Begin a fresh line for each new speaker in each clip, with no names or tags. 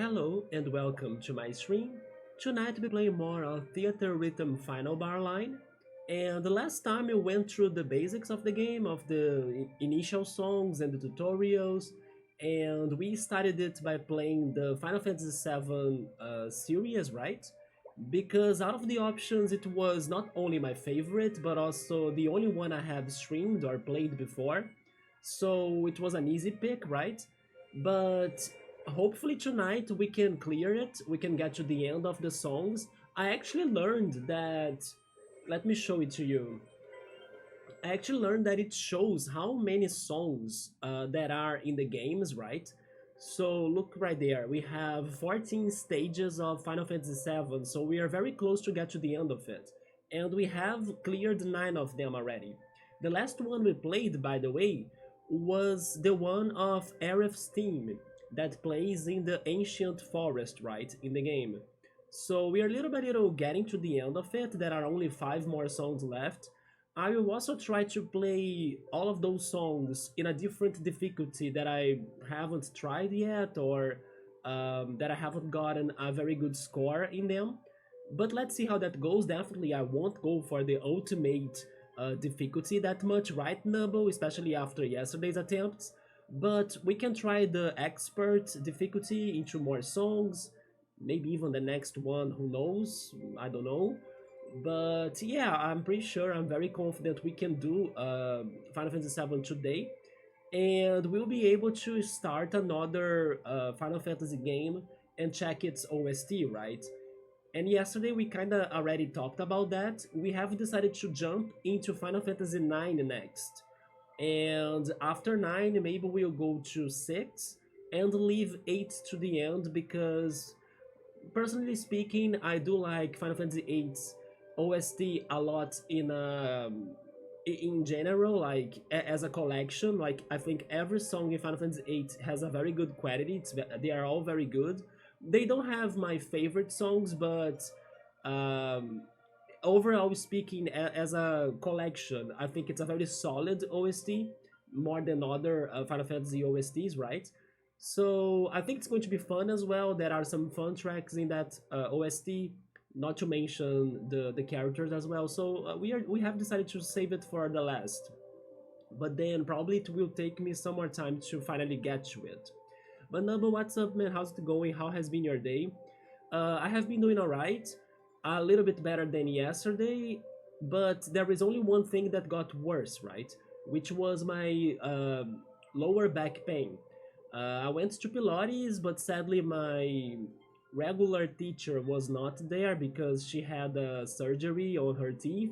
Hello and welcome to my stream. Tonight we'll be playing more of Theatrhythm Final Bar Line. And the last time we went through the basics of the game, of the initial songs and the tutorials, and we started it by playing the Final Fantasy VII series, right? Because out of the options, it was not only my favorite, but also the only one I have streamed or played before. So it was an easy pick, right? But hopefully tonight we can clear it, we can get to the end of the songs. I actually learned that, let me show it to you. I actually learned that it shows how many songs that are in the games, right? So look right there, we have 14 stages of Final Fantasy VII, so we are very close to get to the end of it. And we have cleared 9 of them already. The last one we played, by the way, was the one of Aerith's theme that plays in the ancient forest, right, in the game. So we are little by little getting to the end of it. There are only 5 more songs left. I will also try to play all of those songs in a different difficulty that I haven't tried yet, or that I haven't gotten a very good score in them. But let's see how that goes. Definitely I won't go for the ultimate difficulty that much, right, Nubble, especially after yesterday's attempts. But we can try the expert difficulty into more songs, maybe even the next one, who knows, I don't know. But yeah, I'm pretty sure, I'm very confident we can do Final Fantasy VII today, and we'll be able to start another Final Fantasy game and check its OST, right? And yesterday we kinda already talked about that. We have decided to jump into Final Fantasy IX next. And after 9, maybe we'll go to 6 and leave 8 to the end because, personally speaking, I do like Final Fantasy VIII's OST a lot in general, like as a collection. Like I think every song in Final Fantasy VIII has a very good quality. They are all very good. They don't have my favorite songs, but um, overall speaking, as a collection, I think it's a very solid OST, more than other Final Fantasy OSTs, right? So I think it's going to be fun as well. There are some fun tracks in that OST, not to mention the characters as well. So we have decided to save it for the last. But then probably it will take me some more time to finally get to it. But Nubba, what's up, man? How's it going? How has been your day? I have been doing alright, a little bit better than yesterday, but there is only one thing that got worse, right? Which was my lower back pain. I went to Pilates, but sadly my regular teacher was not there because she had a surgery on her teeth,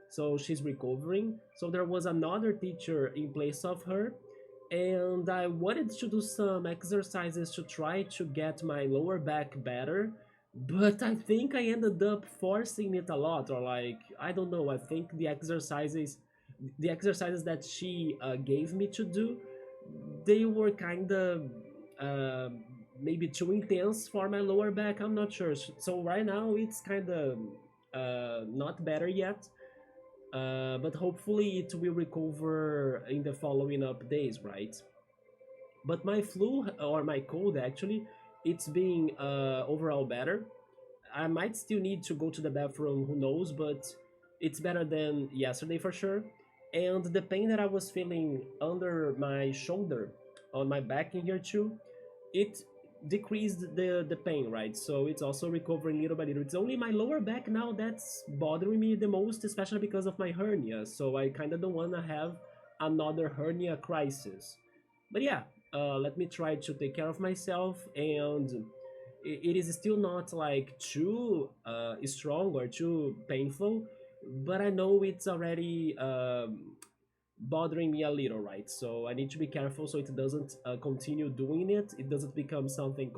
so she's recovering. So there was another teacher in place of her, and I wanted to do some exercises to try to get my lower back better, but I think I ended up forcing it a lot, or like, I don't know, I think the exercises that she gave me to do, they were kind of uh, maybe too intense for my lower back. I'm not sure. So right now it's kind of not better yet, but hopefully it will recover in the following up days, right? But my flu, or my cold actually, it's being overall better. I might still need to go to the bathroom, who knows, but it's better than yesterday for sure. And the pain that I was feeling under my shoulder, on my back in here too, it decreased the pain, right? So it's also recovering little by little. It's only my lower back now that's bothering me the most, especially because of my hernia. So I kind of don't want to have another hernia crisis. But yeah, let me try to take care of myself, and it is still not like too strong or too painful, but I know it's already bothering me a little, right? So I need to be careful so it doesn't continue doing it, it doesn't become something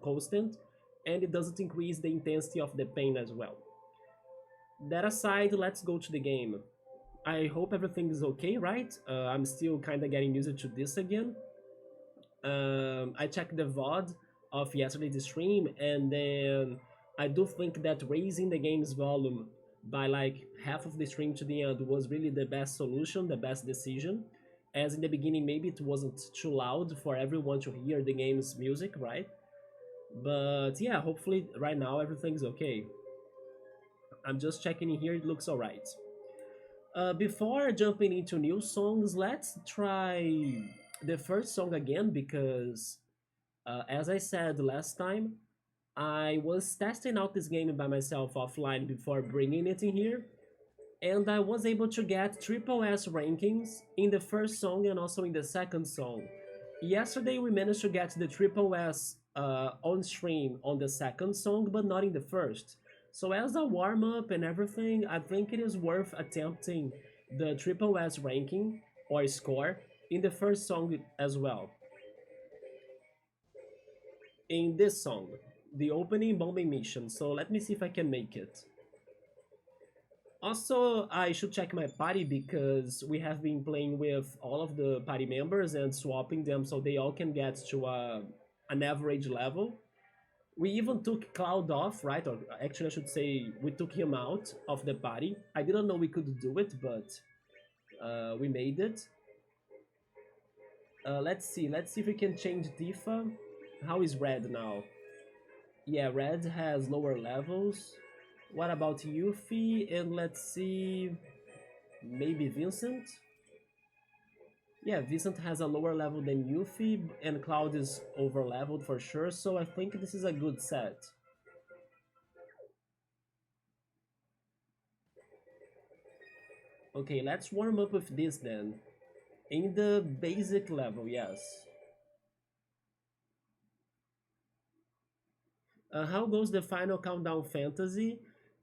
constant, and it doesn't increase the intensity of the pain as well. That aside, let's go to the game. I hope everything is okay, right? I'm still kind of getting used to this again. I checked the VOD of yesterday's stream, and then I do think that raising the game's volume by like half of the stream to the end was really the best solution, the best decision. As in the beginning, maybe it wasn't too loud for everyone to hear the game's music, right? But yeah, hopefully right now everything's okay. I'm just checking in here, it looks alright. Before jumping into new songs, let's try the first song again because, as I said last time, I was testing out this game by myself offline before bringing it in here, and I was able to get triple S rankings in the first song and also in the second song. Yesterday we managed to get the triple S on stream on the second song, but not in the first. So as a warm up and everything, I think it is worth attempting the triple S ranking or score in the first song as well. In this song, the opening bombing mission. So let me see if I can make it. Also, I should check my party because we have been playing with all of the party members and swapping them so they all can get to an average level. We even took Cloud off, right? Or actually, I should say we took him out of the party. I didn't know we could do it, but we made it. Let's see. Let's see if we can change Tifa. How is Red now? Yeah, Red has lower levels. What about Yuffie? And let's see, maybe Vincent? Yeah, Vincent has a lower level than Yuffie, and Cloud is over leveled for sure, so I think this is a good set. Okay, let's warm up with this then. In the basic level, yes. How goes the final countdown fantasy?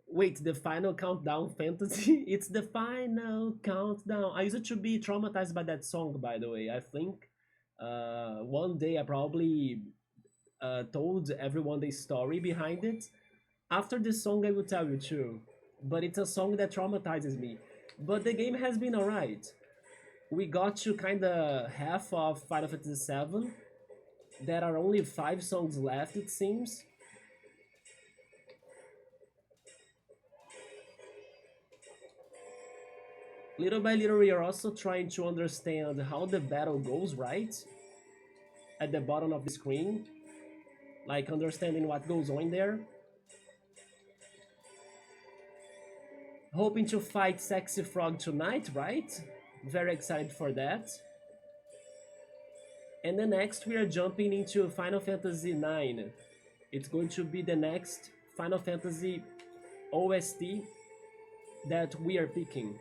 Wait, the final countdown fantasy? It's the final countdown. I used to be traumatized by that song, by the way. I think one day I probably told everyone the story behind it. After this song, I will tell you too. But it's a song that traumatizes me. But the game has been alright. We got to kinda half of Final Fantasy VII. There are only 5 songs left, it seems. Little by little, we are also trying to understand how the battle goes, right? At the bottom of the screen. Like understanding what goes on there. Hoping to fight Sexy Frog tonight, right? Very excited for that. And then next we are jumping into Final Fantasy IX. It's going to be the next Final Fantasy OST that we are picking.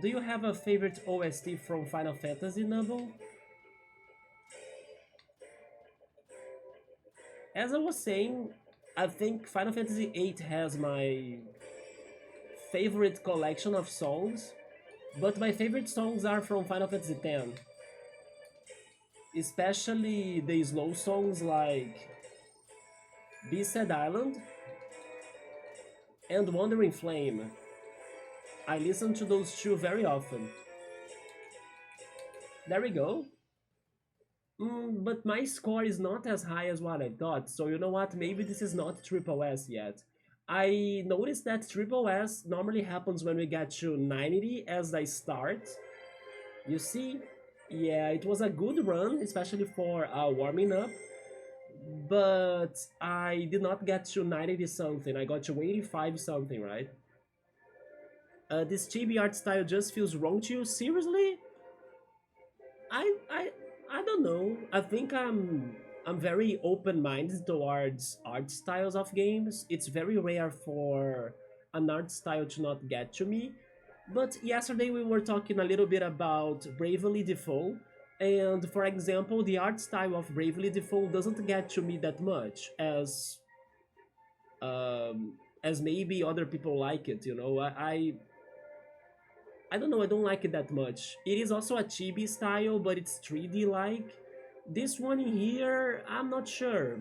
Do you have a favorite OST from Final Fantasy, Noble? As I was saying, I think Final Fantasy VIII has my favorite collection of songs, but my favorite songs are from Final Fantasy X. Especially the slow songs like Beasted Island and Wandering Flame. I listen to those two very often. There we go. But my score is not as high as what I thought, so you know what? Maybe this is not Triple S yet. I noticed that Triple S normally happens when we get to 90 as I start. You see? Yeah, it was a good run, especially for warming up. But I did not get to 90 something, I got to 85 something, right? This chibi art style just feels wrong to you? Seriously? I I I don't know. I think I'm I'm very open-minded towards art styles of games. It's very rare for an art style to not get to me. But yesterday we were talking a little bit about Bravely Default, and for example, the art style of Bravely Default doesn't get to me that much as maybe other people like it. You know, I don't know. I don't like it that much. It is also a chibi style, but it's 3D like. This one here, I'm not sure.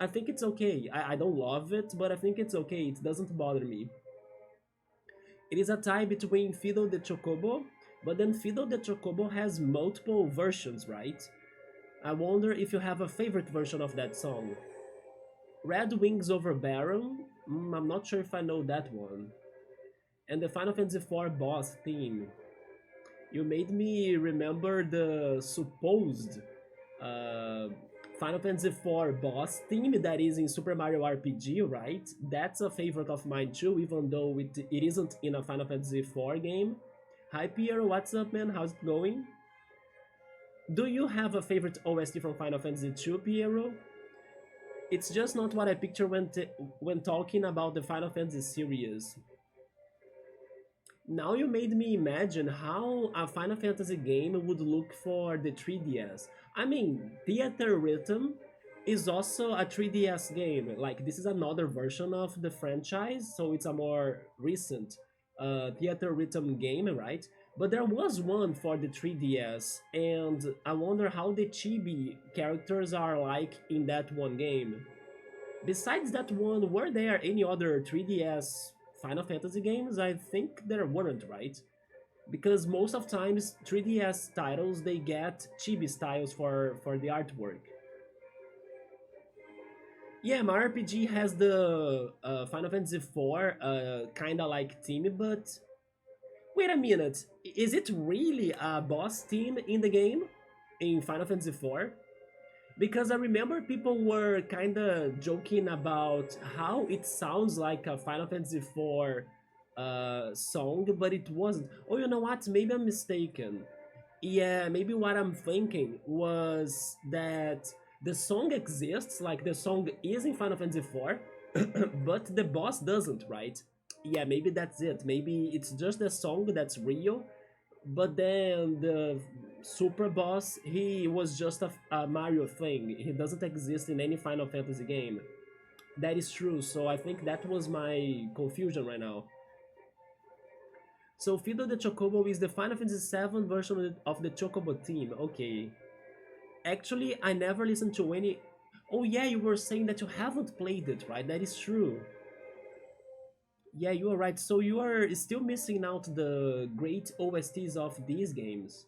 I think it's okay. I don't love it, but I think it's okay. It doesn't bother me. It is a tie between Fiddle the Chocobo, but then Fiddle the Chocobo has multiple versions, right? I wonder if you have a favorite version of that song. Red Wings Over Baron? I'm not sure if I know that one. And the Final Fantasy IV boss theme. You made me remember the supposed uh, Final Fantasy IV boss theme that is in Super Mario RPG, right? That's a favorite of mine too, even though it isn't in a Final Fantasy IV game. Hi Piero, what's up man? How's it going? Do you have a favorite OST from Final Fantasy II, Piero? It's just not what I picture when talking about the Final Fantasy series. Now you made me imagine how a Final Fantasy game would look for the 3DS. I mean, Theater Rhythm is also a 3DS game. Like, this is another version of the franchise, so it's a more recent Theater Rhythm game, right? But there was one for the 3DS, and I wonder how the chibi characters are like in that one game. Besides that one, were there any other 3DS Final Fantasy games? I think there weren't, right? Because most of times 3DS titles they get chibi styles for the artwork. Yeah, my RPG has the Final Fantasy IV kind of like theme, but wait a minute, is it really a boss theme in the game in Final Fantasy IV? Because I remember people were kind of joking about how it sounds like a Final Fantasy IV song, but it wasn't. Oh, you know what? Maybe I'm mistaken. Yeah, maybe what I'm thinking was that the song exists, like the song is in Final Fantasy IV, but the boss doesn't, right? Yeah, maybe that's it. Maybe it's just the song that's real, but then the super boss, he was just a Mario thing. He doesn't exist in any Final Fantasy game. That is true, so I think that was my confusion right now. So Fido the Chocobo is the Final Fantasy VII version of the Chocobo theme. Okay. Actually, I never listened to any... Oh yeah, you were saying that you haven't played it, right? That is true. Yeah, you are right. So you are still missing out the great OSTs of these games.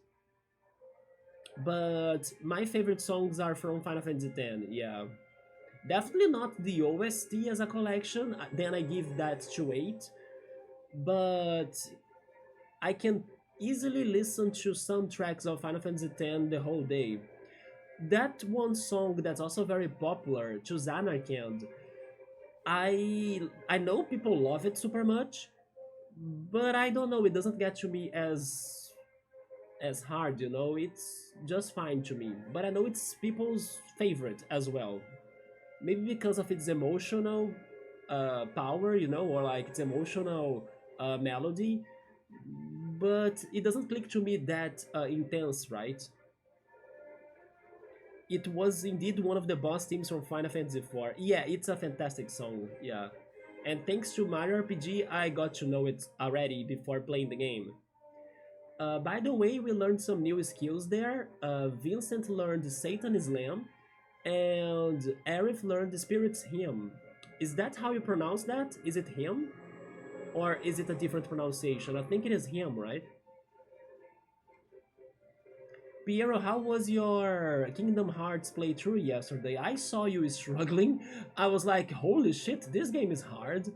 But my favorite songs are from Final Fantasy X, yeah. Definitely not the OST as a collection, then I give that to 8. But I can easily listen to some tracks of Final Fantasy X the whole day. That one song that's also very popular, Choose Anarchand, I know people love it super much, but I don't know, it doesn't get to me as hard, you know. It's just fine to me, but I know it's people's favorite as well. Maybe because of its emotional power, you know, or like its emotional melody, but it doesn't click to me that intense, right? It was indeed one of the boss themes from Final Fantasy IV. Yeah, it's a fantastic song, yeah. And thanks to Mario RPG, I got to know it already before playing the game. By the way, we learned some new skills there. Vincent learned Satan Slam, and Aerith learned the Spirit's Hymn. Is that how you pronounce that? Is it hymn? Or is it a different pronunciation? I think it is hymn, right? Piero, how was your Kingdom Hearts playthrough yesterday? I saw you struggling. I was like, holy shit, this game is hard.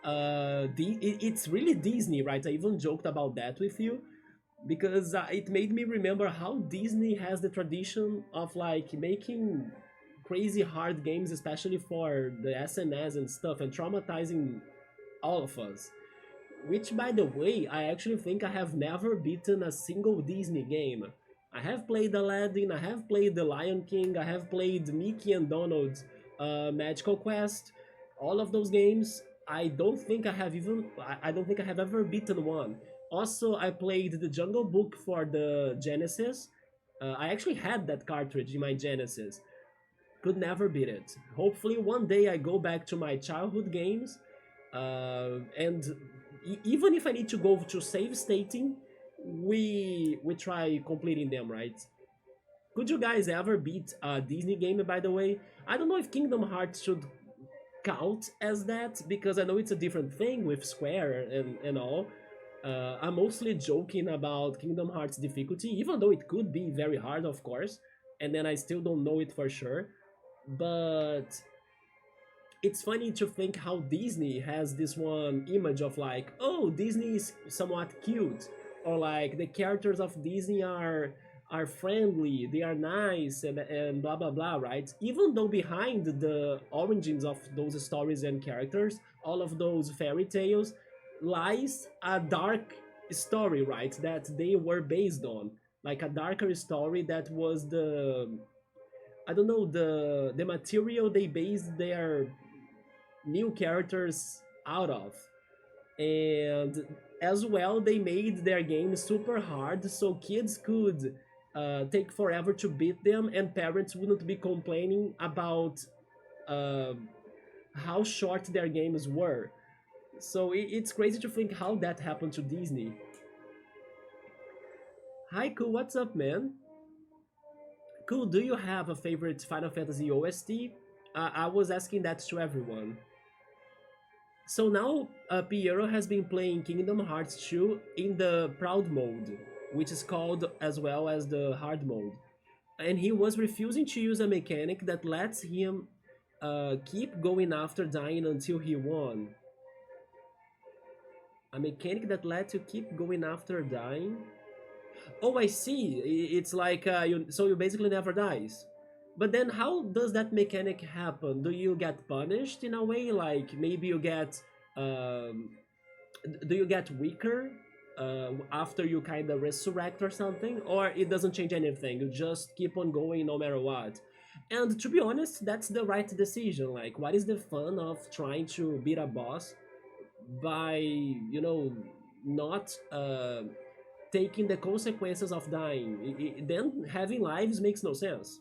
It's really Disney, right? I even joked about that with you because it made me remember how Disney has the tradition of like making crazy hard games, especially for the SNS and stuff, and traumatizing all of us. Which, by the way, I actually think I have never beaten a single Disney game. I have played Aladdin, I have played The Lion King, I have played Mickey and Donald's Magical Quest. All of those games, I don't think I have ever beaten one. Also, I played the Jungle Book for the Genesis. I actually had that cartridge in my Genesis. Could never beat it. Hopefully, one day I go back to my childhood games, and even if I need to go to save stating, we try completing them, right? Could you guys ever beat a Disney game? By the way, I don't know if Kingdom Hearts should count as that because I know it's a different thing with Square and all. I'm mostly joking about Kingdom Hearts difficulty, even though it could be very hard, of course, and then I still don't know it for sure. But it's funny to think how Disney has this one image of like, oh, Disney is somewhat cute, or like the characters of Disney are friendly, they are nice, and blah blah blah, right? Even though behind the origins of those stories and characters, all of those fairy tales, lies a dark story, right? That they were based on, like a darker story that was the I don't know the material they based their new characters out of. And as well, they made their game super hard so kids could take forever to beat them, and parents wouldn't be complaining about uh, how short their games were. So it's crazy to think how that happened to Disney. Hi, cool. What's up, man? Cool. Do you have a favorite Final Fantasy OST? I was asking that to everyone. So now Piero has been playing Kingdom Hearts 2 in the Proud mode, which is called as well as the Hard mode. And he was refusing to use a mechanic that lets him keep going after dying until he won. A mechanic that lets you keep going after dying? Oh, I see. It's like so you basically never dies. But then how does that mechanic happen? Do you get punished in a way? Like maybe you get um, do you get weaker after you kind of resurrect or something, or it doesn't change anything? You just keep on going no matter what. And to be honest, that's the right decision. Like, what is the fun of trying to beat a boss by not taking the consequences of dying? Then having lives makes no sense.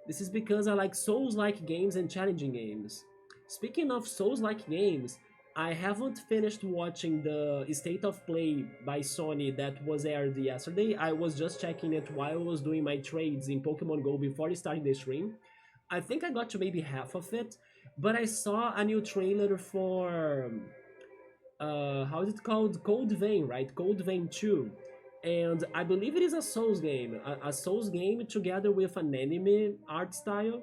This is because I like Souls-like games and challenging games. Speaking of Souls-like games, I haven't finished watching the State of Play by Sony that was aired yesterday. I was just checking it while I was doing my trades in Pokemon Go before starting the stream. I think I got to maybe half of it, but I saw a new trailer for how is it called? Code Vein, right? Code Vein 2. And I believe it is a Souls game, a Souls game together with an anime art style.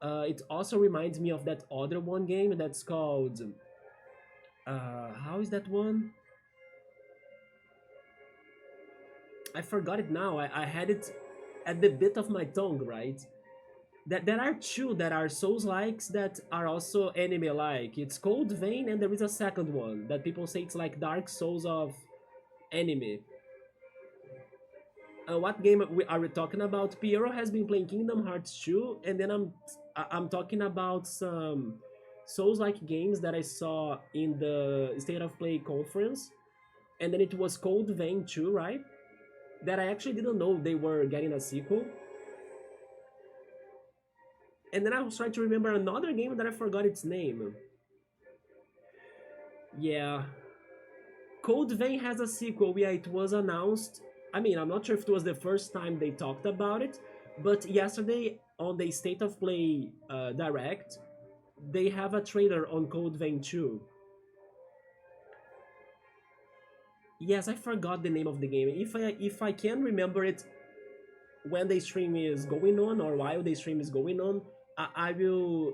It also reminds me of that other one game that's called how is that one? I forgot it now. I had it at the bit of my tongue, right? That there are two that are Souls likes that are also anime like. It's Cold Vein, and there is a second one that people say it's like Dark Souls of anime. What game are we talking about? Piero has been playing Kingdom Hearts 2, and then I'm talking about some Souls-like games that I saw in the State of Play conference, and then it was Cold Vein 2, right? That I actually didn't know they were getting a sequel. And then I was trying to remember another game that I forgot its name. Yeah, Cold Vein has a sequel. Yeah, it was announced. I mean, I'm not sure if it was the first time they talked about it, but yesterday on the State of Play Direct, they have a trailer on Cold Vein 2. Yes, I forgot the name of the game. If I can remember it when the stream is going on or while the stream is going on, I will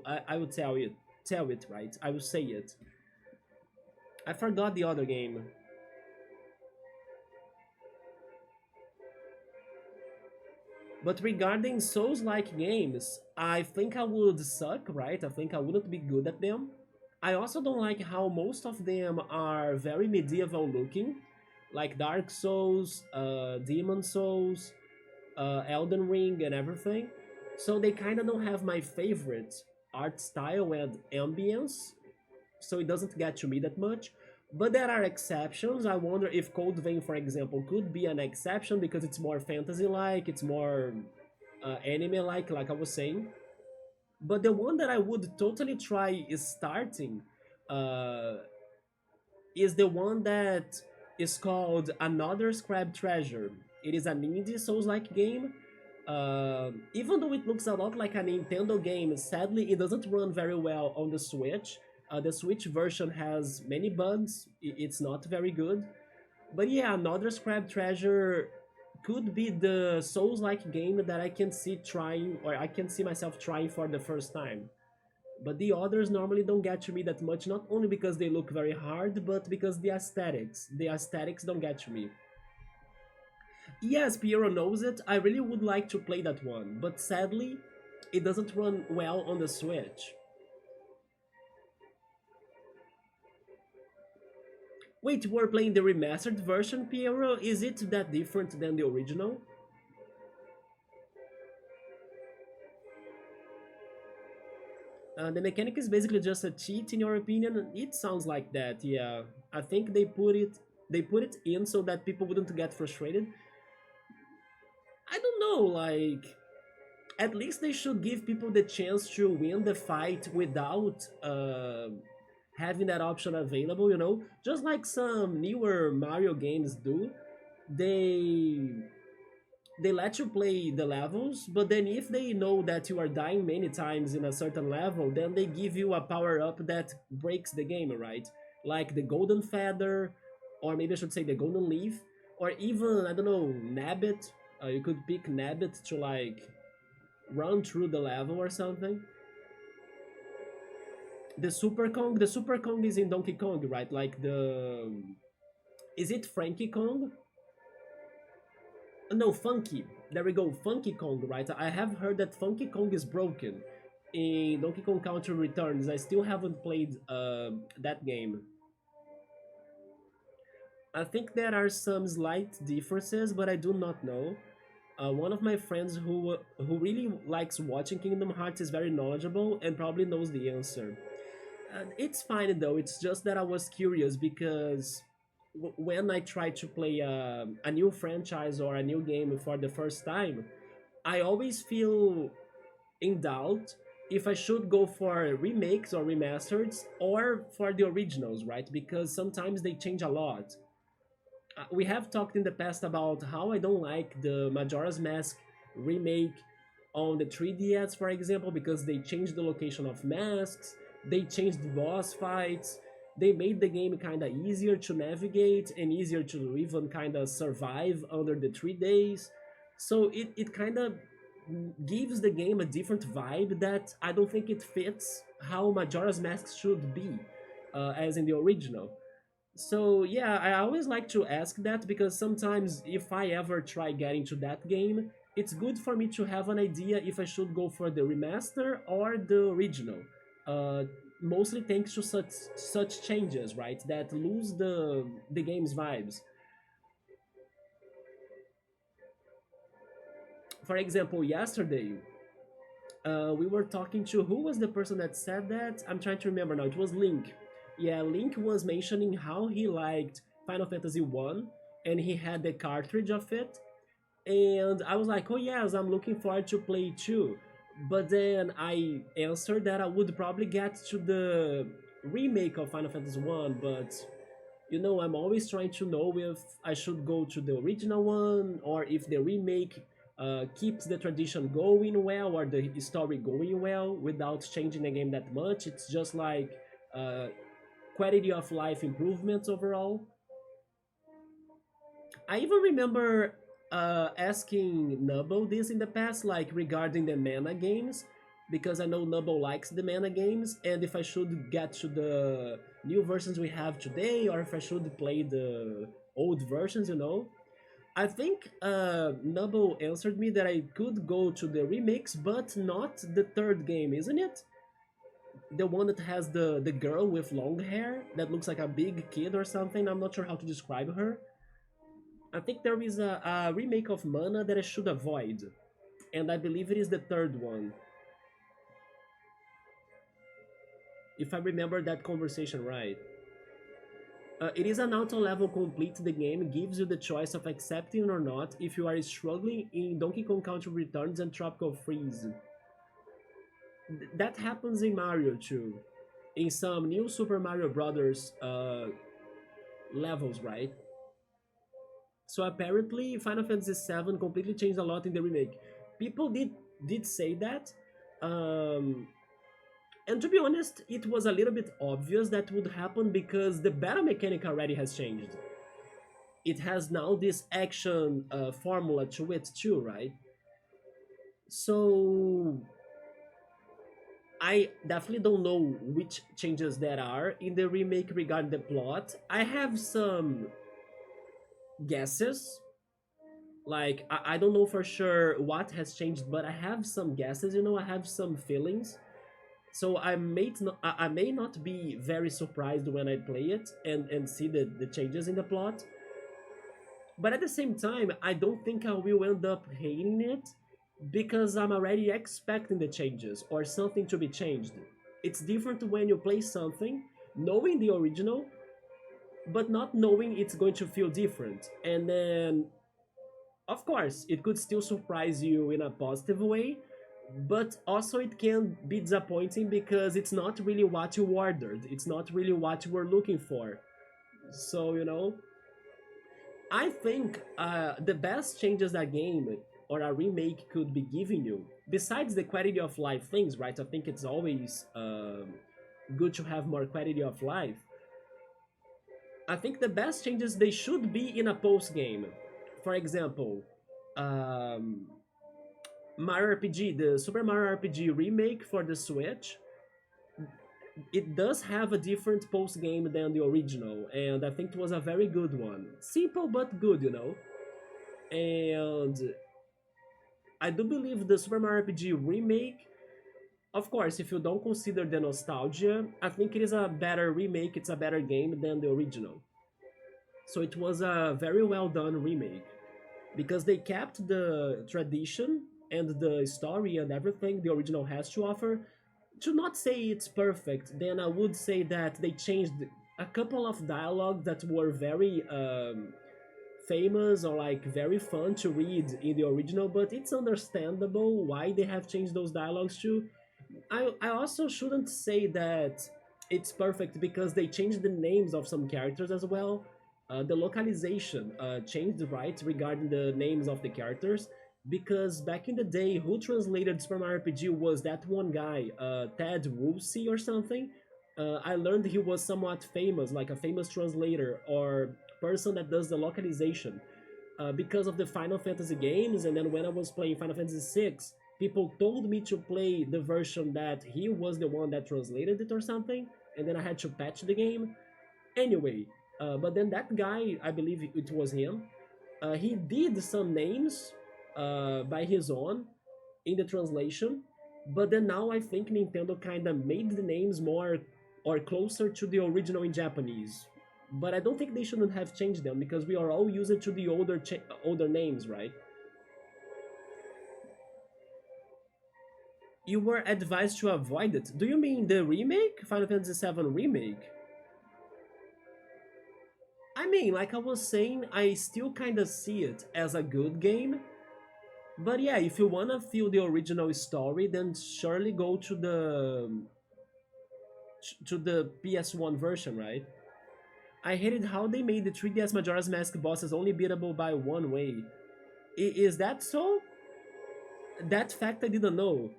tell it, right. I will say it. I forgot the other game. But regarding Souls-like games, I think I would suck, right? I think I wouldn't be good at them. I also don't like how most of them are very medieval looking, like Dark Souls, Demon Souls. Elden Ring and everything. So they kind of don't have my favorite art style and ambience, so it doesn't get to me that much. But there are exceptions. I wonder if Cold Vein, for example, could be an exception because it's more fantasy-like, it's more anime-like, like I was saying. But the one that I would totally try is starting uh, is the one that is called Another Scrap Treasure. It is an indie Souls-like game. Even though it looks a lot like a Nintendo game, sadly it doesn't run very well on the Switch. The Switch version has many bugs. It's not very good. But yeah, Another Scrap Treasure could be the Souls-like game that I can see trying, or I can see myself trying for the first time. But the others normally don't get to me that much, not only because they look very hard, but because the aesthetics don't get to me. Yes, Piero knows it. I really would like to play that one, but sadly, it doesn't run well on the Switch. Wait, we're playing the remastered version, Piero? Is it that different than the original? The mechanic is basically just a cheat, in your opinion? It sounds like that, yeah. I think they put it in so that people wouldn't get frustrated. I don't know, like at least they should give people the chance to win the fight without having that option available, just like some newer Mario games do. They they let you play the levels, but then if they know that you are dying many times in a certain level, then they give you a power up that breaks the game, right? Like the golden feather, or maybe I should say the golden leaf, or even, I don't know, Nabbit. You could pick Nabbit to like run through the level or something. The Super Kong is in Donkey Kong, right? Like is it Frankie Kong? No, Funky. There we go, Funky Kong, right? I have heard that Funky Kong is broken in Donkey Kong Country Returns. I still haven't played that game. I think there are some slight differences, but I do not know. One of my friends who really likes watching Kingdom Hearts is very knowledgeable and probably knows the answer. It's fine though. It's just that I was curious because when I try to play a new franchise or a new game for the first time, I always feel in doubt if I should go for remakes or remasters or for the originals, right? Because sometimes they change a lot. We have talked in the past about how I don't like the Majora's Mask remake on the 3DS, for example, because they changed the location of masks, they changed the boss fights, they made the game kind of easier to navigate and easier to even kind of survive under the 3 days. So it kind of gives the game a different vibe that I don't think it fits how Majora's Mask should be, as in the original. So yeah, I always like to ask that because sometimes if I ever try getting to that game, it's good for me to have an idea if I should go for the remaster or the original. Uh, Mostly thanks to such changes, right? That lose the game's vibes. For example, yesterday we were talking to who was the person that said that? I'm trying to remember now. It was Link. Yeah, Link was mentioning how he liked Final Fantasy One, and he had the cartridge of it. And I was like, oh yes, I'm looking forward to play too. But then I answered that I would probably get to the remake of Final Fantasy One, but I'm always trying to know if I should go to the original one or if the remake keeps the tradition going well or the story going well without changing the game that much. It's just like uh, quality of life improvements overall. I even remember asking Nubble this in the past, like regarding the mana games, because I know Nubble likes the mana games, and if I should get to the new versions we have today, or if I should play the old versions. I think Nubble answered me that I could go to the remix, but not the third game, isn't it? The one that has the girl with long hair that looks like a big kid or something. I'm not sure how to describe her. I think there is a remake of Mana that I should avoid, and I believe it is the third one, if I remember that conversation right. It is an auto level complete the game, gives you the choice of accepting or not if you are struggling in Donkey Kong Country Returns and Tropical Freeze. That happens in Mario too, in some new Super Mario Brothers levels, right? So apparently, Final Fantasy VII completely changed a lot in the remake. People did say that, um, and to be honest, it was a little bit obvious that would happen because the battle mechanic already has changed. It has now this action formula to it too, right? So I definitely don't know which changes there are in the remake regarding the plot. I have some guesses. Like I don't know for sure what has changed, but I have some guesses. I have some feelings. So I may not be very surprised when I play it and see the changes in the plot. But at the same time, I don't think I will end up hating it because I'm already expecting the changes or something to be changed. It's different when you play something knowing the original, but not knowing it's going to feel different. And then, of course, it could still surprise you in a positive way, but also it can be disappointing because it's not really what you ordered, it's not really what you were looking for. So, I think the best changes a game or a remake could be giving you, besides the quality of life things, right? I think it's always good to have more quality of life. I think the best changes they should be in a post game. For example, um, Mario RPG, the Super Mario RPG remake for the Switch, it does have a different post game than the original, and I think it was a very good one. Simple but good. And I do believe the Super Mario RPG remake, of course, if you don't consider the nostalgia, I think it is a better remake, it's a better game than the original. So it was a very well done remake because they kept the tradition and the story and everything the original has to offer. To not say it's perfect, then I would say that they changed a couple of dialogues that were very famous or like very fun to read in the original, but it's understandable why they have changed those dialogues too. I also shouldn't say that it's perfect because they changed the names of some characters as well. The localization changed, right, regarding the names of the characters. Because back in the day, who translated Super Mario RPG was that one guy, Ted Woolsey or something. I learned he was somewhat famous, like a famous translator or person that does the localization because of the Final Fantasy games. And then when I was playing Final Fantasy VI, people told me to play the version that he was the one that translated it or something, and then I had to patch the game. Anyway, but then that guy, I believe it was him, he did some names by his own in the translation, but then now I think Nintendo kind of made the names more or closer to the original in Japanese. But I don't think they shouldn't have changed them because we are all used to the older names, right? You were advised to avoid it. Do you mean the remake? Final Fantasy VII remake? I mean, like I was saying, I still kind of see it as a good game. But yeah, if you wanna feel the original story, then surely go to the PS1 version, right? I hated how they made the 3DS Majora's Mask bosses only beatable by one way. Is that so? That fact I didn't know.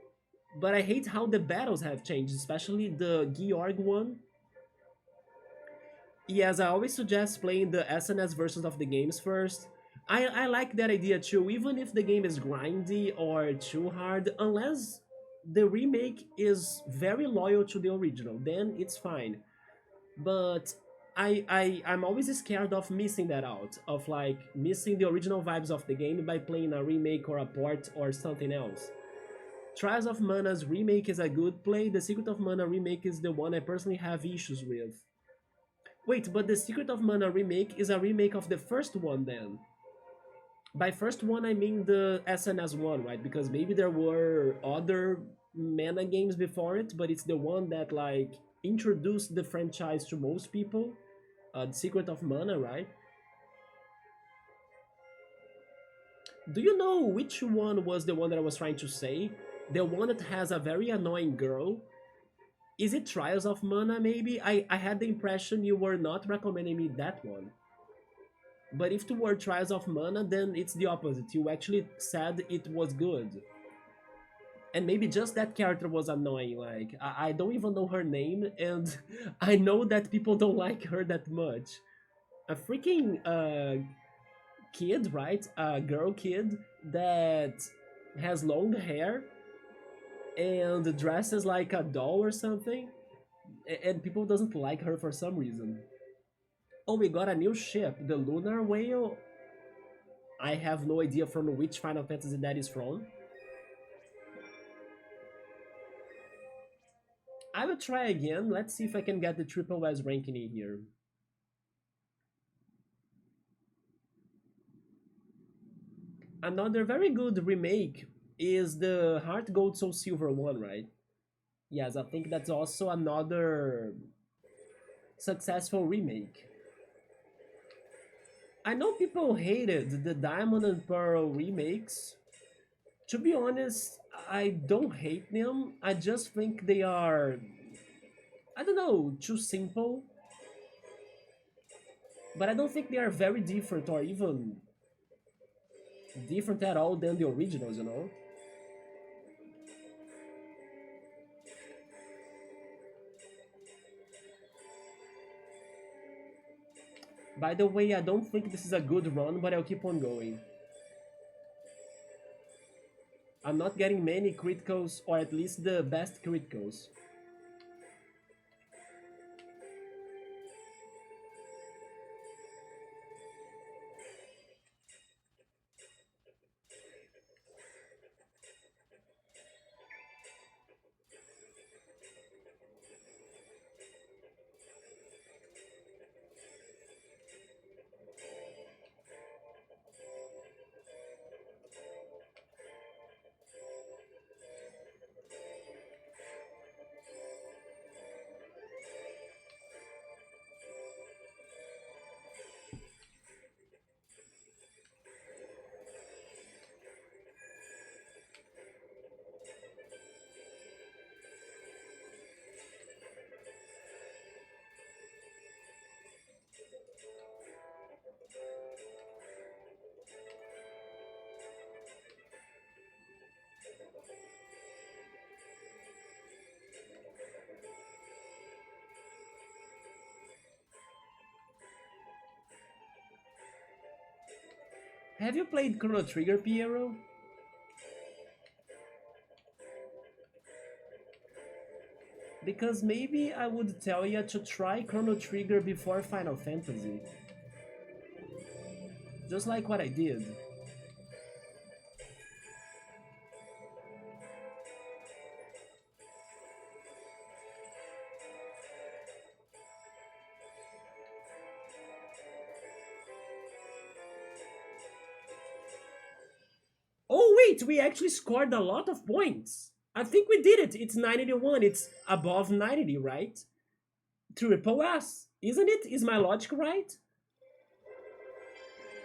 But I hate how the battles have changed, especially the Georg one. Yes, I always suggest playing the SNS versions of the games first. I like that idea too, even if the game is grindy or too hard, unless the remake is very loyal to the original, then it's fine. But I'm always scared of missing that out, of like missing the original vibes of the game by playing a remake or a port or something else. Trials of Mana's remake is a good play, the Secret of Mana remake is the one I personally have issues with. Wait, but the Secret of Mana remake is a remake of the first one then? By first one, I mean the SNS one, right? Because maybe there were other mana games before it, but it's the one that like introduced the franchise to most people. The Secret of Mana, right? Do you know which one was the one that I was trying to say? The one that has a very annoying girl. Is it Trials of Mana, maybe? I had the impression you were not recommending me that one. But if it were Trials of Mana, then it's the opposite. You actually said it was good. And maybe just that character was annoying. Like, I don't even know her name, and I know that people don't like her that much. A freaking kid, right? A girl kid that has long hair and dresses like a doll or something, and people doesn't like her for some reason. Oh, we got a new ship, the Lunar Whale. I have no idea from which Final Fantasy that is from. I will try again. Let's see if I can get the Triple S ranking in here. Another very good remake is the Heart Gold Soul Silver one, right? Yes, I think that's also another successful remake. I know people hated the Diamond and Pearl remakes. To be honest, I don't hate them. I just think they are, I don't know, too simple. But I don't think they are very different or even different at all than the originals, you know? By the way, I don't think this is a good run, but I'll keep on going. I'm not getting many criticals, or at least the best criticals. Have you played Chrono Trigger, Piero? Because maybe I would tell you to try Chrono Trigger before Final Fantasy. Just like what I did. Oh wait, we actually scored a lot of points. I think we did it. It's 91. It's above 90, right? Triple S, isn't it? Is my logic right?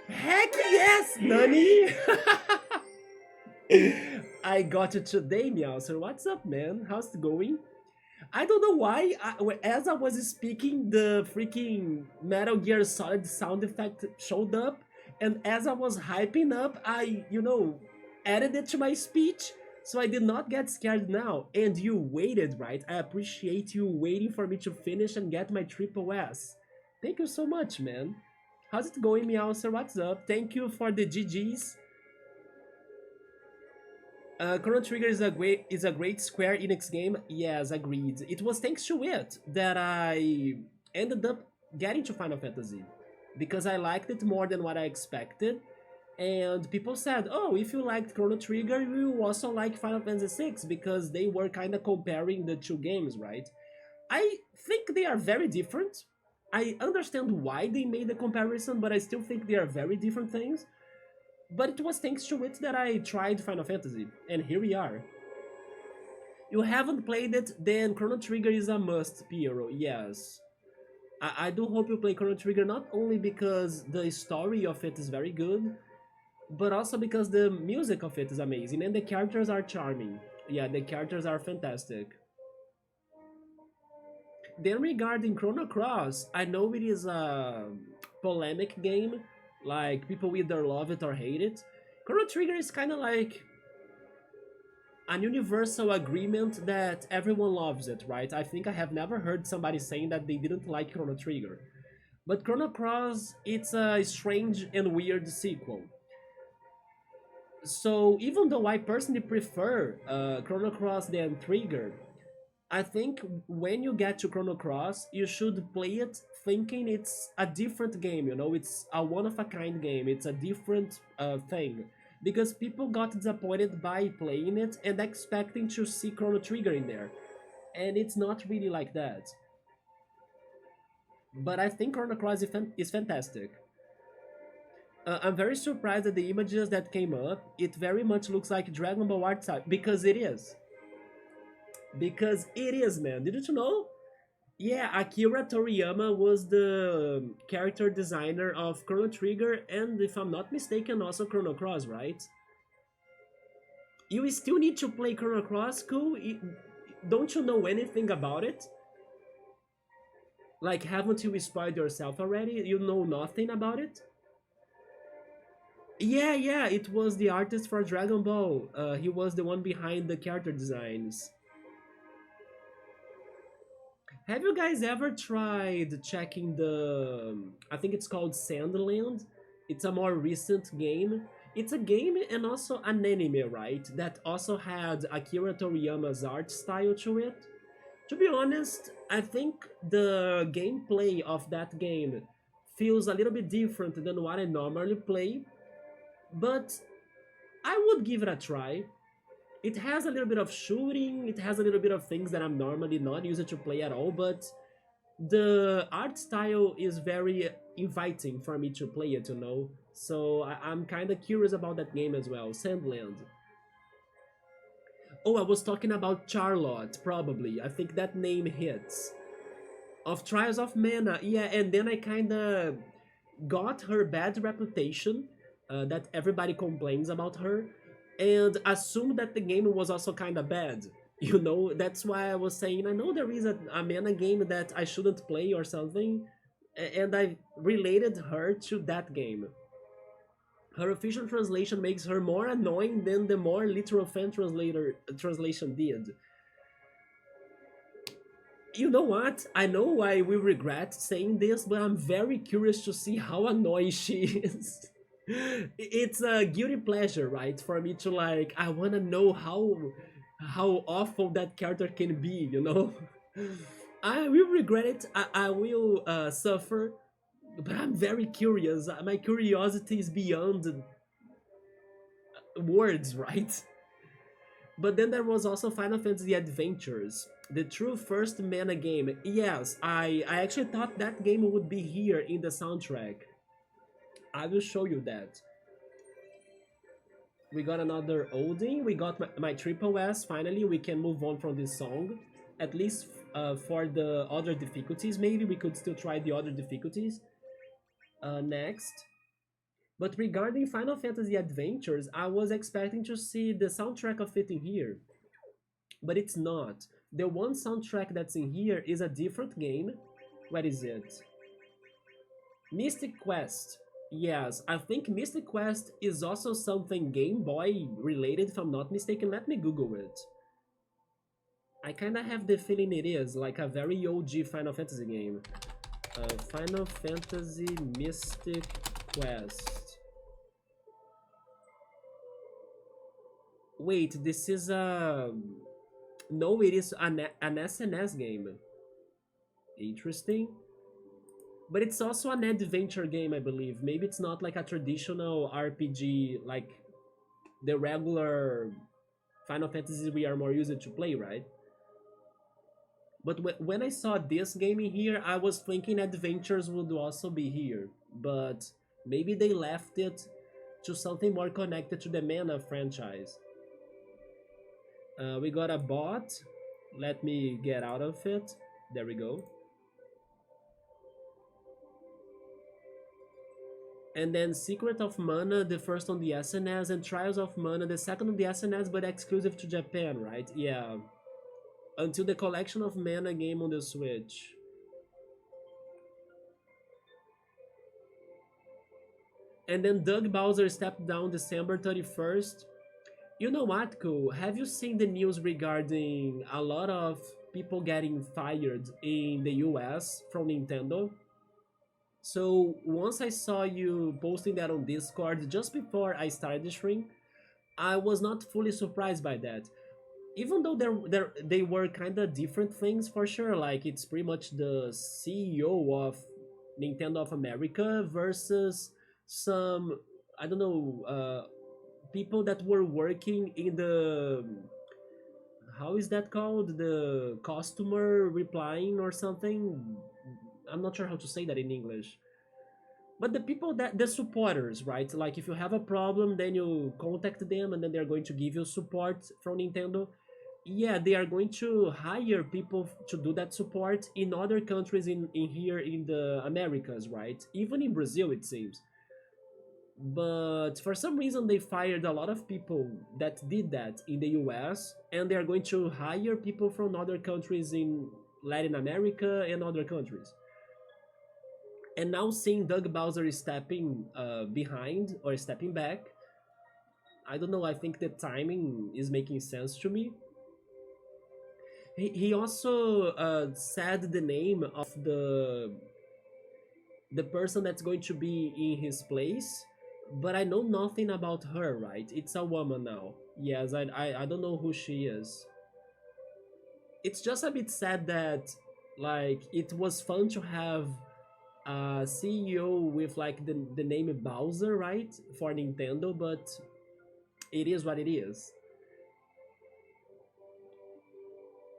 Heck yes, Nani! I got you today, Meowser. What's up, man? How's it going? I don't know why, as I was speaking, the freaking Metal Gear Solid sound effect showed up, and as I was hyping up, added it to my speech, so I did not get scared now. And you waited, right? I appreciate you waiting for me to finish and get my triple S. Thank you so much, man. How's it going, Meowser? What's up? Thank you for the GGs. Chrono Trigger is a great Square Enix game. Yes, agreed. It was thanks to it that I ended up getting to Final Fantasy because I liked it more than what I expected. And people said, "Oh, if you liked Chrono Trigger, you also like Final Fantasy VI," because they were kind of comparing the two games, right? I think they are very different. I understand why they made the comparison, but I still think they are very different things. But it was thanks to it that I tried Final Fantasy, and here we are. You haven't played it, then Chrono Trigger is a must, Piero, yes. I do hope you play Chrono Trigger not only because the story of it is very good, but also because the music of it is amazing and the characters are charming. Yeah, the characters are fantastic. Then regarding Chrono Cross, I know it is a polemic game, like people either love it or hate it. Chrono Trigger is kind of like an universal agreement that everyone loves it, right? I think I have never heard somebody saying that they didn't like Chrono Trigger. But Chrono Cross, it's a strange and weird sequel. So even though I personally prefer Chrono Cross than Trigger, I think when you get to Chrono Cross, you should play it thinking it's a different game, you know, it's a one of a kind game, it's a different thing. Because people got disappointed by playing it and expecting to see Chrono Trigger in there. And it's not really like that. But I think Chrono Cross is fantastic. I'm very surprised at the images that came up. It very much looks like Dragon Ball art style, because it is. Because it is, man. Didn't you know? Yeah, Akira Toriyama was the character designer of Chrono Trigger and, if I'm not mistaken, also Chrono Cross, right? You still need to play Chrono Cross, cool? Don't you know anything about it? Like, haven't you spoiled yourself already? You know nothing about it? Yeah, yeah, it was the artist for Dragon Ball. He was the one behind the character designs. Have you guys ever tried checking the... I think it's called Sandland. It's a more recent game. It's a game and also an anime, right? That also had Akira Toriyama's art style to it. To be honest, I think the gameplay of that game feels a little bit different than what I normally play, but I would give it a try. It has a little bit of shooting, it has a little bit of things that I'm normally not used to play at all, but the art style is very inviting for me to play it, you know? So I'm kind of curious about that game as well, Sandland. Oh, I was talking about Charlotte, probably. I think that name hits. Of Trials of Mana, yeah, and then I kind of got her bad reputation that everybody complains about her, and assumed that the game was also kind of bad. You know, that's why I was saying I know there is a Mana game that I shouldn't play or something, and I related her to that game. Her official translation makes her more annoying than the more literal fan translation did. You know what? I know I will regret saying this, but I'm very curious to see how annoying she is. It's a guilty pleasure, right? For me to like, I wanna know how awful that character can be, you know? I will regret it, I will suffer, but I'm very curious. My curiosity is beyond words, right? But then there was also Final Fantasy Adventures, the true first mana game. Yes, I actually thought that game would be here in the soundtrack. I will show you that. We got another oldie, we got my triple S, finally we can move on from this song. At least for the other difficulties, maybe we could still try the other difficulties. Next. But regarding Final Fantasy Adventures, I was expecting to see the soundtrack of it in here. But it's not. The one soundtrack that's in here is a different game. What is it? Mystic Quest. Yes, I think Mystic Quest is also something Game Boy related, if I'm not mistaken. Let me Google it. I kinda have the feeling it is, like a very OG Final Fantasy game. Final Fantasy Mystic Quest. Wait, this is a... No, it is an SNS game. Interesting. But it's also an adventure game, I believe. Maybe it's not like a traditional RPG, like the regular Final Fantasies we are more used to play, right? But when I saw this game in here, I was thinking adventures would also be here. But maybe they left it to something more connected to the Mana franchise. We got a bot. Let me get out of it. There we go. And then Secret of Mana, the first on the SNS, and Trials of Mana, the second on the SNS, but exclusive to Japan, right? Yeah. Until the Collection of Mana game on the Switch. And then Doug Bowser stepped down December 31st. You know what, Cool? Have you seen the news regarding a lot of people getting fired in the US from Nintendo? So once I saw you posting that on Discord just before I started the stream, I was not fully surprised by that. Even though they were kind of different things for sure, like it's pretty much the CEO of Nintendo of America versus some, I don't know, people that were working in the, how is that called, the customer replying or something. I'm not sure how to say that in English, but the people that the supporters, right? Like if you have a problem, then you contact them and then they're going to give you support from Nintendo. Yeah, they are going to hire people to do that support in other countries in here in the Americas, right? Even in Brazil, it seems. But for some reason they fired a lot of people that did that in the US, and they are going to hire people from other countries in Latin America and other countries. And now seeing Doug Bowser stepping behind or stepping back, I don't know, I think the timing is making sense to me. He also said the name of the person that's going to be in his place, but I know nothing about her, right? It's a woman now. Yes, I don't know who she is. It's just a bit sad that, like, it was fun to have a CEO with like the name Bowser, right, for Nintendo, but it is what it is.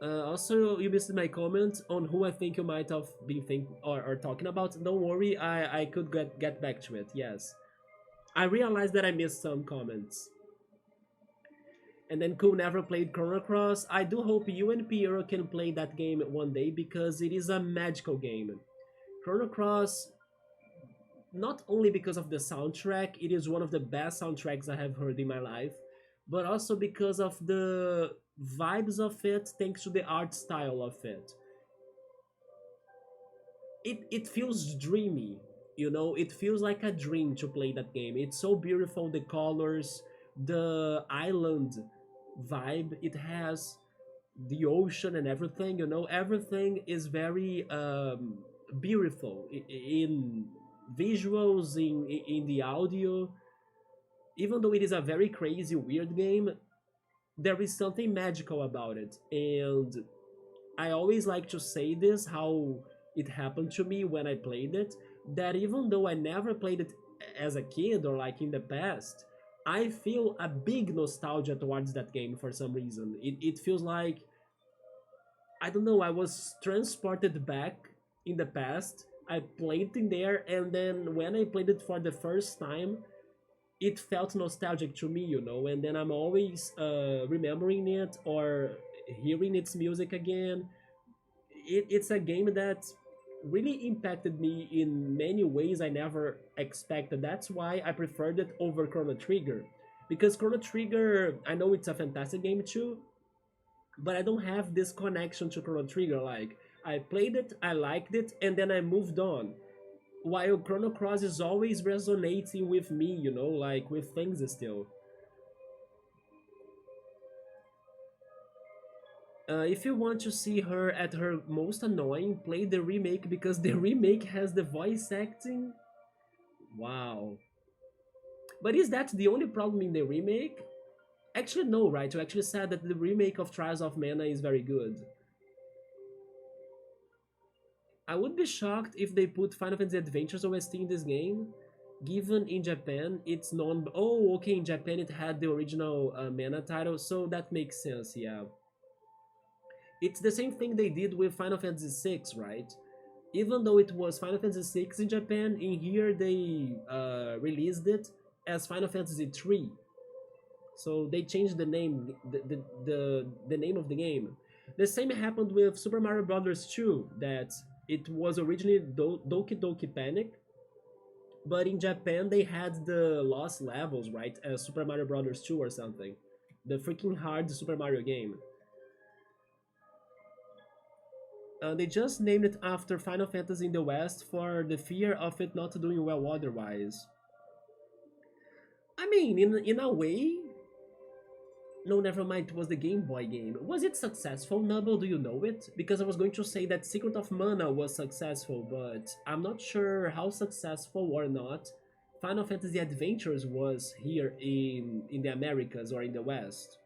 Also, you missed my comment on who I think you might have been or talking about. Don't worry, I could get back to it. Yes, I realized that I missed some comments. And then Cool never played Chrono Cross. I do hope you and Piero can play that game one day because it is a magical game. Chrono Cross, not only because of the soundtrack, it is one of the best soundtracks I have heard in my life, but also because of the vibes of it, thanks to the art style of it. It feels dreamy, you know, it feels like a dream to play that game. It's so beautiful, the colors, the island vibe it has, the ocean and everything, you know, everything is very beautiful in visuals, in the audio. Even though it is a very crazy weird game, there is something magical about it. And I always like to say this, how it happened to me when I played it, that even though I never played it as a kid or like in the past, I feel a big nostalgia towards that game for some reason. It feels like, I don't know, I was transported back in the past. I played in there, and then when I played it for the first time, it felt nostalgic to me, you know, and then I'm always remembering it or hearing its music again. It's a game that really impacted me in many ways I never expected. That's why I preferred it over Chrono Trigger. Because Chrono Trigger, I know it's a fantastic game too, but I don't have this connection to Chrono Trigger. Like, I played it, I liked it, and then I moved on. While Chrono Cross is always resonating with me, you know, like with things still. If you want to see her at her most annoying, play the remake because the remake has the voice acting. Wow. But is that the only problem in the remake? Actually, no, right? You actually said that the remake of Trials of Mana is very good. I would be shocked if they put Final Fantasy Adventures OST in this game, given in Japan it's non. Oh, okay, in Japan it had the original Mana title, so that makes sense, yeah. It's the same thing they did with Final Fantasy VI, right? Even though it was Final Fantasy VI in Japan, in here they released it as Final Fantasy 3. So they changed the name, the name of the game. The same happened with Super Mario Brothers 2, that it was originally Doki Doki Panic, but in Japan they had the lost levels, right, as Super Mario Brothers 2 or something. The freaking hard Super Mario game. They just named it after Final Fantasy in the West for the fear of it not doing well otherwise. I mean, in a way, no, never mind, it was the Game Boy game. Was it successful, Nubble? Do you know it? Because I was going to say that Secret of Mana was successful, but I'm not sure how successful or not Final Fantasy Adventures was here in the Americas or in the West.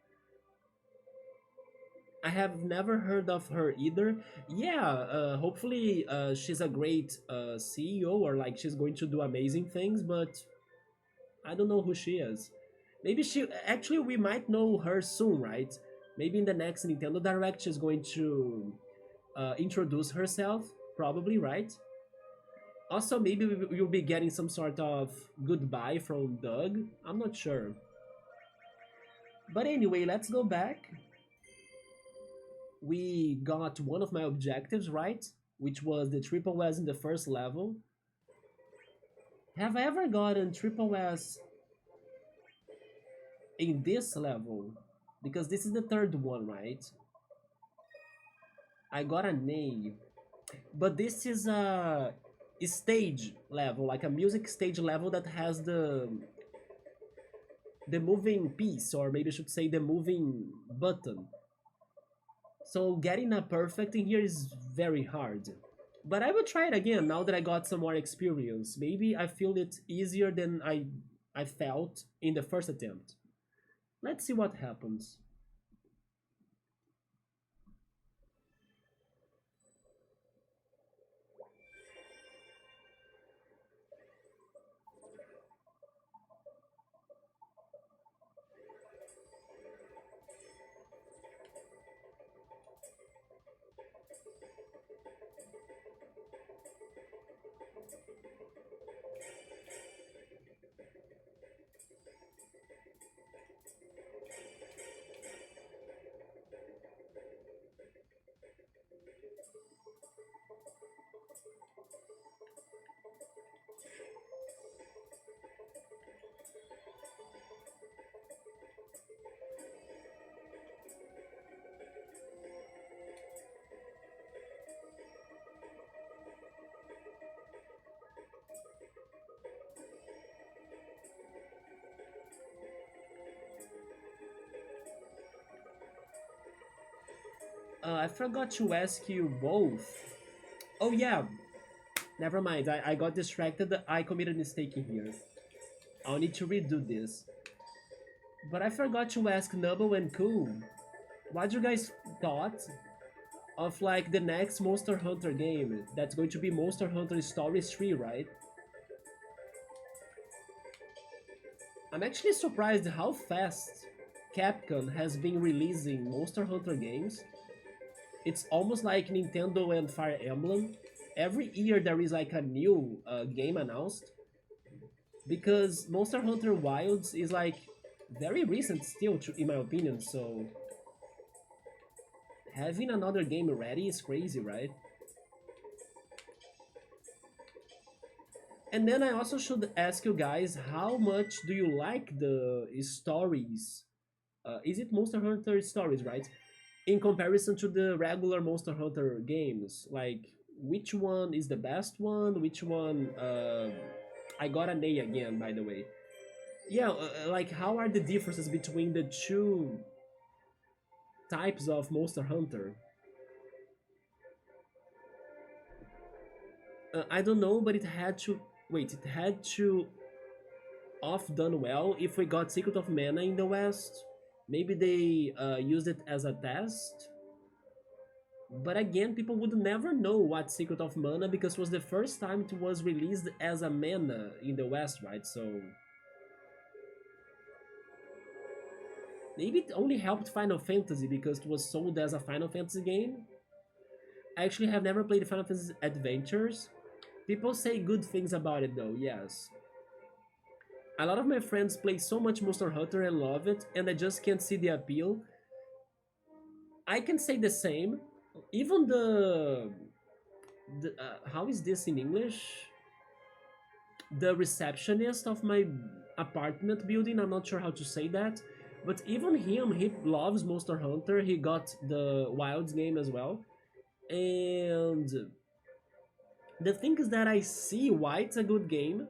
I have never heard of her either. Yeah, hopefully she's a great CEO, or like she's going to do amazing things, but I don't know who she is. Maybe she actually, we might know her soon, right? Maybe in the next Nintendo Direct she's going to introduce herself, probably, right? Also, maybe we'll be getting some sort of goodbye from Doug. I'm not sure. But anyway, let's go back. We got one of my objectives right, which was the triple S in the first level. Have I ever gotten triple S in this level? Because this is the third one, right? I got an A. But this is a stage level, like a music stage level that has the moving piece, or maybe I should say the moving button. So getting a perfect in here is very hard. But I will try it again now that I got some more experience. Maybe I feel it easier than I felt in the first attempt. Let's see what happens. I forgot to ask you both. Oh yeah, never mind. I got distracted. I committed a mistake in here. I'll need to redo this. But I forgot to ask Nubble and Cool. What you guys thought of like the next Monster Hunter game? That's going to be Monster Hunter Stories 3, right? I'm actually surprised how fast Capcom has been releasing Monster Hunter games. It's almost like Nintendo and Fire Emblem. Every year there is like a new game announced. Because Monster Hunter Wilds is like very recent still, in my opinion, so having another game ready is crazy, right? And then I also should ask you guys, how much do you like the stories? Is it Monster Hunter Stories, right? In comparison to the regular Monster Hunter games, like which one is the best one? Which one? I got an A again, by the way. Yeah, like how are the differences between the two types of Monster Hunter? I don't know, but it had to wait. It had to off done well if we got Secret of Mana in the West. Maybe they used it as a test. But again, people would never know what Secret of Mana because it was the first time it was released as a mana in the West, right? So maybe it only helped Final Fantasy because it was sold as a Final Fantasy game. I actually have never played Final Fantasy Adventures. People say good things about it though, yes. A lot of my friends play so much Monster Hunter and love it, and I just can't see the appeal. I can say the same. Even the how is this in English? The receptionist of my apartment building. I'm not sure how to say that, but even him, he loves Monster Hunter. He got the Wilds game as well, and the thing is that I see why it's a good game,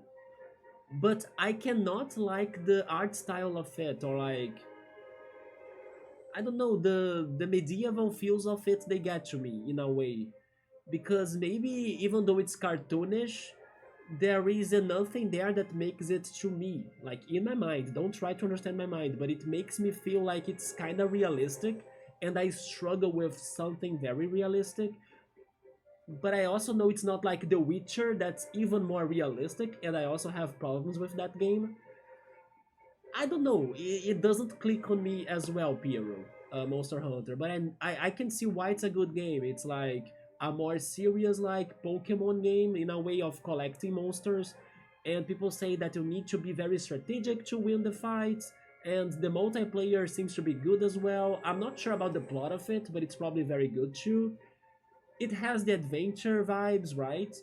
but I cannot like the art style of it, or like I don't know, the medieval feels of it. They get to me in a way, because maybe even though it's cartoonish, there is nothing there that makes it to me, like in my mind. Don't try to understand my mind, but it makes me feel like it's kind of realistic, and I struggle with something very realistic. But I also know it's not like The Witcher, that's even more realistic, and I also have problems with that game. I don't know, it doesn't click on me as well, Piero, Monster Hunter, but I can see why it's a good game. It's like a more serious, like Pokemon game in a way of collecting monsters, and people say that you need to be very strategic to win the fights, and the multiplayer seems to be good as well. I'm not sure about the plot of it, but it's probably very good too. It has the adventure vibes, right?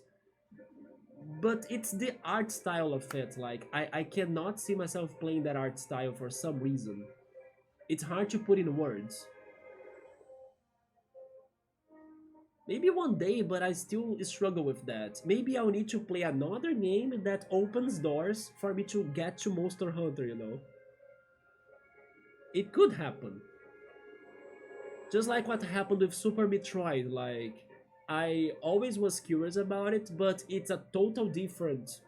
But it's the art style of it. Like, I cannot see myself playing that art style for some reason. It's hard to put in words. Maybe one day, but I still struggle with that. Maybe I'll need to play another game that opens doors for me to get to Monster Hunter, you know? It could happen. Just like what happened with Super Metroid, like, I always was curious about it, but it's a total different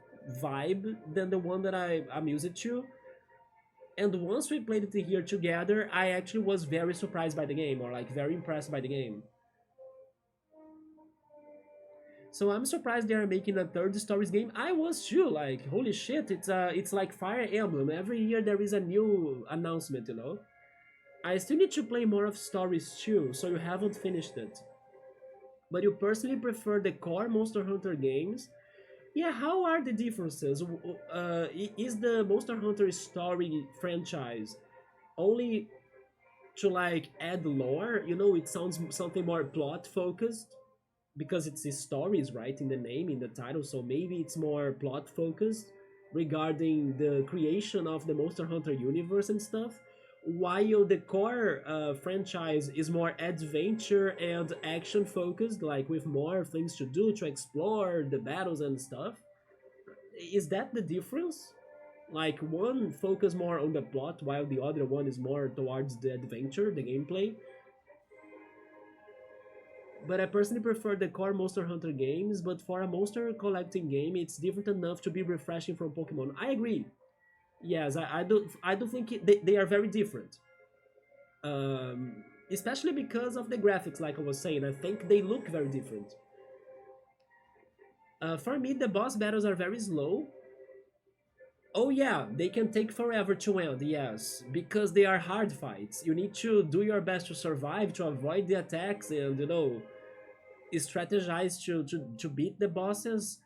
vibe than the one that I'm used to. And once we played it here together, I actually was very surprised by the game, or like very impressed by the game. So I'm surprised they are making a third stories game. I was too, like, holy shit, it's like Fire Emblem. Every year there is a new announcement, you know? I still need to play more of stories too, so you haven't finished it. But you personally prefer the core Monster Hunter games. Yeah, how are the differences? Is the Monster Hunter story franchise only to like add lore? You know, it sounds something more plot focused because it's stories, right, in the name, in the title. So maybe it's more plot focused regarding the creation of the Monster Hunter universe and stuff. While the core franchise is more adventure and action focused, like with more things to do to explore the battles and stuff. Is that the difference? Like one focus more on the plot while the other one is more towards the adventure, the gameplay. But I personally prefer the core Monster Hunter games, but for a monster collecting game, it's different enough to be refreshing from Pokemon. I agree. Yes, I do think they are very different. Especially because of the graphics, like I was saying. I think they look very different. For me, the boss battles are very slow. Oh yeah, they can take forever to end, yes, because they are hard fights. You need to do your best to survive, to avoid the attacks, and you know, strategize to beat the bosses.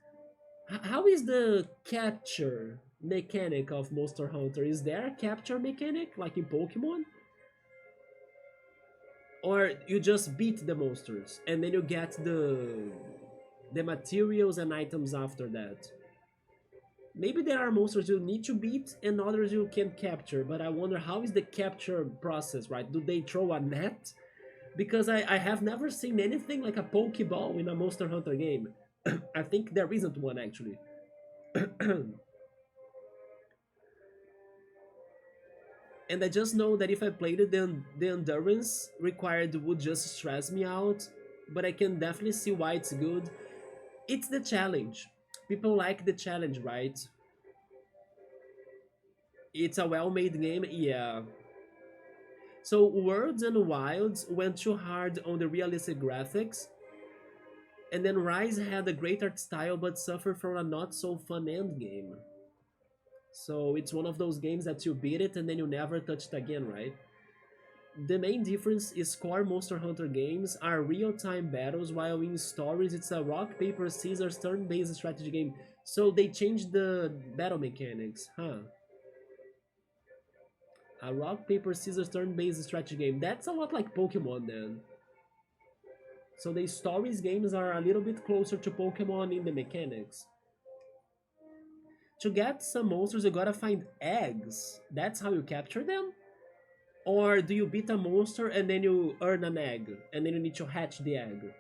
How is the capture mechanic of Monster Hunter? Is there a capture mechanic like in Pokemon? Or you just beat the monsters and then you get the materials and items after that? Maybe there are monsters you need to beat and others you can capture, but I wonder how is the capture process, right? Do they throw a net? Because I have never seen anything like a Pokeball in a Monster Hunter game. I think there isn't one actually. And I just know that if I played it, then the endurance required would just stress me out. But I can definitely see why it's good. It's the challenge. People like the challenge, right? It's a well-made game, yeah. So Worlds and Wilds went too hard on the realistic graphics, and then Rise had a great art style but suffered from a not so fun end game. So it's one of those games that you beat it and then you never touch it again, right? The main difference is core Monster Hunter games are real-time battles, while in stories it's a rock, paper, scissors, turn-based strategy game. So they changed the battle mechanics, huh? A rock, paper, scissors turn-based strategy game. That's a lot like Pokemon then. So the stories games are a little bit closer to Pokemon in the mechanics. To get some monsters, you gotta find eggs. That's how you capture them? Or do you beat a monster and then you earn an egg, and then you need to hatch the egg?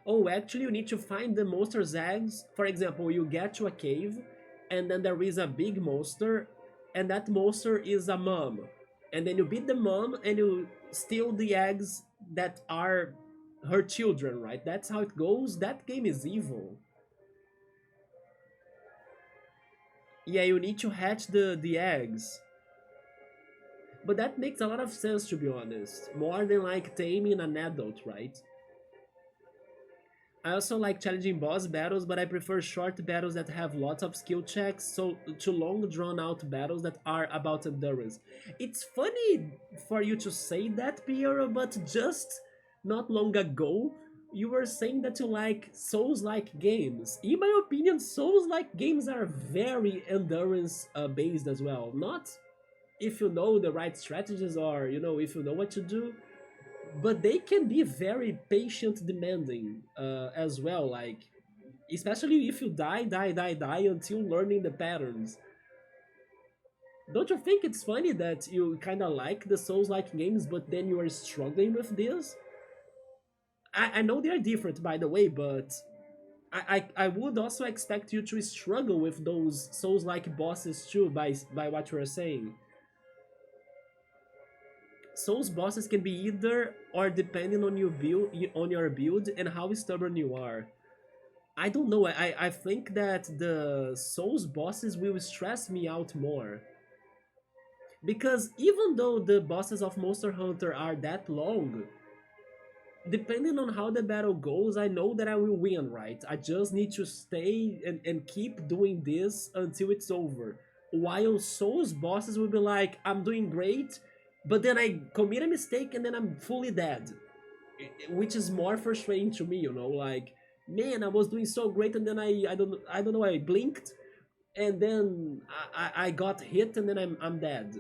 Oh, actually, you need to find the monster's eggs. For example, you get to a cave, and then there is a big monster, and that monster is a mom. And then you beat the mom, and you steal the eggs that are her children, right? That's how it goes. That game is evil. Yeah, you need to hatch the eggs. But that makes a lot of sense, to be honest. More than like taming an adult, right? I also like challenging boss battles, but I prefer short battles that have lots of skill checks, so to long drawn out battles that are about endurance. It's funny for you to say that, Piero, but just not long ago, you were saying that you like Souls-like games. In my opinion, Souls-like games are very endurance based as well. Not if you know the right strategies or, if you know what to do, but they can be very patient demanding as well, like especially if you die until learning the patterns. Don't you think it's funny that you kind of like the souls like games but then you are struggling with this? I know they are different, by the way, but I would also expect you to struggle with those souls like bosses too, by what you are saying. Souls bosses can be either or depending on your build and how stubborn you are. I don't know. I think that the Souls bosses will stress me out more. Because even though the bosses of Monster Hunter are that long, depending on how the battle goes, I know that I will win, right? I just need to stay and keep doing this until it's over. While Souls bosses will be like, I'm doing great, but then I commit a mistake and then I'm fully dead. Which is more frustrating to me, like, man, I was doing so great and then I don't know, I blinked and then I got hit and then I'm dead.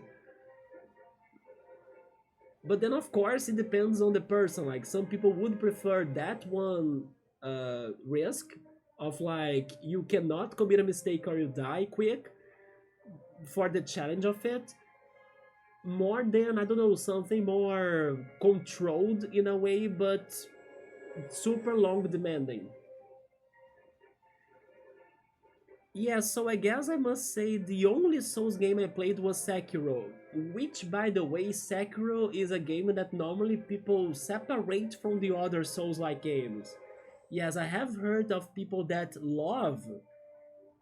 But then of course it depends on the person. Like some people would prefer that one risk of like you cannot commit a mistake or you die quick for the challenge of it, more than, I don't know, something more controlled in a way but super long demanding. Yeah, so I guess I must say the only Souls game I played was Sekiro, which, by the way, Sekiro is a game that normally people separate from the other Souls-like games. Yes, I have heard of people that love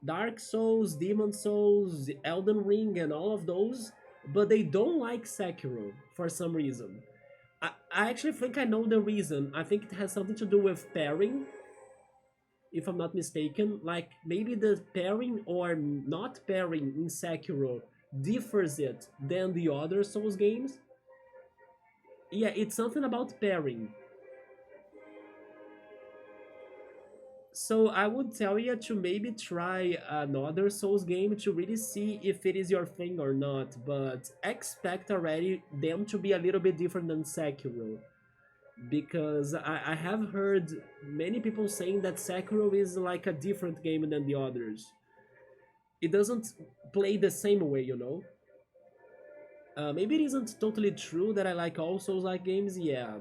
Dark Souls, Demon Souls, Elden Ring, and all of those, but they don't like Sekiro for some reason. I actually think I know the reason. I think it has something to do with pairing, if I'm not mistaken. Like maybe the pairing or not pairing in Sekiro differs it than the other Souls games. Yeah, it's something about pairing. So I would tell you to maybe try another Souls game to really see if it is your thing or not, but expect already them to be a little bit different than Sekiro. Because I have heard many people saying that Sekiro is like a different game than the others. It doesn't play the same way. Maybe it isn't totally true that I like all Souls-like games, yeah.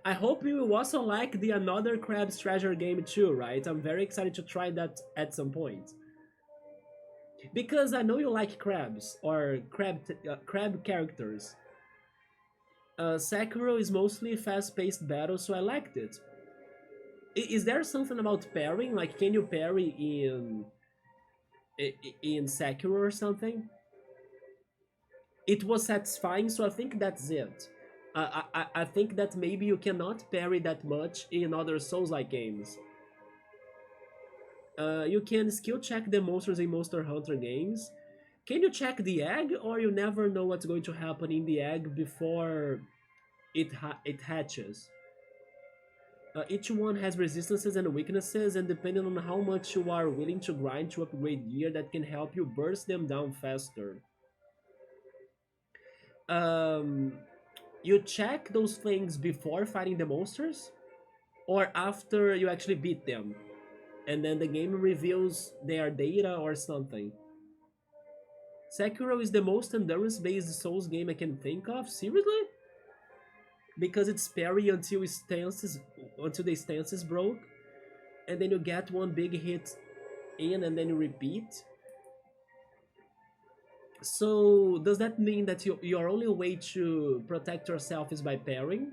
I hope you will also like the Another Crab's Treasure game too, right? I'm very excited to try that at some point. Because I know you like crabs, or crab characters. Sekiro is mostly fast-paced battle, so I liked it. Is there something about pairing? Like, can you parry in Sekiro or something? It was satisfying, so I think that's it. I think that maybe you cannot parry that much in other Souls-like games. You can skill check the monsters in Monster Hunter games. Can you check the egg, or you never know what's going to happen in the egg before it hatches? Each one has resistances and weaknesses, and depending on how much you are willing to grind to upgrade gear, that can help you burst them down faster. Um, you check those things before fighting the monsters, or after you actually beat them, and then the game reveals their data or something. Sekiro is the most endurance-based Souls game I can think of. Seriously? Because it's parry until the stance is broke, and then you get one big hit in, and then you repeat. So does that mean that your only way to protect yourself is by parrying?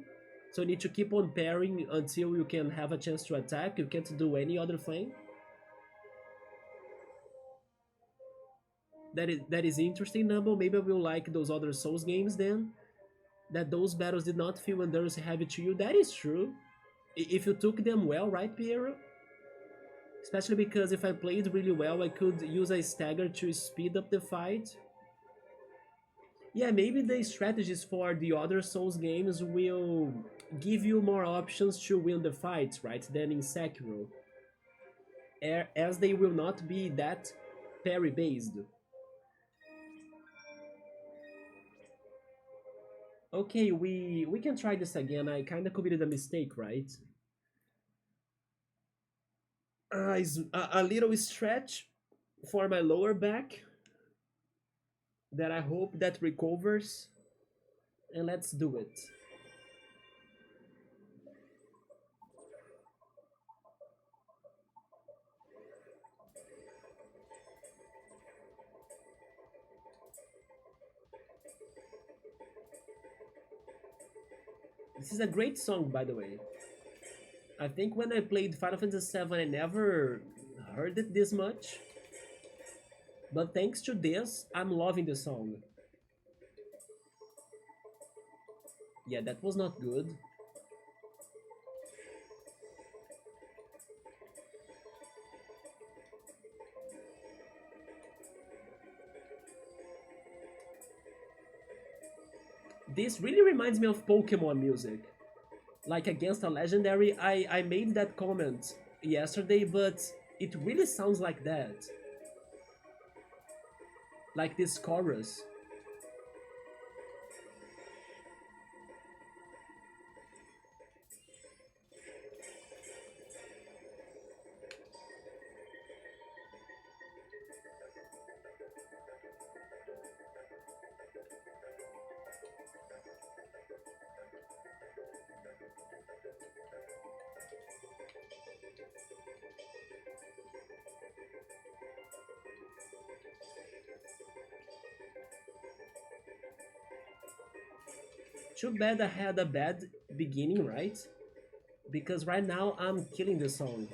So you need to keep on parrying until you can have a chance to attack. You can't do any other thing. That is interesting, Numble. Maybe I will like those other Souls games then. That those battles did not feel endurance heavy to you. That is true. If you took them well, right, Piero? Especially because if I played really well, I could use a stagger to speed up the fight. Yeah, maybe the strategies for the other Souls games will give you more options to win the fights, right, than in Sekiro. As they will not be that parry based. Okay, we can try this again. I kinda committed a mistake, right? A little stretch for my lower back that I hope that recovers, and let's do it. This is a great song, by the way. I think when I played Final Fantasy VII, I never heard it this much. But thanks to this, I'm loving the song. Yeah, that was not good. This really reminds me of Pokemon music. Like Against a Legendary, I made that comment yesterday, but it really sounds like that. Like this chorus. Too bad I had a bad beginning, right? Because right now I'm killing the song.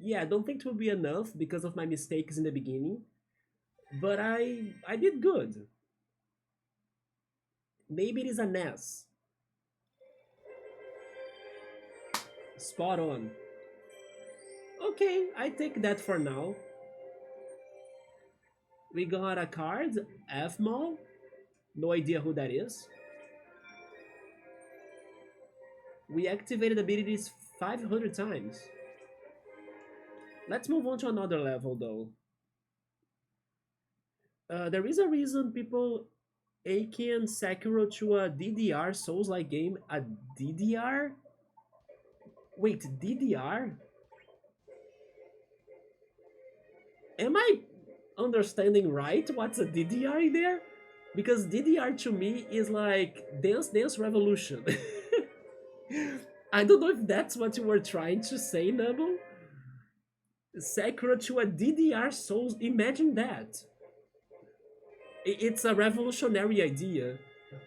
Yeah, I don't think it will be enough because of my mistakes in the beginning, but I did good. Maybe it is an S. Spot on. Okay, I take that for now. We got a card, F-Mall. No idea who that is. We activated abilities 500 times. Let's move on to another level though. There is a reason people akin Sekiro to a DDR Souls-like game. A DDR? Wait, DDR? Am I understanding right what's a DDR in there? Because DDR to me is like Dance Dance Revolution. I don't know if that's what you were trying to say, Nubble. Sekiro to a DDR Souls, imagine that. It's a revolutionary idea.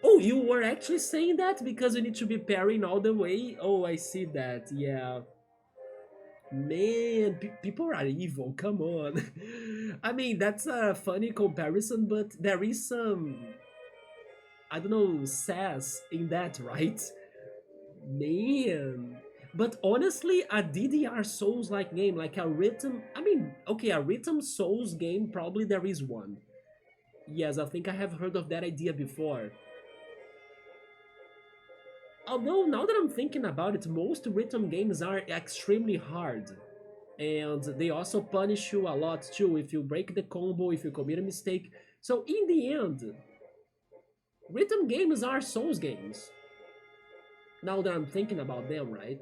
Oh, you were actually saying that because you need to be parrying all the way? Oh, I see that, yeah. Man, people are evil, come on. I mean, that's a funny comparison, but there is some, I don't know, sass in that, right? Man. But honestly, a DDR Souls like game, like a rhythm, I mean, okay, a rhythm Souls game, probably there is one. Yes, I think I have heard of that idea before. Although, now that I'm thinking about it, most rhythm games are extremely hard. And they also punish you a lot too if you break the combo, if you commit a mistake. So, in the end, rhythm games are Souls games. Now that I'm thinking about them, right?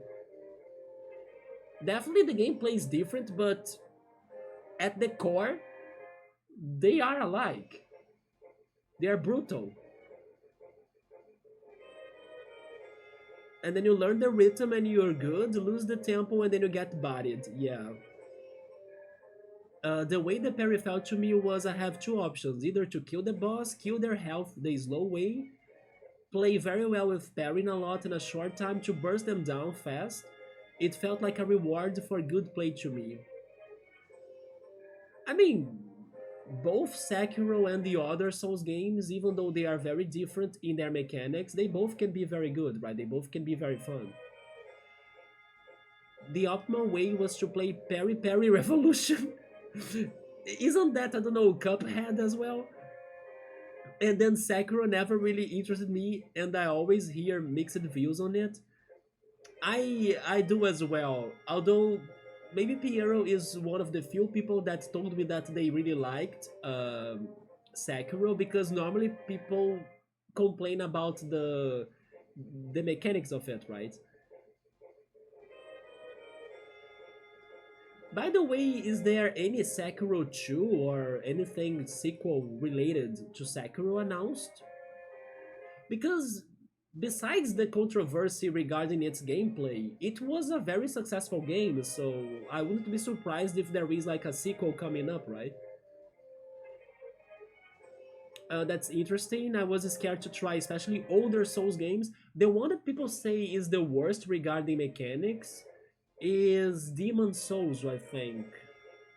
Definitely the gameplay is different, but at the core, they are alike. They are brutal. And then you learn the rhythm and you're good, lose the tempo and then you get bodied. Yeah. The way the parry felt to me was I have two options. Either to kill the boss, kill their health the slow way, play very well with parrying a lot in a short time to burst them down fast. It felt like a reward for good play to me. I mean, both Sekiro and the other Souls games, even though they are very different in their mechanics, they both can be very good, right? They both can be very fun. The optimal way was to play Parry Parry Revolution. Isn't that, I don't know, Cuphead as well? And then Sekiro never really interested me, and I always hear mixed views on it. I do as well. Although maybe Piero is one of the few people that told me that they really liked Sekiro because normally people complain about the mechanics of it, right? By the way, is there any Sekiro 2 or anything sequel related to Sekiro announced? Because besides the controversy regarding its gameplay, it was a very successful game, so I wouldn't be surprised if there is like a sequel coming up, right? That's interesting. I was scared to try, especially older Souls games. The one that people say is the worst regarding mechanics is Demon Souls, I think.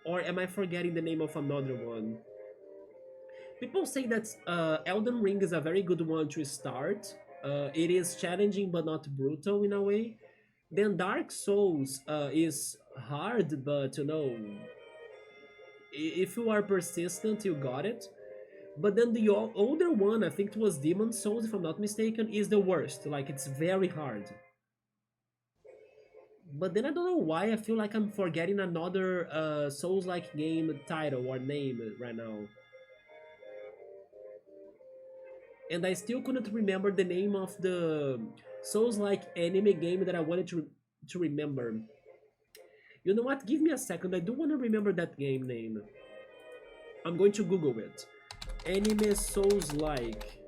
Or am I forgetting the name of another one? People say that Elden Ring is a very good one to start. It is challenging but not brutal in a way. Then Dark Souls is hard, but you know, if you are persistent, you got it. But then the older one, I think it was Demon Souls, if I'm not mistaken, is the worst. Like it's very hard. But then I don't know why I feel like I'm forgetting another Souls-like game title or name right now. And I still couldn't remember the name of the Souls-like anime game that I wanted to remember. You know what? Give me a second. I do want to remember that game name. I'm going to Google it. Anime Souls-like.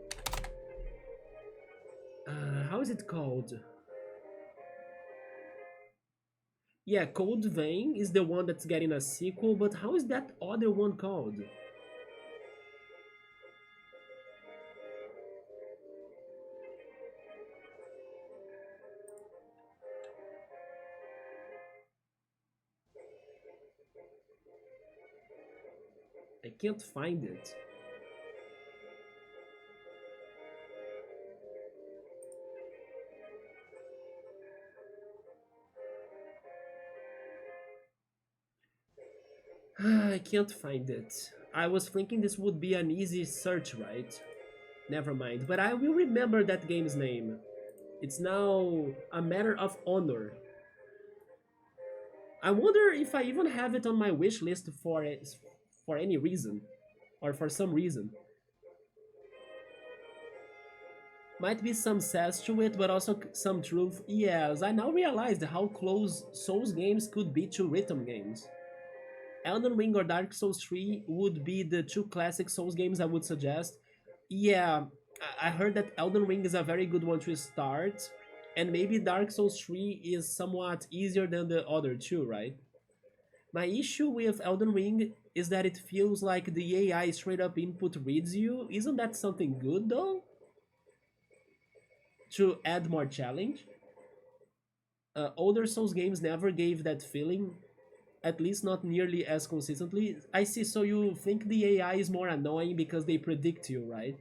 How is it called? Yeah, Code Vein is the one that's getting a sequel, but how is that other one called? I can't find it. I can't find it. I was thinking this would be an easy search, right? Never mind, but I will remember that game's name. It's now a matter of honor. I wonder if I even have it on my wish list for any reason or for some reason. Might be some sass to it, but also some truth. Yes, I now realized how close Souls games could be to rhythm games. Elden Ring or Dark Souls 3 would be the two classic Souls games I would suggest. Yeah, I heard that Elden Ring is a very good one to start, and maybe Dark Souls 3 is somewhat easier than the other two, right? My issue with Elden Ring is that it feels like the AI straight up input reads you. Isn't that something good though? To add more challenge? Older Souls games never gave that feeling, at least not nearly as consistently. I see, so you think the AI is more annoying because they predict you, right?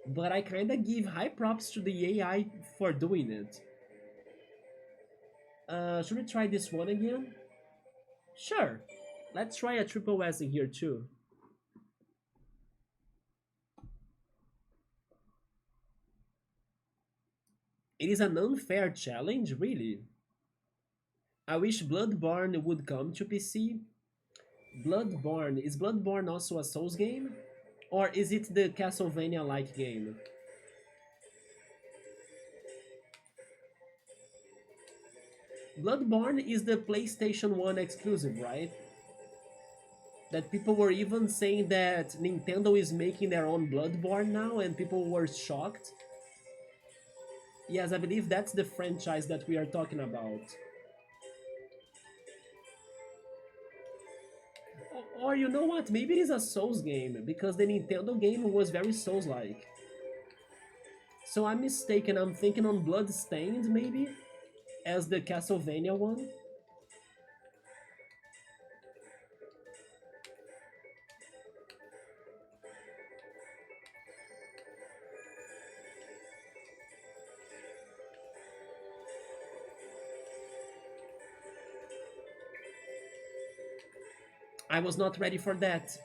But I kinda give high props to the AI for doing it. Should we try this one again? Sure. Let's try a triple S in here too. It is an unfair challenge, really. I wish Bloodborne would come to PC. Bloodborne, is Bloodborne also a Souls game? Or is it the Castlevania-like game? Bloodborne is the PlayStation 1 exclusive, right? That people were even saying that Nintendo is making their own Bloodborne now, and people were shocked. Yes, I believe that's the franchise that we are talking about. Or you know what? Maybe it is a Souls game, because the Nintendo game was very Souls-like. So I'm mistaken, I'm thinking on Bloodstained, maybe? As the Castlevania one? I was not ready for that.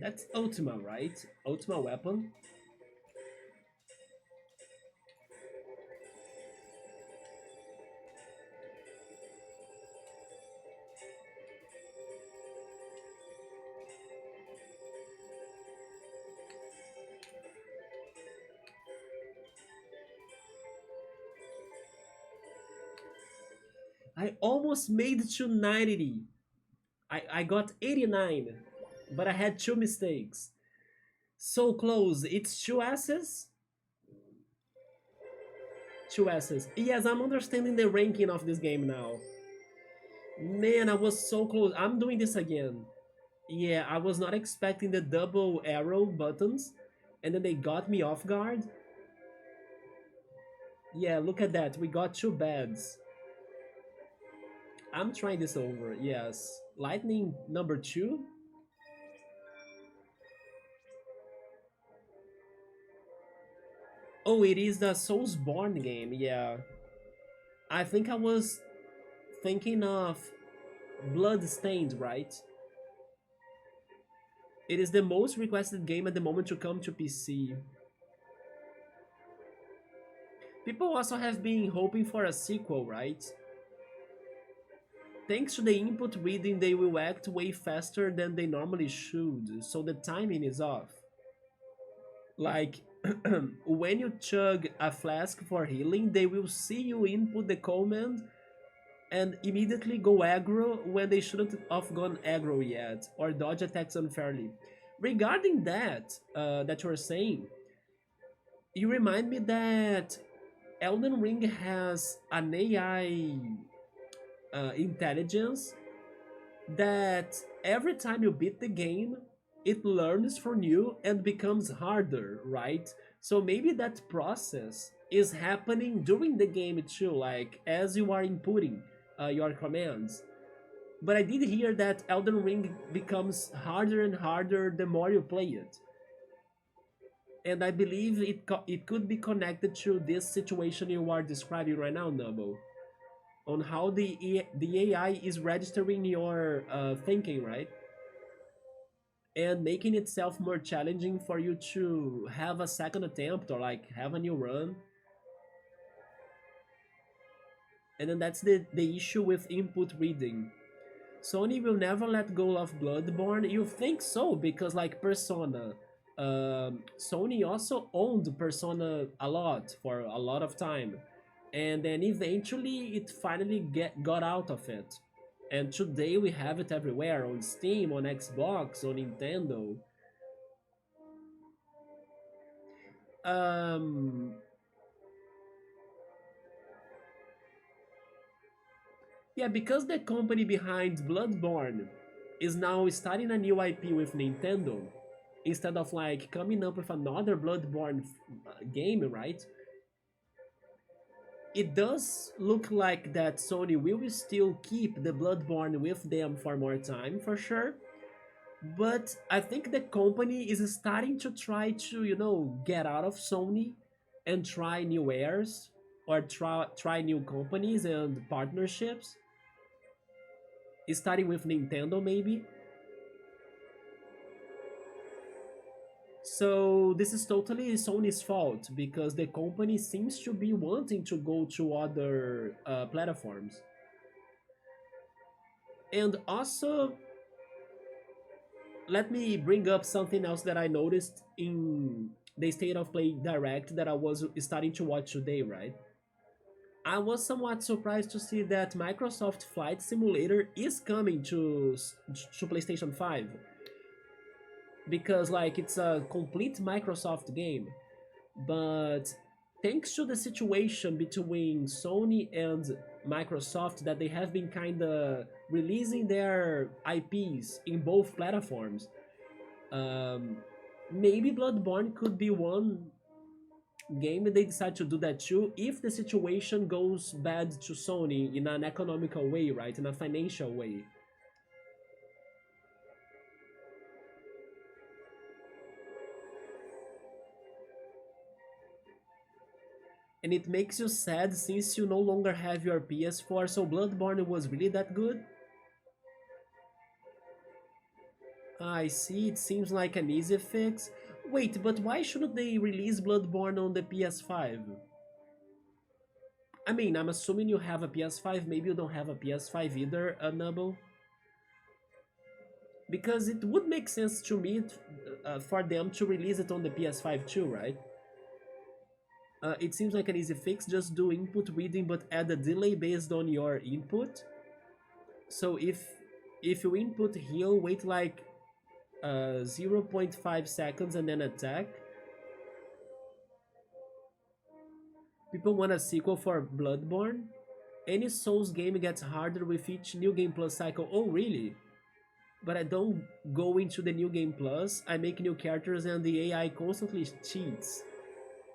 That's Ultima, right? Ultima weapon. I almost made it to 90. I got 89, but I had two mistakes. So close. It's two S's? Two S's. Yes, I'm understanding the ranking of this game now. Man, I was so close. I'm doing this again. Yeah, I was not expecting the double arrow buttons, and then they got me off guard. Yeah, look at that. We got two beds. I'm trying this over. Yes. Lightning number two. Oh, it is the Soulsborne game. Yeah. I think I was thinking of Bloodstained, right? It is the most requested game at the moment to come to PC. People also have been hoping for a sequel, right? Thanks to the input reading, they will act way faster than they normally should, so the timing is off. Like, when you chug a flask for healing, they will see you input the command and immediately go aggro when they shouldn't have gone aggro yet, or dodge attacks unfairly. Regarding that you're saying, you remind me that Elden Ring has an AI intelligence that every time you beat the game, it learns from you and becomes harder, right? So maybe that process is happening during the game too, like as you are inputting your commands. But I did hear that Elden Ring becomes harder and harder the more you play it. And I believe it could be connected to this situation you are describing right now, Nubble, on how the AI is registering your thinking, right? And making itself more challenging for you to have a second attempt or like have a new run. And then that's the issue with input reading. Sony will never let go of Bloodborne. You think so? Because like Persona, Sony also owned Persona a lot for a lot of time, and then eventually it finally got out of it. And today we have it everywhere on Steam, on Xbox, on Nintendo. Um, yeah, because the company behind Bloodborne is now starting a new IP with Nintendo, instead of like coming up with another Bloodborne game, right? It does look like that Sony will still keep the Bloodborne with them for more time, for sure. But I think the company is starting to try to, get out of Sony and try new airs or try new companies and partnerships, starting with Nintendo maybe. So this is totally Sony's fault because the company seems to be wanting to go to other platforms. And also, let me bring up something else that I noticed in the State of Play Direct that I was starting to watch today, right? I was somewhat surprised to see that Microsoft Flight Simulator is coming to PlayStation 5 because like it's a complete Microsoft game. But thanks to the situation between Sony and Microsoft that they have been kind of releasing their IPs in both platforms, um, maybe Bloodborne could be one game they decide to do that too if the situation goes bad to Sony in an economical way, right? In a financial way. And it makes you sad since you no longer have your PS4, so Bloodborne was really that good? I see, it seems like an easy fix. Wait, but why shouldn't they release Bloodborne on the PS5? I mean, I'm assuming you have a PS5, maybe you don't have a PS5 either, Nubble. Because it would make sense to me for them to release it on the PS5 too, right? It seems like an easy fix, just do input reading but add a delay based on your input. So if you input heal, wait like 0.5 seconds and then attack. People want a sequel for Bloodborne? Any Souls game gets harder with each New Game Plus cycle. Oh, really? But I don't go into the New Game Plus. I make new characters and the AI constantly cheats.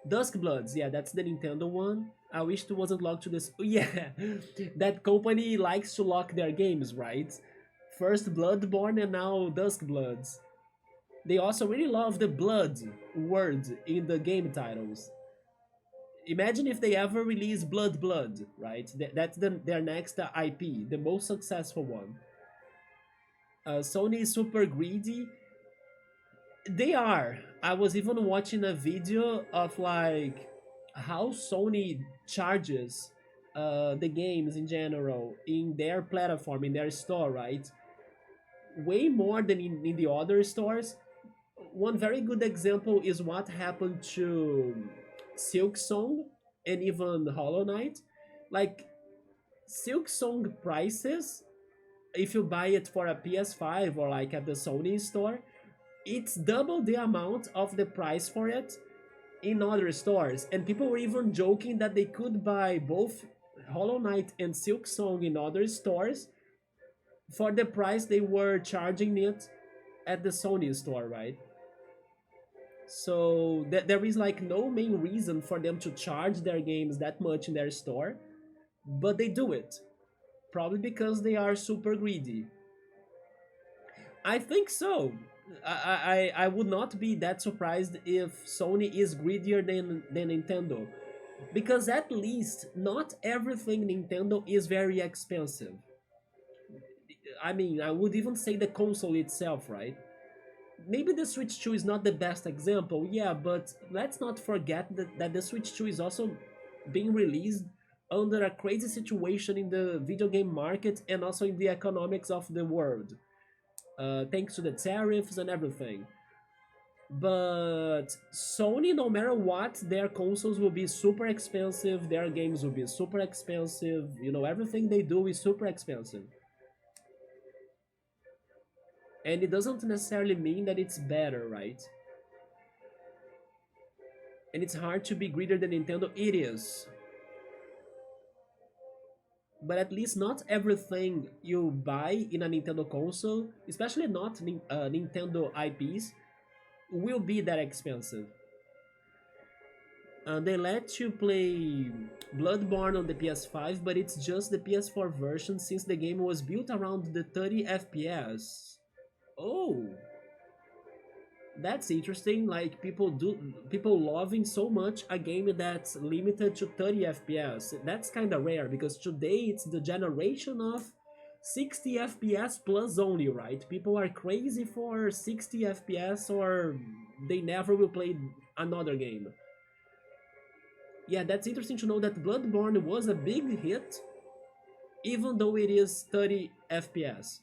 Duskbloods, yeah, that's the Nintendo one. I wish it wasn't locked to this. Yeah, that company likes to lock their games, right? First Bloodborne and now Duskbloods. They also really love the blood word in the game titles. Imagine if they ever release Blood, right? That's their next IP, the most successful one. Sony is super greedy. They are. I was even watching a video of like how Sony charges the games in general in their platform, in their store, right? Way more than in the other stores. One very good example is what happened to Silk Song and even Hollow Knight. Like Silk Song prices, if you buy it for a PS5 or like at the Sony store, it's double the amount of the price for it in other stores. And people were even joking that they could buy both Hollow Knight and Silk Song in other stores for the price they were charging it at the Sony store, right? So there is like no main reason for them to charge their games that much in their store, but they do it. Probably because they are super greedy. I think so. I would not be that surprised if Sony is greedier than Nintendo. Because at least not everything Nintendo is very expensive. I mean, I would even say the console itself, right? Maybe the Switch 2 is not the best example, yeah, but let's not forget that the Switch 2 is also being released under a crazy situation in the video game market and also in the economics of the world, thanks to the tariffs and everything. But Sony, no matter what, their consoles will be super expensive, their games will be super expensive, everything they do is super expensive. And it doesn't necessarily mean that it's better, right? And it's hard to be greater than Nintendo. It is. But at least not everything you buy in a Nintendo console, especially not Nintendo IPs, will be that expensive. They let you play Bloodborne on the PS5, but it's just the PS4 version since the game was built around the 30 FPS. Oh, that's interesting. Like people loving so much a game that's limited to 30 FPS. That's kind of rare because today it's the generation of 60 FPS plus only, right? People are crazy for 60 FPS or they never will play another game. Yeah, that's interesting to know that Bloodborne was a big hit even though it is 30 FPS.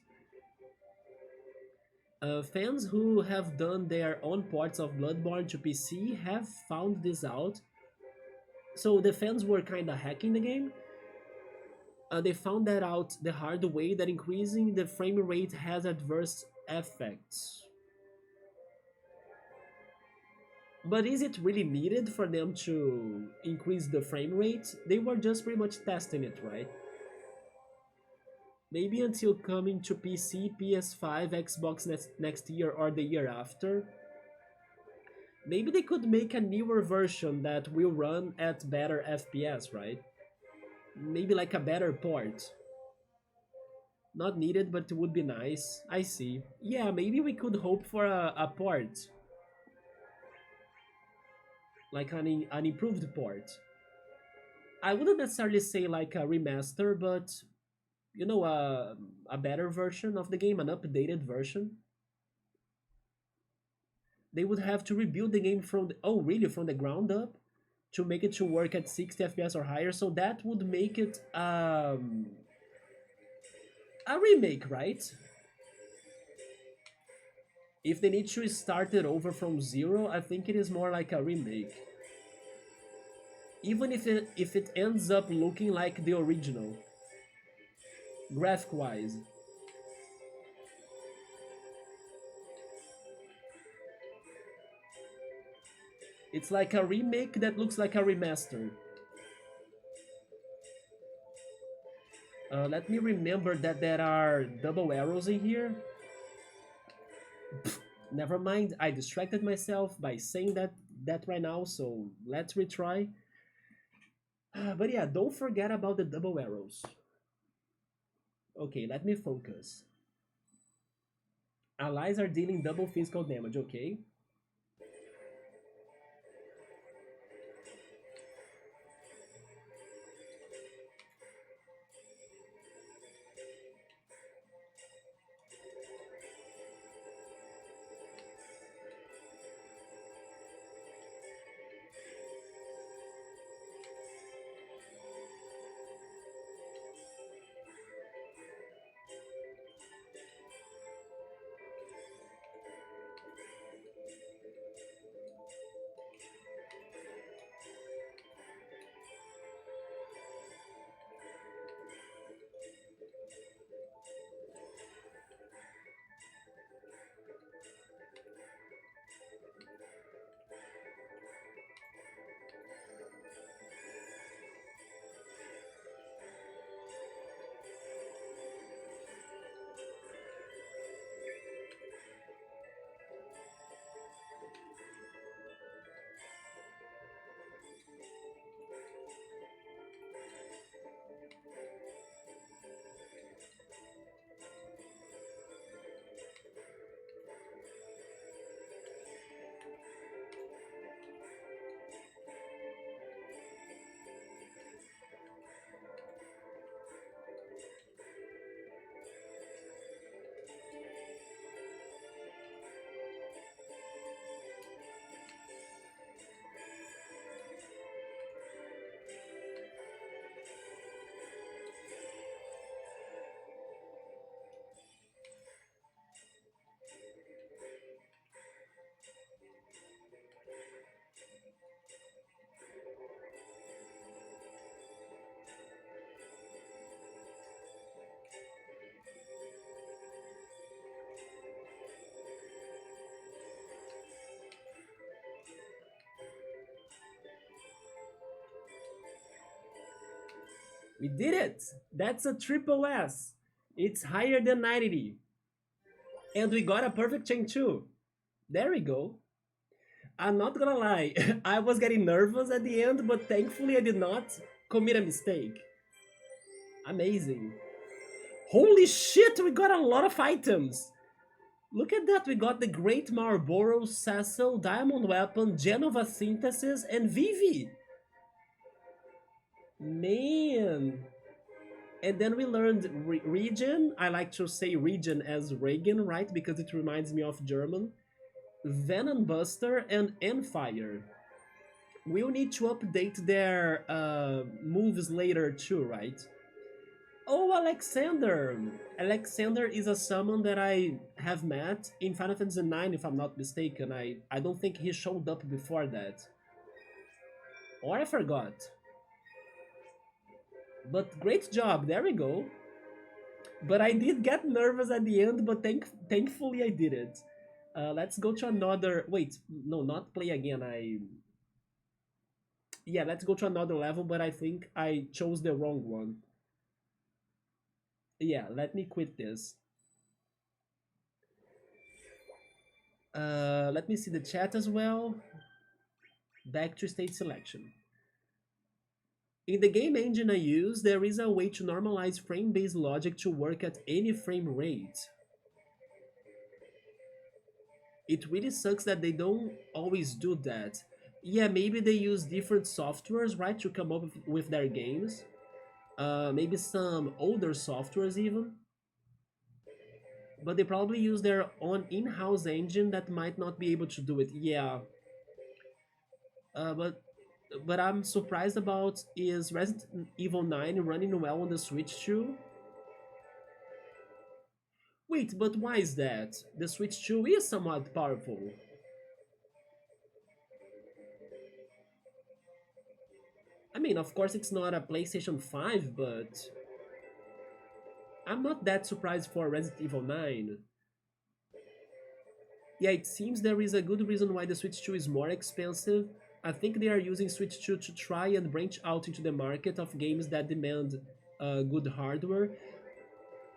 Fans who have done their own ports of Bloodborne to PC have found this out. So the fans were kinda hacking the game. They found that out the hard way that increasing the frame rate has adverse effects. But is it really needed for them to increase the frame rate? They were just pretty much testing it, right? Maybe until coming to PC, PS5, Xbox next year or the year after. Maybe they could make a newer version that will run at better FPS, right? Maybe like a better port. Not needed, but it would be nice. I see. Yeah, maybe we could hope for a port. Like an improved port. I wouldn't necessarily say like a remaster, but you know, a better version of the game, an updated version. They would have to rebuild the game from oh really from the ground up to make it to work at 60 FPS or higher. So that would make it a remake, right? If they need to start it over from zero, I think it is more like a remake. Even if it ends up looking like the original, graphic wise. It's like a remake that looks like a remaster. Let me remember that there are double arrows in here. Pfft, never mind, I distracted myself by saying that right now, so let's retry. But yeah, don't forget about the double arrows. Okay, let me focus. Allies are dealing double physical damage, okay? We did it! That's a triple S! It's higher than 90. And we got a perfect chain too. There we go. I'm not gonna lie, I was getting nervous at the end, but thankfully I did not commit a mistake. Amazing. Holy shit, we got a lot of items! Look at that, we got the Great Marlboro, Cecil, Diamond Weapon, Genova Synthesis, and Vivi! Man! And then we learned Regen. I like to say Regen as Reagan, right? Because it reminds me of German. Venom Buster and Enfire. We'll need to update their moves later too, right? Oh, Alexander! Alexander is a summon that I have met in Final Fantasy IX, if I'm not mistaken. I don't think he showed up before that. Or I forgot. But great job, there we go. But I did get nervous at the end, but thankfully I did it. Let's go to another... Wait, no, not play again. Yeah, let's go to another level, but I think I chose the wrong one. Yeah, let me quit this. Let me see the chat as well. Back to state selection. In the game engine I use, there is a way to normalize frame-based logic to work at any frame rate. It really sucks that they don't always do that. Yeah, maybe they use different softwares, right, to come up with their games. Maybe some older softwares even. But they probably use their own in-house engine that might not be able to do it. Yeah. But I'm surprised about is Resident Evil 9 running well on the Switch too? Wait, but why is that? The Switch 2 is somewhat powerful. I mean, of course it's not a PlayStation 5, but I'm not that surprised for Resident Evil 9. Yeah, it seems there is a good reason why the Switch 2 is more expensive. I think they are using Switch 2 to try and branch out into the market of games that demand good hardware.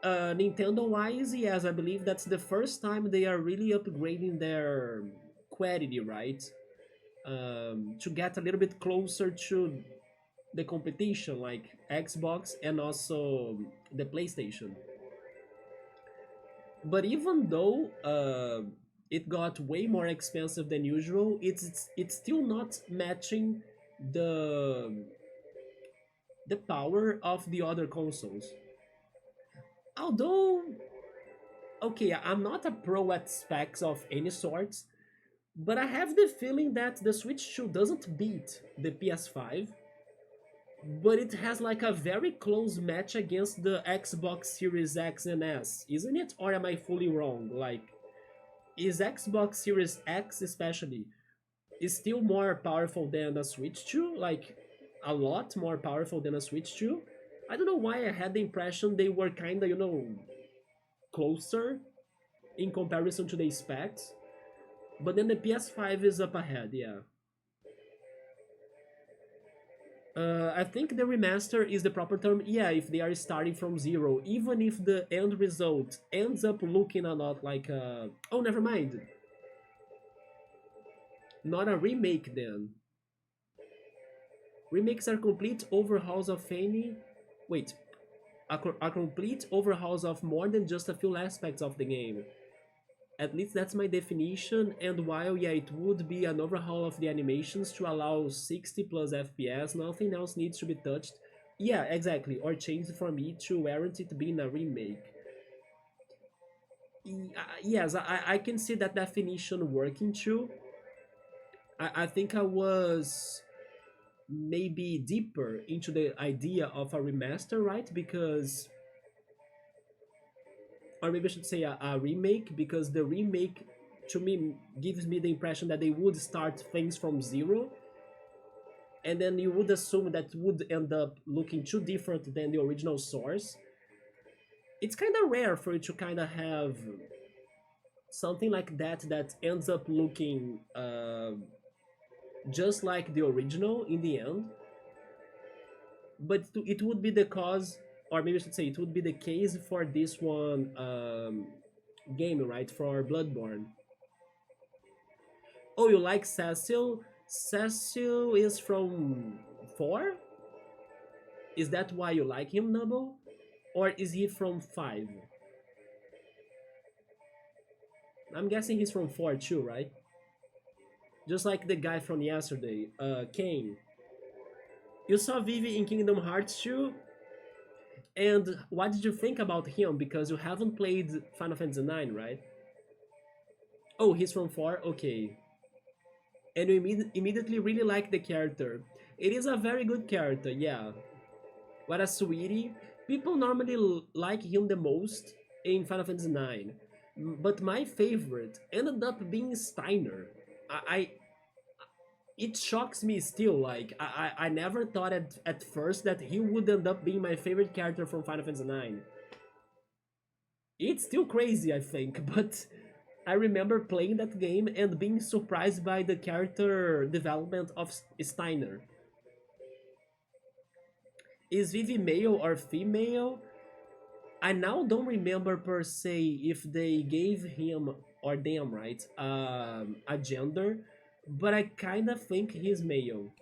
Nintendo-wise, yes, I believe that's the first time they are really upgrading their quality, right? To get a little bit closer to the competition, like Xbox and also the PlayStation. But even though it got way more expensive than usual, it's still not matching the the power of the other consoles. Although, okay, I'm not a pro at specs of any sorts, but I have the feeling that the Switch 2 doesn't beat the PS5, but it has like a very close match against the Xbox Series X and S, isn't it? Or am I fully wrong? Like, is Xbox Series X especially is still more powerful than a Switch 2? Like, a lot more powerful than a Switch 2? I don't know why I had the impression they were kinda, closer in comparison to the specs. But then the PS5 is up ahead, yeah. I think the remaster is the proper term. Yeah, if they are starting from zero, even if the end result ends up looking a lot like a... Oh, never mind. Not a remake then. Remakes are complete overhauls of any... Wait. A complete overhauls of more than just a few aspects of the game. At least that's my definition, and while yeah, it would be an overhaul of the animations to allow 60 plus FPS, nothing else needs to be touched. Yeah, exactly, or changed from it to warrant it being a remake. Yes, I can see that definition working too. I think I was maybe deeper into the idea of a remaster, right? Because, or maybe I should say a remake, because the remake to me gives me the impression that they would start things from zero, and then you would assume that would end up looking too different than the original source. It's kind of rare for you to kind of have something like that that ends up looking just like the original in the end. but it would be the cause, or maybe I should say, it would be the case for this one game, right? For Bloodborne. Oh, you like Cecil? Cecil is from 4? Is that why you like him, Nubble? Or is he from 5? I'm guessing he's from 4 too, right? Just like the guy from yesterday, Kane. You saw Vivi in Kingdom Hearts 2, and what did you think about him? Because you haven't played Final Fantasy 9, right? Oh, he's from 4? Okay. And you immediately really like the character. It is a very good character, yeah. What a sweetie. People normally like him the most in Final Fantasy 9. But my favorite ended up being Steiner. I it shocks me still. Like I never thought at first that he would end up being my favorite character from Final Fantasy 9. It's still crazy, I think, but I remember playing that game and being surprised by the character development of Steiner. Is Vivi male or female? I now don't remember per se if they gave him or them, right, a gender, but I kind of think he's male.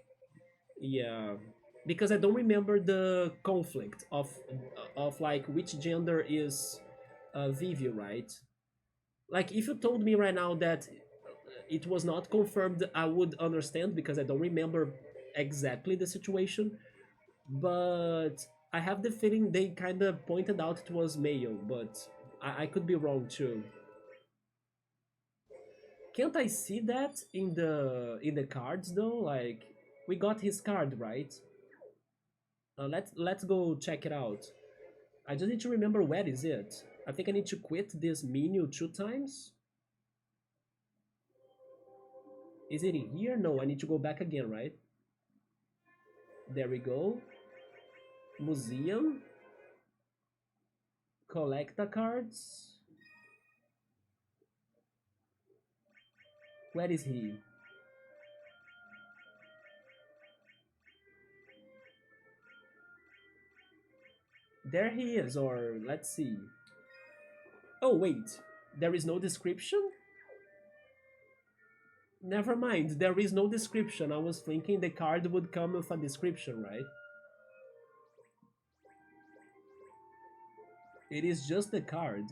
Yeah, because I don't remember the conflict of like which gender is Vivi, right? Like if you told me right now that it was not confirmed, I would understand because I don't remember exactly the situation. But I have the feeling they kind of pointed out it was male, but I could be wrong too. Can't I see that in the cards though? Like we got his card, right? Let's go check it out. I just need to remember where is it. I think I need to quit this menu 2 times. Is it in here? No, I need to go back again, right? There we go. Museum. Collect the cards. Where is he? There he is, or let's see. Oh, wait. There is no description? Never mind, there is no description. I was thinking the card would come with a description, right? It is just the card.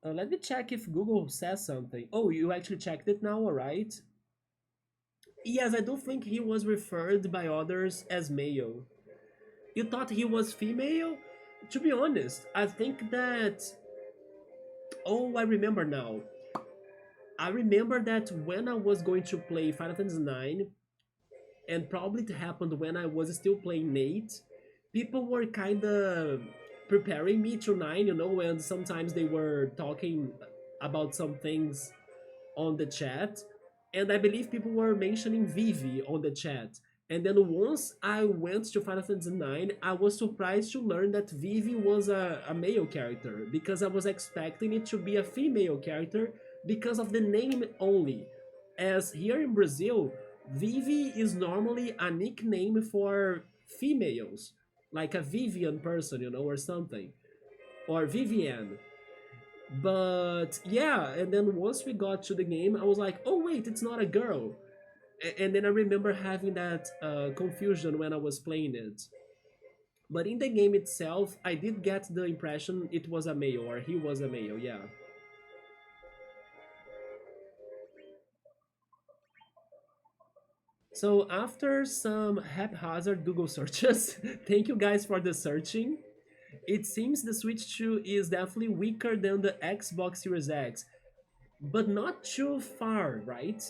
Let me check if Google says something. Oh, you actually checked it now, alright? Yes, I do think he was referred by others as male. You thought he was female? To be honest, I think that. Oh, I remember now. I remember that when I was going to play Final Fantasy 9, and probably it happened when I was still playing Nate, people were kind of preparing me to 9, and sometimes they were talking about some things on the chat, and I believe people were mentioning Vivi on the chat. And then once I went to Final Fantasy 9, I was surprised to learn that Vivi was a male character because I was expecting it to be a female character because of the name only. As here in Brazil, Vivi is normally a nickname for females, like a Vivian person, or something, or Vivienne. But yeah, and then once we got to the game, I was like, oh wait, it's not a girl. And then I remember having that confusion when I was playing it. But in the game itself, I did get the impression it was a male, or he was a male, yeah. So after some haphazard Google searches, thank you guys for the searching. It seems the Switch 2 is definitely weaker than the Xbox Series X, but not too far, right?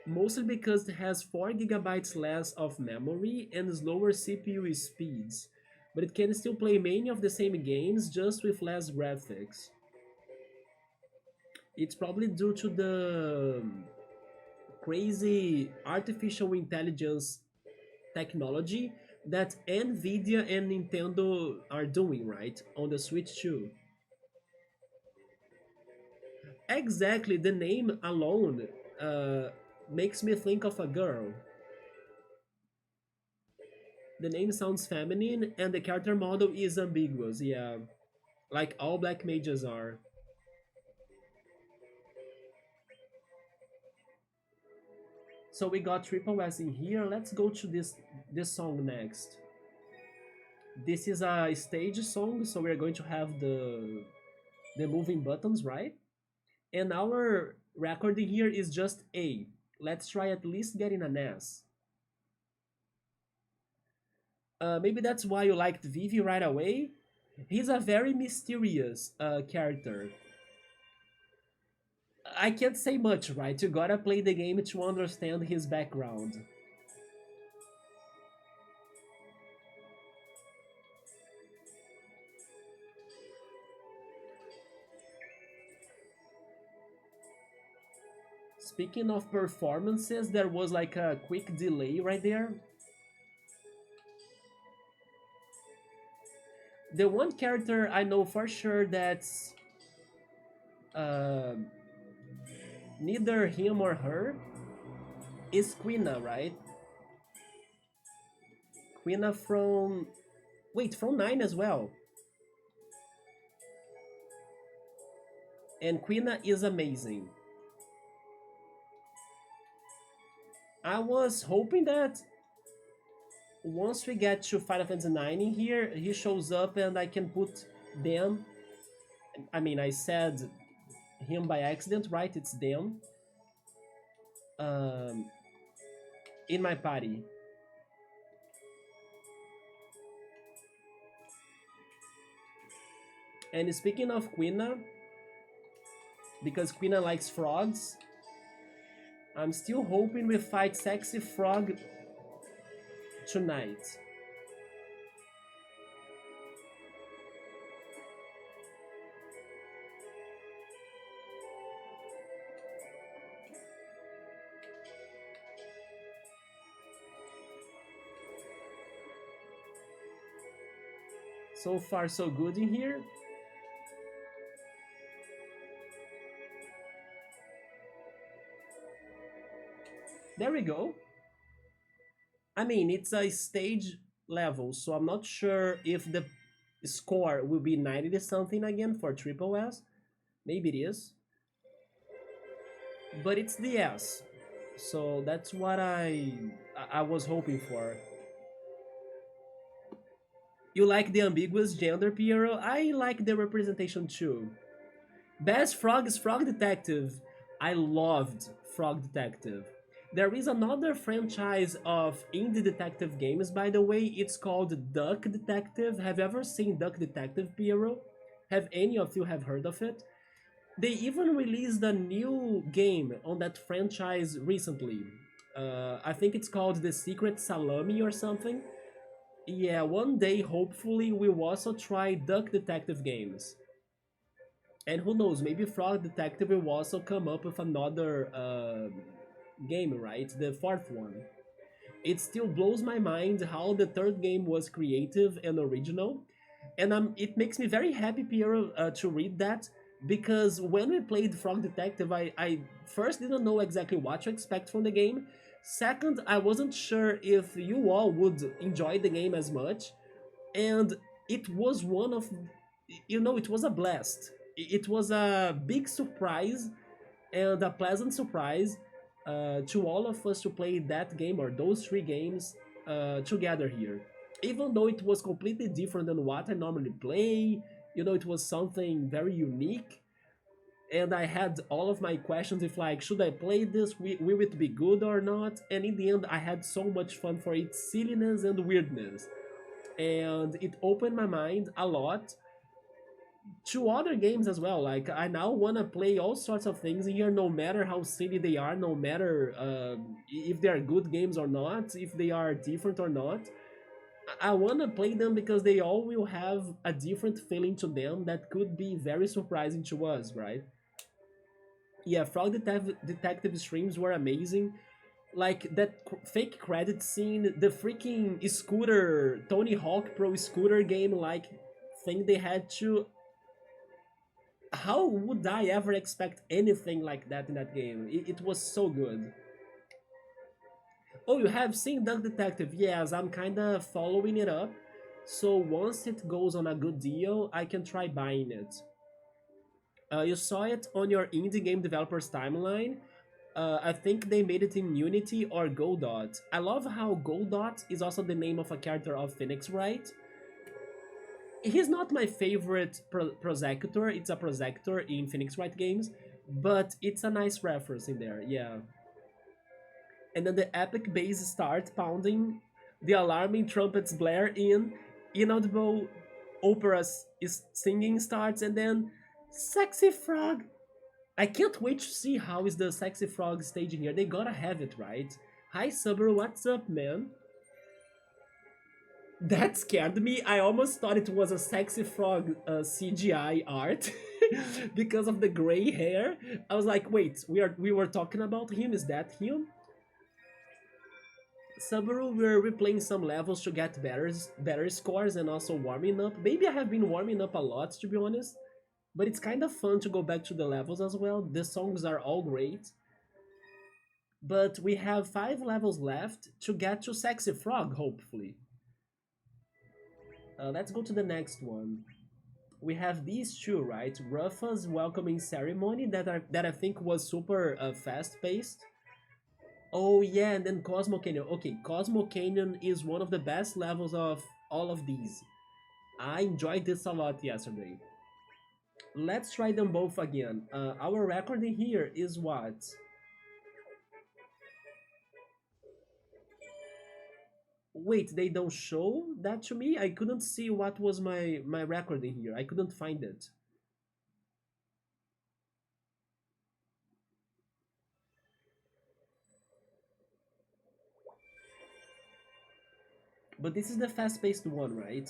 Mostly because it has 4 gigabytes less of memory and slower CPU speeds, but it can still play many of the same games just with less graphics. It's probably due to the crazy artificial intelligence technology that Nvidia and Nintendo are doing, right? On the Switch too. Exactly, the name alone uh, makes me think of a girl. The name sounds feminine, and the character model is ambiguous, yeah. Like all black mages are. So we got Triple S in here. Let's go to this song next. This is a stage song, so we're going to have the moving buttons, right? And our recording here is just A. Let's try at least getting an S. Maybe that's why you liked Vivi right away. He's a very mysterious character. I can't say much, right? You gotta play the game to understand his background. Speaking of performances, there was like a quick delay right there. The one character I know for sure that's uh, neither him or her is Quina, right? Quina from. Wait, from 9 as well. And Quina is amazing. I was hoping that once we get to Final Fantasy 9 in here, he shows up and I can put them. I mean, I said him by accident, right? It's them. Um, in my party. And speaking of Quina, because Quina likes frogs, I'm still hoping we fight Sexy Frog tonight. So far, so good in here. There we go. I mean, it's a stage level, so I'm not sure if the score will be 90 something again for Triple S. Maybe it is. But it's the S. So that's what I was hoping for. You like the ambiguous gender, Piero? I like the representation too. Best Frog is Frog Detective. I loved Frog Detective. There is another franchise of indie detective games, by the way. It's called Duck Detective. Have you ever seen Duck Detective, Piero? Have any of you have heard of it? They even released a new game on that franchise recently. I think it's called The Secret Salami or something. Yeah, one day, hopefully, we'll also try Duck Detective games. And who knows, maybe Frog Detective will also come up with another game, right? The fourth one. It still blows my mind how the third game was creative and original. And it makes me very happy, Piero, to read that, because when we played Frog Detective, I first didn't know exactly what to expect from the game. Second, I wasn't sure if you all would enjoy the game as much. And it was one of, it was a blast. It was a big surprise and a pleasant surprise to all of us to play that game or those three games together here. Even though it was completely different than what I normally play, it was something very unique. And I had all of my questions if like, should I play this? Will it be good or not? And in the end, I had so much fun for its silliness and weirdness. And it opened my mind a lot to other games as well. Like I now want to play all sorts of things in here, no matter how silly they are, no matter if they are good games or not, if they are different or not. I want to play them because they all will have a different feeling to them that could be very surprising to us, right? Yeah, Frog Detective streams were amazing. Like that fake credit scene, the freaking scooter, Tony Hawk Pro Scooter game, like thing they had to. How would I ever expect anything like that in that game? It was so good. Oh, you have seen Duck Detective? Yes, I'm kinda following it up. So once it goes on a good deal, I can try buying it. You saw it on your indie game developers timeline. I think they made it in Unity or Godot. I love how Godot is also the name of a character of Phoenix Wright. He's not my favorite prosecutor. It's a prosecutor in Phoenix Wright games, but it's a nice reference in there. Yeah. And then the epic bass starts pounding, the alarming trumpets blare in, inaudible operas is singing starts, and then sexy frog. I can't wait to see how is the sexy frog staging here. They gotta have it right. Hi Subaru, what's up, man? That scared me. I almost thought it was a sexy frog CGI art because of the gray hair. I was like, wait, we were talking about him. Is that him? Subaru, we're replaying some levels to get better scores and also warming up. Maybe I have been warming up a lot to be honest, but it's kind of fun to go back to the levels as well. The songs are all great, but we have 5 levels left to get to Sexy Frog, hopefully. Let's go to the next one. We have these two, right? Rafa's welcoming ceremony that I think was super fast paced. Oh yeah, and then Cosmo Canyon. Okay, Cosmo Canyon is one of the best levels of all of these. I enjoyed this a lot yesterday. Let's try them both again. Our record here is what? Wait, they don't show that to me? I couldn't see what was my record in here. I couldn't find it. But this is the fast-paced one, right?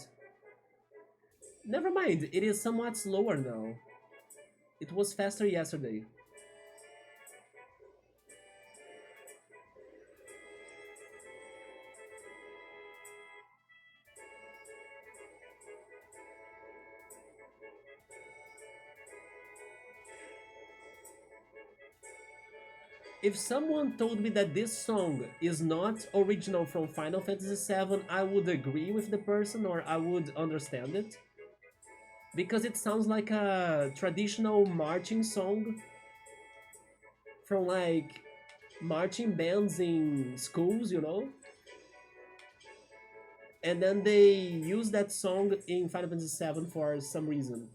Never mind, it is somewhat slower now. It was faster yesterday. If someone told me that this song is not original from Final Fantasy VII, I would agree with the person or I would understand it. Because it sounds like a traditional marching song from like marching bands in schools, you know? And then they use that song in Final Fantasy VII for some reason.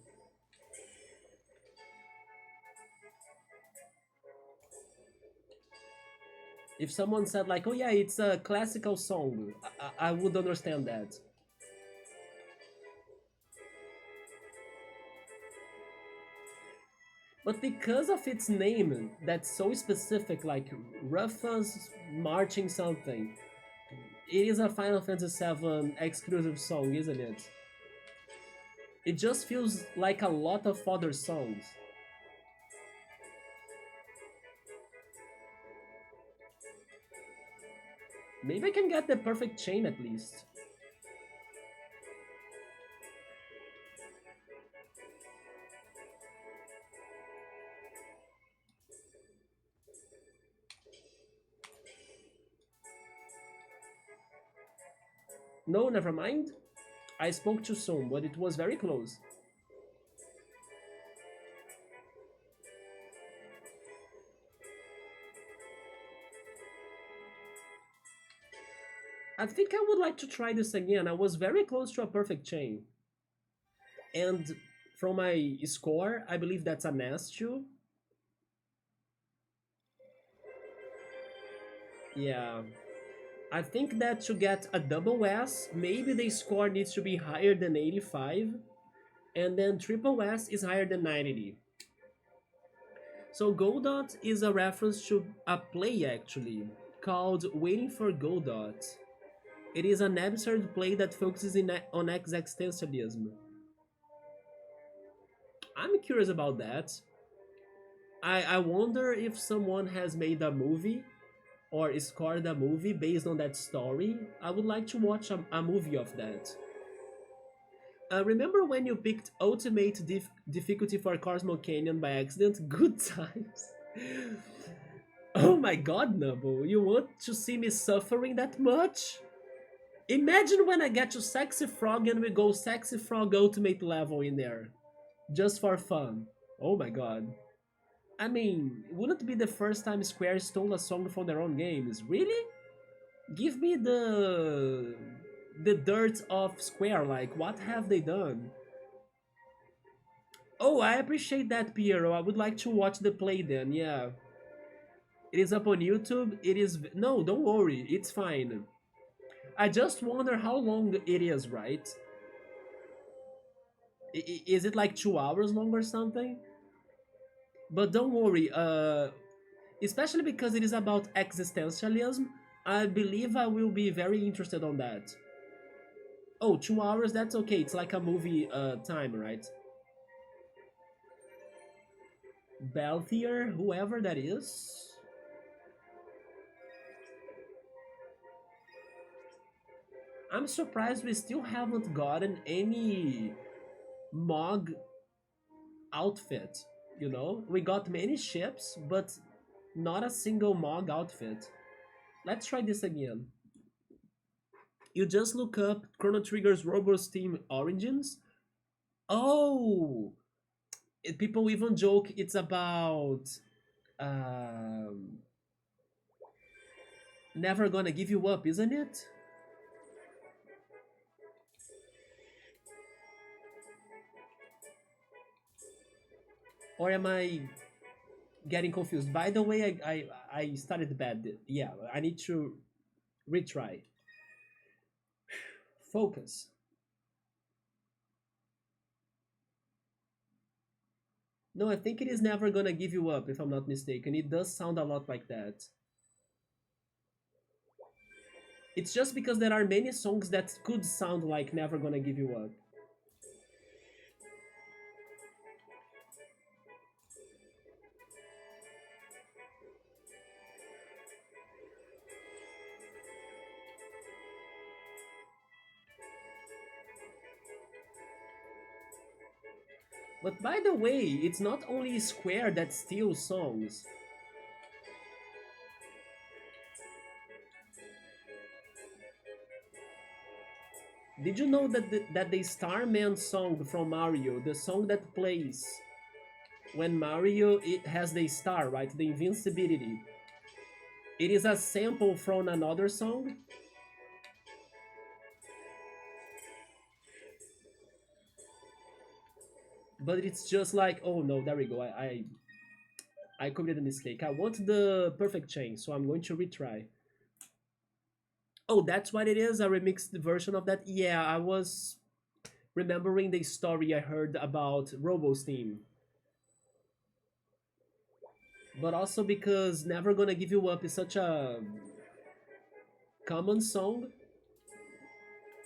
If someone said like, "Oh yeah, it's a classical song," I would understand that. But because of its name, that's so specific, like Ruffus marching something, it is a Final Fantasy VII exclusive song, isn't it? It just feels like a lot of other songs. Maybe I can get the perfect chain at least. No, never mind. I spoke too soon, but it was very close. I think I would like to try this again. I was very close to a perfect chain. And from my score, I believe that's an S too. Yeah. I think that to get a double S, maybe the score needs to be higher than 85, and then triple S is higher than 90. So Godot is a reference to a play actually, called Waiting for Godot. It is an absurd play that focuses on existentialism. I'm curious about that. I wonder if someone has made a movie or scored a movie based on that story, I would like to watch a movie of that. Remember when you picked Ultimate Difficulty for Cosmo Canyon by accident? Good times. Oh my god, Nubble, you want to see me suffering that much? Imagine when I get to Sexy Frog and we go Sexy Frog Ultimate level in there. Just for fun. Oh my god. I mean, wouldn't it be the first time Square stole a song from their own games? Really? Give me the dirt of Square, like what have they done? Oh, I appreciate that, Piero. I would like to watch the play then, yeah. It is up on YouTube. It is... No, don't worry. It's fine. I just wonder how long it is, right? Is it like 2 hours long or something? But don't worry, especially because it is about existentialism, I believe I will be very interested on that. Oh, 2 hours, that's okay. It's like a movie time, right? Belthier, whoever that is. I'm surprised we still haven't gotten any Mog outfit, you know? We got many ships, but not a single Mog outfit. Let's try this again. You just look up Chrono Trigger's Robo's Team Origins. Oh! People even joke it's about... Um, Never Gonna Give You Up, isn't it? Or am I getting confused? By the way, I started bad. Yeah, I need to retry. Focus. No, I think it is Never Gonna Give You Up, if I'm not mistaken. It does sound a lot like that. It's just because there are many songs that could sound like Never Gonna Give You Up. But by the way, it's not only Square that steals songs. Did you know that the Starman song from Mario, the song that plays when Mario has the star, right, the invincibility, it is a sample from another song? But it's just like, oh no, there we go, I committed a mistake. I want the perfect chain, so I'm going to retry. Oh, that's what it is, a remixed version of that? Yeah, I was remembering the story I heard about Robo's theme. But also because Never Gonna Give You Up is such a common song,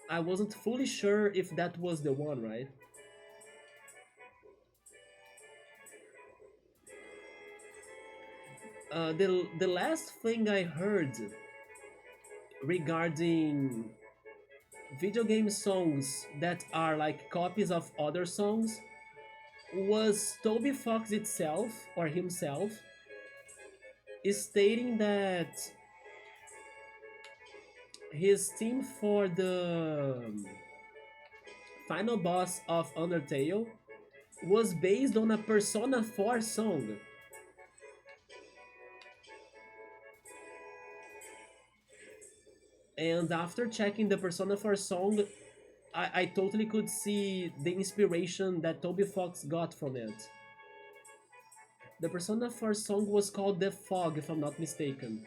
I wasn't fully sure if that was the one, right? The last thing I heard regarding video game songs that are like copies of other songs was Toby Fox itself, or himself, is stating that his theme for the final boss of Undertale was based on a Persona 4 song. And after checking the Persona 4 song, I totally could see the inspiration that Toby Fox got from it. The Persona 4 song was called The Fog, if I'm not mistaken.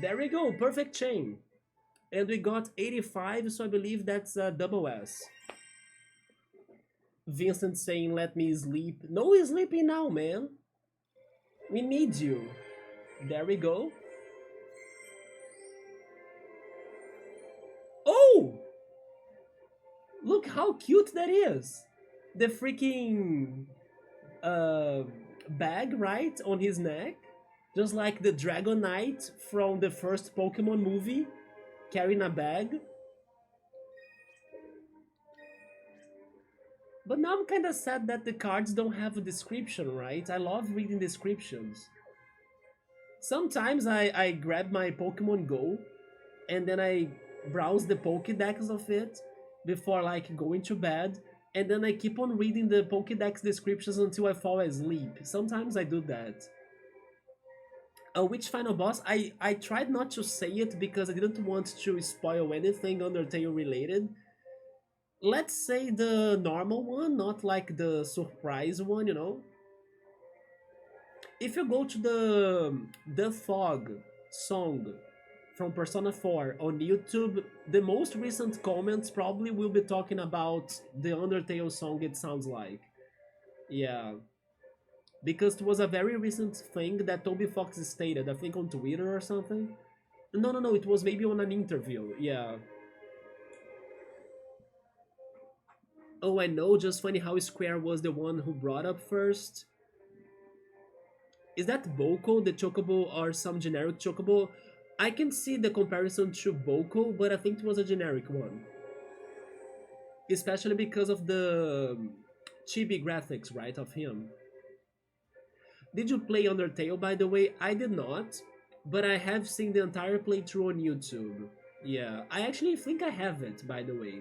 There we go, perfect chain. And we got 85, so I believe that's a double S. Vincent saying, let me sleep. No sleeping now, man. We need you. There we go. Oh! Look how cute that is. The freaking uh, bag, right, on his neck. Just like the Dragon Knight from the first Pokemon movie, carrying a bag. But now I'm kinda sad that the cards don't have a description, right? I love reading descriptions. Sometimes I grab my Pokemon Go and then I browse the Pokédex of it before like going to bed, and then I keep on reading the Pokédex descriptions until I fall asleep. Sometimes I do that. Which final boss? I tried not to say it because I didn't want to spoil anything Undertale related. Let's say the normal one, not like the surprise one, you know? If you go to the Fog song from Persona 4 on YouTube, the most recent comments probably will be talking about the Undertale song it sounds like. Yeah. Because it was a very recent thing that Toby Fox stated, I think on Twitter or something. No, no, no, it was maybe on an interview, yeah. Oh, I know, just funny how Square was the one who brought up first. Is that Boko, the Chocobo, or some generic Chocobo? I can see the comparison to Boko, but I think it was a generic one. Especially because of the chibi graphics, right, of him. Did you play Undertale, by the way? I did not, but I have seen the entire playthrough on YouTube. Yeah, I actually think I have it, by the way.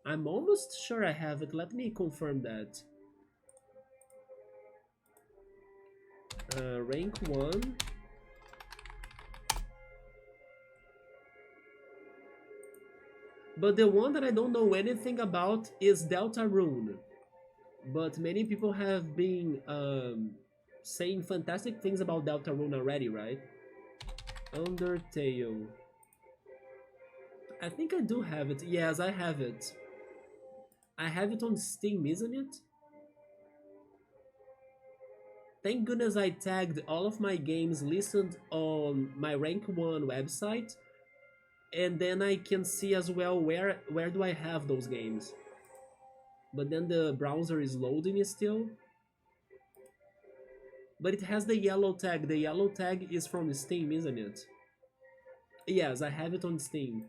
I'm almost sure I have it. Let me confirm that. Rank 1. But the one that I don't know anything about is Deltarune. But many people have been saying fantastic things about Deltarune already, right? Undertale. I think I do have it. Yes, I have it. I have it on Steam, isn't it? Thank goodness I tagged all of my games listed on my Rank 1 website, and then I can see as well where do I have those games. But then the browser is loading still. But it has the yellow tag. The yellow tag is from Steam, isn't it? Yes, I have it on Steam.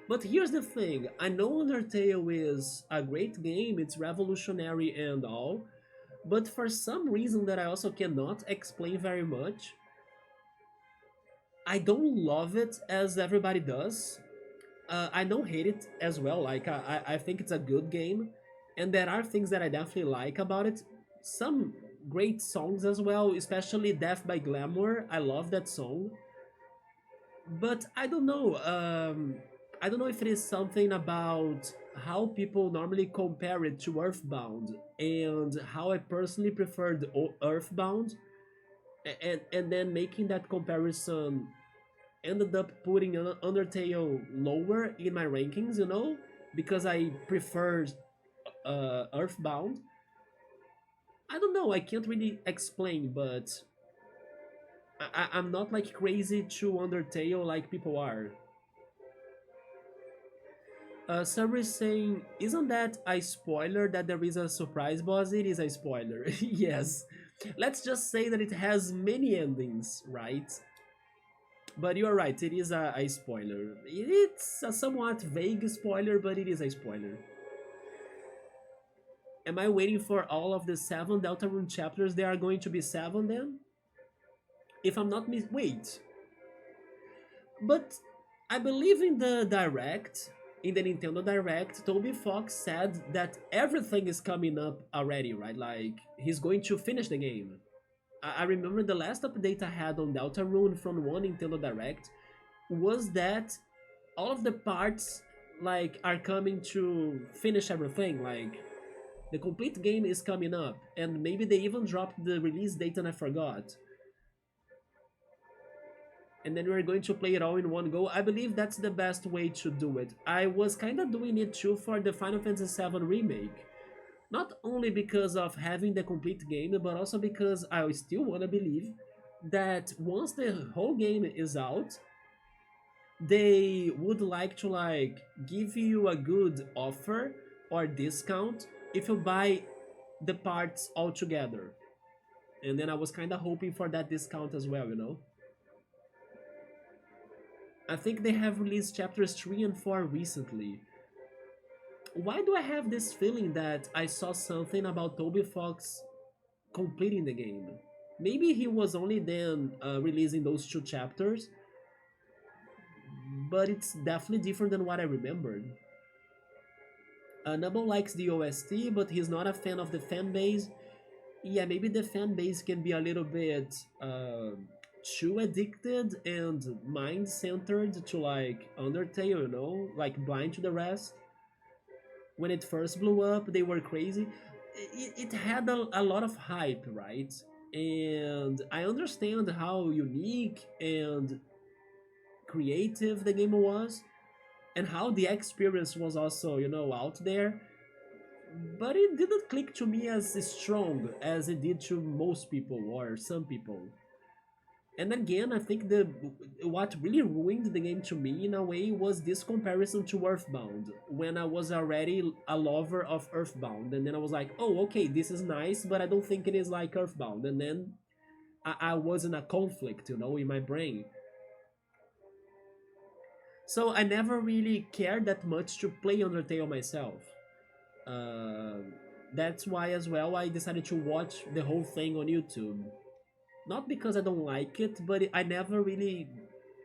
But here's the thing, I know Undertale is a great game, it's revolutionary and all, but for some reason that I also cannot explain very much, I don't love it as everybody does. I don't hate it as well, like I think it's a good game, and there are things that I definitely like about it. Some great songs as well, especially Death by Glamour, I love that song. But I don't know if it is something about how people normally compare it to Earthbound and how I personally preferred Earthbound, and then making that comparison ended up putting Undertale lower in my rankings, you know, because I prefer Earthbound. I don't know, I can't really explain, but I'm not like crazy to Undertale like people are. Sabri is saying, isn't that a spoiler that there is a surprise boss? It is a spoiler, yes. Let's just say that it has many endings, right? But you're right, it is a spoiler. It's a somewhat vague spoiler, but it is a spoiler. Am I waiting for all of the 7 Deltarune chapters? There are going to be 7 then? If I'm not wait. But I believe in the Direct, in the Nintendo Direct, Toby Fox said that everything is coming up already, right? Like, he's going to finish the game. I remember the last update I had on Deltarune from one Nintendo Direct was that all of the parts like are coming to finish everything. Like, the complete game is coming up, and maybe they even dropped the release date and I forgot. and then we're going to play it all in one go. I believe that's the best way to do it. I was kind of doing it too for the Final Fantasy VII Remake. Not only because of having the complete game, but also because I still want to believe that once the whole game is out, they would like to like give you a good offer or discount if you buy the parts all together. And then I was kind of hoping for that discount as well, you know? I think they have released chapters 3 and 4 recently. Why do I have this feeling that I saw something about Toby Fox completing the game? Maybe he was only then releasing those 2 chapters, but it's definitely different than what I remembered. Nubble likes the OST, but he's not a fan of the fan base. Yeah, maybe the fan base can be a little bit too addicted and mind centered to like Undertale, you know, like blind to the rest. When it first blew up, they were crazy. It had a lot of hype, right? And I understand how unique and creative the game was, and how the experience was also, you know, out there. But it didn't click to me as strong as it did to most people or some people. And again, I think the what really ruined the game to me in a way was this comparison to Earthbound. When I was already a lover of Earthbound, and then I was like, oh, okay, this is nice, but I don't think it is like Earthbound. And then I was in a conflict, you know, in my brain. So I never really cared that much to play Undertale myself. Uh, that's why as well I decided to watch the whole thing on YouTube. Not because I don't like it, but I never really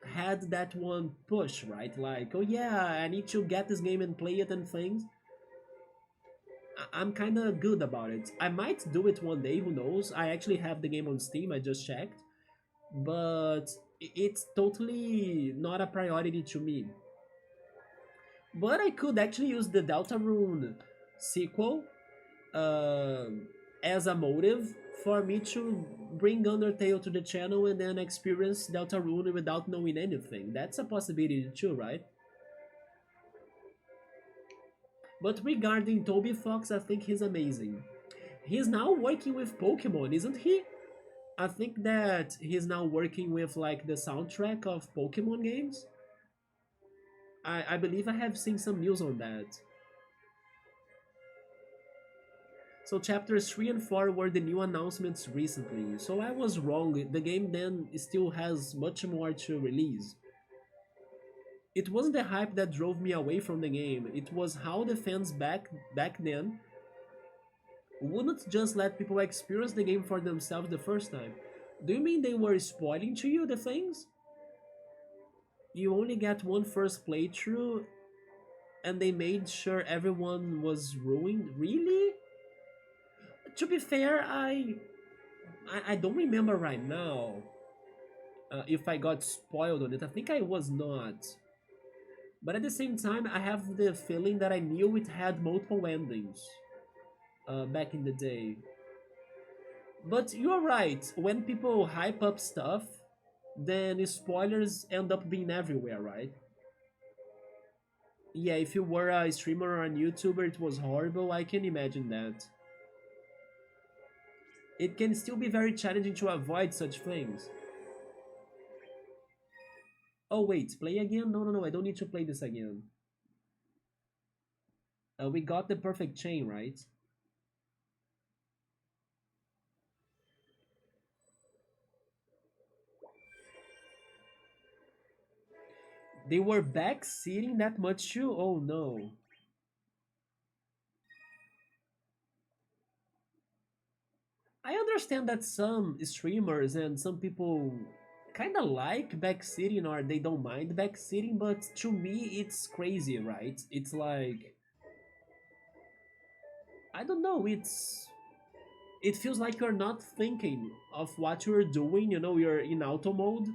had that one push, right? Like, oh yeah, I need to get this game and play it and things. I'm kind of good about it. I might do it one day, who knows? I actually have the game on Steam, I just checked. But it's totally not a priority to me. But I could actually use the Deltarune sequel uh, as a motive for me to bring Undertale to the channel and then experience Deltarune without knowing anything. That's a possibility too, right? But regarding Toby Fox, I think he's amazing. He's now working with Pokemon, isn't he? I think that he's now working with like the soundtrack of Pokemon games. I believe I have seen some news on that. So chapters 3 and 4 were the new announcements recently, so I was wrong, the game then still has much more to release. It wasn't the hype that drove me away from the game, it was how the fans back then wouldn't just let people experience the game for themselves the first time. Do you mean they were spoiling to you the things? You only get one first playthrough and they made sure everyone was ruined? Really? To be fair, I don't remember right now if I got spoiled on it. I think I was not. But at the same time, I have the feeling that I knew it had multiple endings back in the day. But you're right, when people hype up stuff, then spoilers end up being everywhere, right? Yeah, if you were a streamer or a YouTuber, it was horrible, I can imagine that. It can still be very challenging to avoid such things. Oh wait, play again? No, no, no, I don't need to play this again. We got the perfect chain, right? They were backseating that much too? Oh no. I understand that some streamers and some people kind of like backseating or they don't mind backseating, but to me it's crazy, right? It's like, I don't know, it feels like you're not thinking of what you're doing, you know, you're in auto mode.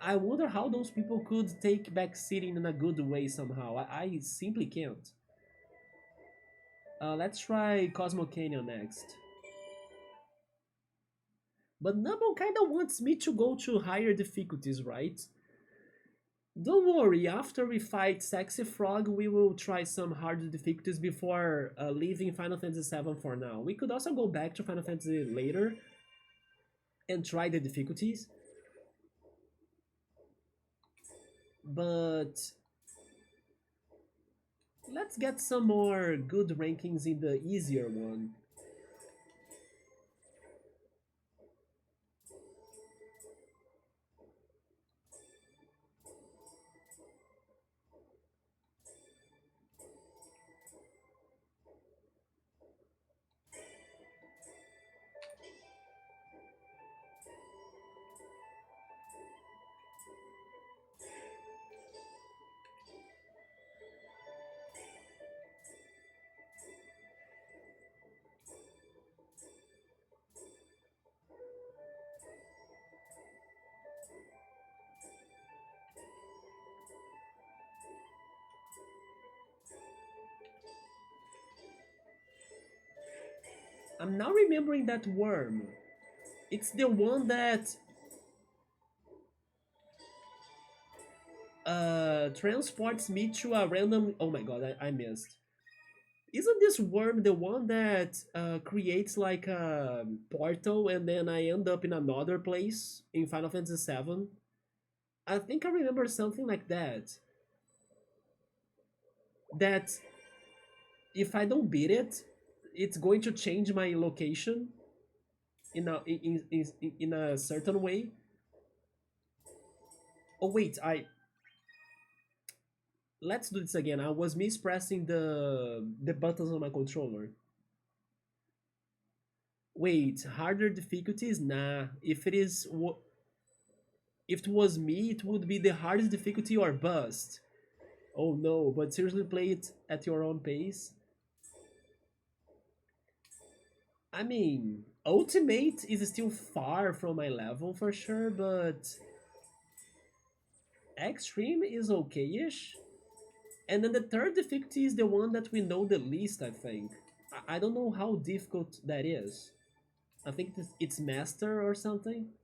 I wonder how those people could take backseating in a good way somehow. I simply can't. Let's try Cosmo Canyon next. But Nubble kinda wants me to go to higher difficulties, right? Don't worry, after we fight Sexy Frog, we will try some harder difficulties before leaving Final Fantasy VII for now. We could also go back to Final Fantasy later and try the difficulties, but let's get some more good rankings in the easier one. I'm now remembering that worm. It's the one that transports me to a random. Oh my god, I missed. Isn't this worm the one that creates like a portal and then I end up in another place in Final Fantasy VII? I think I remember something like that. That if I don't beat it, it's going to change my location in a certain way. Oh wait, I let's do this again. I was mispressing the buttons on my controller. Wait, harder difficulties? Nah. If it was me, it would be the hardest difficulty or bust. Oh no, but seriously play it at your own pace. I mean, Ultimate is still far from my level for sure, but Extreme is okay-ish. And then the third difficulty is the one that we know the least, I think. I don't know how difficult that is. I think it's Master or something.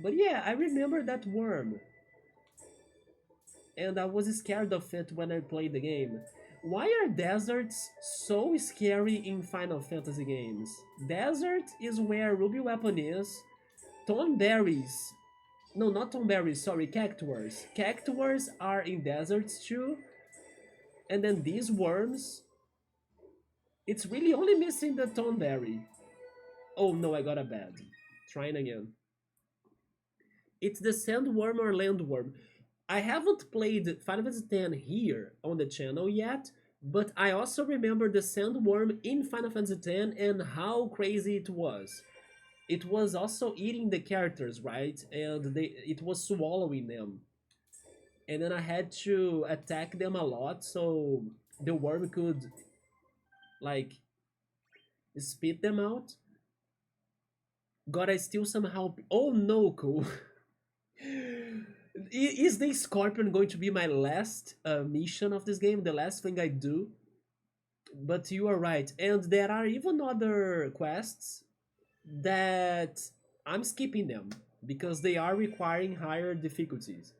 But yeah, I remember that worm. And I was scared of it when I played the game. Why are deserts so scary in Final Fantasy games? Desert is where Ruby Weapon is. Thornberries. No, not thornberries, sorry, cactuars. Cactuars are in deserts too. And then these worms. It's really only missing the thornberry. Oh no, I got a bad. Trying again. It's the sandworm or landworm. I haven't played Final Fantasy X here on the channel yet, but I also remember the sandworm in Final Fantasy X and how crazy it was. It was also eating the characters, right? And it was swallowing them. And then I had to attack them a lot so the worm could, like, spit them out. God, I still somehow. Oh no, cool. Is the scorpion going to be my last mission of this game, the last thing I do? But you are right, and there are even other quests that I'm skipping them because they are requiring higher difficulties.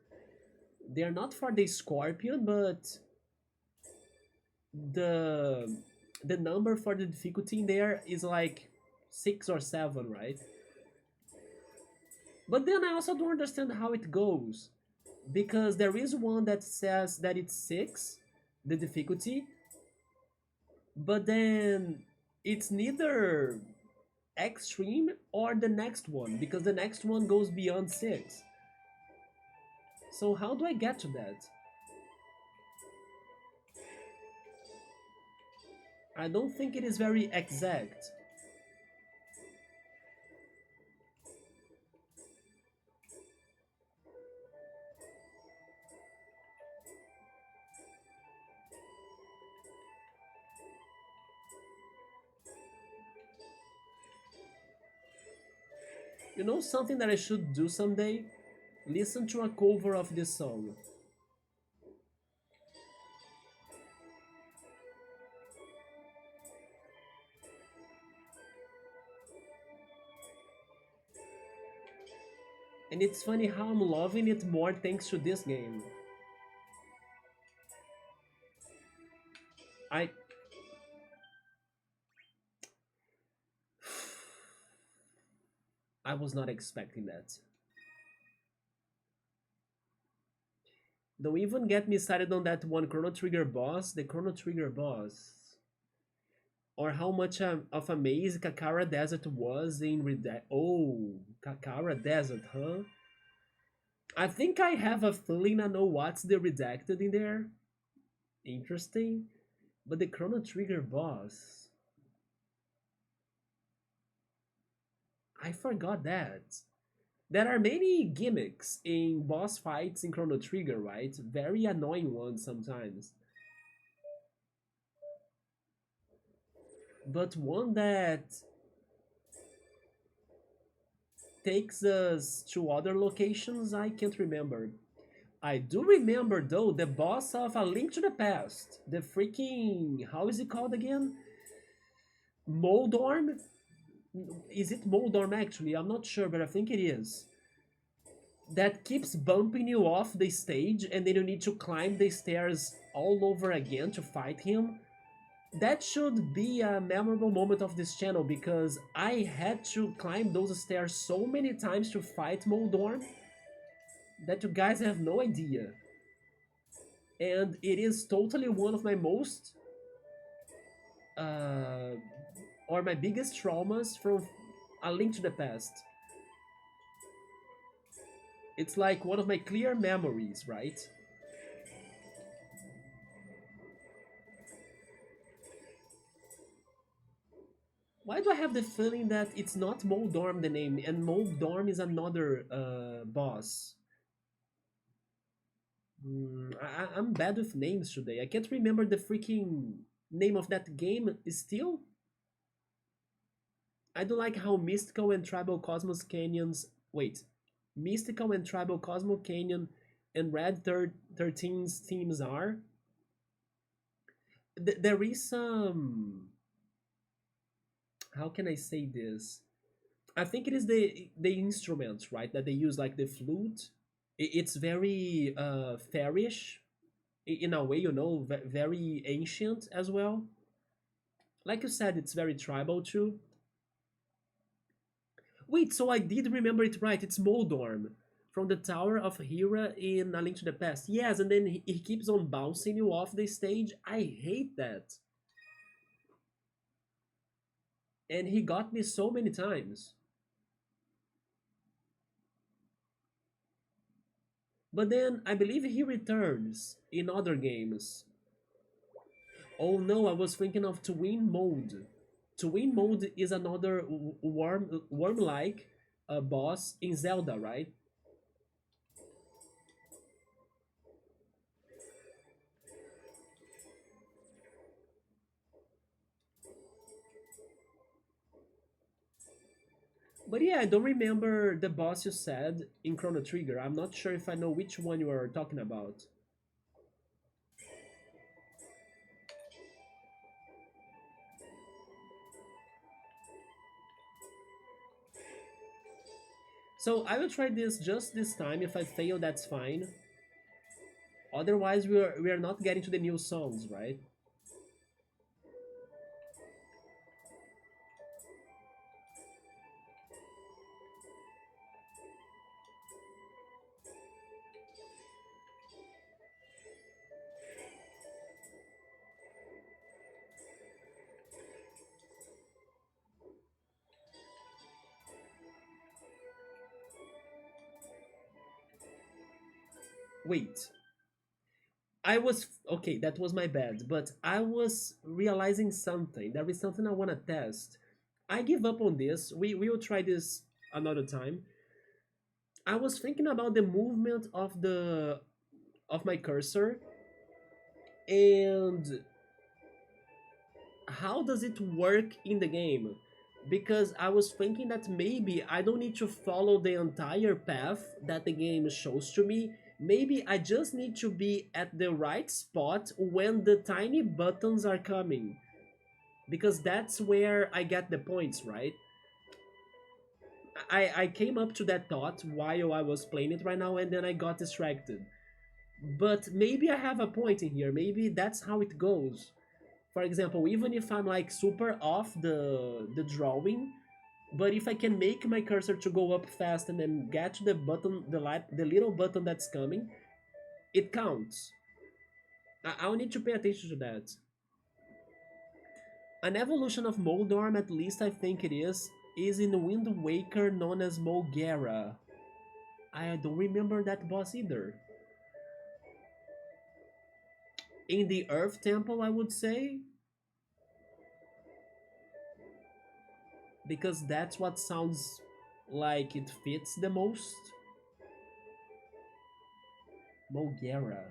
They are not for the scorpion, but the the number for the difficulty in there is like 6 or 7, right? But then I also don't understand how it goes because there is one that says that it's 6, the difficulty, but then it's neither extreme or the next one because the next one goes beyond 6. So how do I get to that? I don't think it is very exact. You know something that I should do someday? Listen to a cover of this song. And it's funny how I'm loving it more thanks to this game. I I was not expecting that. Don't even get me started on that one Chrono Trigger boss, the Chrono Trigger boss. Or how much of a maze Kakara Desert was in Redact. Oh, Kakara Desert, huh? I think I have a feeling I know what's the redacted in there. Interesting. But the Chrono Trigger boss, I forgot that. There are many gimmicks in boss fights in Chrono Trigger, right? Very annoying ones sometimes. But one that takes us to other locations, I can't remember. I do remember though the boss of A Link to the Past. The freaking, how is it called again? Moldorm? Is it Moldorm actually? I'm not sure, but I think it is. That keeps bumping you off the stage and then you need to climb the stairs all over again to fight him. That should be a memorable moment of this channel because I had to climb those stairs so many times to fight Moldorm that you guys have no idea. And it is totally one of my most uh, or my biggest traumas from A Link to the Past. It's like one of my clear memories, right? Why do I have the feeling that it's not Moldorm the name, and Moldorm is another boss? I'm bad with names today. I can't remember the freaking name of that game still. I don't like how Mystical and Tribal Cosmos Canyons. Wait. Mystical and Tribal Cosmo Canyon and Red 13's themes are. There is some. How can I say this? I think it is the instruments, right? That they use, like the flute. It's very fairish in a way, you know, very ancient as well. Like you said, it's very tribal too. Wait, so I did remember it right. It's Moldorm from the Tower of Hera in A Link to the Past. Yes, and then he keeps on bouncing you off the stage. I hate that. And he got me so many times. But then I believe he returns in other games. Oh no, I was thinking of Twin Mode. Twin Mode is another worm-like boss in Zelda, right? But yeah, I don't remember the boss you said in Chrono Trigger. I'm not sure if I know which one you are talking about. So I will try this just this time. If I fail, that's fine. Otherwise, we are not getting to the new songs, right? Wait, I was okay. That was my bad, but I was realizing something. There is something I want to test. I give up on this. We will try this another time. I was thinking about the movement of my cursor and how does it work in the game. because I was thinking that maybe I don't need to follow the entire path that the game shows to me. Maybe I just need to be at the right spot when the tiny buttons are coming, because that's where I get the points, right? I came up to that thought while I was playing it right now, and then I got distracted. But maybe I have a point in here. Maybe that's how it goes. For example, even if I'm like super off the drawing, but if I can make my cursor to go up fast and then get to the button, the little button that's coming, it counts. I'll need to pay attention to that. An evolution of Moldorm, at least I think it is in Wind Waker known as Molgera. I don't remember that boss either. In the Earth Temple, I would say, because that's what sounds like it fits the most. Molgera.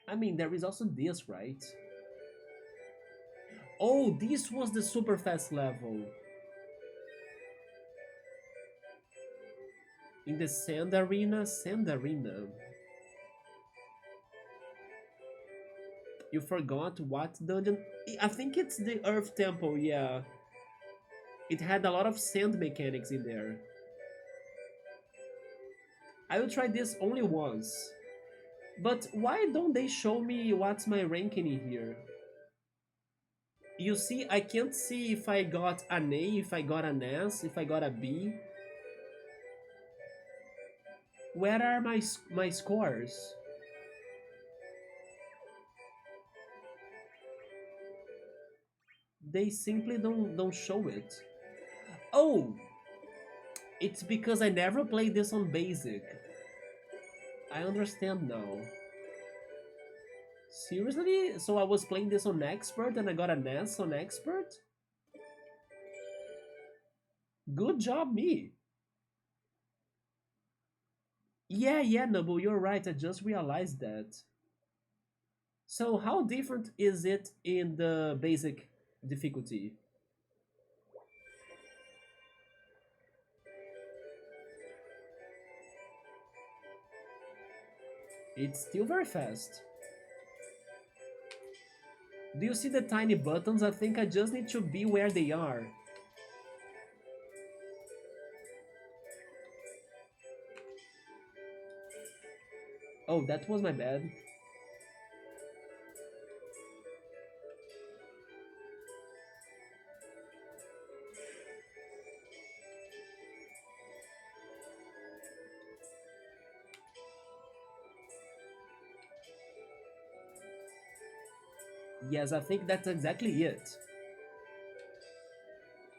I mean, there is also this, right? Oh, this was the super fast level. In the Sand Arena? Sand Arena. You forgot what dungeon? I think it's the Earth Temple, yeah. It had a lot of sand mechanics in there. I will try this only once. But why don't they show me what's my ranking in here? You see, I can't see if I got an A, if I got an S, if I got a B. Where are my scores? They simply don't show it. Oh, it's because I never played this on basic. I understand now. Seriously? So I was playing this on expert and I got an S on expert? Good job, me. Yeah, Noble, you're right. I just realized that. So how different is it in the basic difficulty? It's still very fast. Do you see the tiny buttons? I think I just need to be where they are. Oh, that was my bad. Yes, I think that's exactly it.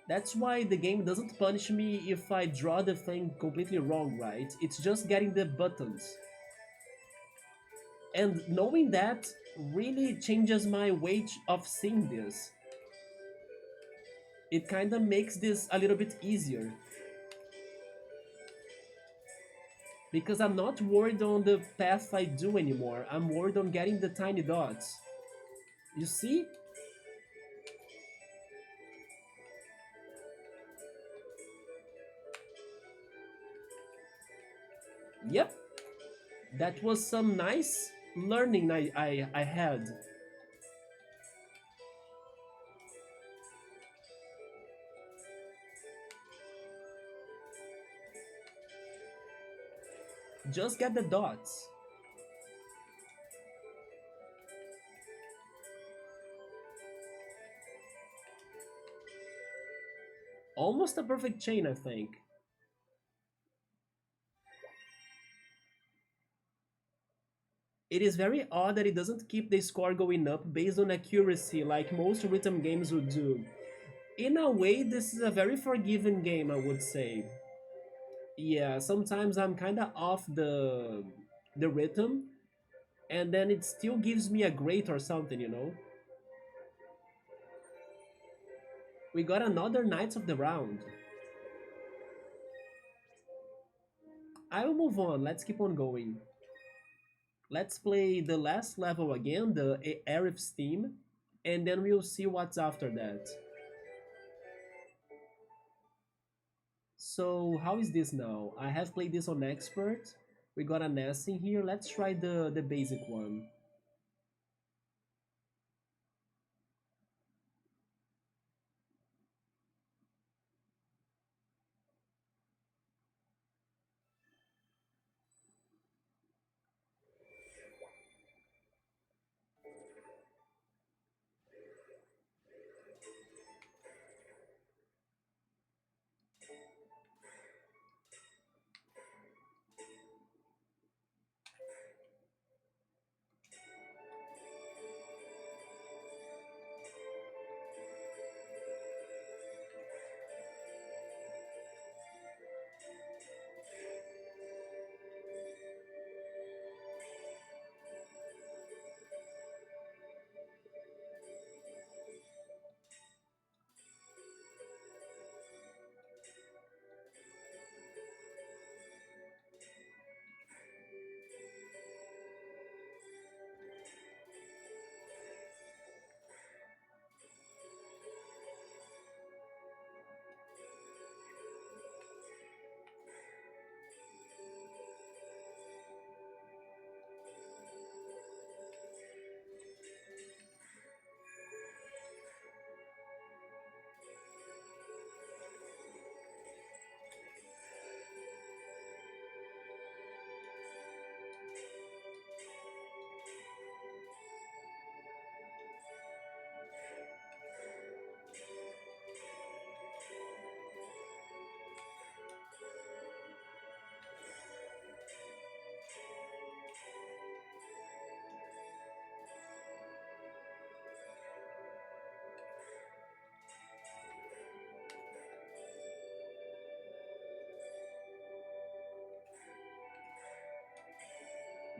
That's why the game doesn't punish me if I draw the thing completely wrong, right? It's just getting the buttons. And knowing that really changes my way of seeing this. It kinda makes this a little bit easier. Because I'm not worried on the path I do anymore. I'm worried on getting the tiny dots. You see? Yep. That was some nice learning I had. Just get the dots. Almost a perfect chain, I think. It is very odd that it doesn't keep the score going up based on accuracy like most rhythm games would do. In a way, this is a very forgiving game, I would say. Yeah, sometimes I'm kinda off the rhythm, and then it still gives me a grade or something, you know? We got another Knights of the Round. I will move on, let's keep on going. Let's play the last level again, the Arif's theme. and then we'll see what's after that. So how is this now? I have played this on expert. We got a nest in here. Let's try the basic one.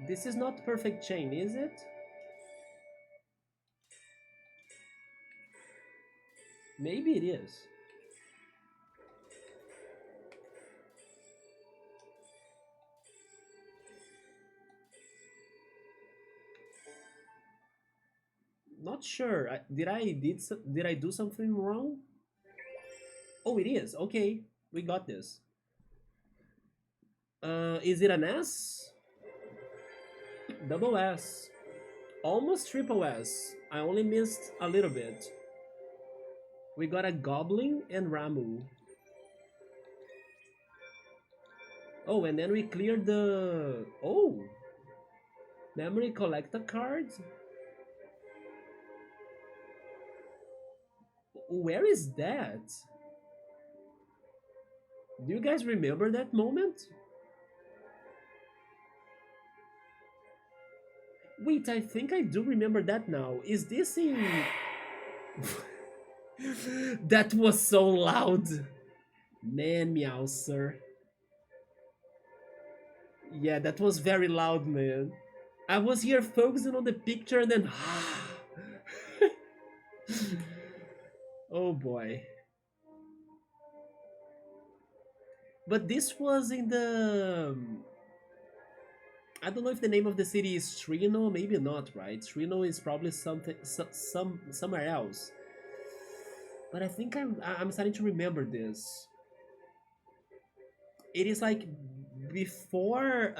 This is not perfect chain, is it? Maybe it is. Not sure. Did I do something wrong? Oh, it is. Okay, we got this. Is it an S? Double S. Almost triple S. I only missed a little bit. We got a Goblin and Ramu. Oh, and then we cleared the... Oh! Memory collector cards? Where is that? Do you guys remember that moment? Wait, I think I do remember that now. Is this in... That was so loud. Man, meow, sir. Yeah, that was very loud, man. I was here focusing on the picture and then... Oh boy. But this was in the... I don't know if the name of the city is Trino, maybe not, right? Trino is probably something, somewhere else. But I think I'm starting to remember this. It is like before.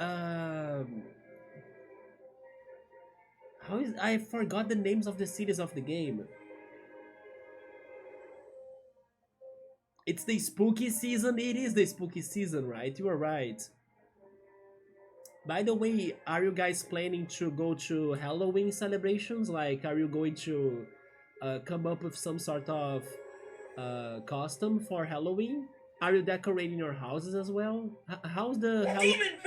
How is I forgot the names of the cities of the game. It's the spooky season. It is the spooky season, right? You are right. By the way, are you guys planning to go to Halloween celebrations? Like, are you going to come up with some sort of costume for Halloween? Are you decorating your houses as well? How's the
demon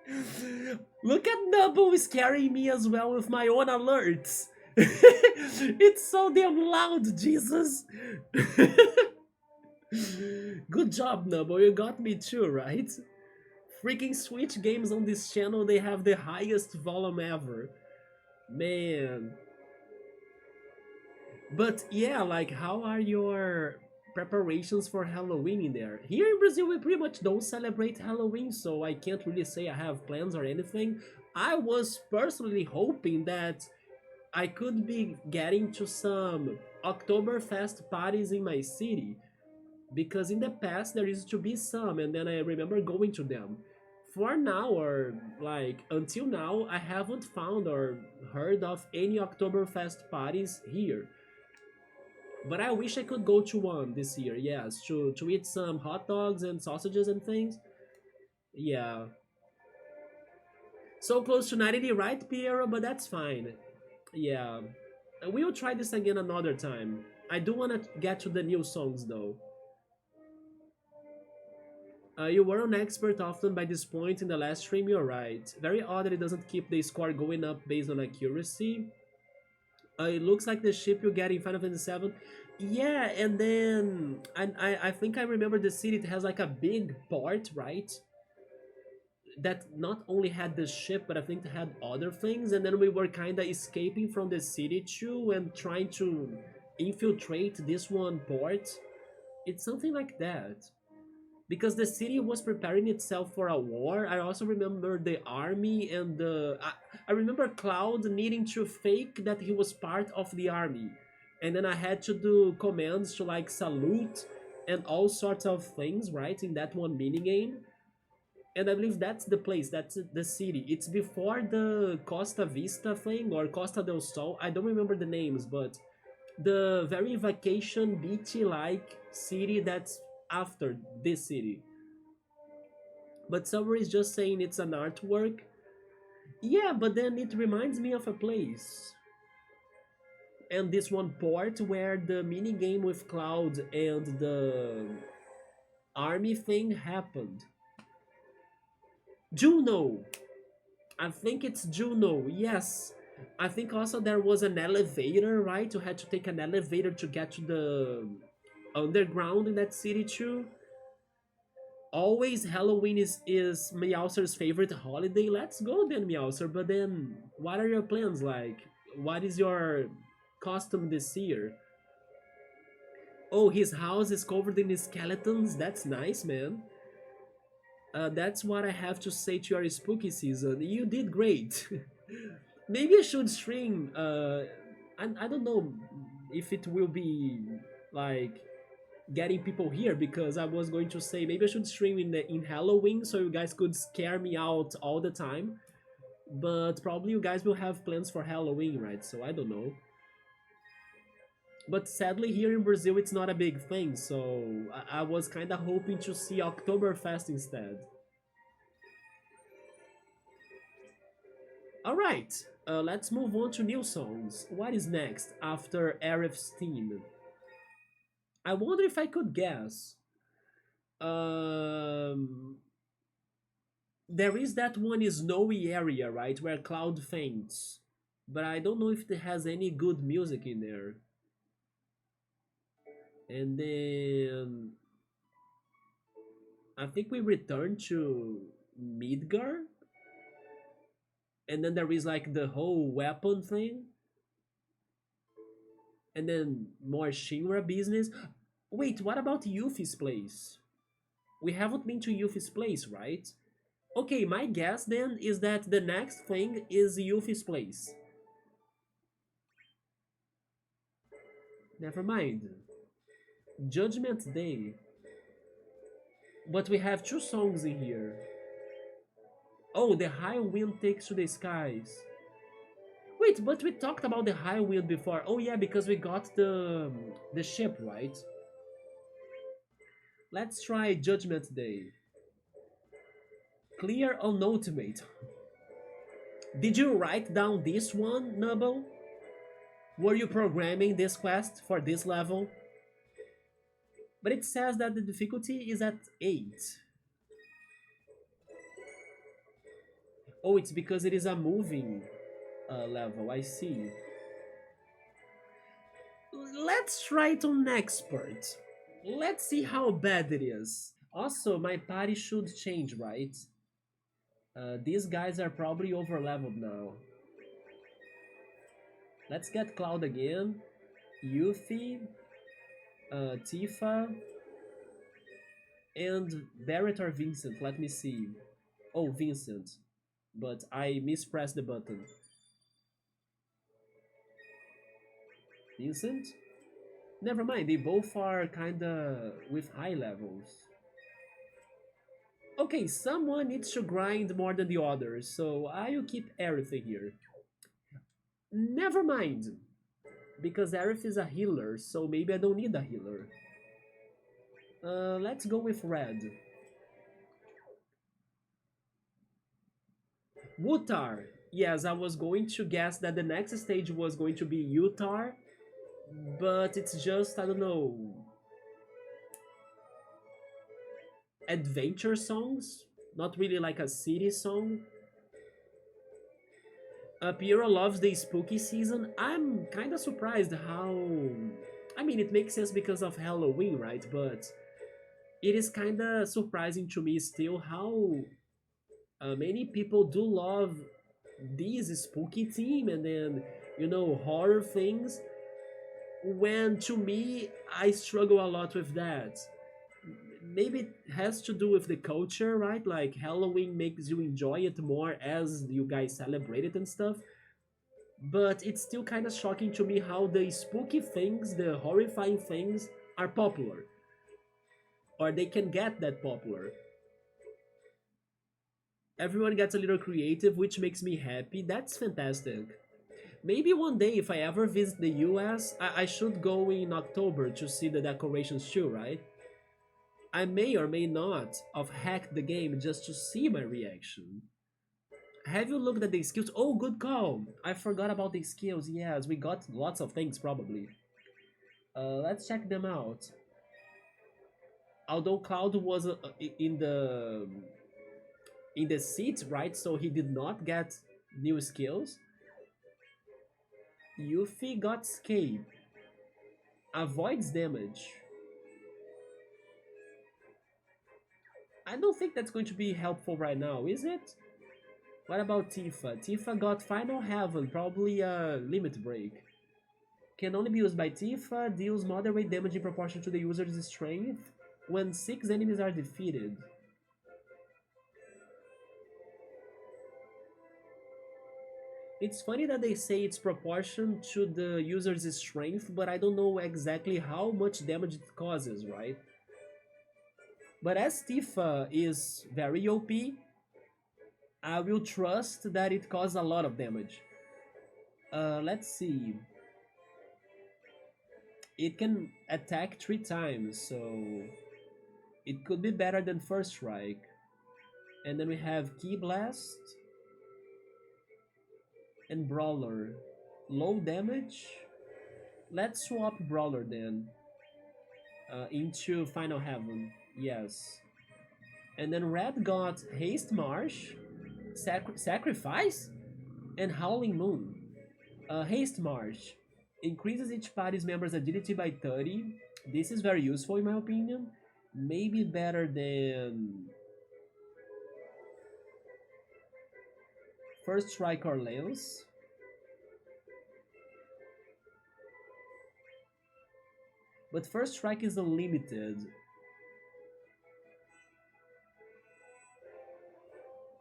thing? Look at Nubble scaring me as well with my own alerts. It's so damn loud, Jesus. Good job, Nubble. You got me too, right? Freaking Switch games on this channel, they have the highest volume ever. Man. But yeah, like, how are your preparations for Halloween in there? Here in Brazil, we pretty much don't celebrate Halloween, so I can't really say I have plans or anything. I was personally hoping that I could be getting to some Oktoberfest parties in my city, because in the past there used to be some, and then I remember going to them. For now, or like until now, I haven't found or heard of any Oktoberfest parties here. But I wish I could go to one this year, yes, to eat some hot dogs and sausages and things. Yeah. So close to 90, right, Piero? But that's fine. Yeah. We'll try this again another time. I do want to get to the new songs though. You were an expert often by this point in the last stream, you're right. Very odd that it doesn't keep the score going up based on accuracy. It looks like the ship you get in Final Fantasy 7. Yeah, and then I think I remember the city, it has like a big part, right? That not only had the ship, but I think it had other things, and then we were kind of escaping from the city too and trying to infiltrate this one port. It's something like that. Because the city was preparing itself for a war. I also remember the army and I remember Cloud needing to fake that he was part of the army. And then I had to do commands to like salute and all sorts of things, right? In that one mini game. And I believe that's the place, that's the city. It's before the Costa Vista thing or Costa del Sol. I don't remember the names, but the very vacation beachy like city that's after this city. But Silver is just saying it's an artwork. Yeah, but then it reminds me of a place. And this one port where the mini game with Cloud and the army thing happened. Juno! I think it's Juno, yes. I think also there was an elevator, right? You had to take an elevator to get to the underground in that city too. Always Halloween is Meowser's favorite holiday. Let's go then, Meowser. But then, what are your plans like? What is your costume this year? Oh, his house is covered in skeletons. That's nice, man. That's what I have to say to your spooky season. You did great. Maybe I should stream. I don't know if it will be like getting people here, because I was going to say maybe I should stream in Halloween so you guys could scare me out all the time. But probably you guys will have plans for Halloween, right? So I don't know. But sadly here in Brazil it's not a big thing, so I was kind of hoping to see Oktoberfest instead. Alright, let's move on to new songs. What is next after Arif's theme? I wonder if I could guess. Um, there is that one snowy area, right, where Cloud faints. But I don't know if it has any good music in there. And then I think we return to Midgar. And then there is like the whole weapon thing. And then more Shinra business. Wait, what about Yuffie's place? We haven't been to Yuffie's place, right? Okay, my guess then is that the next thing is Yuffie's place. Never mind. Judgment Day. But we have two songs in here. Oh, the high wind takes to the skies. Wait, but we talked about the high wind before. Oh yeah, because we got the ship, right? Let's try Judgment Day. Clear on ultimate. Did you write down this one, Nubble? Were you programming this quest for this level? But it says that the difficulty is at 8. Oh, it's because it is a moving level, I see. Let's try it on expert. Let's see how bad it is. Also, my party should change, right? These guys are probably over leveled now. Let's get Cloud again. Yuffie, Tifa, and Barrett or Vincent. Let me see. Oh, Vincent. But I mispressed the button. Vincent? Never mind, they both are kinda with high levels. Okay, someone needs to grind more than the others, so I'll keep everything here. Never mind, because Aerith is a healer, so maybe I don't need a healer. Let's go with red. Wutar. Yes, I was going to guess that the next stage was going to be Utar, but it's just, I don't know, adventure songs? Not really like a city song. Piero loves the spooky season. I'm kind of surprised how. I mean, it makes sense because of Halloween, right? But it is kind of surprising to me still how many people do love this spooky theme and then, horror things. When to me, I struggle a lot with that. Maybe it has to do with the culture, right? Like Halloween makes you enjoy it more as you guys celebrate it and stuff. But it's still kind of shocking to me how the spooky things, the horrifying things, are popular. Or they can get that popular. Everyone gets a little creative, which makes me happy. That's fantastic. Maybe one day, if I ever visit the US, I should go in October to see the decorations too, right? I may or may not have hacked the game just to see my reaction. Have you looked at the skills? Oh, good call. I forgot about the skills. Yes, we got lots of things probably. Let's check them out. Although Cloud was in the seat, right? So he did not get new skills. Yuffie got escape. Avoids damage. I don't think that's going to be helpful right now, is it? What about Tifa? Tifa got Final Heaven, probably a limit break. Can only be used by Tifa, deals moderate damage in proportion to the user's strength when 6 enemies are defeated. It's funny that they say it's proportion to the user's strength, but I don't know exactly how much damage it causes, right? But as Tifa is very OP, I will trust that it causes a lot of damage. Let's see. It can attack 3 times, so it could be better than First Strike. And then we have Key Blast and Brawler. Low damage. Let's swap Brawler then into Final Heaven. Yes. And then Red got Haste Marsh, Sacrifice, and Howling Moon. Haste March increases each party's member's agility by 30. This is very useful in my opinion. Maybe better than First Strike or Lance. But First Strike is unlimited.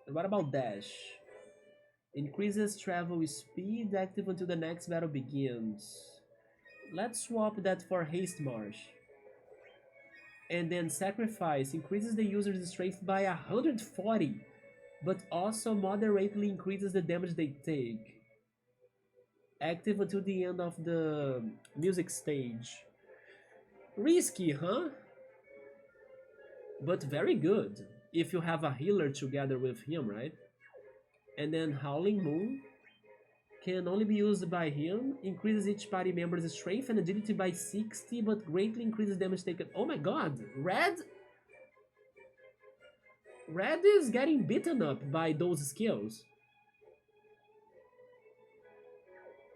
And what about Dash? Increases travel speed active until the next battle begins. Let's swap that for Haste March. And then Sacrifice increases the user's strength by 140, but also moderately increases the damage they take. Active until the end of the music stage. Risky, huh? But very good if you have a healer together with him, right? And then Howling Moon can only be used by him, increases each party member's strength and agility by 60, but greatly increases damage taken. Oh my god, Red is getting beaten up by those skills.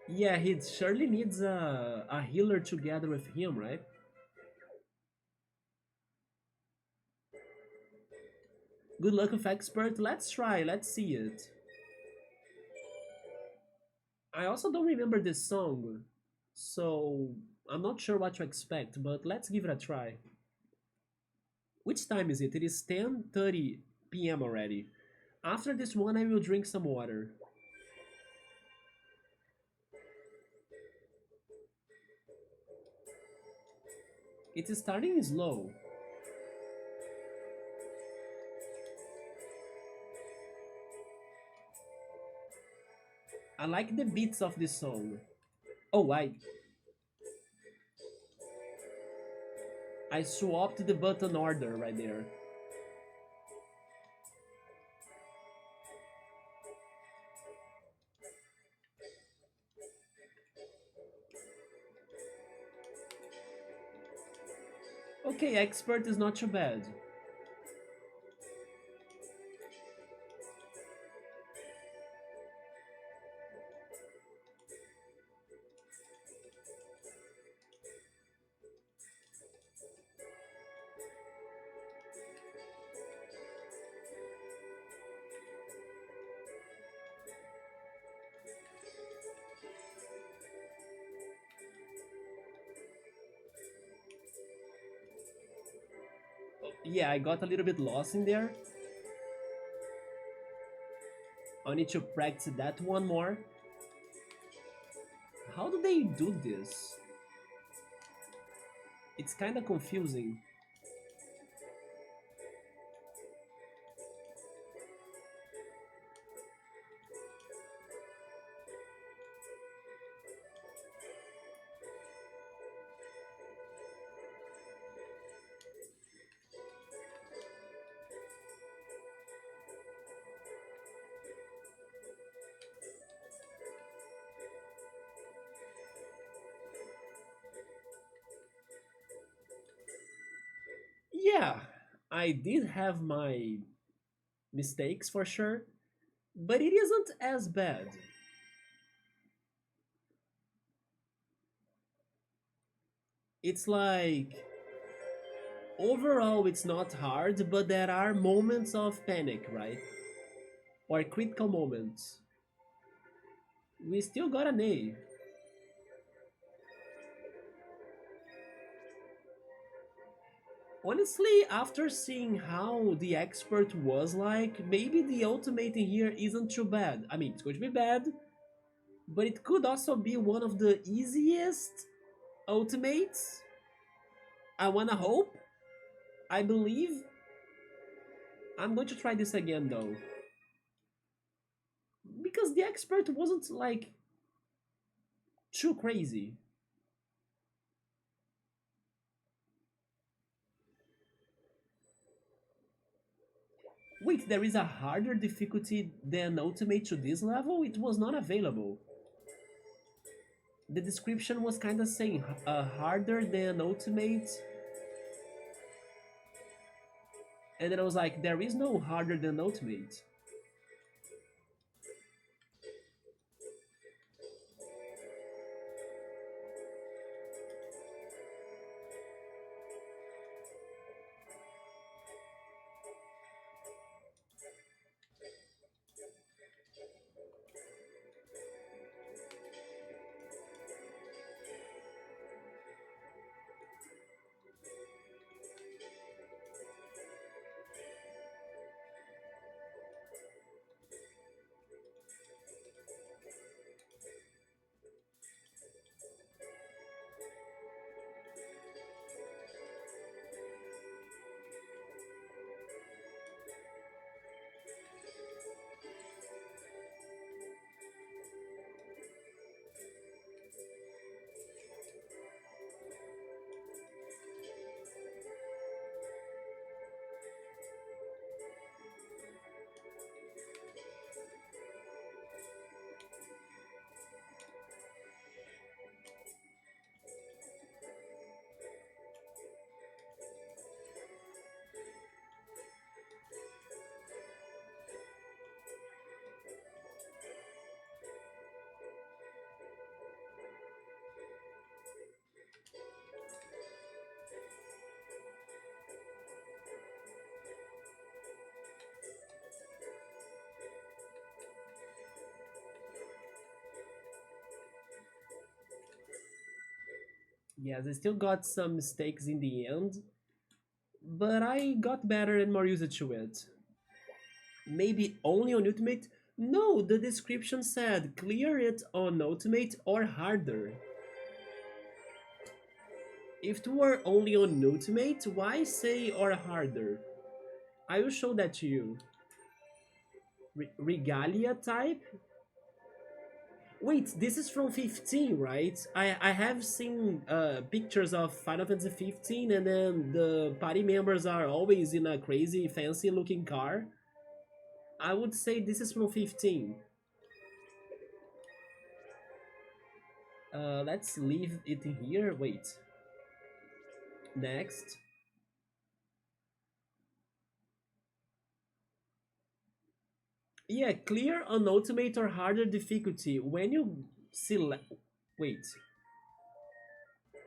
Yeah, he surely needs a healer together with him, right? Good luck with Expert. Let's try, let's see it. I also don't remember this song, so I'm not sure what to expect, but let's give it a try. Which time is it? It is 10:30 p.m. already. After this one, I will drink some water. It's starting slow. I like the beats of this song. Oh, I swapped the button order right there. Okay, expert is not too bad. Yeah, I got a little bit lost in there. I need to practice that one more. How do they do this? It's kinda confusing. Yeah, I did have my mistakes for sure, but it isn't as bad. It's like overall it's not hard, but there are moments of panic, right? Or critical moments. We still got an A. Honestly, after seeing how the expert was like, maybe the ultimate in here isn't too bad. I mean, it's going to be bad, but it could also be one of the easiest ultimates. I wanna hope. I believe. I'm going to try this again though. Because the expert wasn't like too crazy. Wait, there is a harder difficulty than ultimate to this level? It was not available. The description was kinda saying harder than ultimate. And then I was like, there is no harder than ultimate. Yes, I still got some mistakes in the end, but I got better and more used to it. Maybe only on Ultimate? No, the description said clear it on Ultimate or harder. If it were only on Ultimate, why say or harder? I will show that to you. Regalia type? Wait, this is from 15, right? I have seen pictures of Final Fantasy 15 and then the party members are always in a crazy fancy looking car. I would say this is from 15. Let's leave it here. Wait. Next. Yeah, clear on ultimate or harder difficulty. When you select... Wait.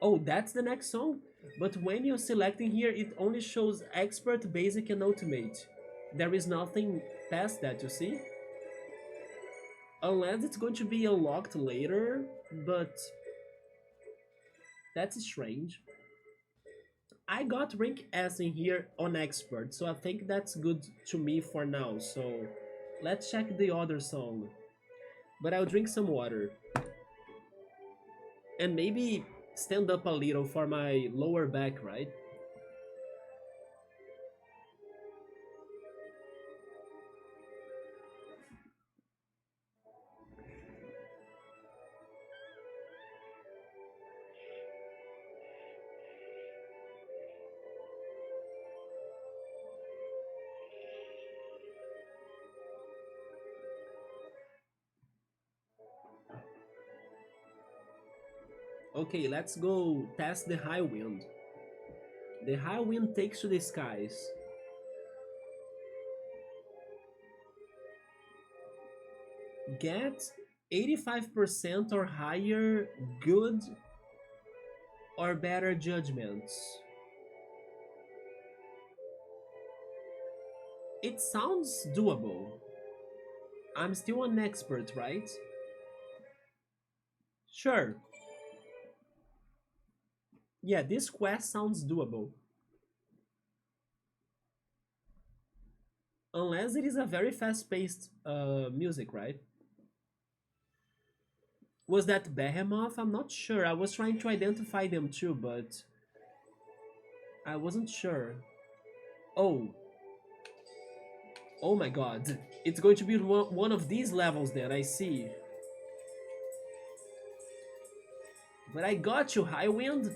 Oh, that's the next song? But when you're selecting here, it only shows expert, basic, and ultimate. There is nothing past that, you see? Unless it's going to be unlocked later, but that's strange. I got rank S in here on expert, so I think that's good to me for now. So let's check the other song. But I'll drink some water. And maybe stand up a little for my lower back, right? Okay, let's go test the high wind. The high wind takes to the skies. Get 85% or higher good or better judgments. It sounds doable. I'm still an expert, right? Sure. Yeah, this quest sounds doable. Unless it is a very fast-paced music, right? Was that Behemoth? I'm not sure. I was trying to identify them too, but I wasn't sure. Oh. Oh my god. It's going to be one of these levels then, I see. But I got you, High Wind.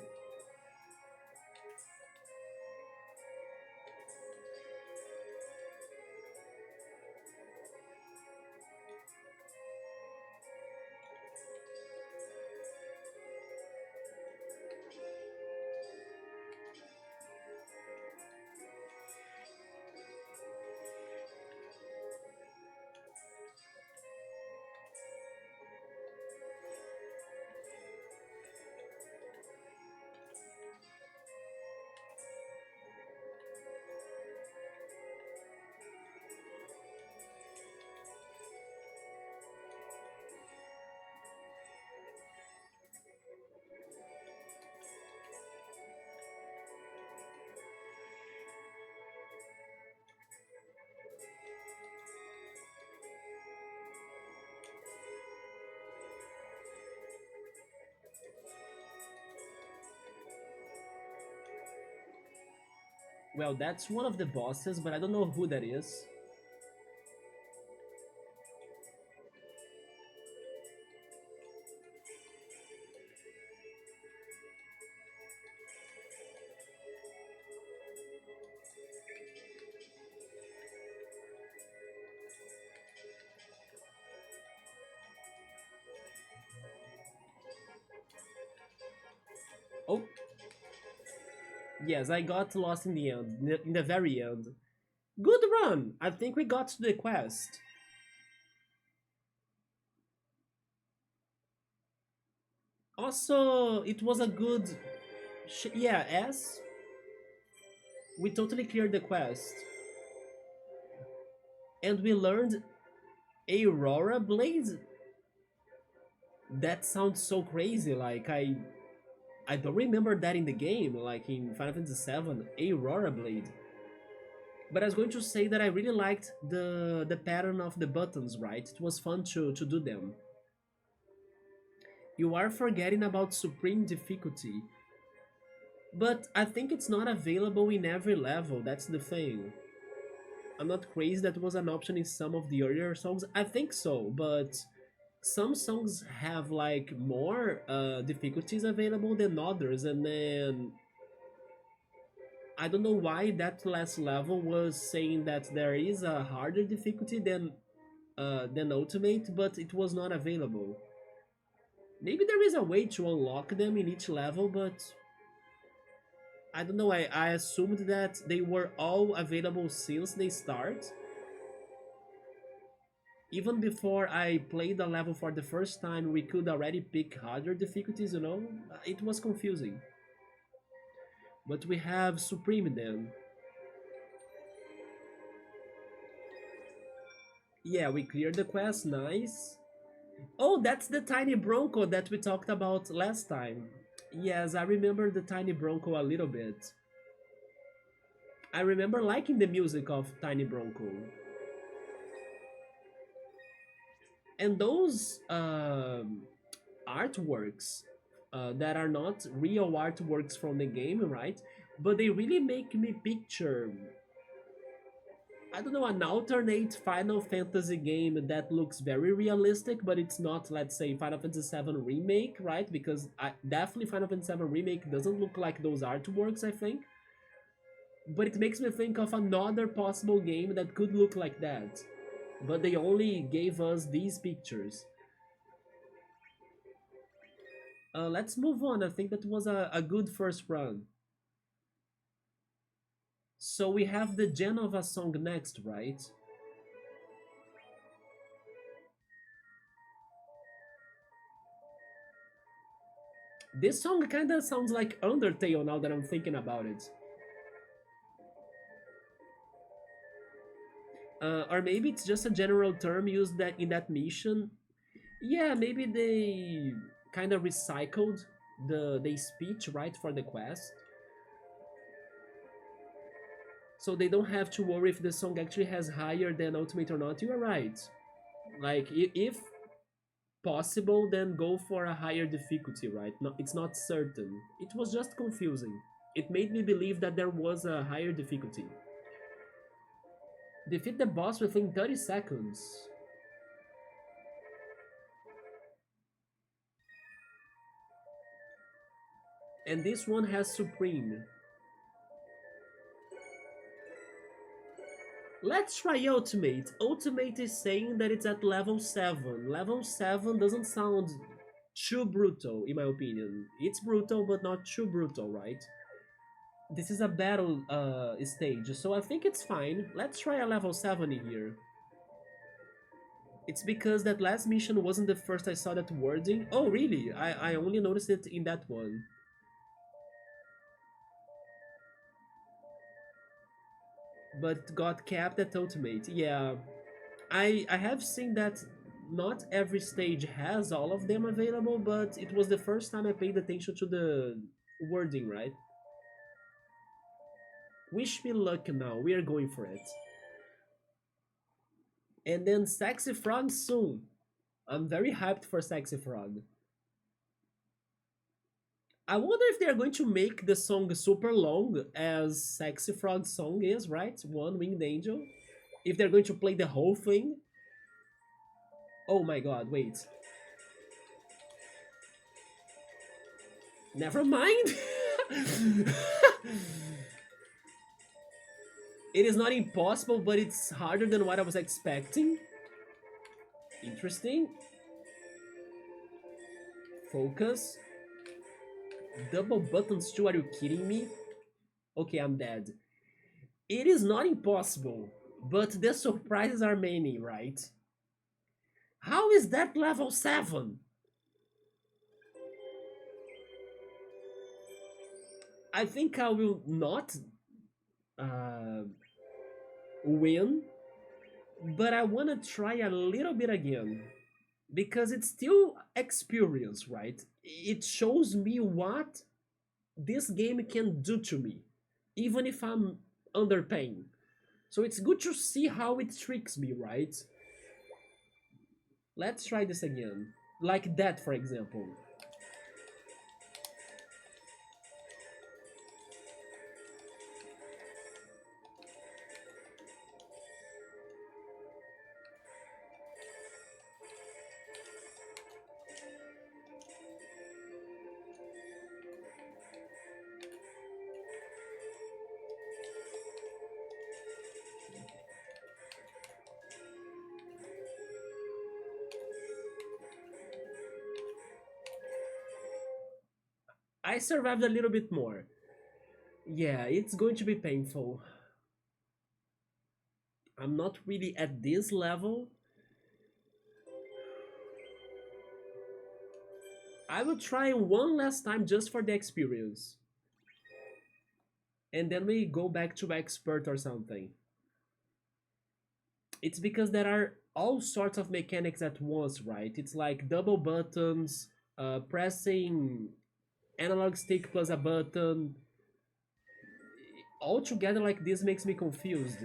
Well, that's one of the bosses, but I don't know who that is. Oh. Yes, I got lost in the end, in the very end. Good run! I think we got to the quest. Also, it was a good... yeah, S. We totally cleared the quest. And we learned Aurora Blade? That sounds so crazy, like I don't remember that in the game, like in Final Fantasy VII, Aurora Blade. But I was going to say that I really liked the pattern of the buttons, right? It was fun to do them. You are forgetting about Supreme Difficulty. But I think it's not available in every level, that's the thing. I'm not crazy that was an option in some of the earlier songs. I think so, but some songs have like more difficulties available than others, and then I don't know why that last level was saying that there is a harder difficulty than Ultimate, but it was not available. Maybe there is a way to unlock them in each level, but I don't know. I assumed that they were all available since they start. Even before I played the level for the first time, we could already pick harder difficulties, you know? It was confusing. But we have Supreme then. Yeah, we cleared the quest, nice. Oh, that's the tiny Bronco that we talked about last time. Yes, I remember the tiny Bronco a little bit. I remember liking the music of Tiny Bronco. And those artworks that are not real artworks from the game, right? But they really make me picture, I don't know, an alternate Final Fantasy game that looks very realistic, but it's not, let's say, Final Fantasy VII Remake, right? Because definitely Final Fantasy VII Remake doesn't look like those artworks, I think. But it makes me think of another possible game that could look like that. But they only gave us these pictures. Let's move on. I think that was a good first run. So we have the Genova song next, right? This song kinda sounds like Undertale now that I'm thinking about it. Or maybe it's just a general term used that in that mission. Yeah, maybe they kind of recycled the speech right for the quest, so they don't have to worry if the song actually has higher than Ultimate or not. You are right. Like if possible, then go for a higher difficulty, right? No, it's not certain. It was just confusing. It made me believe that there was a higher difficulty. Defeat the boss within 30 seconds. And this one has Supreme. Let's try Ultimate. Ultimate is saying that it's at level 7. Level 7 doesn't sound too brutal, in my opinion. It's brutal, but not too brutal, right? This is a battle stage, so I think it's fine. Let's try a level 7 here. It's because that last mission wasn't the first I saw that wording. Oh, really? I only noticed it in that one. But got capped at Ultimate. Yeah, I have seen that not every stage has all of them available, but it was the first time I paid attention to the wording, right? Wish me luck now, we are going for it. And then Sexy Frog soon. I'm very hyped for Sexy Frog. I wonder if they're going to make the song super long as Sexy Frog song is, right? One Winged Angel. If they're going to play the whole thing. Oh my god, wait. Never mind. It is not impossible, but it's harder than what I was expecting. Interesting. Focus. Double buttons too, are you kidding me? Okay, I'm dead. It is not impossible, but the surprises are many, right? How is that level 7? I think I will not uh, win, but I want to try a little bit again because it's still experience, right? It shows me what this game can do to me, even if I'm under pain. So it's good to see how it tricks me, right? Let's try this again. Like that, for example. I survived a little bit more. Yeah, it's going to be painful. I'm not really at this level. I will try one last time just for the experience. And then we go back to expert or something. It's because there are all sorts of mechanics at once, right? It's like double buttons, pressing analog stick plus a button. All together like this makes me confused.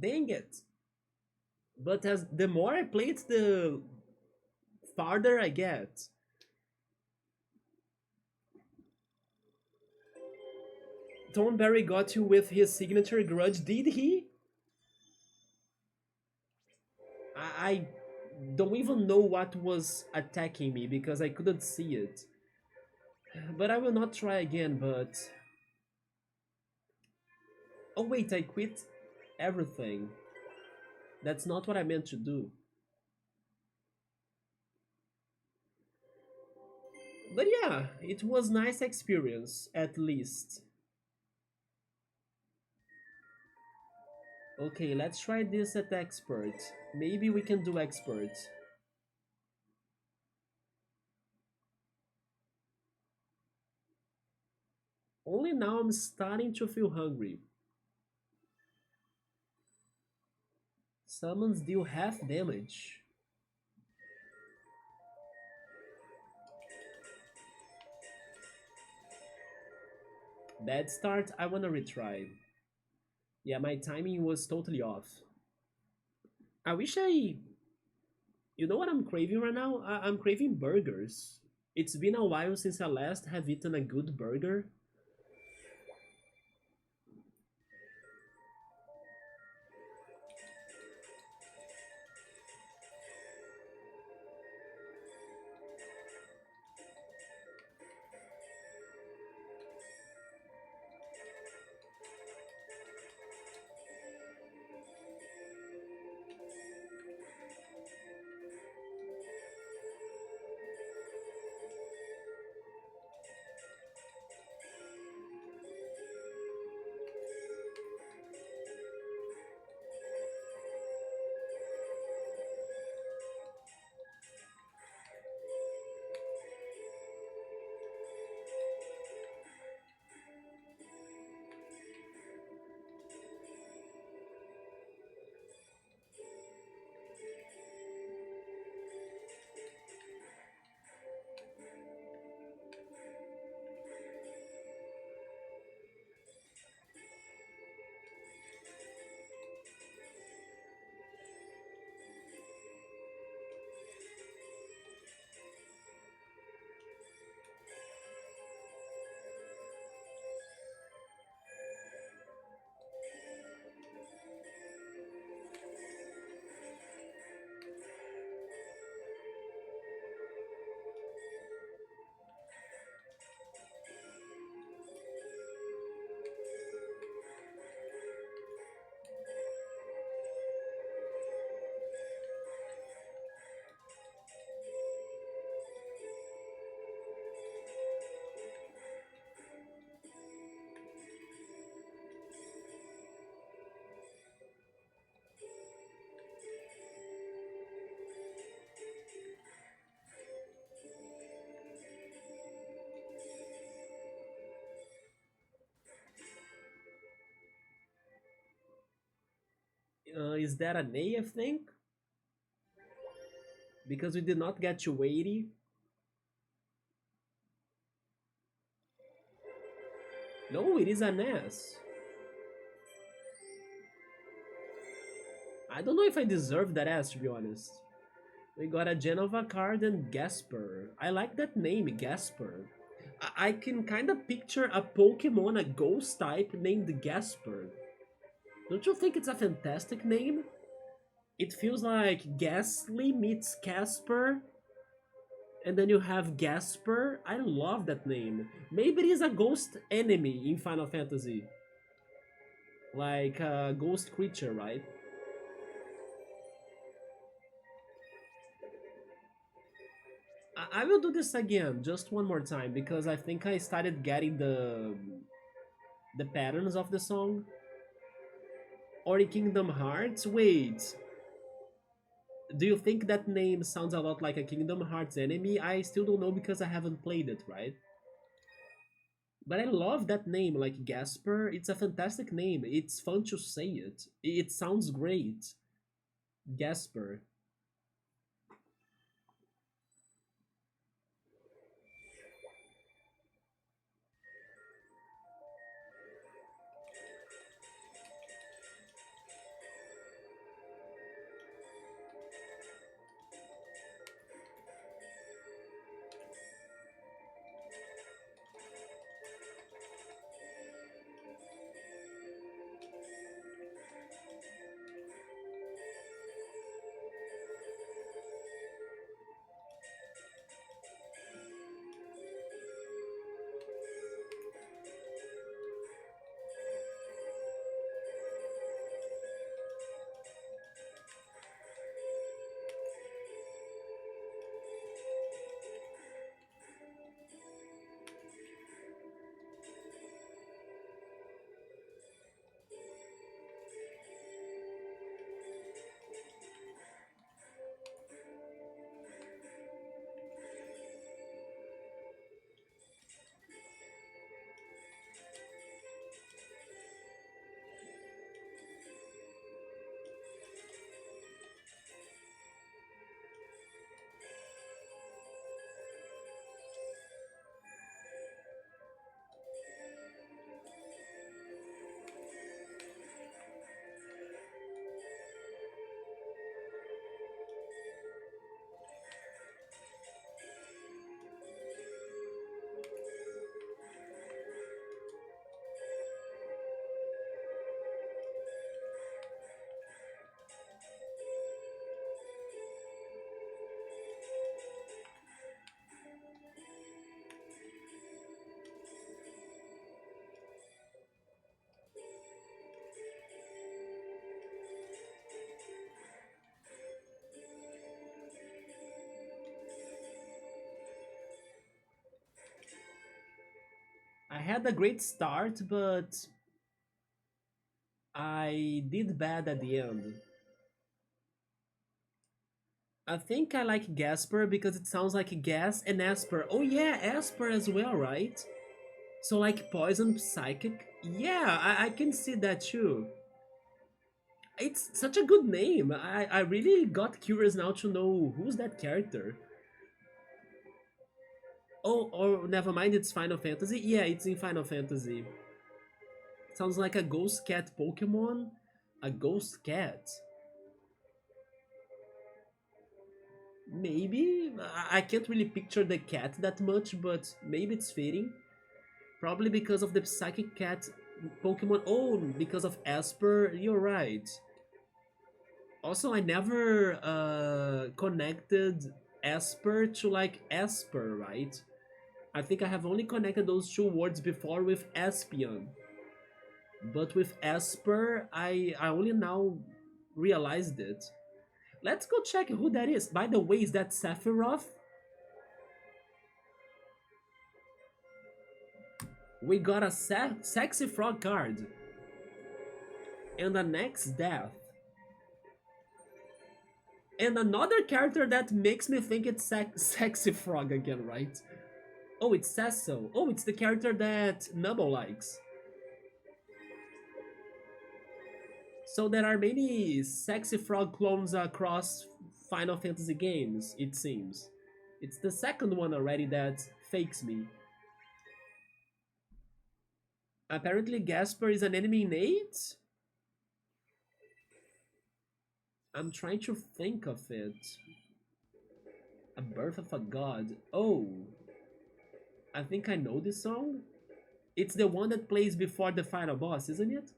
Dang it. But as the more I play it, the farther I get. Thornberry got you with his signature grudge, did he? I don't even know what was attacking me because I couldn't see it. But I will not try again, but... Oh wait, I quit everything. That's not what I meant to do. But yeah, it was nice experience, at least. Okay, let's try this at expert. Maybe we can do expert. Only now I'm starting to feel hungry. Summons deal half damage. Bad start, I wanna retry. Yeah, my timing was totally off. I wish I... You know what I'm craving right now? I'm craving burgers. It's been a while since I last have eaten a good burger. Is that an A, I think? because we did not get to 80. No, it is an S. I don't know if I deserve that S, to be honest. We got a Genova card and Gasper. I like that name, Gasper. I can kind of picture a Pokemon, a ghost type named Gasper. Don't you think it's a fantastic name? It feels like Ghastly meets Casper, and then you have Gasper. I love that name. Maybe it is a ghost enemy in Final Fantasy. Like a ghost creature, right? I will do this again, just one more time, because I think I started getting the patterns of the song. Or in Kingdom Hearts? Wait, do you think that name sounds a lot like a Kingdom Hearts enemy? I still don't know because I haven't played it, right? But I love that name, like Gasper. It's a fantastic name. It's fun to say it. It sounds great. Gasper. I had a great start, but I did bad at the end. I think I like Gasper because it sounds like gas and Asper. Oh yeah, Asper as well, right? So like Poison Psychic? Yeah, I can see that too. It's such a good name. I really got curious now to know who's that character. Oh, or never mind, it's Final Fantasy? Yeah, it's in Final Fantasy. Sounds like a ghost cat Pokemon. A ghost cat. Maybe? I can't really picture the cat that much, but maybe it's fitting. Probably because of the Psychic Cat Pokemon. Oh, because of Asper. You're right. Also, I never connected Asper to like Asper, right? I think I have only connected those two words before with Espion. But with Asper, I only now realized it. Let's go check who that is. By the way, is that Sephiroth? We got a sexy frog card. And the next death. And another character that makes me think it's sexy frog again, right? Oh, it's Cecil. Oh, it's the character that Nubble likes. So there are many sexy frog clones across Final Fantasy games, it seems. It's the second one already that fakes me. Apparently Gasper is an enemy in 8? I'm trying to think of it. A Birth of a God. Oh, I think I know this song. It's the one that plays before the final boss, isn't it?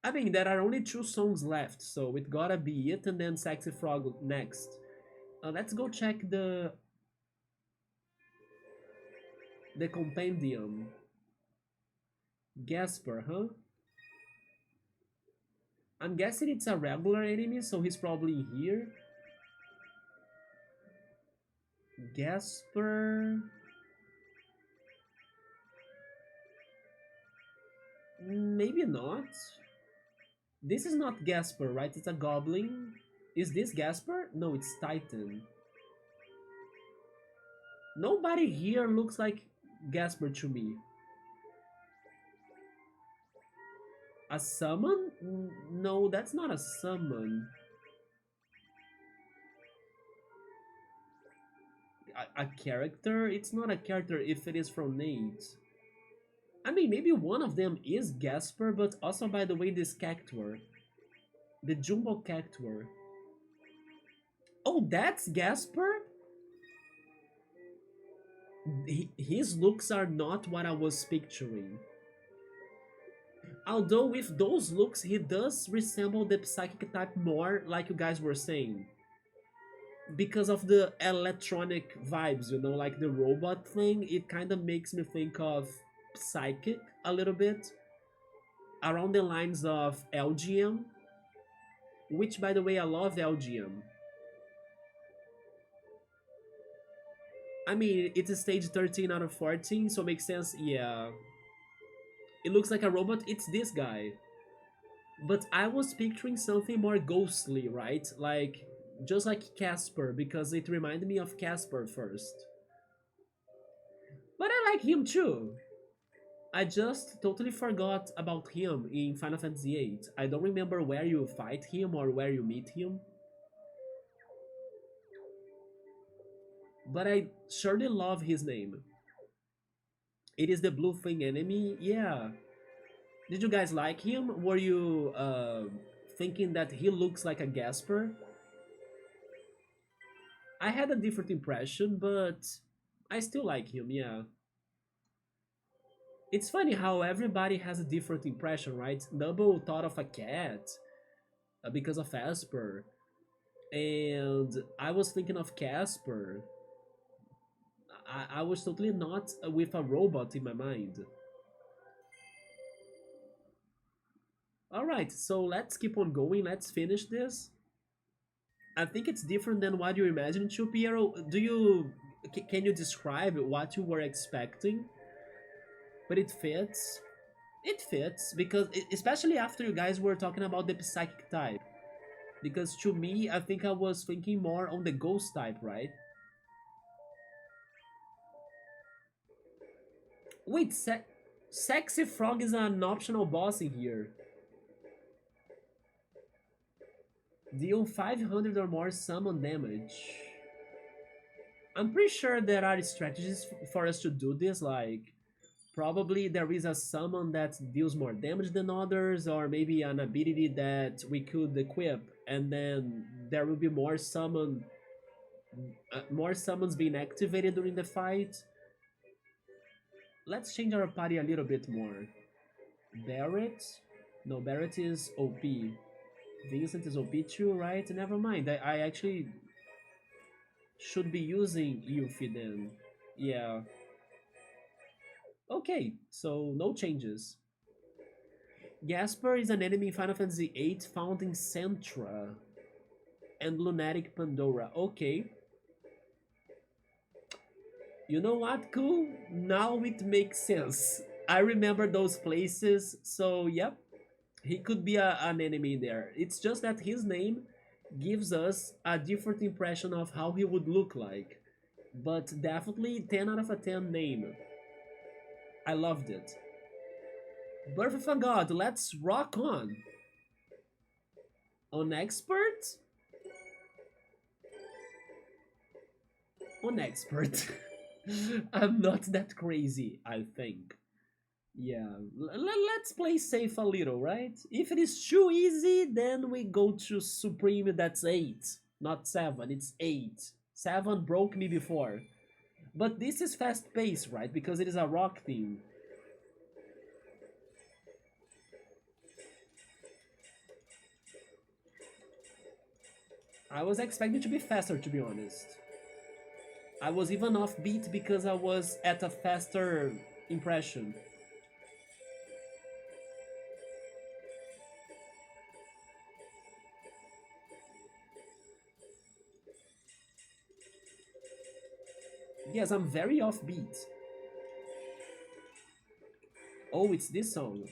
I mean, there are only 2 songs left, so it gotta be it and then Sexy Frog next. Let's go check the compendium. Gasper, huh? I'm guessing it's a regular enemy, so he's probably here. Gasper... Maybe not. This is not Gasper, right? It's a goblin. Is this Gasper? No, it's Titan. Nobody here looks like Gasper to me. A summon? No, that's not a summon. A character? It's not a character if it is from Nate. I mean, maybe one of them is Gasper, but also, by the way, this Cactuar. The Jumbo Cactuar. Oh, that's Gasper? His looks are not what I was picturing. Although with those looks, he does resemble the psychic type more, like you guys were saying. Because of the electronic vibes, you know, like the robot thing, it kind of makes me think of psychic a little bit. Around the lines of LGM, which, by the way, I love LGM. I mean, it's a stage 13 out of 14, so it makes sense, yeah. It looks like a robot, it's this guy. But I was picturing something more ghostly, right? Like, just like Casper, because it reminded me of Casper first. But I like him too. I just totally forgot about him in Final Fantasy VIII. I don't remember where you fight him or where you meet him. But I surely love his name. It is the blue thing enemy, yeah. Did you guys like him? Were you thinking that he looks like a Gasper? I had a different impression, but I still like him, yeah. It's funny how everybody has a different impression, right? Double thought of a cat because of Asper. And I was thinking of Casper. I was totally not with a robot in my mind. Alright, so let's keep on going. Let's finish this. I think it's different than what you imagined to, Piero. Can you describe what you were expecting? But it fits. It fits because especially after you guys were talking about the psychic type. Because to me, I think I was thinking more on the ghost type, right? Wait, Sexy Frog is an optional boss in here. Deal 500 or more summon damage. I'm pretty sure there are strategies for us to do this, like probably there is a summon that deals more damage than others, or maybe an ability that we could equip, and then there will be more more summons being activated during the fight. Let's change our party a little bit more. Barret? No, Barret is OP. Vincent is OP too, right? Never mind. I actually should be using Yuffie then. Yeah. Okay, so no changes. Gasper is an enemy in Final Fantasy VIII found in Centra and Lunatic Pandora. Okay. You know what, cool? Now it makes sense. I remember those places, so yep. He could be an enemy there. It's just that his name gives us a different impression of how he would look like. But definitely 10 out of a 10 name. I loved it. Birth of a God, let's rock on! On expert? On expert. I'm not that crazy, I think. Yeah, let's play safe a little, right? If it is too easy, then we go to Supreme, that's 8. Not 7, it's 8. 7 broke me before. But this is fast paced, right? Because it is a rock theme. I was expecting to be faster, to be honest. I was even off beat because I was at a faster impression. Yes, I'm very off beat. Oh, it's this song.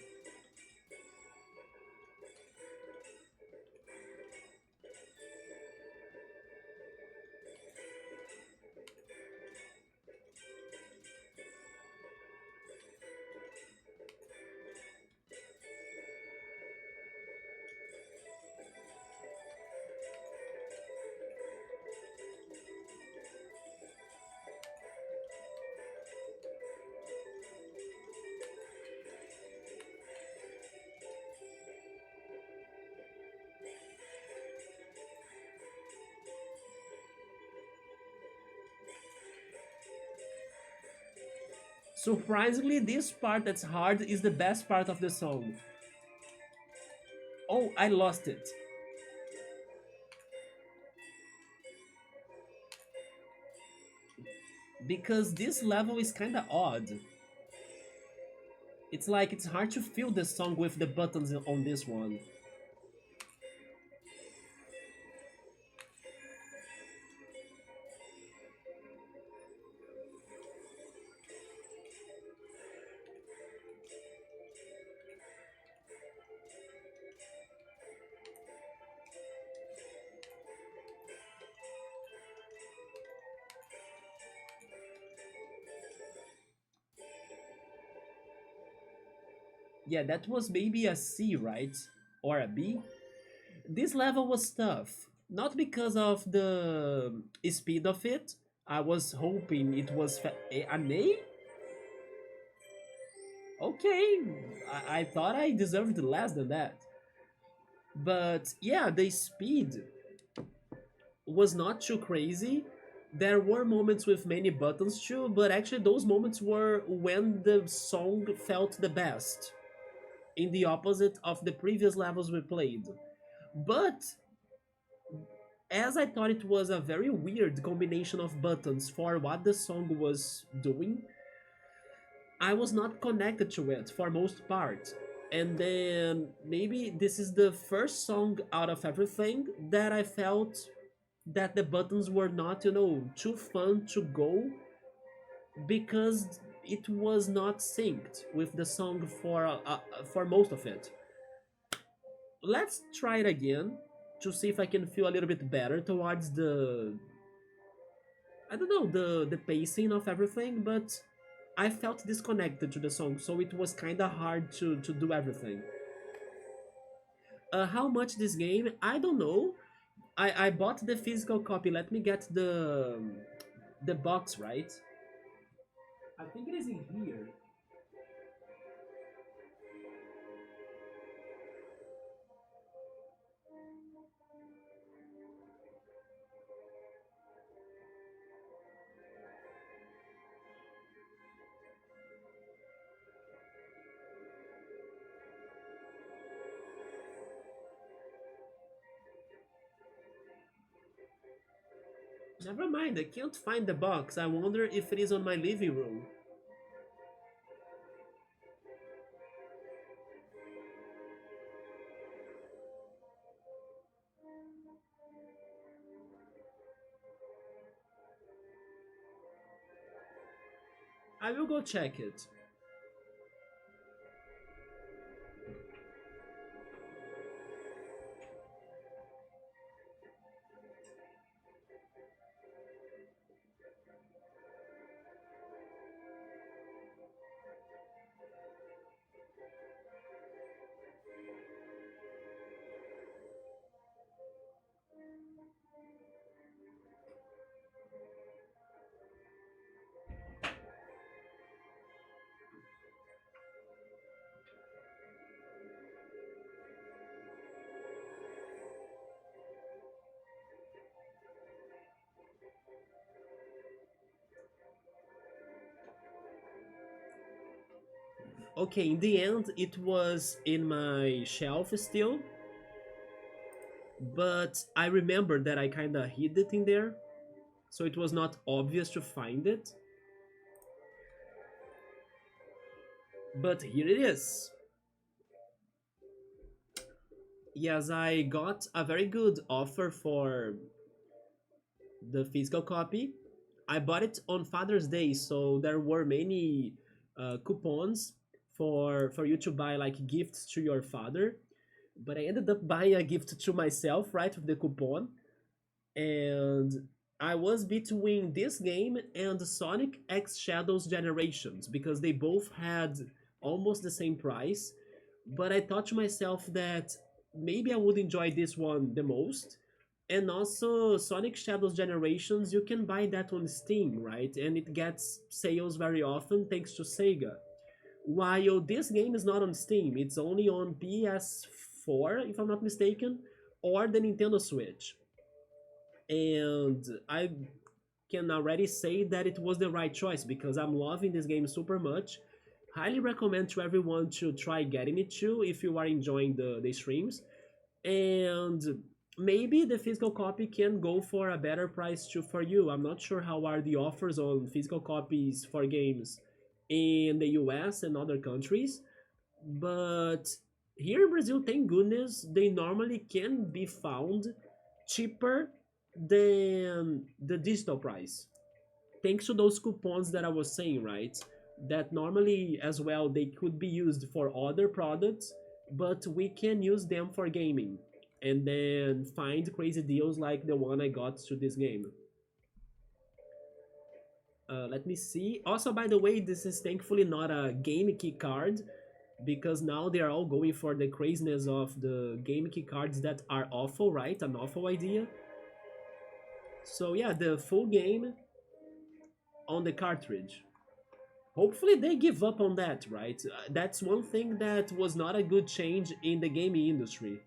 Surprisingly, this part that's hard is the best part of the song. Oh, I lost it. Because this level is kinda odd. It's like it's hard to feel the song with the buttons on this one. Yeah, that was maybe a C, right? Or a B? This level was tough. Not because of the speed of it. I was hoping it was an A? Okay, I thought I deserved less than that. But yeah, the speed was not too crazy. There were moments with many buttons too, but actually those moments were when the song felt the best, in the opposite of the previous levels we played. But as I thought it was a very weird combination of buttons for what the song was doing, I was not connected to it for most part. And then maybe this is the first song out of everything that I felt that the buttons were not, too fun to go because it was not synced with the song for most of it. Let's try it again to see if I can feel a little bit better towards the I don't know the pacing of everything, but I felt disconnected to the song, so it was kind of hard to do everything. How much this game? I don't know. I bought the physical copy. Let me get the box right. I think it is in here. Never mind, I can't find the box. I wonder if it is on my living room. I will go check it. Okay, in the end, it was in my shelf still, but I remember that I kinda hid it in there, so it was not obvious to find it. But here it is. Yes, I got a very good offer for the physical copy. I bought it on Father's Day, so there were many coupons for you to buy like gifts to your father. But I ended up buying a gift to myself, right, with the coupon. And I was between this game and Sonic X Shadows Generations because they both had almost the same price. But I thought to myself that maybe I would enjoy this one the most. And also, Sonic Shadows Generations, you can buy that on Steam, right? And it gets sales very often thanks to Sega. While this game is not on Steam, it's only on PS4, if I'm not mistaken, or the Nintendo Switch. And I can already say that it was the right choice because I'm loving this game super much. Highly recommend to everyone to try getting it too if you are enjoying the streams. And maybe the physical copy can go for a better price too for you. I'm not sure how are the offers on physical copies for games in the US and other countries, but here in Brazil, thank goodness, they normally can be found cheaper than the digital price. Thanks to those coupons that I was saying, right? That normally as well they could be used for other products, but we can use them for gaming and then find crazy deals like the one I got to this game. Let me see. Also, by the way, this is thankfully not a game key card because now they are all going for the craziness of the game key cards that are awful, right? An awful idea. So yeah, the full game on the cartridge. Hopefully they give up on that, right? That's one thing that was not a good change in the gaming industry.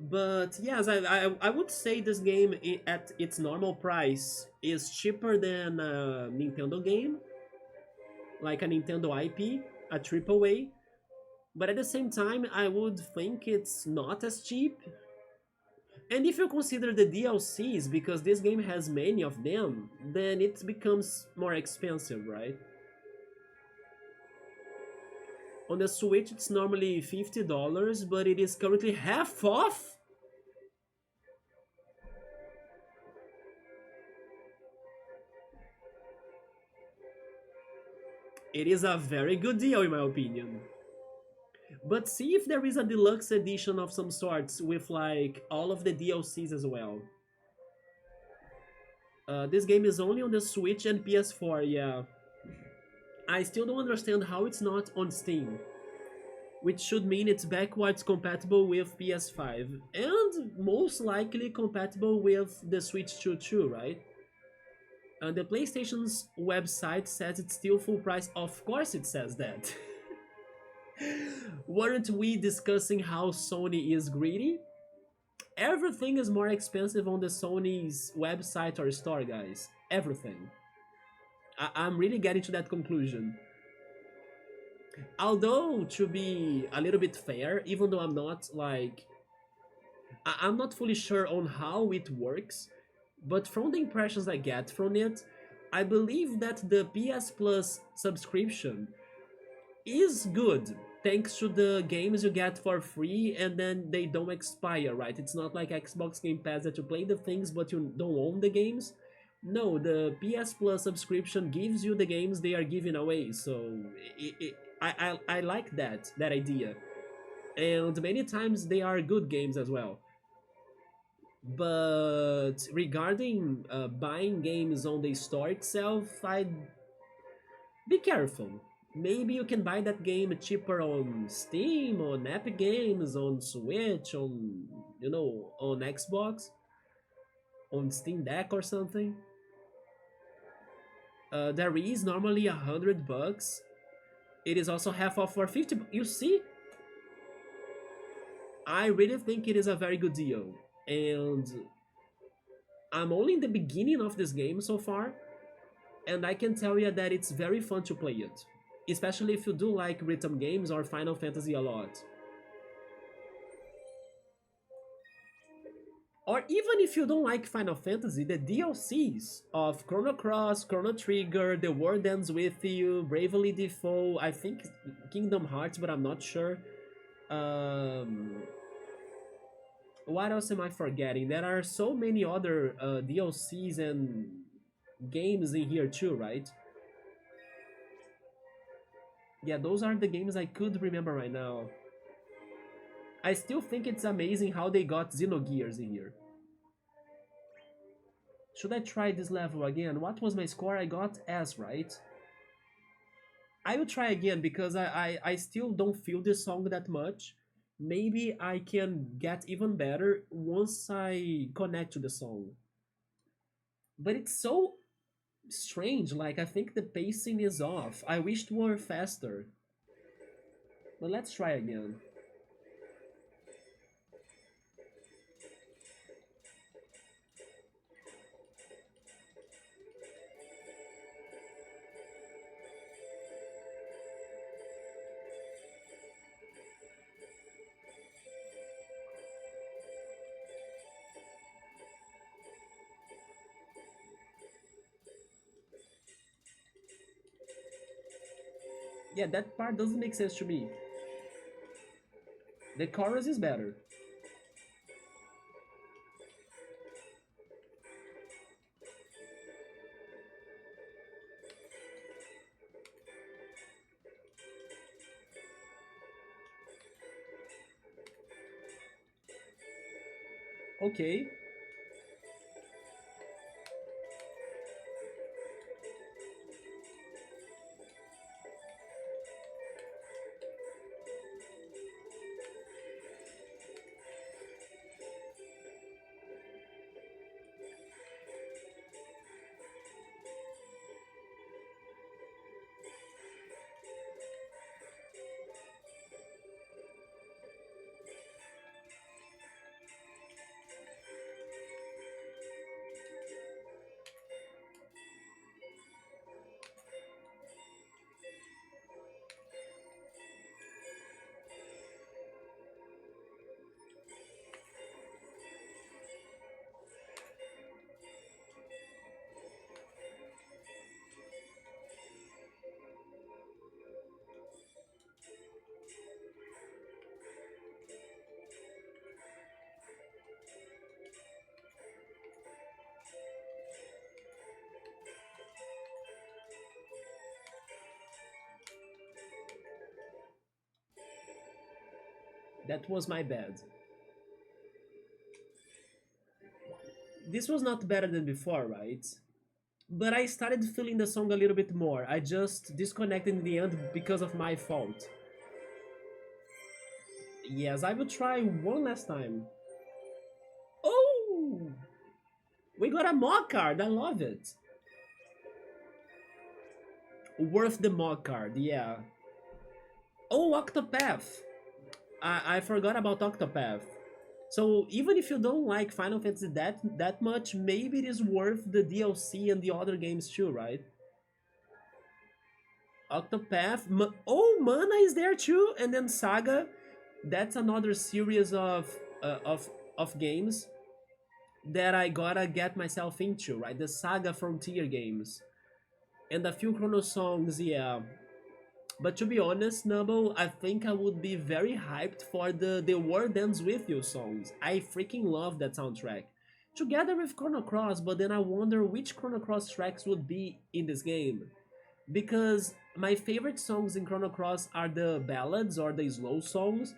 But yes, I would say this game at its normal price is cheaper than a Nintendo game, like a Nintendo IP, a AAA. But at the same time, I would think it's not as cheap. And if you consider the DLCs, because this game has many of them, then it becomes more expensive, right? On the Switch, it's normally $50, but it is currently half off. It is a very good deal, in my opinion. But see if there is a deluxe edition of some sorts with like all of the DLCs as well. This game is only on the Switch and PS4, yeah. I still don't understand how it's not on Steam, which should mean it's backwards compatible with PS5 and most likely compatible with the Switch 2 too, right? The PlayStation's website says it's still full price. Of course it says that. Weren't we discussing how Sony is greedy? Everything is more expensive on the Sony's website or store, guys. Everything. I'm really getting to that conclusion. Although, to be a little bit fair, even though I'm not like I'm not fully sure on how it works, but from the impressions I get from it, I believe that the PS Plus subscription is good thanks to the games you get for free and then they don't expire, right? It's not like Xbox Game Pass that you play the things but you don't own the games. No, the PS Plus subscription gives you the games they are giving away, so I like that idea. And many times they are good games as well. But regarding buying games on the store itself, I'd be careful. Maybe you can buy that game cheaper on Steam, on Epic Games, on Switch, on on Xbox, on Steam Deck or something. There is normally $100. It is also half off for 50. You see, I really think it is a very good deal. and I'm only in the beginning of this game so far, and I can tell you that it's very fun to play it, especially if you do like rhythm games or Final Fantasy a lot. Or even if you don't like Final Fantasy, the DLCs of Chrono Cross, Chrono Trigger, The World Ends With You, Bravely Default, I think Kingdom Hearts, but I'm not sure. Um, what else am I forgetting? There are so many other DLCs and games in here too, right? Yeah, those are the games I could remember right now. I still think it's amazing how they got Xenogears in here. Should I try this level again? What was my score? I got S, right? I will try again because I still don't feel this song that much. Maybe I can get even better once I connect to the song. But it's so strange, like I think the pacing is off. I wish it were faster. But let's try again. Yeah, that part doesn't make sense to me. The chorus is better. Okay. That was my bad. This was not better than before, right? But I started feeling the song a little bit more. I just disconnected in the end because of my fault. Yes, I will try one last time. Oh! We got a mock card, I love it. Worth the mock card, yeah. Oh, Octopath! I forgot about Octopath. So even if you don't like Final Fantasy that much, maybe it is worth the DLC and the other games too, right? Octopath. Oh, Mana is there too, and then Saga. That's another series of games that I gotta get myself into, right? The Saga Frontier games and a few Chrono songs, yeah. But to be honest, Nubble, I think I would be very hyped for the World Ends With You songs. I freaking love that soundtrack. Together with Chrono Cross, but then I wonder which Chrono Cross tracks would be in this game. Because my favorite songs in Chrono Cross are the ballads or the slow songs,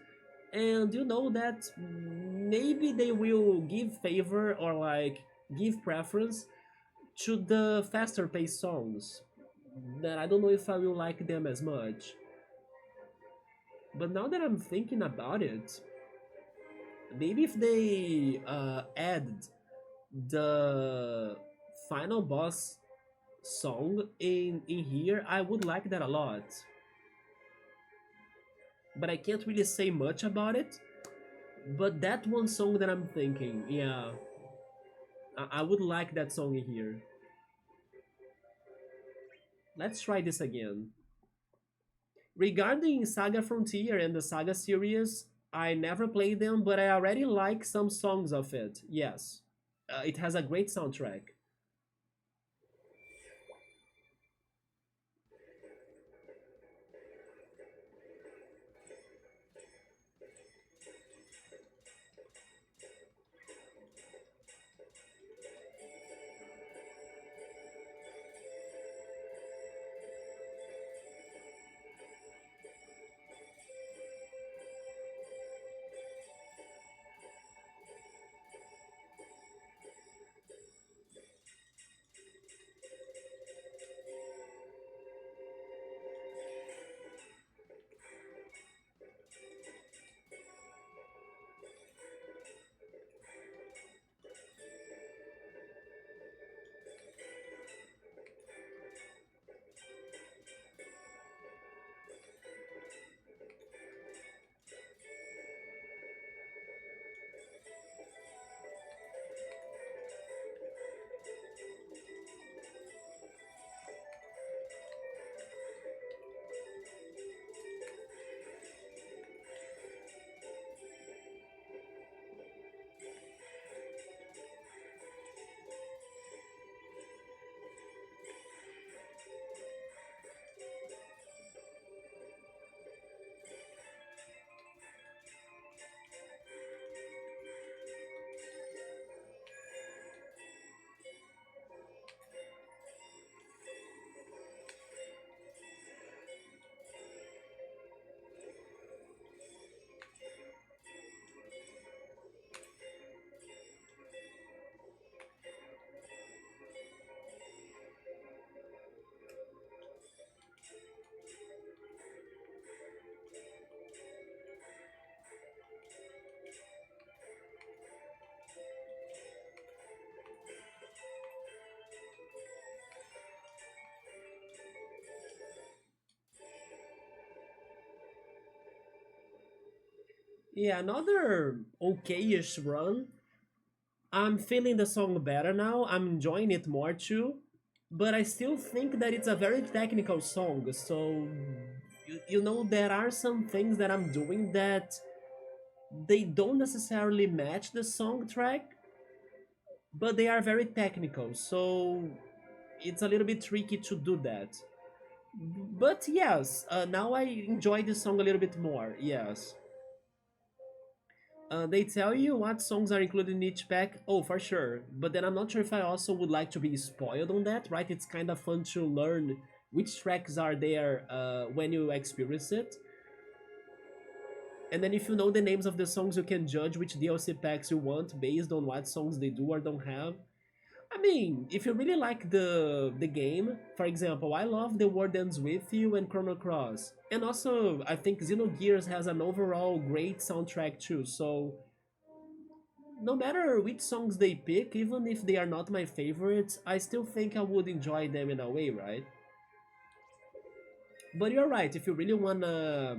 and you know that maybe they will give favor or like give preference to the faster paced songs. That I don't know if I will like them as much. But now that I'm thinking about it, maybe if they add the final boss song in here, I would like that a lot. But I can't really say much about it But that one song that I'm thinking, yeah, I would like that song in here. Let's try this again. Regarding Saga Frontier and the Saga series, I never played them, but I already like some songs of it. Yes, it has a great soundtrack. Yeah, another okayish run. I'm feeling the song better now. I'm enjoying it more too. But I still think that it's a very technical song. So, there are some things that I'm doing that they don't necessarily match the song track, but they are very technical. So, it's a little bit tricky to do that. But yes, now I enjoy the song a little bit more. Yes. They tell you what songs are included in each pack. Oh, for sure. But then I'm not sure if I also would like to be spoiled on that, right? It's kind of fun to learn which tracks are there when you experience it. And then if you know the names of the songs, you can judge which DLC packs you want based on what songs they do or don't have. I mean, if you really like the game, for example, I love The World Ends With You and Chrono Cross. And also, I think Xenogears has an overall great soundtrack too, so no matter which songs they pick, even if they are not my favorites, I still think I would enjoy them in a way, right? But you're right, if you really wanna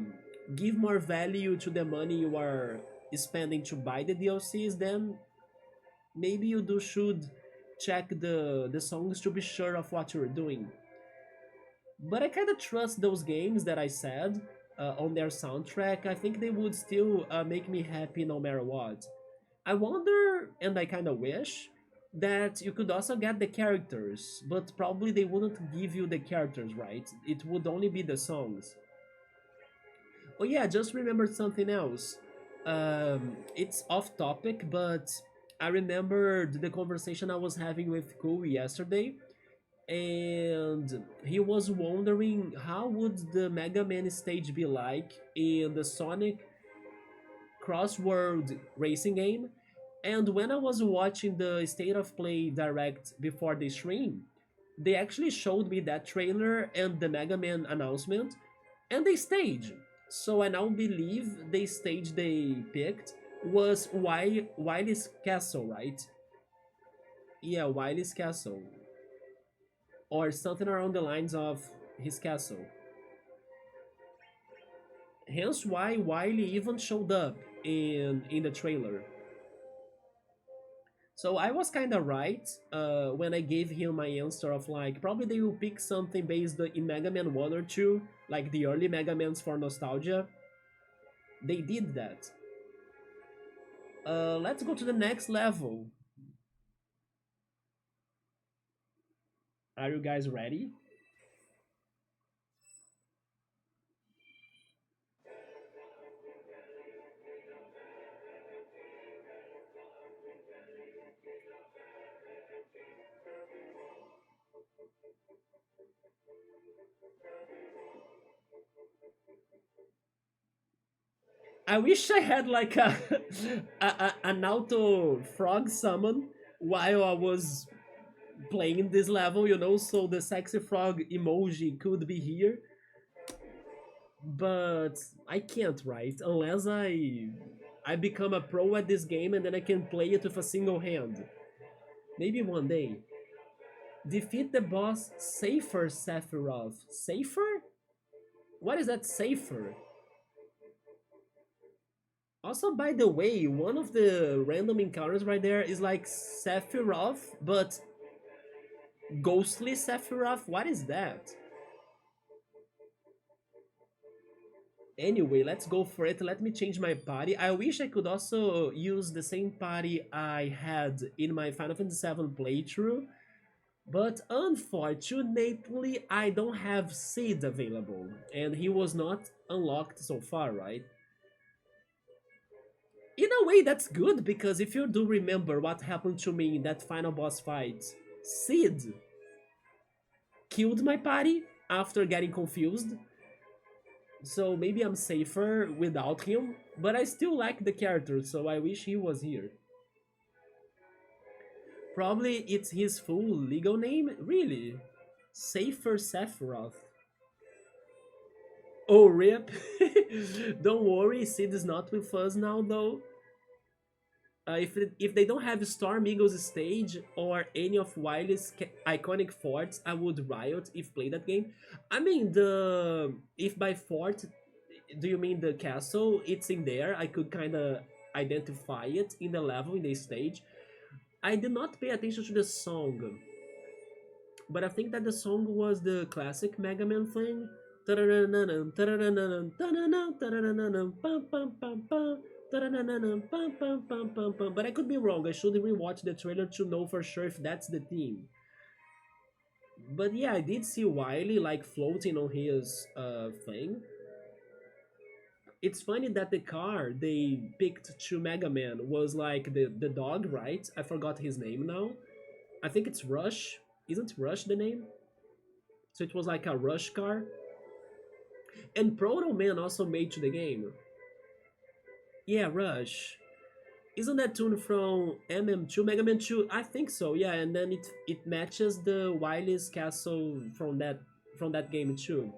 give more value to the money you are spending to buy the DLCs, then maybe you do should check the songs to be sure of what you're doing. But I kind of trust those games that I said on their soundtrack. I think they would still make me happy no matter what. I wonder, and I kind of wish, that you could also get the characters, but probably they wouldn't give you the characters, right? It would only be the songs. Oh yeah, just remembered something else. It's off topic, but I remembered the conversation I was having with Cool yesterday, and he was wondering how would the Mega Man stage be like in the Sonic crossword racing game. And when I was watching the State of Play direct before the stream, they actually showed me that trailer and the Mega Man announcement and the stage. So I now believe the stage they picked was Wily's Castle, right? Yeah, Wily's Castle. Or something around the lines of his castle. Hence why Wily even showed up. in the trailer. So I was kind of right when I gave him my answer of like probably they will pick something based in Mega Man 1 or 2, like the early Mega Mans for nostalgia. They did that. Let's go to the next level. Are you guys ready? I wish I had like an auto frog summon while I was playing this level, you know, so the sexy frog emoji could be here. But I can't, right? Unless I become a pro at this game and then I can play it with a single hand. Maybe one day. Defeat the boss Safer Sephiroth. Safer? What is that Safer? Also, by the way, one of the random encounters right there is like Sephiroth, but ghostly Sephiroth. What is that? Anyway, let's go for it. Let me change my party. I wish I could also use the same party I had in my Final Fantasy VII playthrough, but unfortunately, I don't have Sid available, and he was not unlocked so far, right? In a way, that's good, because if you do remember what happened to me in that final boss fight, Sid killed my party after getting confused, so maybe I'm safer without him, but I still like the character, so I wish he was here. Probably it's his full legal name? Really? Safer Sephiroth. Oh, rip. Don't worry, Sid is not with us now, though. If they don't have Storm Eagle's stage or any of Wily's iconic forts, I would Riot if play that game. I mean, the if by fort do you mean the castle? It's in there. I could kind of identify it in the level in the stage. I did not pay attention to the song, but I think that the song was the classic Mega Man thing. But I could be wrong. I should rewatch the trailer to know for sure if that's the theme. But yeah, I did see Wily like floating on his thing. It's funny that the car they picked to Mega Man was like the dog, right? I forgot his name now. I think it's Rush. Isn't Rush the name? So it was like a Rush car. And Proto Man also made to the game. Yeah, Rush. Isn't that tune from MM2, Mega Man 2? I think so, yeah, and then it matches the Wily's castle from that game too.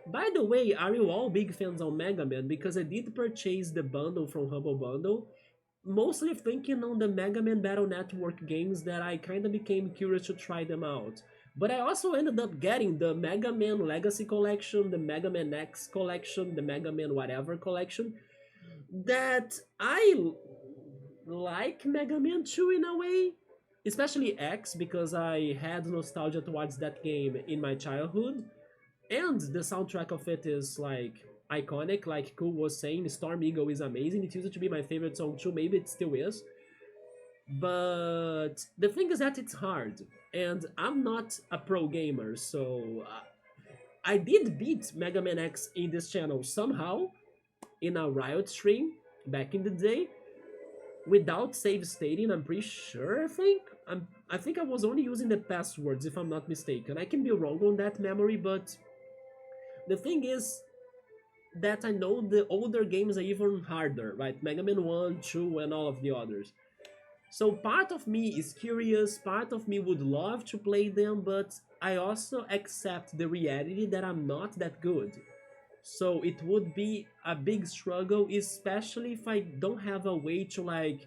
By the way, are you all big fans of Mega Man? Because I did purchase the bundle from Humble Bundle, mostly thinking on the Mega Man Battle Network games that I kinda became curious to try them out. But I also ended up getting the Mega Man Legacy Collection, the Mega Man X Collection, the Mega Man whatever collection, that I like Mega Man 2 in a way, especially X because I had nostalgia towards that game in my childhood, and the soundtrack of it is like iconic. Like Cool was saying, Storm Eagle is amazing. It used to be my favorite song too. Maybe it still is. But the thing is that it's hard, and I'm not a pro gamer, so I did beat Mega Man X in this channel somehow in a Riot stream back in the day without save stating. I'm pretty sure. I think I was only using the passwords if I'm not mistaken. I can be wrong on that memory, but the thing is that I know the older games are even harder, right? Mega Man 1, 2, and all of the others. So part of me is curious, part of me would love to play them, but I also accept the reality that I'm not that good. So it would be a big struggle, especially if I don't have a way to like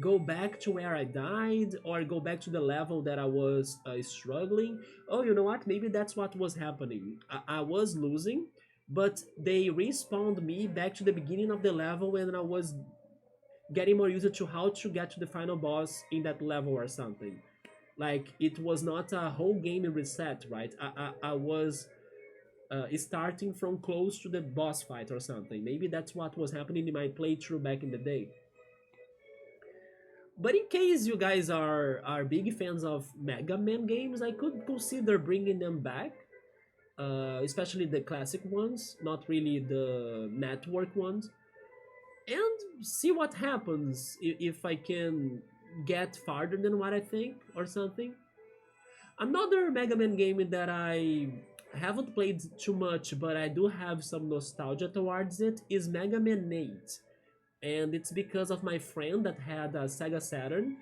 go back to where I died or go back to the level that I was struggling. Oh, you know what? Maybe that's what was happening. I was losing, but they respawned me back to the beginning of the level when I was getting more used to how to get to the final boss in that level or something. Like it was not a whole game reset, right? I was starting from close to the boss fight or something. Maybe that's what was happening in my playthrough back in the day. But in case you guys are big fans of Mega Man games, I could consider bringing them back, especially the classic ones, not really the network ones, and see what happens if I can get farther than what I think or something. Another Mega Man game that I haven't played too much, but I do have some nostalgia towards it, is Mega Man 8. And it's because of my friend that had a Sega Saturn,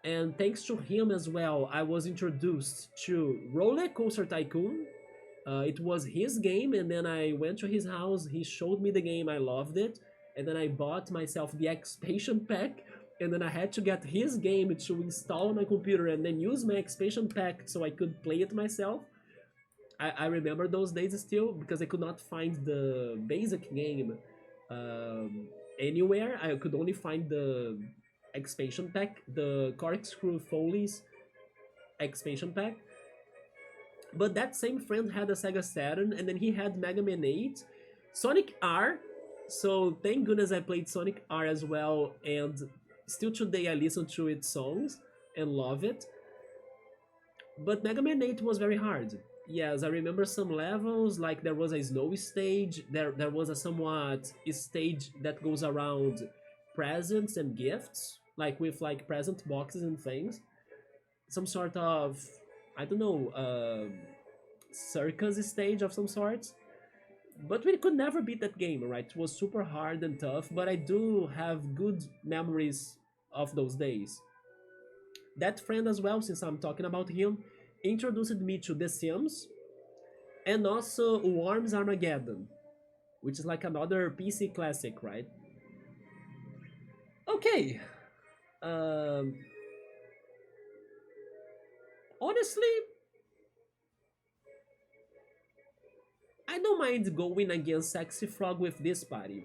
and thanks to him as well, I was introduced to Roller Coaster Tycoon. It was his game, and then I went to his house, he showed me the game, I loved it, and then I bought myself the expansion pack, and then I had to get his game to install on my computer and then use my expansion pack so I could play it myself. I remember those days still because I could not find the basic game um, anywhere. I could only find the expansion pack, the Corkscrew Foley's expansion pack. But that same friend had a Sega Saturn, and then he had Mega Man 8, Sonic R. So thank goodness I played Sonic R as well, and still today I listen to its songs and love it. But Mega Man 8 was very hard. Yes, I remember some levels, like there was a snowy stage, there was a somewhat stage that goes around presents and gifts, like with like present boxes and things. Some sort of, I don't know, circus stage of some sort. But we could never beat that game, right? It was super hard and tough, but I do have good memories of those days. That friend as well, since I'm talking about him, introduced me to The Sims and also Worms Armageddon, which is like another PC classic, right? Okay. Um, Honestly, I don't mind going against Sexy Frog with this party.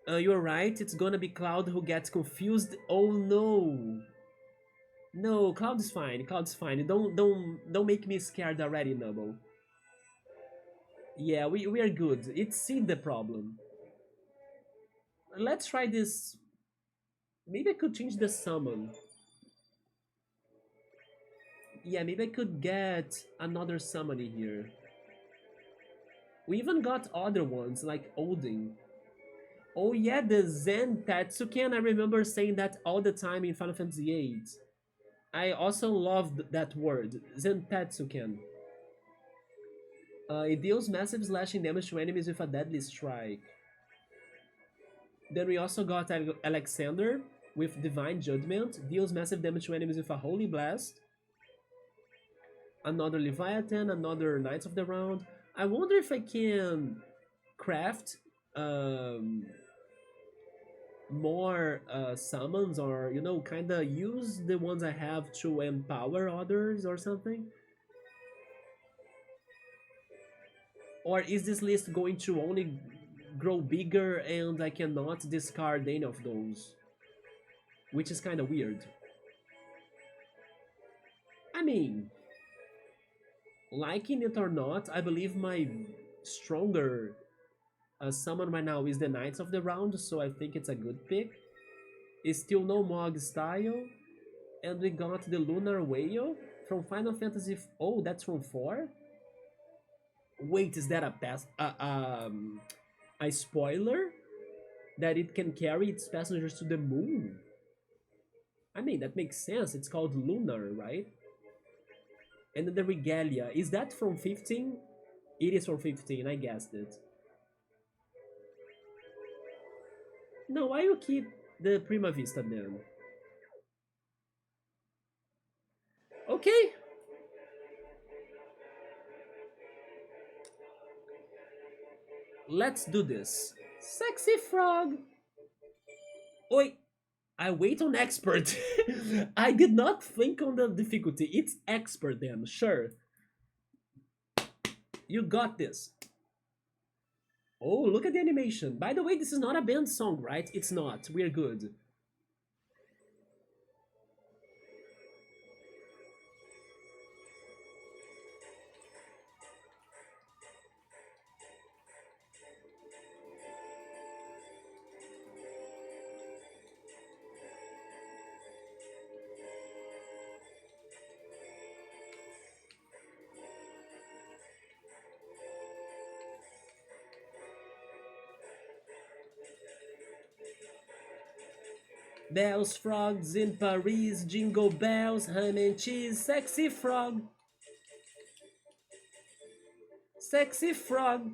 You're right, it's gonna be Cloud who gets confused. Oh no! No, Cloud's fine. Cloud's fine. Don't make me scared already, Nubble. Yeah, we are good. It's Sid the problem. Let's try this. Maybe I could change the summon. Yeah, maybe I could get another summon in here. We even got other ones like Odin. Oh yeah, the Zen Tatsuken. I remember saying that all the time in Final Fantasy VIII. I also loved that word, Zen Tatsuken. It deals massive slashing damage to enemies with a deadly strike. Then we also got Alexander with Divine Judgment, deals massive damage to enemies with a Holy Blast. Another Leviathan, another Knights of the Round. I wonder if I can craft more summons, or you know, kind of use the ones I have to empower others or something. Or is this list going to only grow bigger and I cannot discard any of those? Which is kind of weird. I mean, liking it or not, I believe my stronger summon right now is the Knights of the Round, so I think it's a good pick. It's still no Mog style. And we got the Lunar Whale from Final Fantasy. Oh, that's from 4? Wait, is that a spoiler? That it can carry its passengers to the moon? I mean, that makes sense. It's called Lunar, right? And then the Regalia. Is that from 15? It is from 15, I guessed it. No, why you keep the Prima Vista then? Okay. Let's do this. Sexy Frog. Oi. I wait on expert. I did not think on the difficulty. It's expert then, sure. You got this. Oh, look at the animation. By the way, this is not a band song, right? It's not. We're good. Bells, frogs in Paris, jingle bells, ham and cheese, sexy frog. Sexy frog.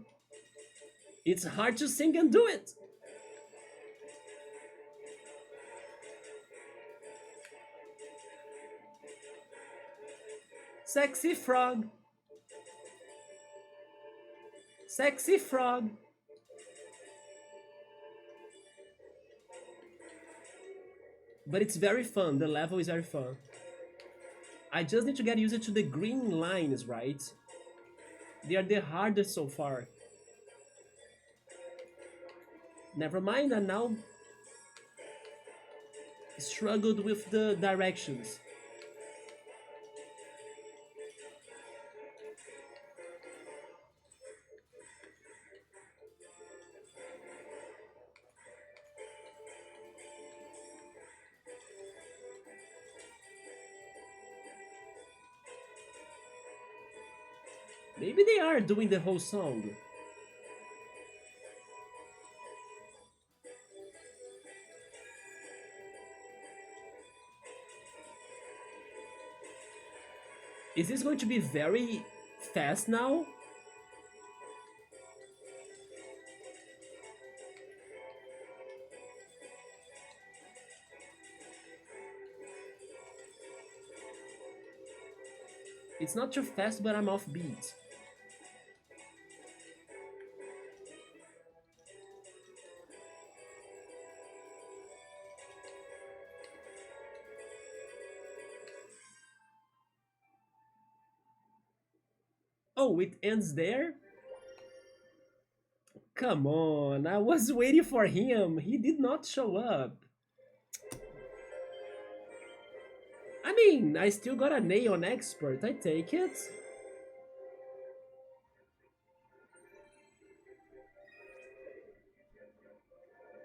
It's hard to sing and do it. Sexy frog. Sexy frog. But it's very fun. The level is very fun. I just need to get used to the green lines, right? They are the hardest so far. Never mind, I now struggled with the directions. Maybe they are doing the whole song. Is this going to be very fast now? It's not too fast, but I'm off beat. Oh, it ends there? Come on, I was waiting for him. He did not show up. I mean, I still got an A on expert. I take it.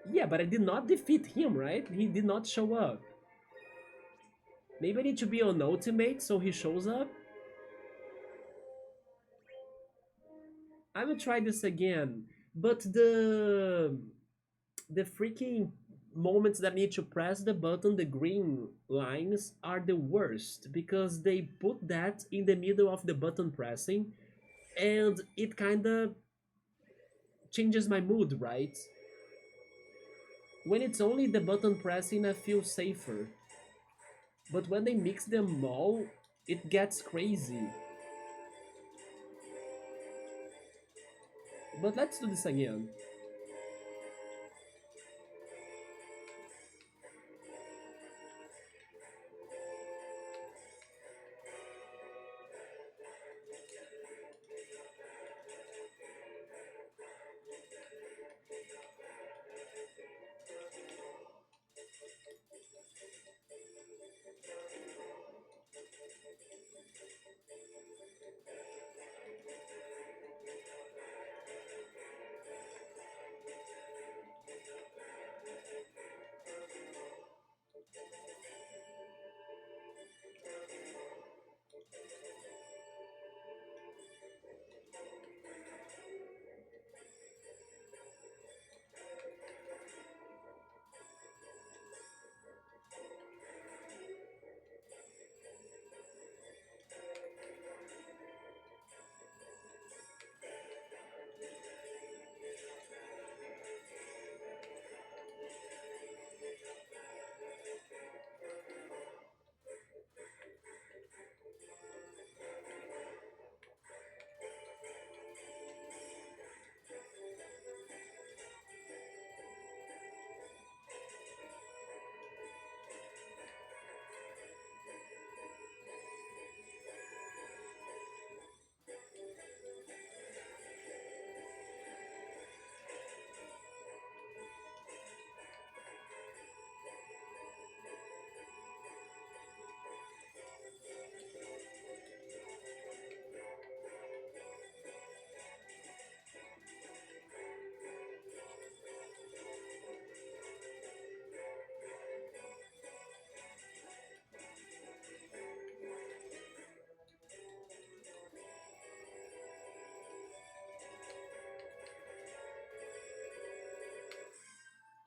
Yeah, but I did not defeat him, right? He did not show up. Maybe I need to be on ultimate so he shows up. I will try this again. But the freaking moments that need to press the button, the green lines, are the worst because they put that in the middle of the button pressing and it kind of changes my mood, right? When it's only the button pressing, I feel safer. But when they mix them all, it gets crazy. But let's do this again.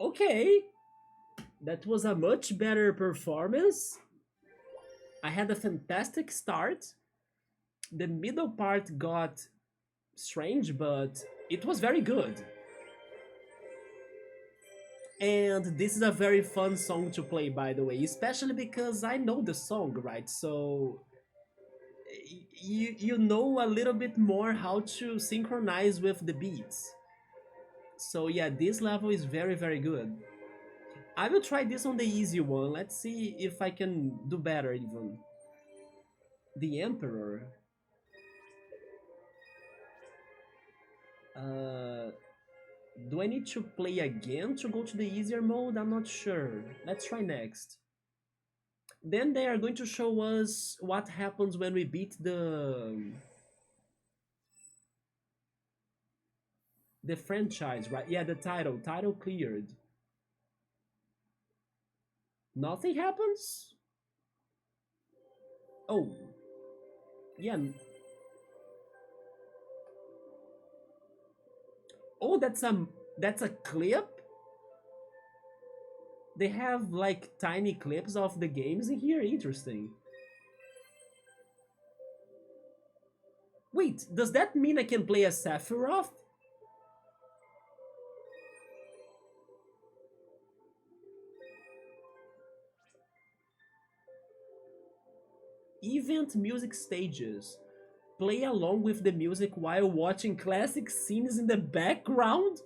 Okay, that was a much better performance. I had a fantastic start. The middle part got strange, but it was very good. And this is a very fun song to play, by the way, especially because I know the song, right? So you know a little bit more how to synchronize with the beats. So yeah, this level is very good. I will try this on the easy one. Let's see if I can do better even. The Emperor. Uh, do I need to play again to go to the easier mode? I'm not sure. Let's try next. Then they are going to show us what happens when we beat the franchise, right? Yeah, the title. Title cleared. Nothing happens? Oh, yeah. Oh, that's a clip? They have like tiny clips of the games in here. Interesting. Wait, does that mean I can play as Sephiroth? Event music stages. Play along with the music while watching classic scenes in the background.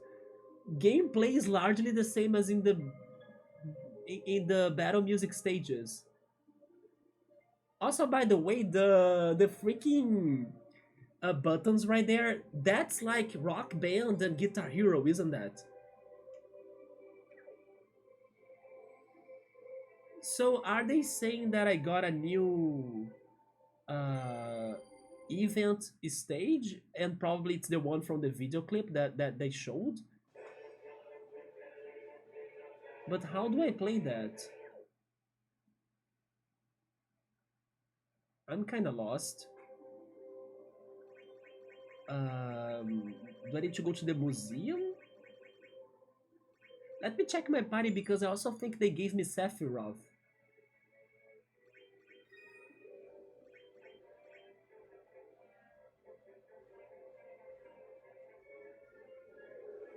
Gameplay is largely the same as in the battle music stages. Also, by the way, the freaking buttons right there, that's like Rock Band and Guitar Hero, isn't that? So are they saying that I got a new uh, event stage, and probably it's the one from the video clip that they showed? But how do I play that? I'm kind of lost. Do I need to go to the museum? Let me check my party because I also think they gave me Sephiroth.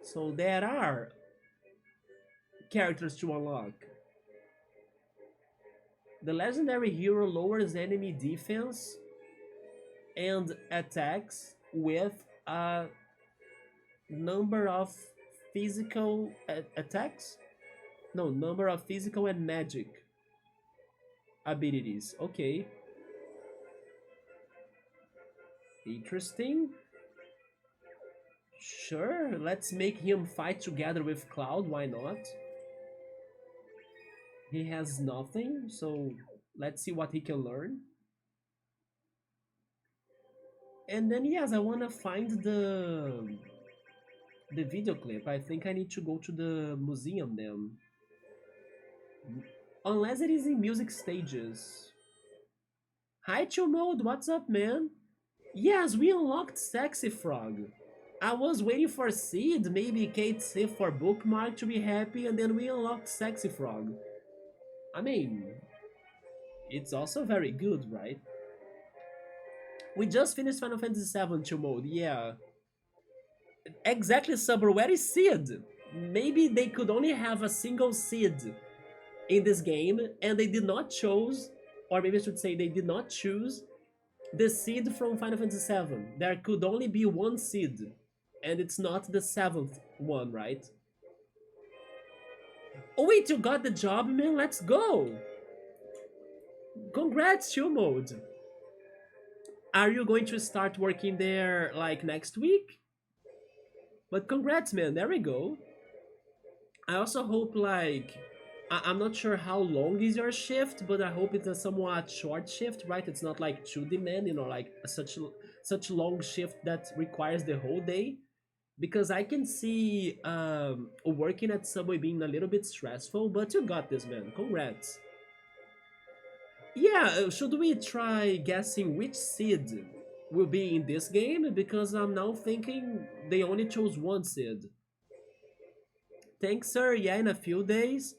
So there are characters to unlock. The legendary hero lowers enemy defense and attacks with a number of physical attacks? No, number of physical and magic abilities. Okay. Interesting. Sure, let's make him fight together with Cloud, why not? He has nothing, so let's see what he can learn. And then yes, I wanna find the video clip. I think I need to go to the museum then. Unless it is in music stages. Hi Chill Mode, what's up man? Yes, we unlocked Sexy Frog. I was waiting for Sid, maybe Kate Sif for Bookmark to be happy, and then we unlocked Sexy Frog. I mean, it's also very good, right? We just finished Final Fantasy VII Chill Mode, yeah. Exactly, Subber, where is Sid? Maybe they could only have a single Sid in this game, and they did not choose, or maybe I should say they did not choose, the Sid from Final Fantasy VII. There could only be one Sid, and it's not the seventh one, right? Oh wait, you got the job, man, let's go! Congrats, Chill Mode! Are you going to start working there, like, next week? But congrats, man, there we go. I also hope, like, I'm not sure how long is your shift, but I hope it's a somewhat short shift, right? It's not like too demanding or like such long shift that requires the whole day. Because I can see working at Subway being a little bit stressful, but you got this, man. Congrats. Yeah, should we try guessing which Sid will be in this game? Because I'm now thinking they only chose one Sid. Thanks, sir. Yeah, in a few days.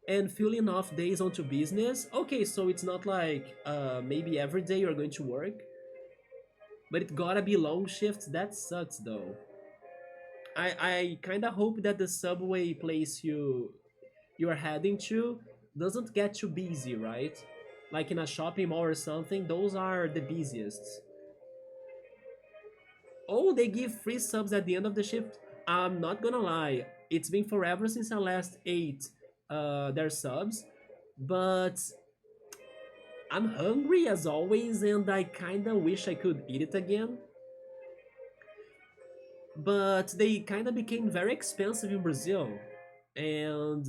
And filling off days onto business. Okay, so it's not like maybe every day you're going to work, but it gotta be long shifts. That sucks though. I kind of hope that the subway place you're heading to doesn't get too busy, right? Like in a shopping mall or something, those are the busiest. Oh, they give free subs at the end of the shift. I'm not gonna lie, it's been forever since I last ate their subs, but I'm hungry as always, and I kinda wish I could eat it again. But they kinda became very expensive in Brazil, and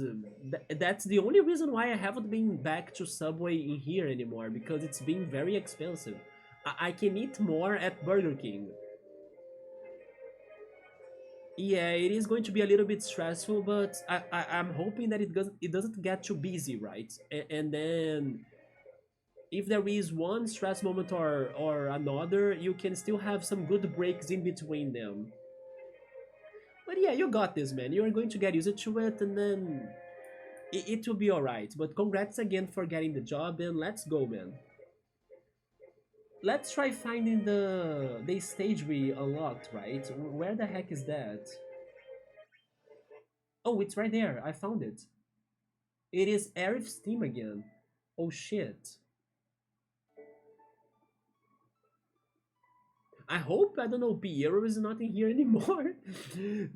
that's the only reason why I haven't been back to Subway in here anymore, because it's been very expensive. I can eat more at Burger King. Yeah, it is going to be a little bit stressful, but I'm hoping that it doesn't get too busy, right? And then if there is one stress moment or another, you can still have some good breaks in between them. But yeah, you got this, man. You are going to get used to it, and then it will be alright. But congrats again for getting the job, and let's go, man. Let's try finding the stage we unlocked, right? Where the heck is that? Oh, it's right there. I found it. It is Arif's team again. Oh shit. I hope, I don't know, Piero is not in here anymore.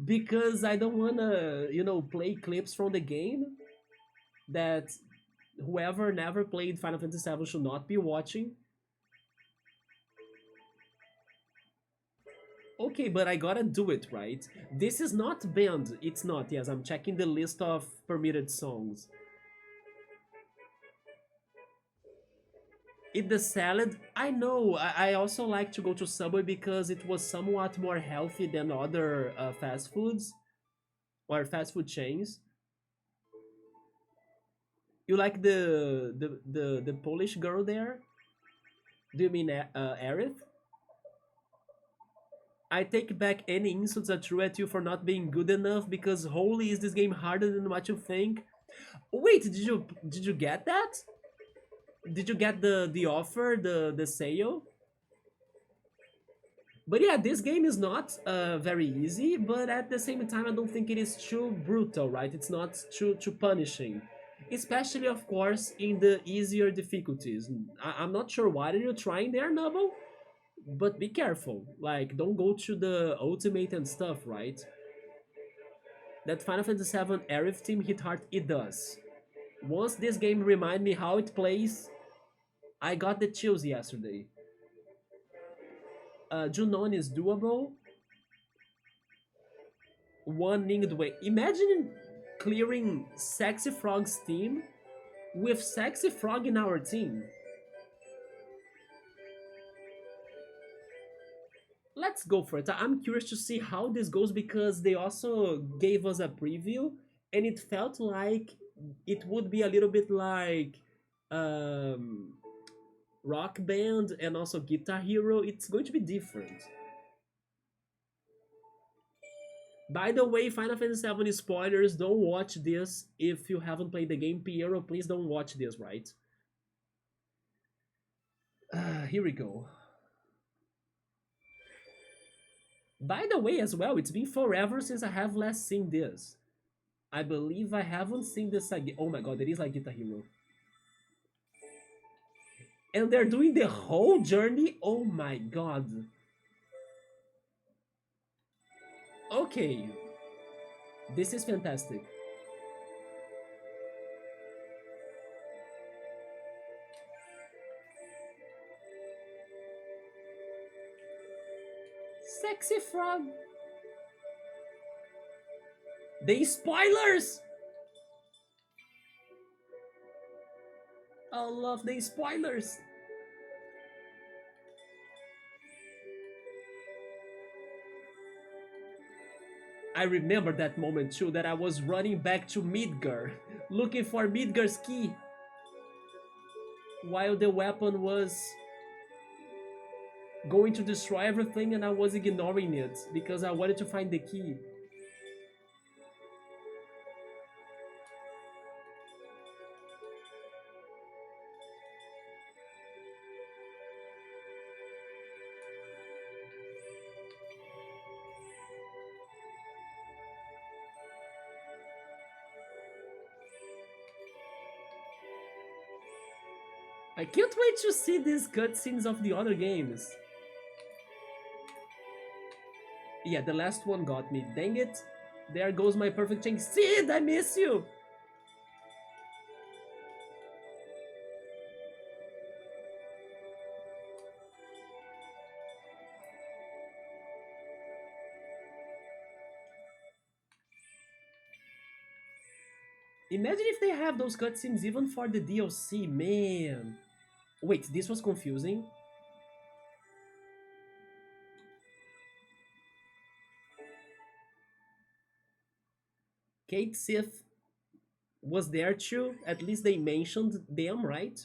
Because I don't wanna, play clips from the game that whoever never played Final Fantasy VII should not be watching. Okay, but I gotta do it, right? This is not banned. It's not, yes, I'm checking the list of permitted songs. Eat the salad. I know. I also like to go to Subway because it was somewhat more healthy than other fast foods or fast food chains. You like the Polish girl there? Do you mean Aerith? I take back any insults I threw at you for not being good enough because holy is this game harder than what you think. Wait, did you get that? Did you get the offer, the sale? But yeah, this game is not very easy, but at the same time, I don't think it is too brutal, right? It's not too punishing. Especially, of course, in the easier difficulties. I'm not sure what are you trying there, Nubble, but be careful. Like, don't go to the ultimate and stuff, right? That Final Fantasy VII Arif team hit hard, it does. Once this game remind me how it plays, I got the chills yesterday. Junon is doable. One winged way. Imagine clearing Sexy Frog's team with Sexy Frog in our team. Let's go for it. I'm curious to see how this goes because they also gave us a preview and it felt like it would be a little bit like um, Rock Band and also Guitar Hero. It's going to be different. By the way, Final Fantasy VII spoilers, don't watch this if you haven't played the game. Piero, please don't watch this, right? Here we go. By the way, as well, it's been forever since I have last seen this. I believe I haven't seen this again. Oh my god, it is like Guitar Hero. And they're doing the whole journey? Oh my god. Okay. This is fantastic. Sexy frog. The spoilers! I love the spoilers. I remember that moment too, that I was running back to Midgar, looking for Midgar's key, while the weapon was going to destroy everything and I was ignoring it because I wanted to find the key. I can't wait to see these cutscenes of the other games. Yeah, the last one got me. Dang it. There goes my perfect chance. Sid, I miss you! Imagine if they have those cutscenes even for the DLC, man. Wait, this was confusing. Kate Sith was there too. At least they mentioned them, right?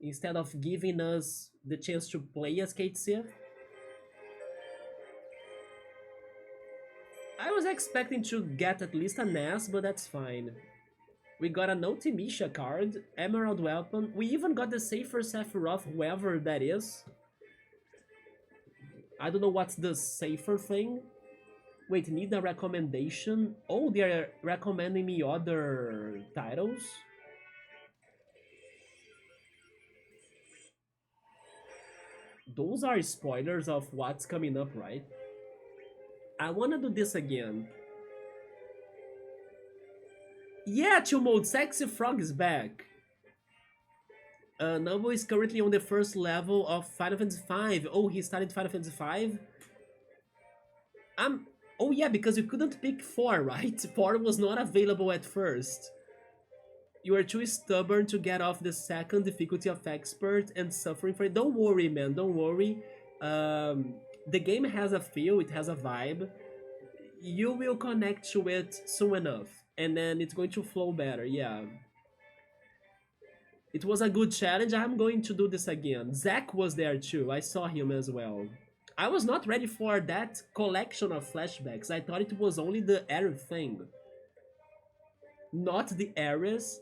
Instead of giving us the chance to play as Kate Sith. I was expecting to get at least an S, but that's fine. We got an Ultimisha card, Emerald Weapon. We even got the Safer Sephiroth, whoever that is. I don't know what's the safer thing. Wait, need a recommendation? Oh, they're recommending me other titles? Those are spoilers of what's coming up, right? I wanna do this again. Yeah, Chill Mode, Sexy Frog is back. Noble is currently on the first level of Final Fantasy V. Oh, he started Final Fantasy V? I'm... Oh yeah, because you couldn't pick 4, right? 4 was not available at first. You are too stubborn to get off the second difficulty of Expert and suffering for it. Don't worry, man, don't worry. The game has a feel, it has a vibe. You will connect to it soon enough, and then it's going to flow better, yeah. It was a good challenge, I'm going to do this again. Zack was there too, I saw him as well. I was not ready for that collection of flashbacks, I thought it was only the Aerith thing. Not the Ares.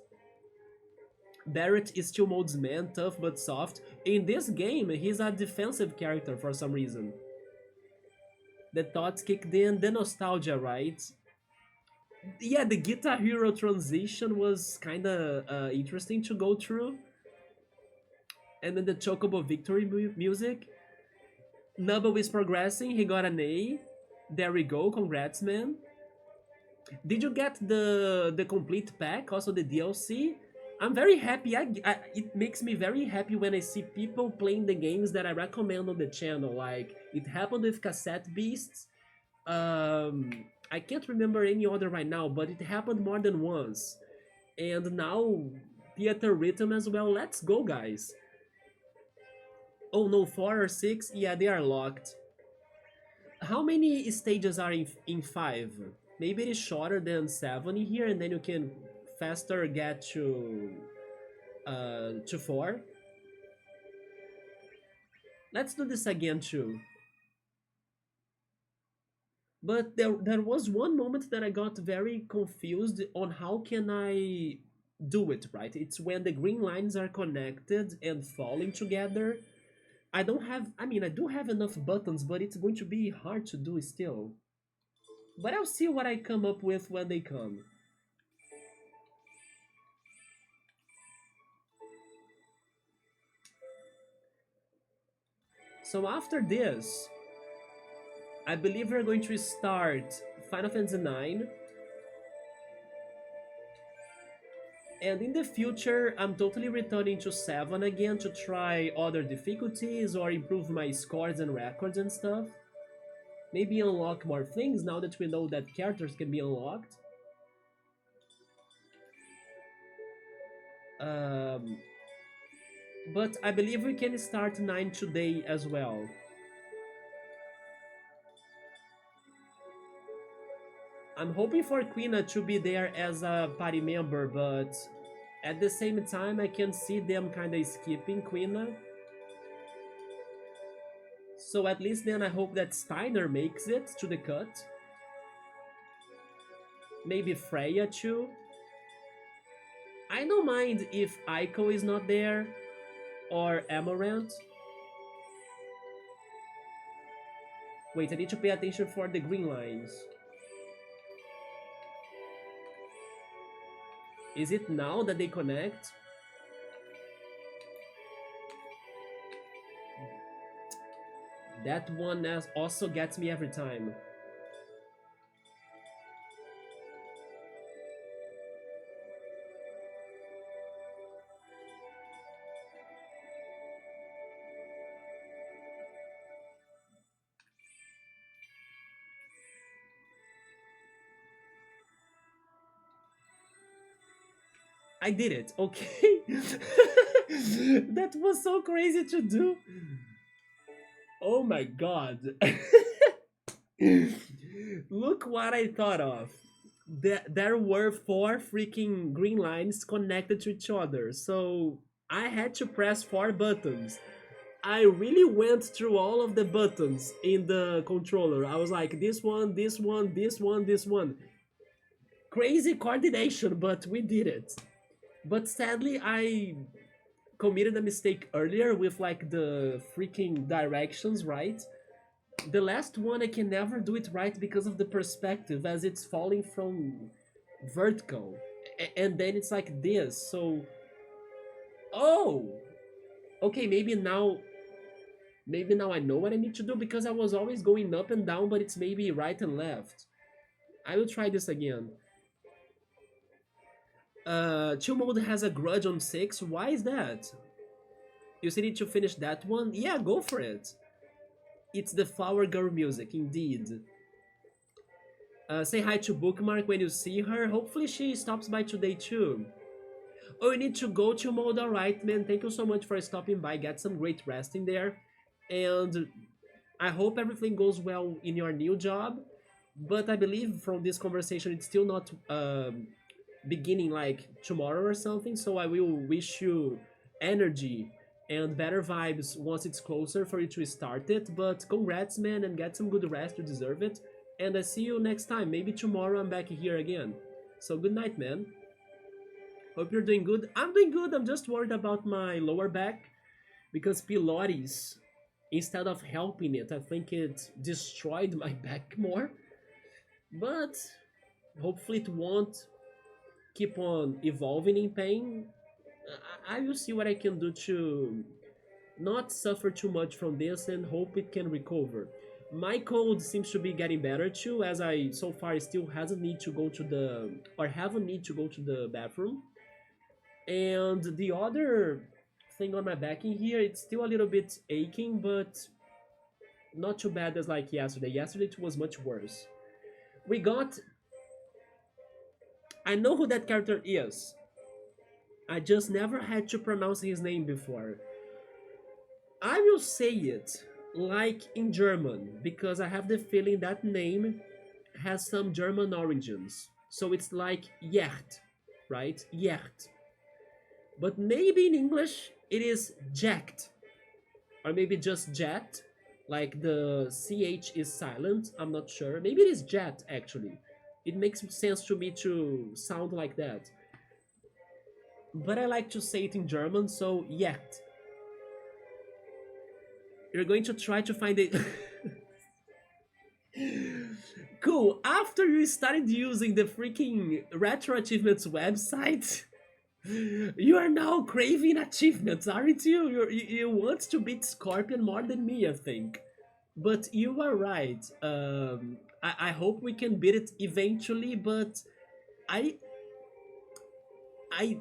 Barrett is still Mode's man, tough but soft. In this game, he's a defensive character for some reason. The thoughts kicked in, the nostalgia, right? Yeah, the Guitar Hero transition was kinda interesting to go through. And then the Chocobo Victory music. Nubble is progressing, he got an A. There we go, congrats, man. Did you get the complete pack, also the DLC? I'm very happy. It makes me very happy when I see people playing the games that I recommend on the channel. Like, it happened with Cassette Beasts. I can't remember any other right now, but it happened more than once. And now, Theatrhythm as well. Let's go, guys. Oh no, 4 or 6? Yeah, they are locked. How many stages are in 5? Maybe it is shorter than 7 here, and then you can faster get to 4. Let's do this again too. But there was one moment that I got very confused on how can I do it, right? It's when the green lines are connected and falling together. I don't have, I mean, I do have enough buttons, but it's going to be hard to do still. But I'll see what I come up with when they come. So after this, I believe we're going to start Final Fantasy IX. And in the future, I'm totally returning to 7 again to try other difficulties or improve my scores and records and stuff. Maybe unlock more things now that we know that characters can be unlocked. But I believe we can start 9 today as well. I'm hoping for Quina to be there as a party member, but at the same time I can see them kinda skipping Quina. So at least then I hope that Steiner makes it to the cut. Maybe Freya too. I don't mind if Aiko is not there, or Amaranth. Wait, I need to pay attention for the green lines. Is it now that they connect? That one also gets me every time. I did it, okay? That was so crazy to do. Oh my god. Look what I thought of. There were four freaking green lines connected to each other, so I had to press four buttons. I really went through all of the buttons in the controller. I was like, this one, this one, this one, this one. Crazy coordination, but we did it. But sadly, I committed a mistake earlier with like the freaking directions, right? The last one I can never do it right because of the perspective as it's falling from vertical. And then it's like this, so... Oh! Okay, maybe now I know what I need to do because I was always going up and down, but it's maybe right and left. I will try this again. Chill Mode has a grudge on 6. Why is that? You still need to finish that one? Yeah, go for it. It's the Flower Girl music, indeed. Say hi to Bookmark when you see her. Hopefully she stops by today too. Oh, you need to go to Mode. Alright, man. Thank you so much for stopping by. Get some great rest in there. And I hope everything goes well in your new job. But I believe from this conversation it's still not beginning like tomorrow or something. So I will wish you energy and better vibes once it's closer for you to start it. But congrats, man, and get some good rest. You deserve it. And I see you next time. Maybe tomorrow I'm back here again. So good night, man. Hope you're doing good. I'm doing good. I'm just worried about my lower back because Pilates, instead of helping it, I think it destroyed my back more. But hopefully it won't keep on evolving in pain. I will see what I can do to not suffer too much from this and hope it can recover. My cold seems to be getting better too, as I so far still hasn't need to go to the or haven't need to go to the bathroom. And the other thing on my back in here, it's still a little bit aching, but not too bad as like yesterday. Yesterday it was much worse. We got... I know who that character is. I just never had to pronounce his name before. I will say it like in German, because I have the feeling that name has some German origins. So it's like Yacht, right? Yacht. But maybe in English it is jacked. Or maybe just jet, like the CH is silent, I'm not sure. Maybe it is jet actually. It makes sense to me to sound like that. But I like to say it in German, so yacht. You're going to try to find it. Cool. After you started using the freaking Retro Achievements website, you are now craving achievements, aren't you? You want to beat Scorpion more than me, I think. But you are right. I hope we can beat it eventually, but I I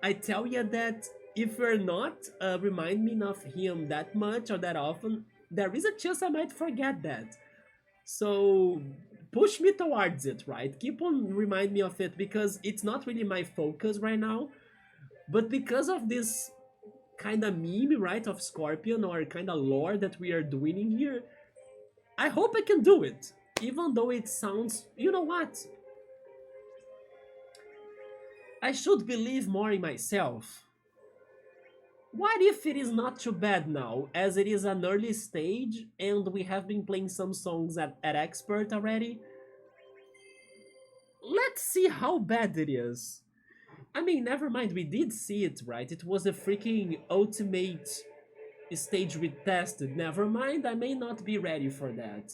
I tell you that if you're not reminding of him that much or that often, there is a chance I might forget that. So push me towards it, right? Keep on remind me of it because it's not really my focus right now. But because of this kind of meme, right, of Scorpion or kind of lore that we are doing in here, I hope I can do it. Even though it sounds, you know what? I should believe more in myself. What if it is not too bad now, as it is an early stage and we have been playing some songs at Expert already? Let's see how bad it is. I mean, never mind, we did see it, right? It was a freaking ultimate stage retested. Never mind, I may not be ready for that.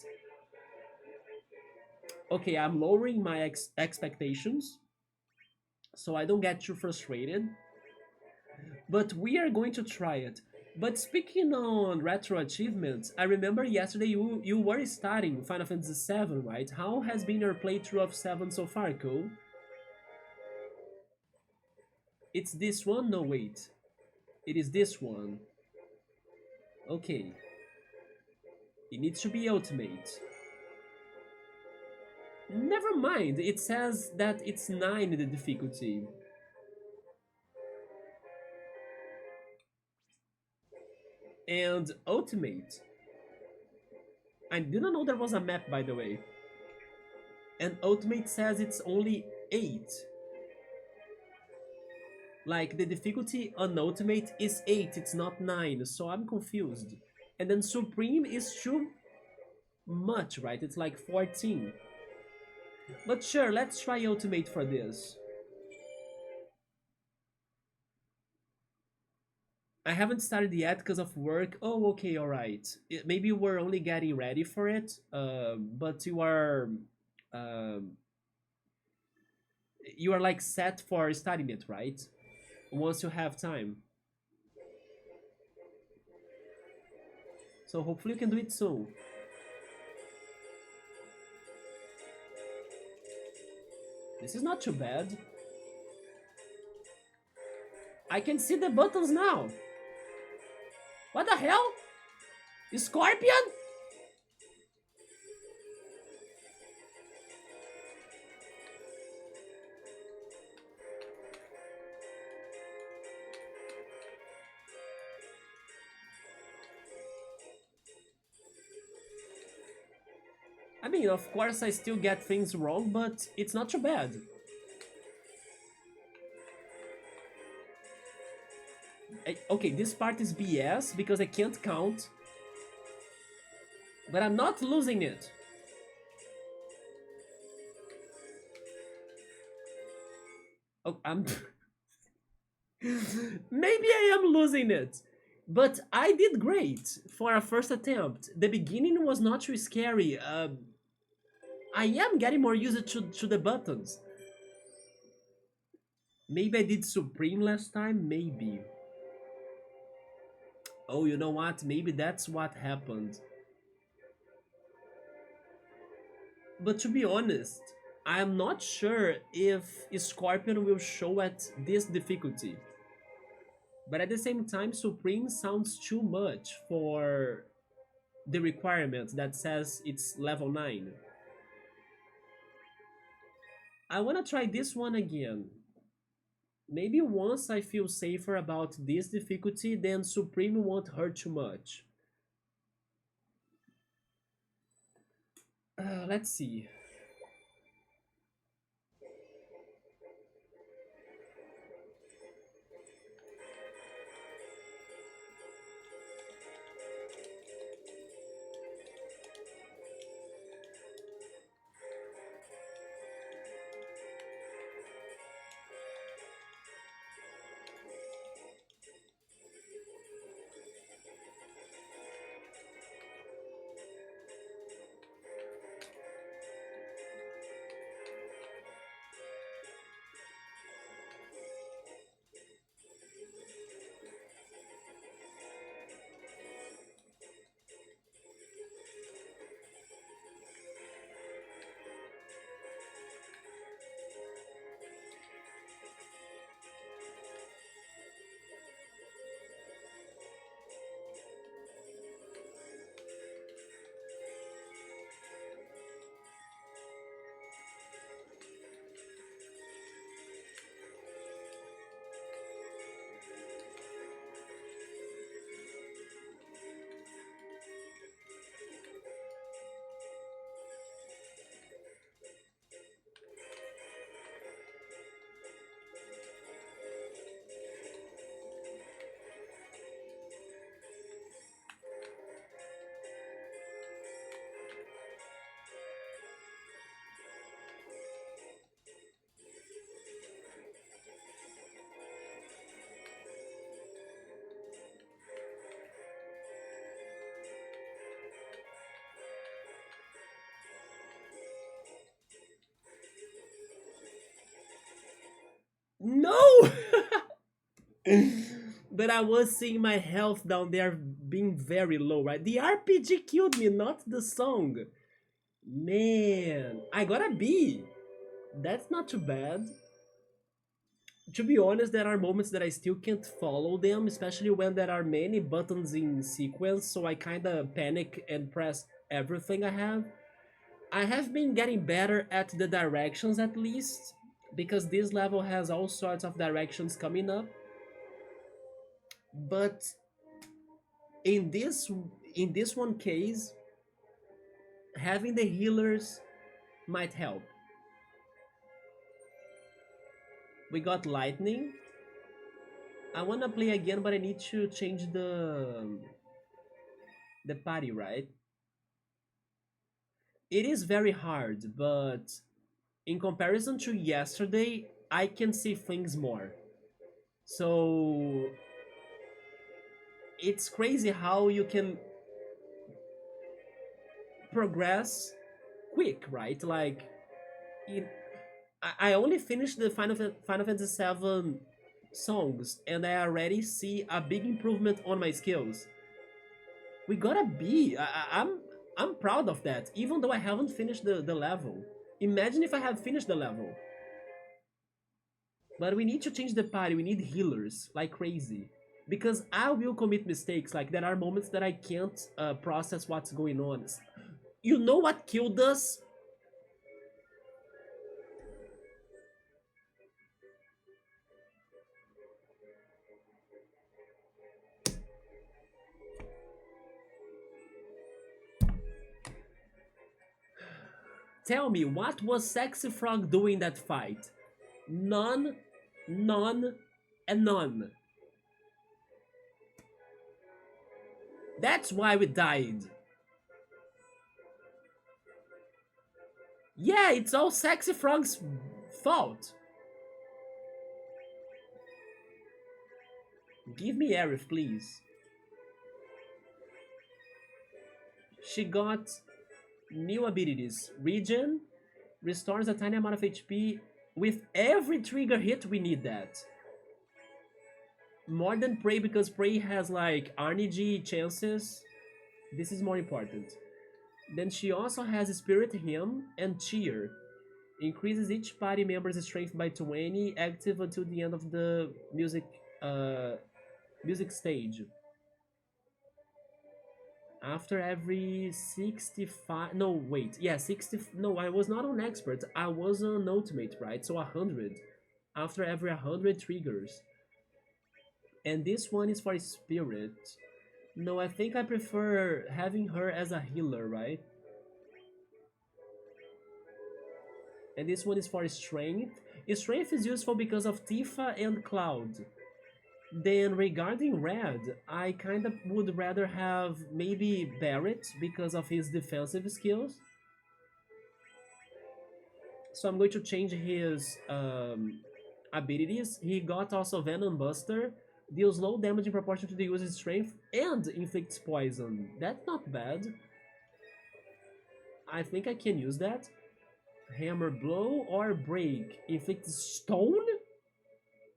Okay, I'm lowering my expectations so I don't get too frustrated. But we are going to try it. But speaking on retro achievements, I remember yesterday you were starting Final Fantasy VII, right? How has been your playthrough of 7 so far, Cole? It's this one? No, wait. It is this one. Okay. It needs to be ultimate. Never mind, it says that it's 9 in the difficulty. And ultimate. I didn't know there was a map, by the way. And ultimate says it's only 8. Like, the difficulty on ultimate is 8, it's not 9, so I'm confused. And then supreme is too much, right? It's like 14. But sure, let's try ultimate for this. I haven't started yet because of work. Oh, okay, alright. Maybe we're only getting ready for it, but um, you are like set for starting it, right? Once you have time. So hopefully you can do it soon. This is not too bad. I can see the buttons now. What the hell? Scorpion? I mean, of course I still get things wrong, but it's not too bad. Okay, this part is BS because I can't count. But I'm not losing it. Oh, I'm... Maybe I am losing it. But I did great for a first attempt. The beginning was not too scary. I am getting more used to the buttons. Maybe I did Supreme last time? Maybe. Oh, you know what? Maybe that's what happened. But to be honest, I am not sure if Scorpion will show at this difficulty. But at the same time, Supreme sounds too much for the requirement that says it's level 9. I wanna try this one again. Maybe once I feel safer about this difficulty, then Supreme won't hurt too much. Let's see. No! But I was seeing my health down there being very low, right? The RPG killed me, not the song. Man, I got a B. That's not too bad. To be honest, there are moments that I still can't follow them, especially when there are many buttons in sequence, so I kinda panic and press everything I have. I have been getting better at the directions at least, because this level has all sorts of directions coming up. But in this one case, having the healers might help. We got lightning. I wanna play again, but I need to change the party, right? It is very hard, but in comparison to yesterday, I can see things more. So it's crazy how you can progress quick, right? Like, it, I only finished the Final Fantasy VII songs, and I already see a big improvement on my skills. We got a B. I'm proud of that, even though I haven't finished the level. Imagine if I had finished the level. But we need to change the party. We need healers like crazy. Because I will commit mistakes. Like, there are moments that I can't process what's going on. You know what killed us? Tell me, what was Sexy Frog doing that fight? None, none, and none. That's why we died. Yeah, it's all Sexy Frog's fault. Give me Aerith, please. She got new abilities. Regen restores a tiny amount of HP. With every trigger hit, we need that. More than Prey, because Prey has like RNG chances. This is more important. Then she also has Spirit Hymn and Cheer. Increases each party member's strength by 20, active until the end of the music stage. After every 65, no wait, yeah, 60, no, I was not on expert, I was on ultimate, right? So 100. After every 100 triggers. And this one is for spirit. No, I think I prefer having her as a healer, right? And this one is for strength. Strength is useful because of Tifa and Cloud. Then regarding Red, I kind of would rather have maybe Barret because of his defensive skills. So I'm going to change his abilities. He got also Venom Buster, deals low damage in proportion to the user's strength, and inflicts poison. That's not bad. I think I can use that. Hammer Blow or Break. Inflicts Stone?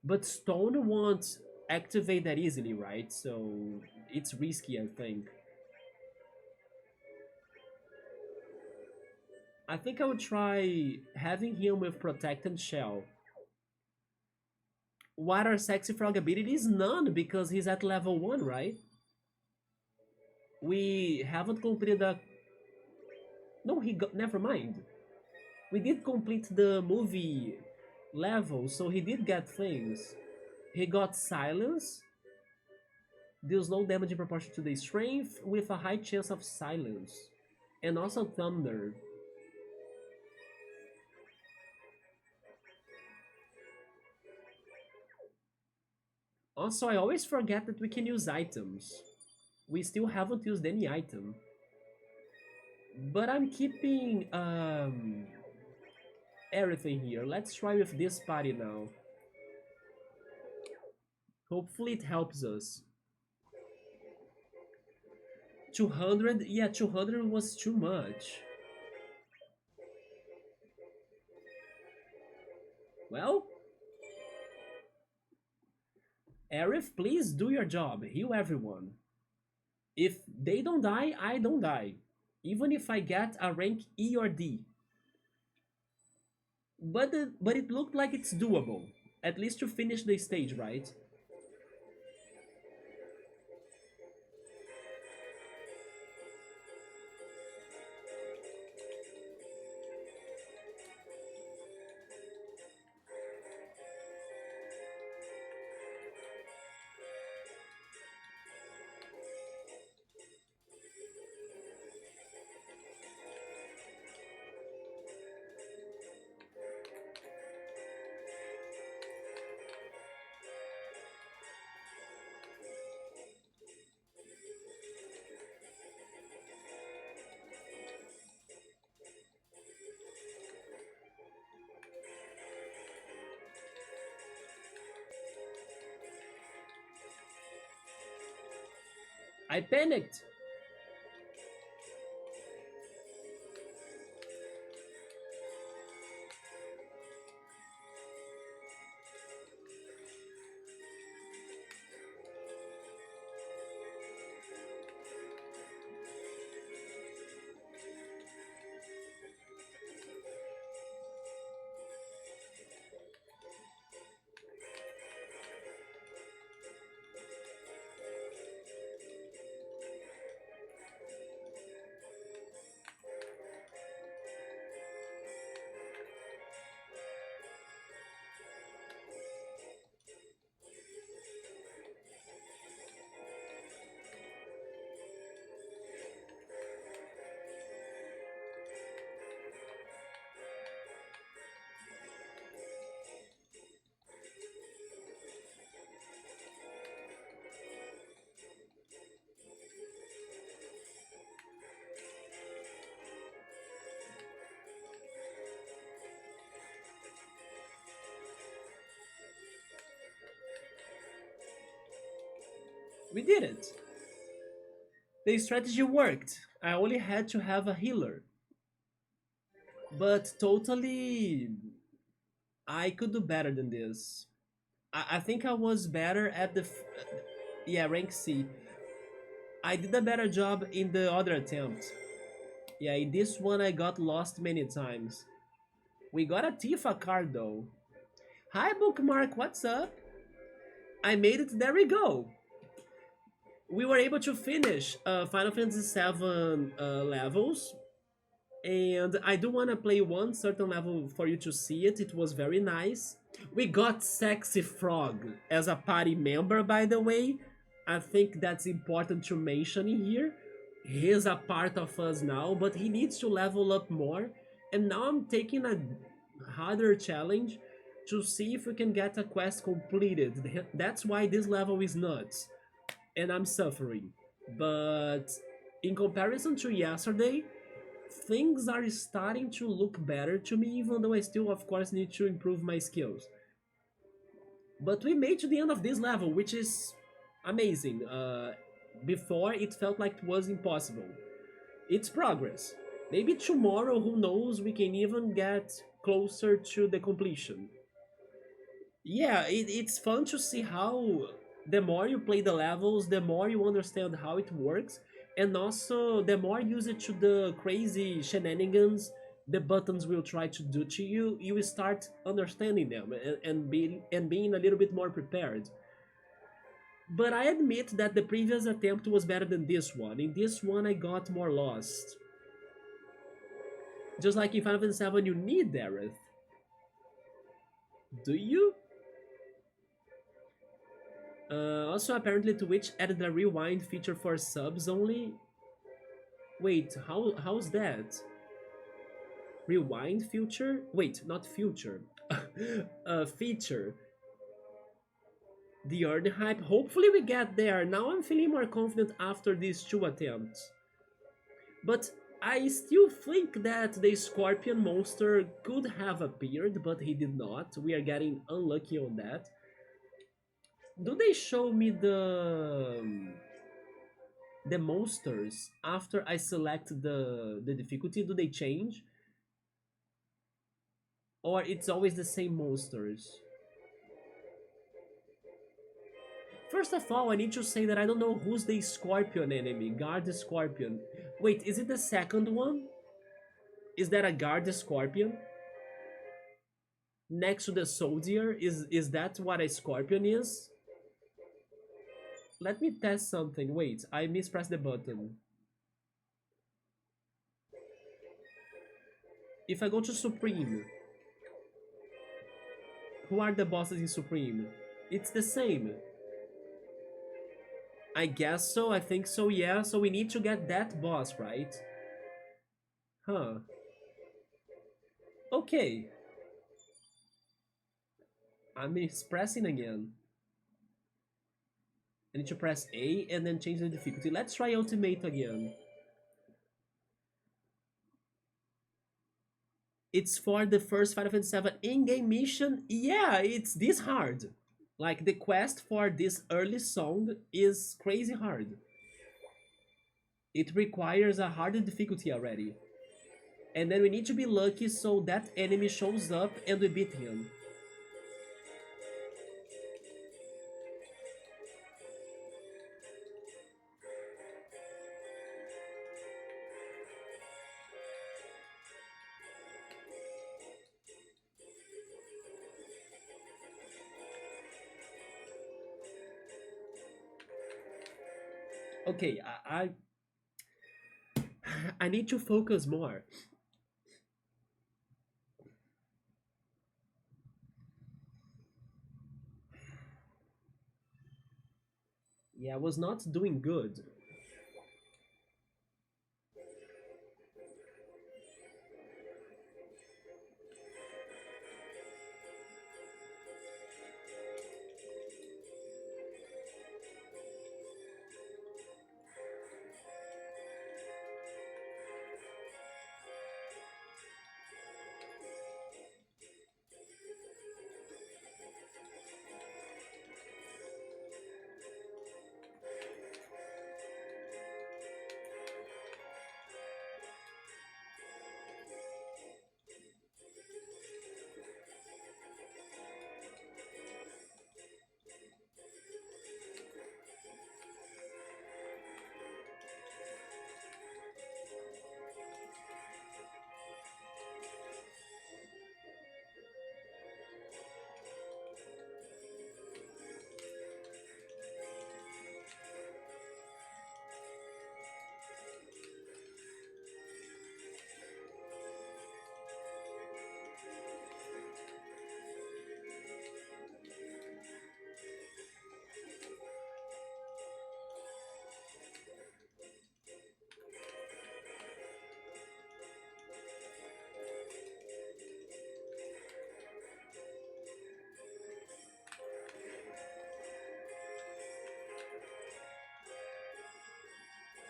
But Stone won't activate that easily, right? So it's risky, I think. I think I would try having him with Protect and Shell. What are Sexy Frog abilities? None, because he's at level 1, right? We haven't completed the... No, he got... Never mind. We did complete the movie level, so he did get things. He got Silence. Deals low damage in proportion to the strength with a high chance of silence. And also Thunder. Also, I always forget that we can use items. We still haven't used any item. But I'm keeping everything here. Let's try with this party now. Hopefully it helps us. 200? Yeah, 200 was too much. Well, Arif, please do your job. Heal everyone. If they don't die, I don't die. Even if I get a rank E or D. But it looked like it's doable. At least to finish the stage, right? I panicked. We did it. The strategy worked. I only had to have a healer. But totally, I could do better than this. I think I was better at yeah, rank C. I did a better job in the other attempt. Yeah, in this one I got lost many times. We got a Tifa card though. Hi Bookmark, what's up? I made it, there we go. We were able to finish Final Fantasy VII levels, and I do want to play one certain level for you to see it. It was very nice. We got Sexy Frog as a party member, by the way. I think that's important to mention in here. He's a part of us now, but he needs to level up more. And now I'm taking a harder challenge to see if we can get a quest completed. That's why this level is nuts. And I'm suffering. But in comparison to yesterday, things are starting to look better to me, even though I still, of course, need to improve my skills. But we made to the end of this level, which is amazing. Before, it felt like it was impossible. It's progress. Maybe tomorrow, who knows, we can even get closer to the completion. Yeah, it's fun to see how the more you play the levels, the more you understand how it works, and also the more you use it to the crazy shenanigans the buttons will try to do to you, you will start understanding them and being a little bit more prepared. But I admit that the previous attempt was better than this one. In this one, I got more lost. Just like in Final Fantasy VII, you need Dareth. Do you? Also, apparently Twitch added a rewind feature for subs only. Wait, how's that? Rewind feature? Wait, not future. Feature. The earn hype. Hopefully we get there. Now I'm feeling more confident after these two attempts. But I still think that the Scorpion monster could have appeared, but he did not. We are getting unlucky on that. Do they show me the monsters after I select the difficulty? Do they change? Or it's always the same monsters? First of all, I need to say that I don't know who's the Scorpion enemy. Guard Scorpion. Wait, is it the second one? Is that a Guard Scorpion? Next to the soldier? Is that what a Scorpion is? Let me test something. Wait, I mispressed the button. If I go to Supreme, who are the bosses in Supreme? It's the same. I guess so, I think so, yeah. So we need to get that boss, right? Huh. Okay. I'm pressing again. I need to press A and then change the difficulty. Let's try Ultimate again. It's for the first Final Fantasy VII in-game mission. Yeah, it's this hard. Like, the quest for this early song is crazy hard. It requires a harder difficulty already. And then we need to be lucky so that enemy shows up and we beat him. Okay, I need to focus more. Yeah, I was not doing good.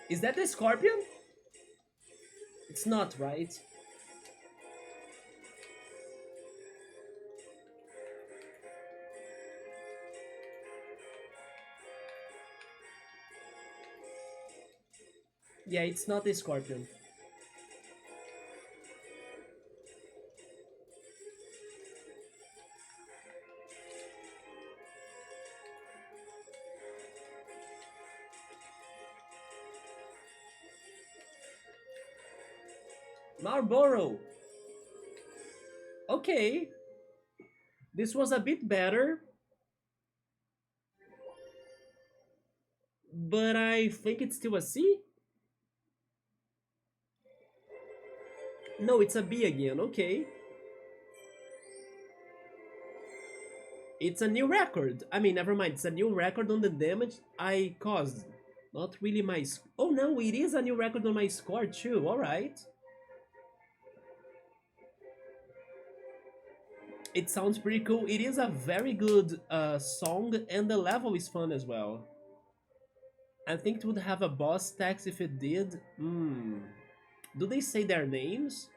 Is that the Scorpion? It's not, right? Yeah, it's not the Scorpion. Marlboro. Okay. This was a bit better. But I think it's still a C? No, it's a B again. Okay. It's a new record. I mean, never mind. It's a new record on the damage I caused. Not really my... Oh no, it is a new record on my score too. Alright. It sounds pretty cool. It is a very good song, and the level is fun as well. I think it would have a boss text if it did. Do they say their names?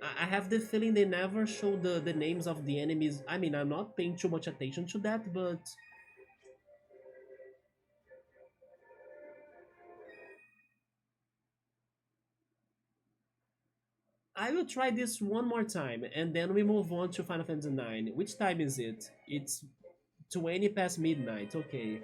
I have the feeling they never show the names of the enemies. I mean, I'm not paying too much attention to that, but... I will try this one more time, and then we move on to Final Fantasy IX. Which time is it? It's 20 past midnight, okay.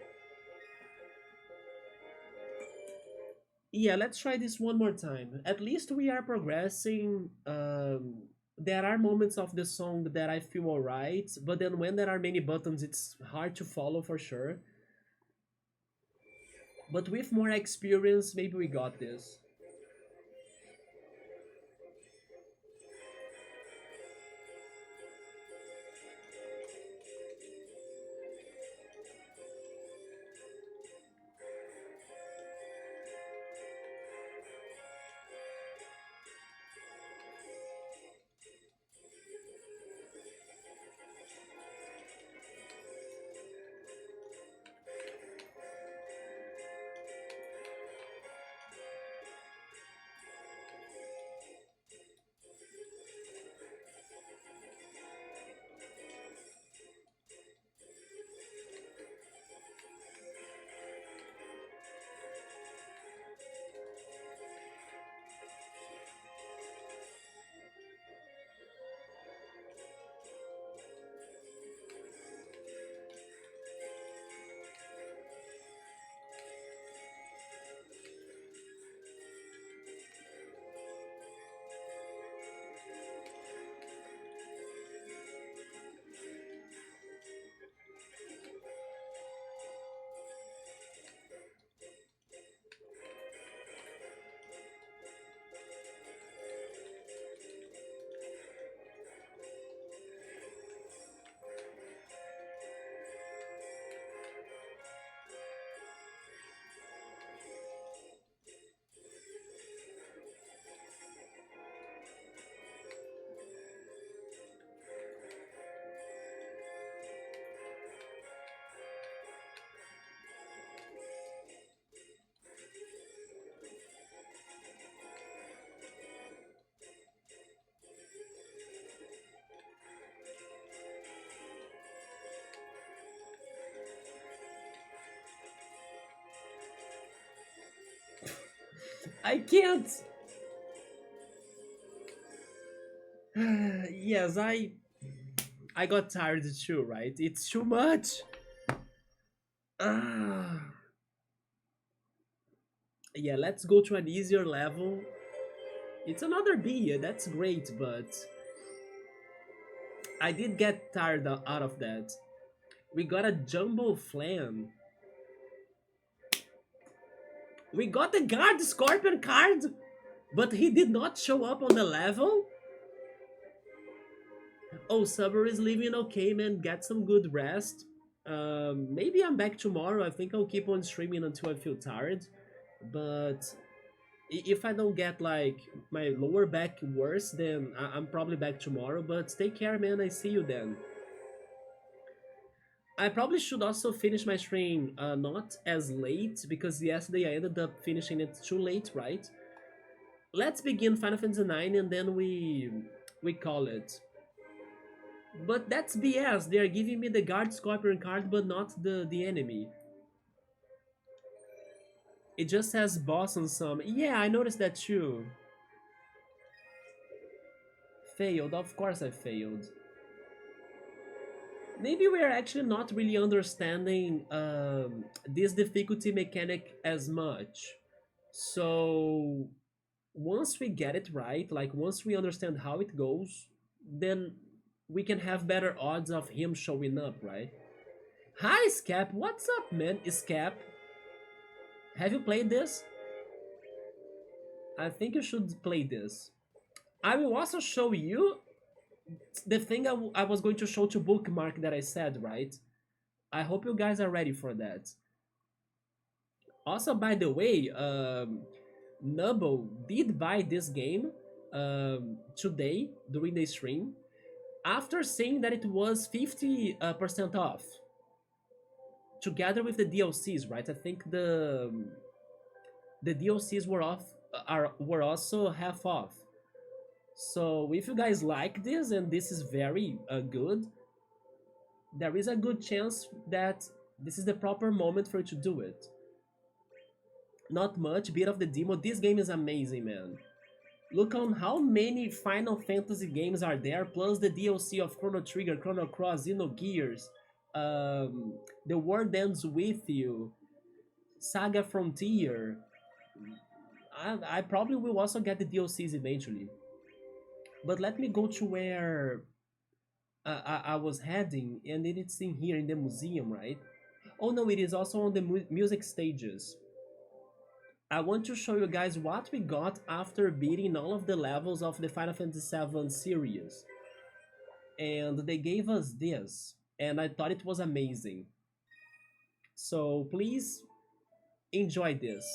Yeah, let's try this one more time. At least we are progressing. There are moments of the song that I feel alright, but then when there are many buttons, it's hard to follow for sure. But with more experience, maybe we got this. I can't! Yes, I got tired too, right? It's too much. Ah. Yeah, let's go to an easier level. It's another B, that's great, but I did get tired out of that. We got a jumbo flan. We got the guard scorpion card, but he did not show up on the level. Oh, Summer is leaving. Okay, man, get some good rest. Maybe I'm back tomorrow. I think I'll keep on streaming until I feel tired. But if I don't get like my lower back worse, then I'm probably back tomorrow. But take care, man. I see you then. I probably should also finish my stream not as late because yesterday I ended up finishing it too late, right? Let's begin Final Fantasy IX and then we call it. But that's BS. They are giving me the guard scorpion card, but not the enemy. It just says boss on some. Yeah, I noticed that too. Failed. Of course I failed. Maybe we are actually not really understanding this difficulty mechanic as much. So once we get it right, like once we understand how it goes, then we can have better odds of him showing up, right? Hi, Scap. What's up, man? Scap, have you played this? I think you should play this. I will also show you the thing I was going to show to Bookmark that I said, right? I hope you guys are ready for that. Also, by the way, Nubble did buy this game today during the stream after saying that it was 50% off together with the DLCs, right? I think the DLCs were also half off. So if you guys like this and this is very good, there is a good chance that this is the proper moment for you to do it. Not much, bit of the demo. This game is amazing, man. Look on how many Final Fantasy games are there, plus the DLC of Chrono Trigger, Chrono Cross, Xenogears, The World Ends With You, Saga Frontier. I probably will also get the DLCs eventually. But let me go to where I was heading, and it's in here in the museum, right? Oh no, it is also on the music stages. I want to show you guys what we got after beating all of the levels of the Final Fantasy VII series. And they gave us this, and I thought it was amazing. So please enjoy this.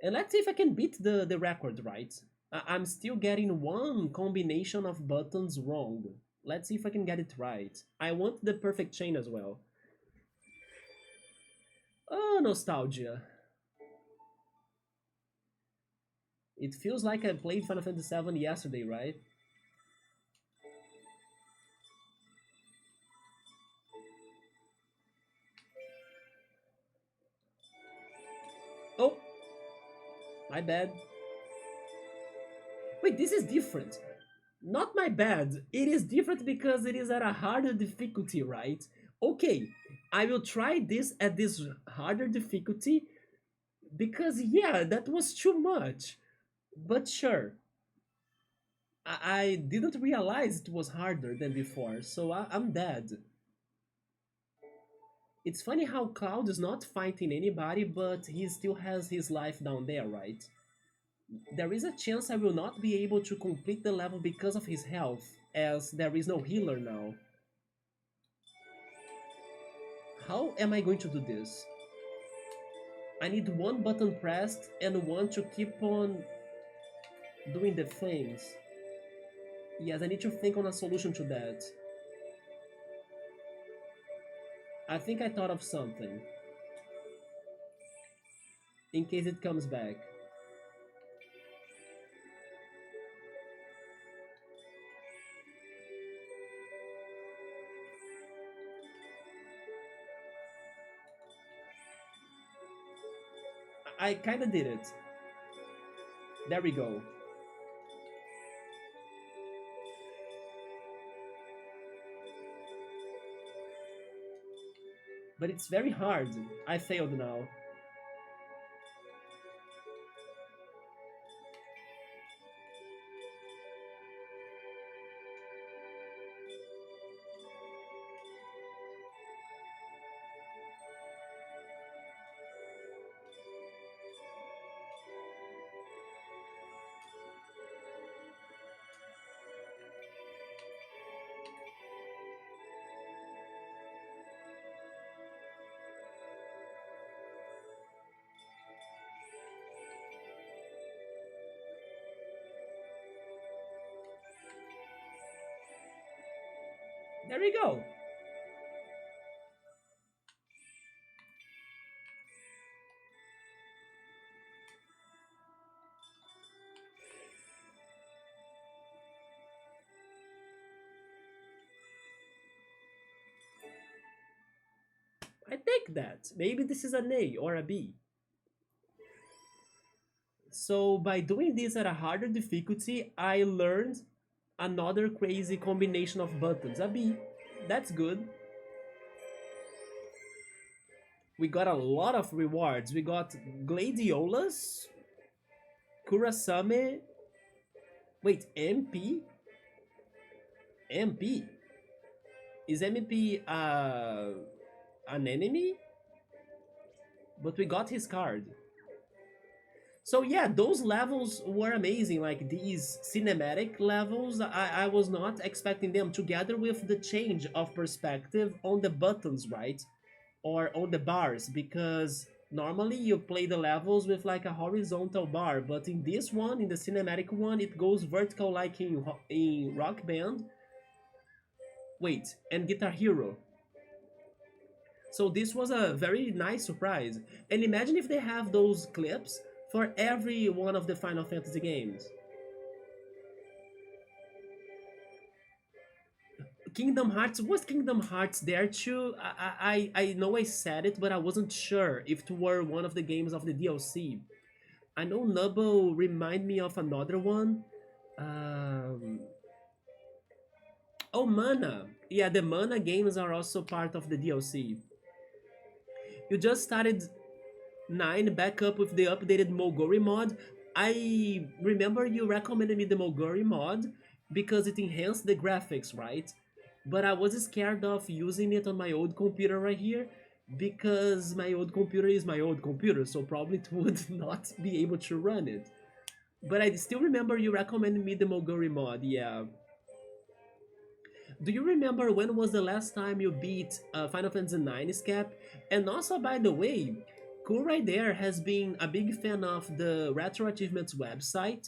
And let's see if I can beat the record, right? I'm still getting one combination of buttons wrong. Let's see if I can get it right. I want the perfect chain as well. Oh, nostalgia. It feels like I played Final Fantasy VII yesterday, right? Oh, my bad. Wait, this is different. Not my bad. It is different because it is at a harder difficulty, right? Okay, I will try this at this harder difficulty because, yeah, that was too much. But sure, I didn't realize it was harder than before, so I'm dead. It's funny how Cloud is not fighting anybody, but he still has his life down there, right? There is a chance I will not be able to complete the level because of his health, as there is no healer now. How am I going to do this? I need one button pressed and one to keep on doing the things. Yes, I need to think on a solution to that. I think I thought of something. In case it comes back. I kinda did it. There we go. But it's very hard. I failed now. There we go. I take that. Maybe this is an A or a B. So by doing this at a harder difficulty, I learned another crazy combination of buttons. A B. That's good. We got a lot of rewards. We got Gladiolas, Kurasame. Wait, MP? MP? Is MP an enemy? But we got his card. So yeah, those levels were amazing. Like these cinematic levels, I was not expecting them together with the change of perspective on the buttons, right? Or on the bars, because normally you play the levels with like a horizontal bar, but in this one, in the cinematic one, it goes vertical like in Rock Band. Wait, and Guitar Hero. So this was a very nice surprise. And imagine if they have those clips for every one of the Final Fantasy games. Kingdom Hearts, was Kingdom Hearts there too? I know I said it, but I wasn't sure if it were one of the games of the DLC. I know Nubble remind me of another one. Oh, Mana. Yeah, the Mana games are also part of the DLC. You just started 9 back up with the updated Moguri mod. I remember you recommended me the Moguri mod because it enhanced the graphics, right? But I was scared of using it on my old computer right here because my old computer is my old computer, so probably it would not be able to run it. But I still remember you recommended me the Moguri mod, yeah. Do you remember when was the last time you beat Final Fantasy IX Cap? And also, by the way, Cool right there has been a big fan of the Retro Achievements website,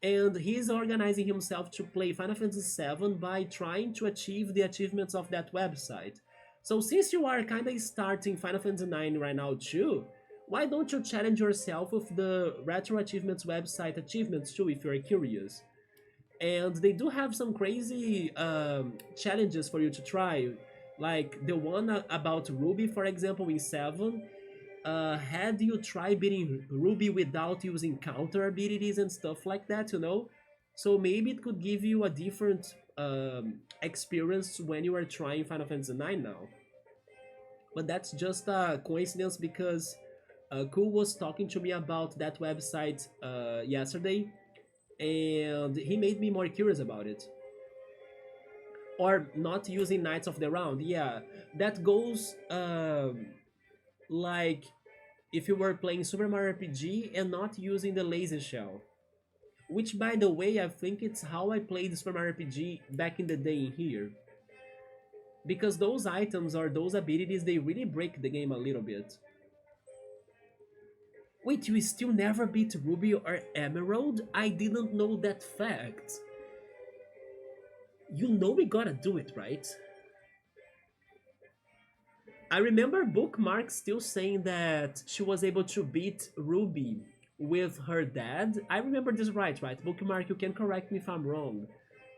and he's organizing himself to play Final Fantasy VII by trying to achieve the achievements of that website. So since you are kinda starting Final Fantasy IX right now too, why don't you challenge yourself with the Retro Achievements website achievements too if you're curious? And they do have some crazy challenges for you to try, like the one about Ruby, for example, in 7. Had you try beating Ruby without using counter abilities and stuff like that, you know? So maybe it could give you a different experience when you are trying Final Fantasy IX now. But that's just a coincidence because Cool was talking to me about that website yesterday, and he made me more curious about it. Or not using Knights of the Round, yeah, that goes like if you were playing Super Mario RPG and not using the laser shell. Which, by the way, I think it's how I played Super Mario RPG back in the day in here. Because those items or those abilities, they really break the game a little bit. Wait, you still never beat Ruby or Emerald? I didn't know that fact. You know we gotta do it, right? I remember Bookmark still saying that she was able to beat Ruby with her dad. I remember this right? Bookmark, you can correct me if I'm wrong.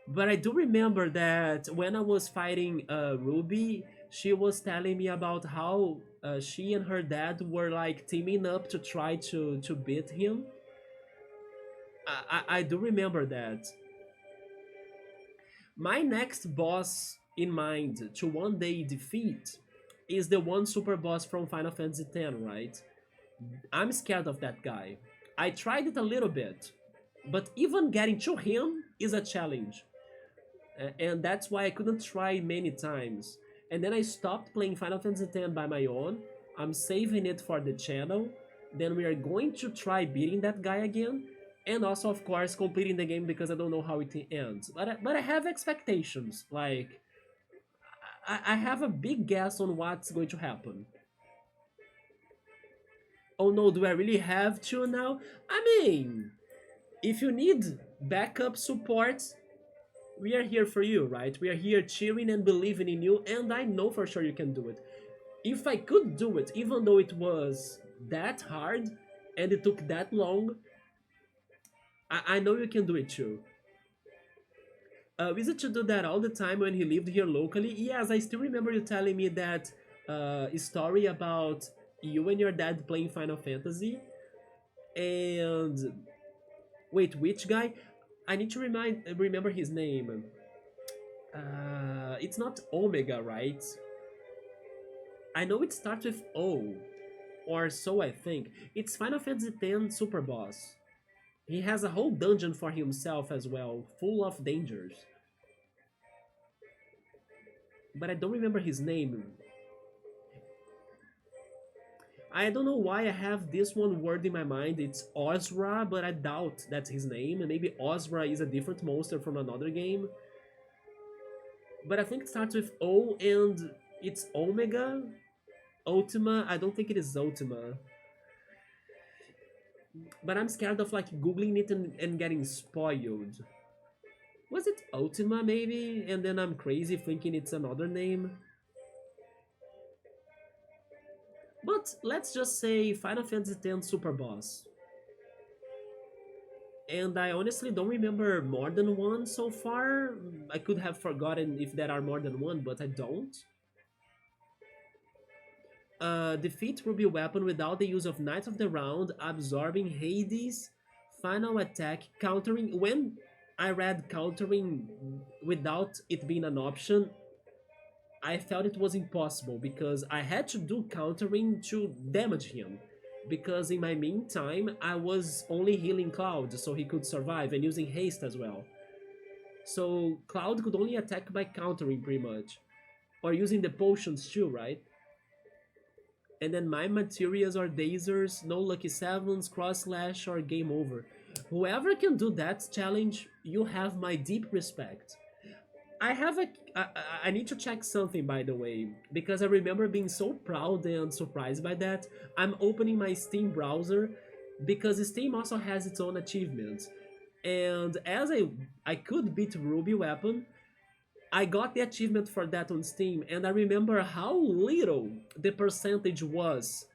But I do remember that when I was fighting Ruby, she was telling me about how she and her dad were like teaming up to try to beat him. I do remember that. My next boss in mind to one day defeat is the one super boss from Final Fantasy X, right? I'm scared of that guy. I tried it a little bit, but even getting to him is a challenge. And that's why I couldn't try many times. And then I stopped playing Final Fantasy X by my own. I'm saving it for the channel. Then we are going to try beating that guy again. And also, of course, completing the game because I don't know how it ends. But I have expectations. Like, I have a big guess on what's going to happen. Oh no, do I really have to now? I mean, if you need backup support, we are here for you, right? We are here cheering and believing in you, and I know for sure you can do it. If I could do it, even though it was that hard and it took that long, I know you can do it too. Wizard to do that all the time when he lived here locally. Yes, I still remember you telling me that story about you and your dad playing Final Fantasy. And wait, which guy? I need to remember his name. It's not Omega, right? I know it starts with O, or so I think. It's Final Fantasy X Super Boss. He has a whole dungeon for himself as well, full of dangers. But I don't remember his name. I don't know why I have this one word in my mind. It's Ozra, but I doubt that's his name. And maybe Ozra is a different monster from another game. But I think it starts with O and it's Omega? Ultima? I don't think it is Ultima. But I'm scared of like googling it and getting spoiled. Was it Ultima maybe? And then I'm crazy thinking it's another name. But let's just say Final Fantasy X Super Boss. And I honestly don't remember more than one so far. I could have forgotten if there are more than one, but I don't. Defeat Ruby Weapon without the use of Knights of the Round, absorbing Hades' final attack, countering. When I read countering without it being an option, I felt it was impossible because I had to do countering to damage him. Because in my meantime, I was only healing Cloud so he could survive and using haste as well. So Cloud could only attack by countering pretty much. Or using the potions too, right? And then my materials are dazers, no lucky sevens, cross slash, or game over. Whoever can do that challenge, you have my deep respect. I have a. I need to check something by the way, because I remember being so proud and surprised by that. I'm opening my Steam browser because Steam also has its own achievements. And as I could beat Ruby Weapon, I got the achievement for that on Steam, and I remember how little the percentage was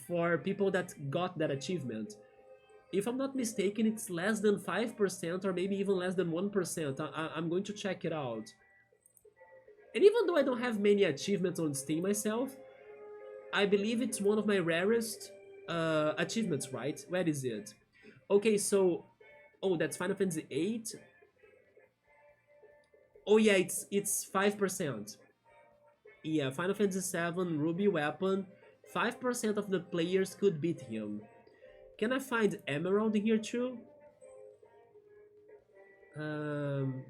for people that got that achievement. If I'm not mistaken, it's less than 5% or maybe even less than 1%. I'm going to check it out. And even though I don't have many achievements on Steam myself, I believe it's one of my rarest achievements, right? Where is it? Okay, so... Oh, that's Final Fantasy 8. Oh yeah, it's 5%. Yeah, Final Fantasy 7 Ruby Weapon. 5% of the players could beat him. Can I find Emerald here too? Um,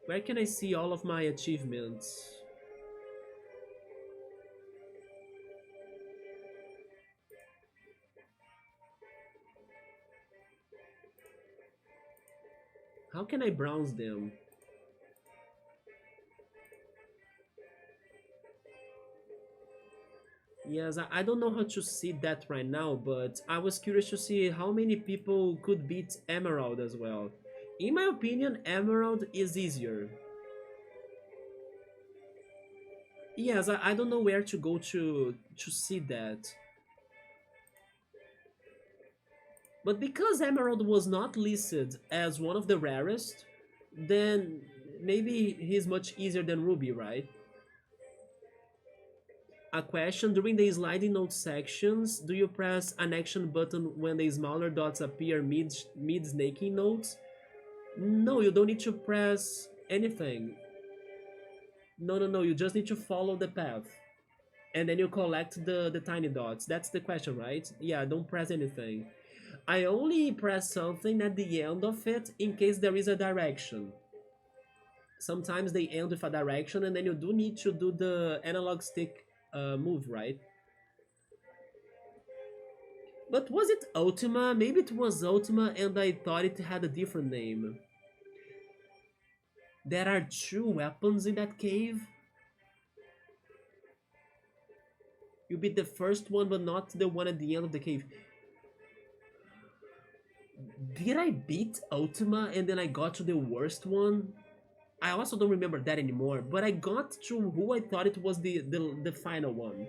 where can I see all of my achievements? How can I browse them? Yes, I don't know how to see that right now, but I was curious to see how many people could beat Emerald as well. In my opinion, Emerald is easier. Yes, I don't know where to go to see that. But because Emerald was not listed as one of the rarest, then maybe he's much easier than Ruby, right? A question, during the sliding note sections, do you press an action button when the smaller dots appear mid snaking notes? No, you don't need to press anything. No, you just need to follow the path. And then you collect the tiny dots. That's the question, right? Yeah, don't press anything. I only press something at the end of it in case there is a direction. Sometimes they end with a direction and then you do need to do the analog stick move, right? But was it Ultima? Maybe it was Ultima and I thought it had a different name. There are two weapons in that cave? You beat the first one but not the one at the end of the cave. Did I beat Ultima and then I got to the worst one? I also don't remember that anymore, but I got to who I thought it was the final one.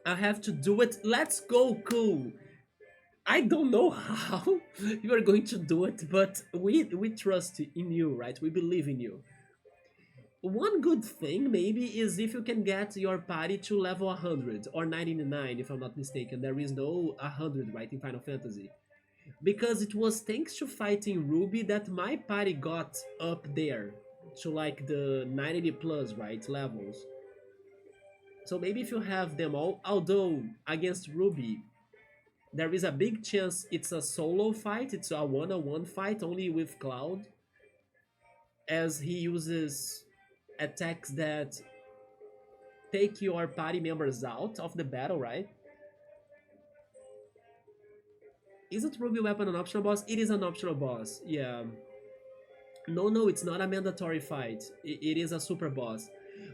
I have to do it. Let's go, cool. I don't know how you are going to do it, but we trust in you, right? We believe in you. One good thing maybe is if you can get your party to level 100 or 99 if I'm not mistaken. There is no 100 right in Final Fantasy. Because it was thanks to fighting Ruby that my party got up there to like the 90 plus right levels. So maybe if you have them all, although against Ruby there is a big chance it's a solo fight, it's a one-on-one fight only with Cloud, as he uses attacks that take your party members out of the battle, right? Isn't Ruby Weapon an optional boss? It is an optional boss, yeah. No, it's not a mandatory fight. It is a super boss.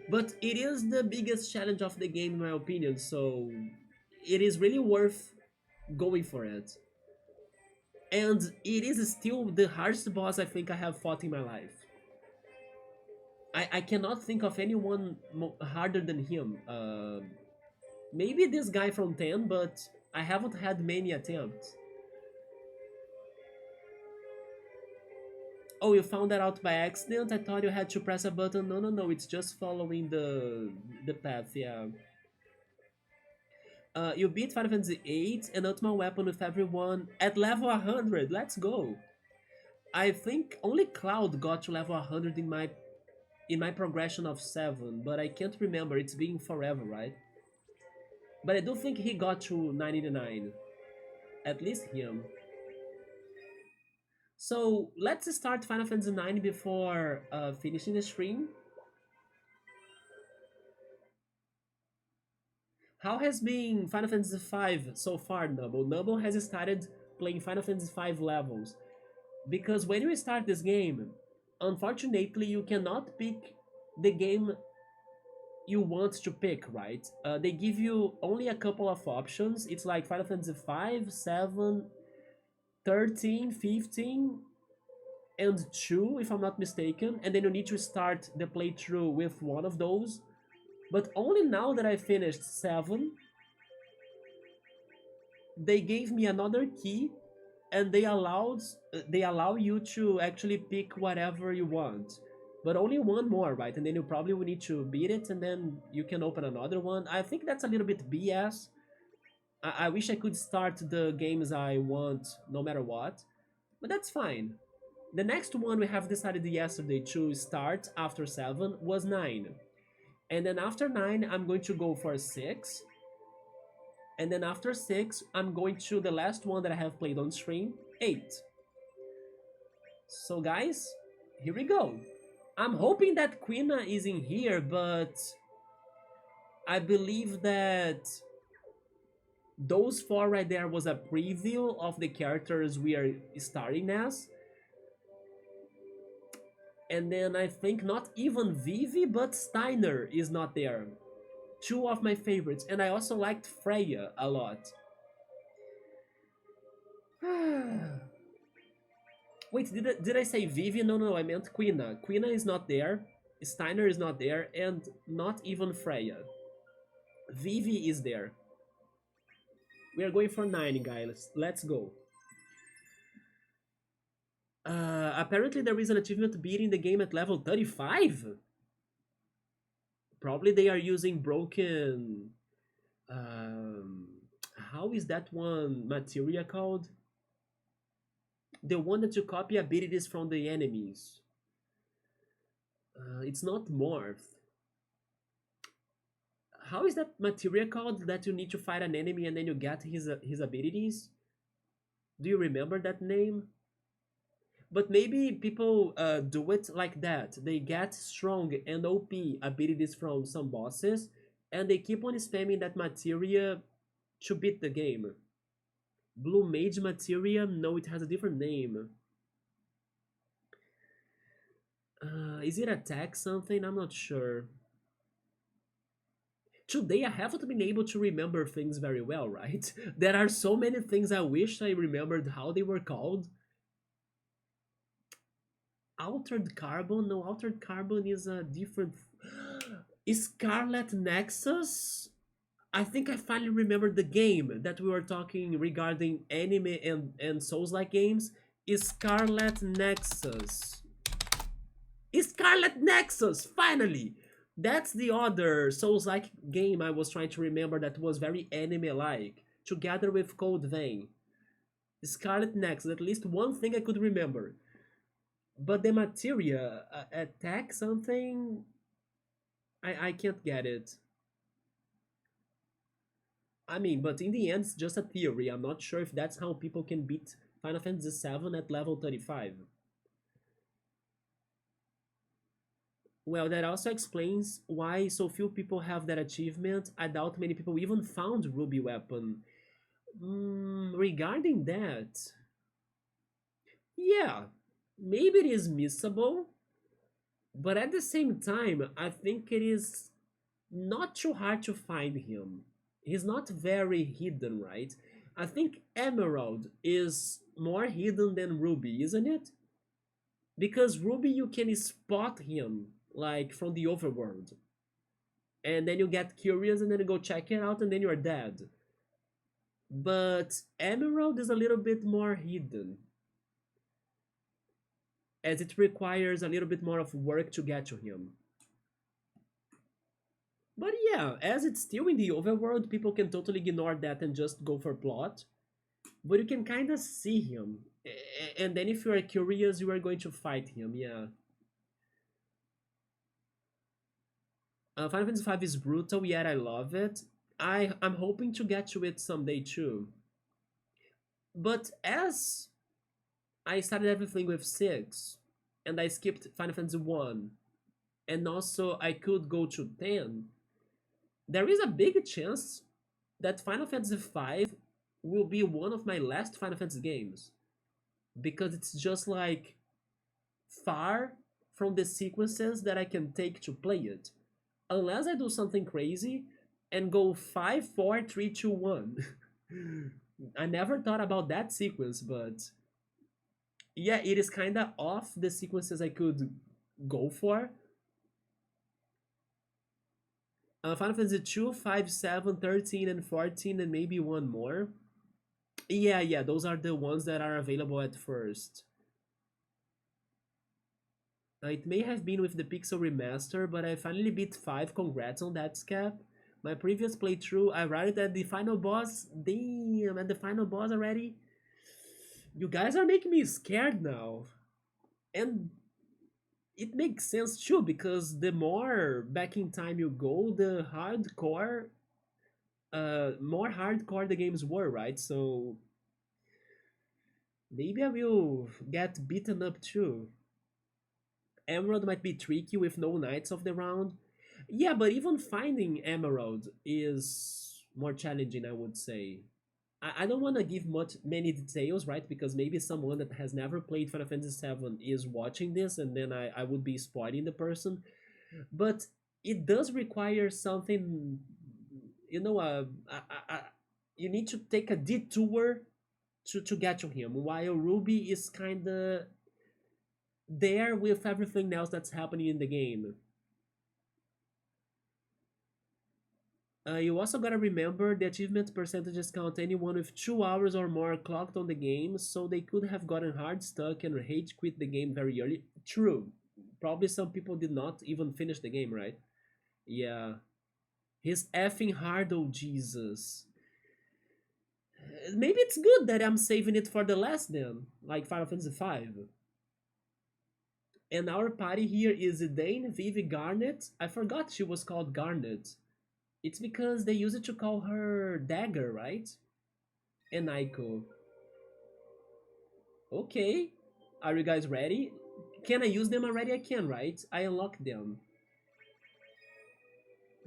But it is the biggest challenge of the game in my opinion, so it is really worth going for it. And it is still the hardest boss I think I have fought in my life. I cannot think of anyone harder than him. Maybe this guy from 10, but I haven't had many attempts. Oh, you found that out by accident? I thought you had to press a button. No, it's just following the path, yeah. You beat Final Fantasy 8 and Ultimate Weapon with everyone at level 100. Let's go. I think only Cloud got to level 100 in my progression of 7, but I can't remember. It's been forever, right? But I do think he got to 99. At least him. So let's start Final Fantasy 9 before finishing the stream. How has been Final Fantasy 5 so far, Nubble? Nubble has started playing Final Fantasy 5 levels. Because when you start this game, unfortunately, you cannot pick the game you want to pick, right? They give you only a couple of options. It's like Final Fantasy 5, 7, 13, 15, and 2, if I'm not mistaken. And then you need to start the playthrough with one of those. But only now that I finished 7, they gave me another key and they allow you to actually pick whatever you want, but only one more, right? And then you probably will need to beat it and then you can open another one. I think that's a little bit BS. I wish I could start the games I want no matter what, but that's fine. The next one we have decided yesterday to start after 7 was 9, and then after 9 I'm going to go for 6, and then after 6 I'm going to the last one that I have played on stream, 8. So guys, here we go. I'm hoping that Quina is in here, but I believe that those four right there was a preview of the characters we are starting as. And then I think not even Vivi, but Steiner is not there. Two of my favorites, and I also liked Freya a lot. Wait, did I say Vivi? No, no, I meant Quina. Quina is not there, Steiner is not there, and not even Freya. Vivi is there. We are going for 9, guys. Let's go. Apparently there is an achievement beating the game at level 35? Probably they are using broken... Um, how is that one materia called? The one that you copy abilities from the enemies. It's not morph. How is that materia called that you need to fight an enemy and then you get his abilities? Do you remember that name? But maybe people do it like that. They get strong and OP abilities from some bosses, and they keep on spamming that materia to beat the game. Blue Mage materia? No, it has a different name. Is it attack something? I'm not sure. Today I haven't been able to remember things very well, right? There are so many things I wish I remembered how they were called. Altered Carbon? No, Altered Carbon is a different... Scarlet Nexus? I think I finally remembered the game that we were talking regarding anime and Souls-like games. Scarlet Nexus. Scarlet Nexus! Finally! That's the other Souls-like game I was trying to remember that was very anime-like, together with Cold Vein. Scarlet Nexus, at least one thing I could remember. But the materia, attack something, I can't get it. I mean, but in the end, it's just a theory. I'm not sure if that's how people can beat Final Fantasy VII at level 35. Well, that also explains why so few people have that achievement. I doubt many people even found Ruby Weapon. Regarding that, yeah, maybe it is missable, but at the same time, I think it is not too hard to find him. He's not very hidden, right? I think Emerald is more hidden than Ruby, isn't it? Because Ruby, you can spot him, like, from the overworld. And then you get curious and then you go check it out and then you're dead. But Emerald is a little bit more hidden, as it requires a little bit more of work to get to him. But yeah, as it's still in the overworld, people can totally ignore that and just go for plot. but you can kind of see him. And then if you are curious, you are going to fight him. Yeah. Final Fantasy V is brutal, yet I love it. I'm hoping to get to it someday too. But as I started everything with 6, and I skipped Final Fantasy 1, and also I could go to 10, there is a big chance that Final Fantasy V will be one of my last Final Fantasy games. Because it's just like far from the sequences that I can take to play it. Unless I do something crazy and go 5, 4, 3, 2, 1. I never thought about that sequence, but yeah, it is kind of off the sequences I could go for. Final Fantasy 2, 5, 7, 13, and 14, and maybe one more. Yeah, those are the ones that are available at first. It may have been with the Pixel Remaster, but I finally beat 5. Congrats on that, Scap. My previous playthrough, I arrived at the final boss. Damn, at the final boss already? You guys are making me scared now. And it makes sense too, because the more back in time you go, the more hardcore the games were, right? So maybe I will get beaten up too. Emerald might be tricky with no knights of the round. Yeah, but even finding Emerald is more challenging, I would say. I don't want to give many details, right? Because maybe someone that has never played Final Fantasy VII is watching this, and then I would be spoiling the person. But it does require something, you know, you need to take a detour to get to him, while Ruby is kind of there with everything else that's happening in the game. You also gotta remember the achievement percentages count anyone with 2 hours or more clocked on the game, so they could have gotten hard stuck and hate quit the game very early. True. Probably some people did not even finish the game, right? Yeah. He's effing hard, oh Jesus. Maybe it's good that I'm saving it for the last then, like Final Fantasy V. And our party here is Dane, Vivi, Garnet. I forgot she was called Garnet. It's because they use it to call her Dagger, right? And Aiko. Okay. Are you guys ready? Can I use them already? I can, right? I unlocked them.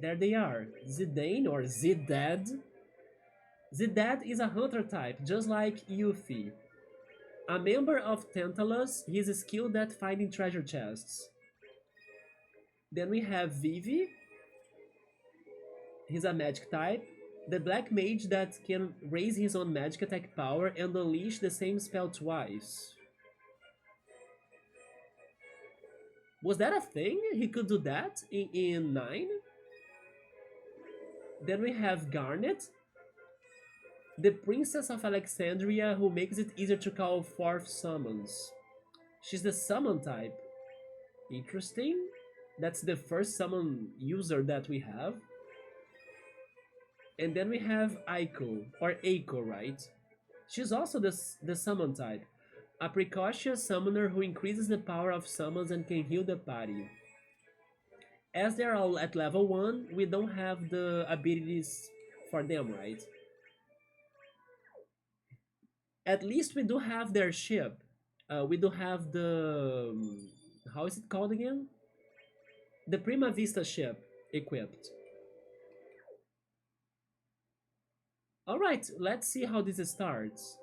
There they are. Zidane or Zidad. Zidad is a hunter type, just like Yuffie. A member of Tantalus, he is skilled at finding treasure chests. Then we have Vivi. He's a magic type. The black mage that can raise his own magic attack power and unleash the same spell twice. Was that a thing? He could do that in 9? Then we have Garnet, the princess of Alexandria who makes it easier to call forth summons. She's the summon type. Interesting. That's the first summon user that we have. And then we have Aiko, or Eiko, right? She's also the summon type. A precocious summoner who increases the power of summons and can heal the party. As they're all at level 1, we don't have the abilities for them, right? At least we do have their ship. We do have the... how is it called again? The Prima Vista ship equipped. Alright, let's see how this starts.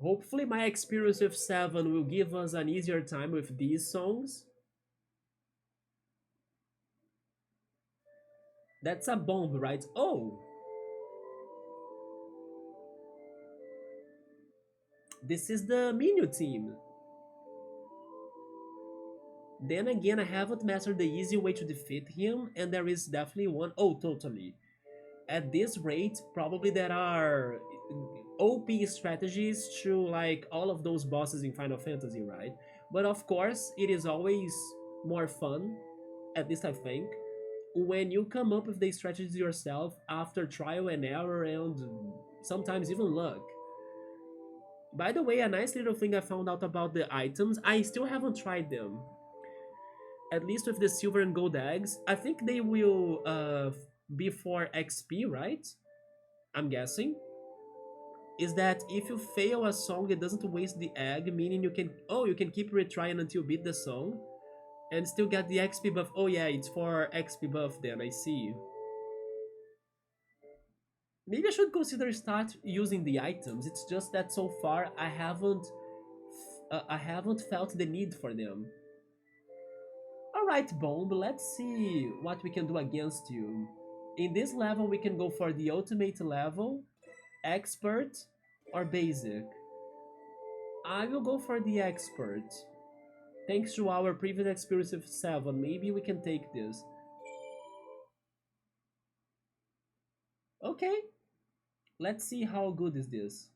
Hopefully my experience with 7 will give us an easier time with these songs. That's a bomb, right? Oh! This is the Minu team. Then again, I haven't mastered the easy way to defeat him, and there is definitely one. Oh, totally. At this rate, probably there are OP strategies to like all of those bosses in Final Fantasy, right? But of course, it is always more fun, at least I think, when you come up with the strategies yourself after trial and error and sometimes even luck. By the way, a nice little thing I found out about the items, I still haven't tried them. At least with the silver and gold eggs, I think they will be for XP, right? I'm guessing. Is that if you fail a song, it doesn't waste the egg, meaning you can keep retrying until you beat the song and still get the XP buff. Oh yeah, it's for XP buff then, I see. Maybe I should consider start using the items. It's just that so far I haven't felt the need for them. Alright, Bomb, let's see what we can do against you. In this level, we can go for the ultimate level, expert, or basic. I will go for the expert. Thanks to our previous experience with 7, maybe we can take this. Okay, let's see how good is this.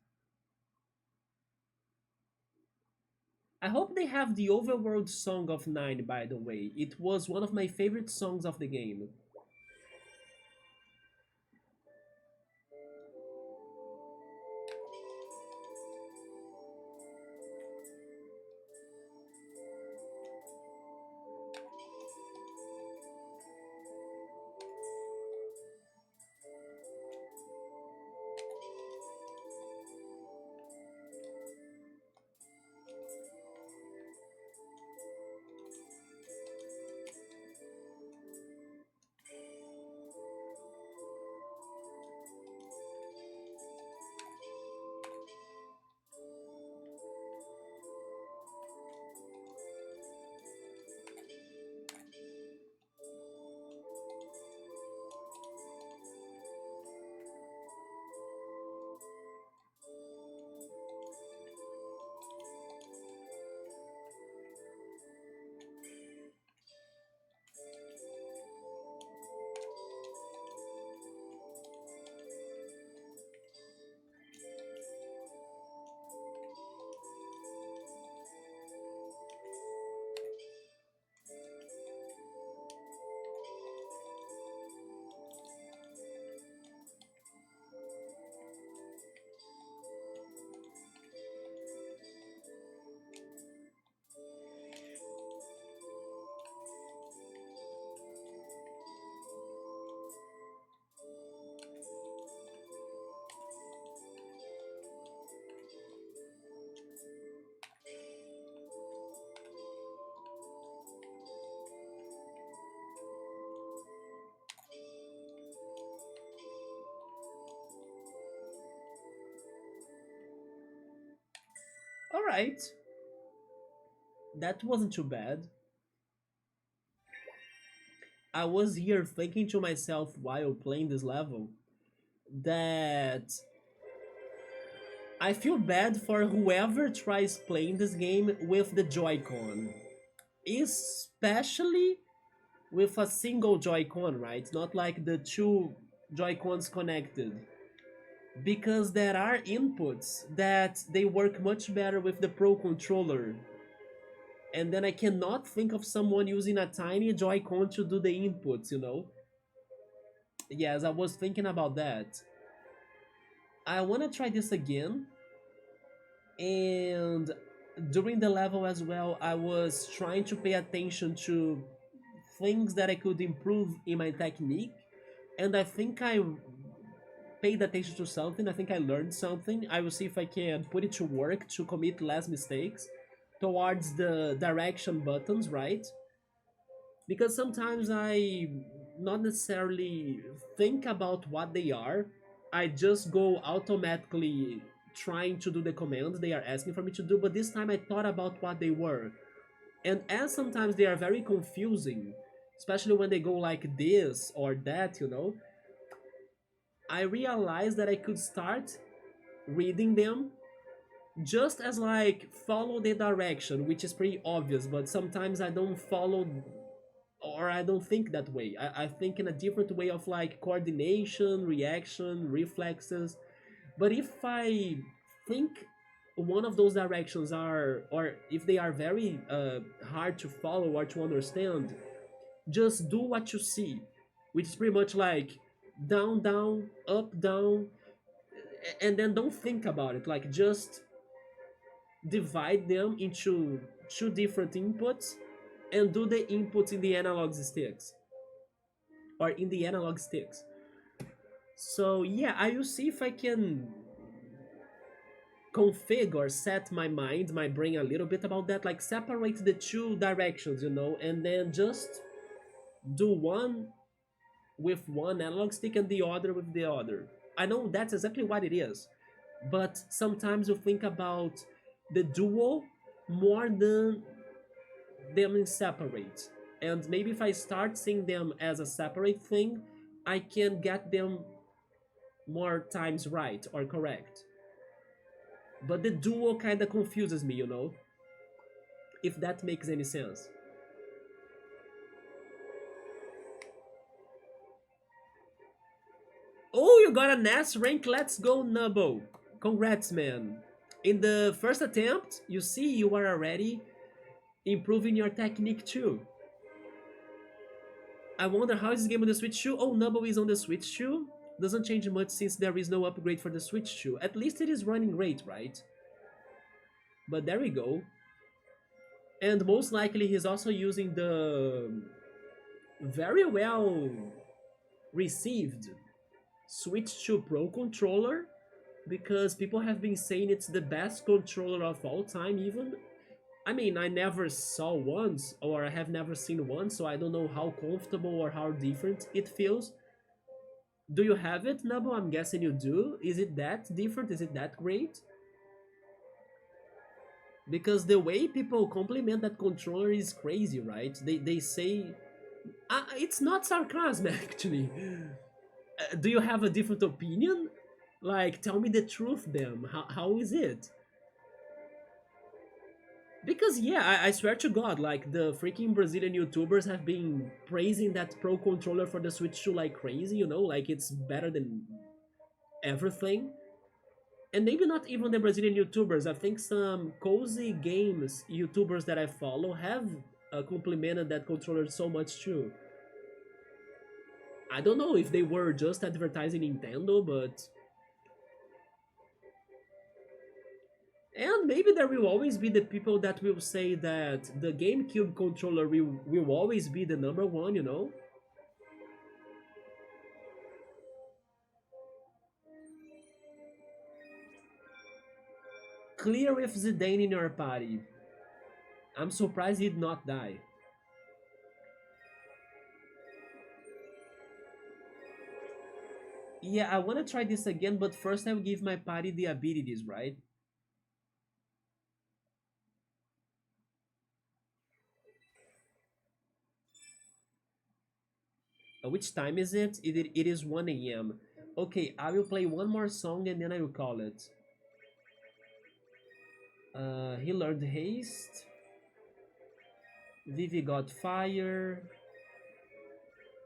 I hope they have the Overworld Song of 9, by the way. It was one of my favorite songs of the game. Alright, that wasn't too bad. I was here thinking to myself while playing this level that I feel bad for whoever tries playing this game with the Joy-Con. Especially with a single Joy-Con, right? Not like the two Joy-Cons connected. Because there are inputs that they work much better with the Pro Controller. And then I cannot think of someone using a tiny Joy-Con to do the inputs, you know? Yes, I was thinking about that. I wanna try this again. And during the level as well, I was trying to pay attention to things that I could improve in my technique. And I think I paid attention to something. I think I learned something. I will see if I can put it to work to commit less mistakes towards the direction buttons, right? Because sometimes I not necessarily think about what they are. I just go automatically trying to do the commands they are asking for me to do, but this time I thought about what they were. And as sometimes they are very confusing, especially when they go like this or that, you know, I realized that I could start reading them just as like follow the direction, which is pretty obvious, but sometimes I don't follow or I don't think that way. I think in a different way of like coordination, reaction, reflexes. But if I think one of those directions are, or if they are very hard to follow or to understand, just do what you see. which is pretty much like down, down, up, down, and then don't think about it. Like just divide them into two different inputs and do the inputs in the analog sticks or in the analog sticks. So yeah, I will see if I can config or set my mind, my brain a little bit about that, like separate the two directions, and then just do one with one analog stick and the other with the other. I know that's exactly what it is, but sometimes you think about the dual more than them in separate. And maybe if I start seeing them as a separate thing, I can get them more times right or correct. But the duo kind of confuses me, if that makes any sense. Oh, you got an S rank, let's go, Nubbo. Congrats, man. In the first attempt, you see you are already improving your technique too. I wonder how is this game on the Switch 2? Oh, Nubbo is on the Switch 2. Doesn't change much since there is no upgrade for the Switch 2. At least it is running great, right? But there we go. And most likely he's also using the very well received Switch 2 Pro controller, because people have been saying it's the best controller of all time even. I mean, I never saw one, or I have never seen one, so I don't know how comfortable or how different it feels. Do you have it, Nabo? I'm guessing you do. Is it that different? Is it that great? Because the way people compliment that controller is crazy, right? They say... it's not sarcasm, actually. Do you have a different opinion? Like, tell me the truth, then. How is it? Because, yeah, I swear to God, like, the freaking Brazilian YouTubers have been praising that Pro controller for the Switch 2 like crazy, Like, it's better than everything. And maybe not even the Brazilian YouTubers. I think some cozy games YouTubers that I follow have complimented that controller so much too. I don't know if they were just advertising Nintendo, but... And maybe there will always be the people that will say that the GameCube controller will always be the number one. Clear with Zidane in your party. I'm surprised he did not die. Yeah, I want to try this again, but first I will give my party the abilities, right? Which time is it? It is 1 a.m. Okay, I will play one more song and then I will call it. He learned haste. Vivi got fire.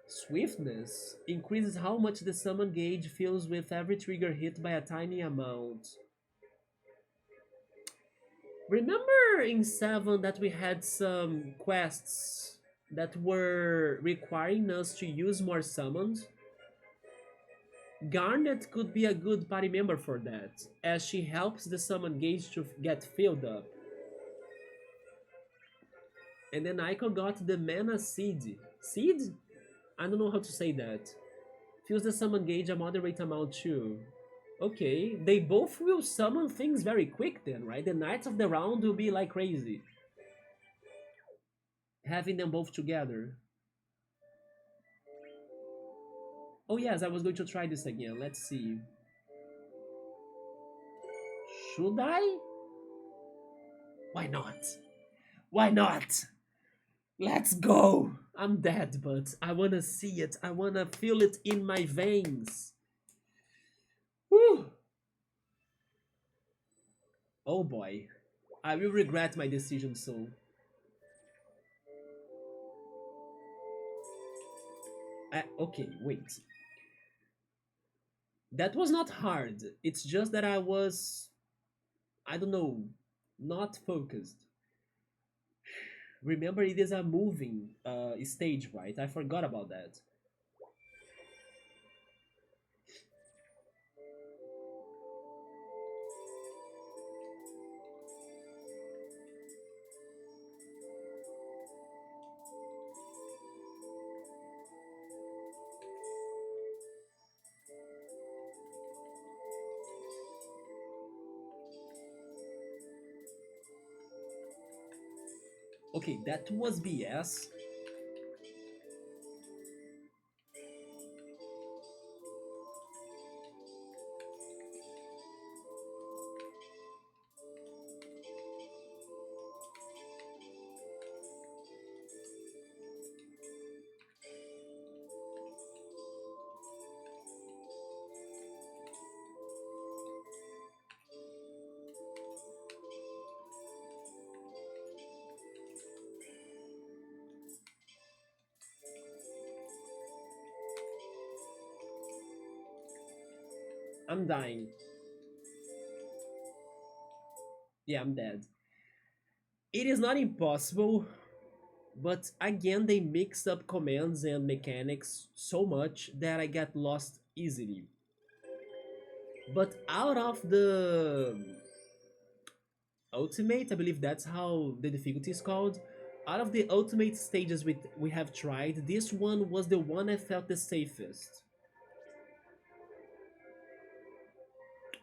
Swiftness increases how much the summon gauge fills with every trigger hit by a tiny amount. Remember in 7 that we had some quests that were requiring us to use more summons? Garnet could be a good party member for that, as she helps the summon gauge to get filled up. And then Aiko got the mana seed. Seed? I don't know how to say that. Fills the summon gauge a moderate amount too. Okay, they both will summon things very quick then, right? The Knights of the Round will be like crazy. Having them both together. Oh yes, I was going to try this again. Let's see. Should I? Why not? Why not? Let's go! I'm dead, but I wanna see it. I wanna feel it in my veins. Whew. Oh boy. I will regret my decision soon. Okay, wait. That was not hard. It's just that I was, I don't know, not focused. Remember, it is a moving stage, right? I forgot about that. Okay, that was BS. I'm dying. Yeah, I'm dead. It is not impossible, but again, they mixed up commands and mechanics so much that I get lost easily. But out of the ultimate, I believe that's how the difficulty is called. Out of the ultimate stages we have tried, this one was the one I felt the safest.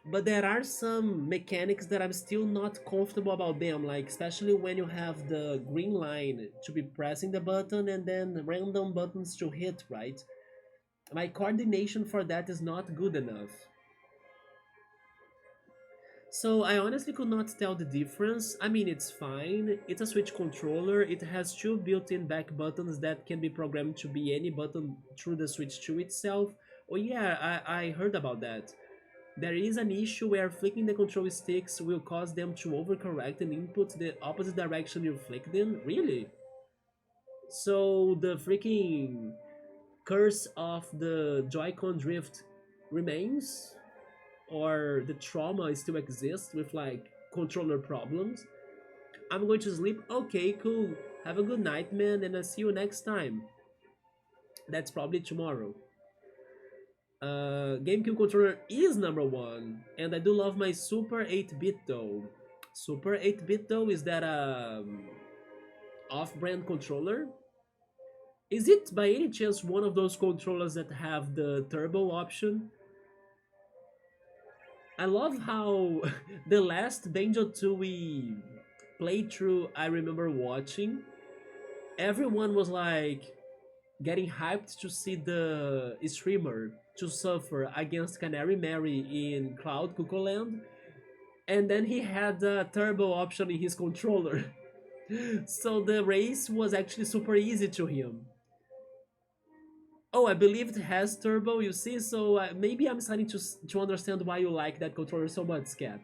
But there are some mechanics that I'm still not comfortable about them, like especially when you have the green line to be pressing the button and then random buttons to hit, right? My coordination for that is not good enough. So I honestly could not tell the difference. I mean, it's fine. It's a Switch controller. It has two built-in back buttons that can be programmed to be any button through the Switch 2 itself. Oh yeah, I heard about that. There is an issue where flicking the control sticks will cause them to overcorrect and input the opposite direction you flick them? Really? So the freaking curse of the Joy-Con drift remains? Or the trauma still exists with like controller problems? I'm going to sleep. Okay, cool. Have a good night, man, and I'll see you next time. That's probably tomorrow. GameCube controller is number one, and I do love my Super 8-bit though. Super 8-bit though, is that a off-brand controller? Is it by any chance one of those controllers that have the turbo option? I love how the last Banjo Tooie playthrough I remember watching, everyone was like getting hyped to see the streamer to suffer against Canary Mary in Cloud Cuckoo Land, and then he had the turbo option in his controller. So the race was actually super easy to him. Oh, I believe it has turbo, you see, so maybe I'm starting to understand why you like that controller so much, Cap.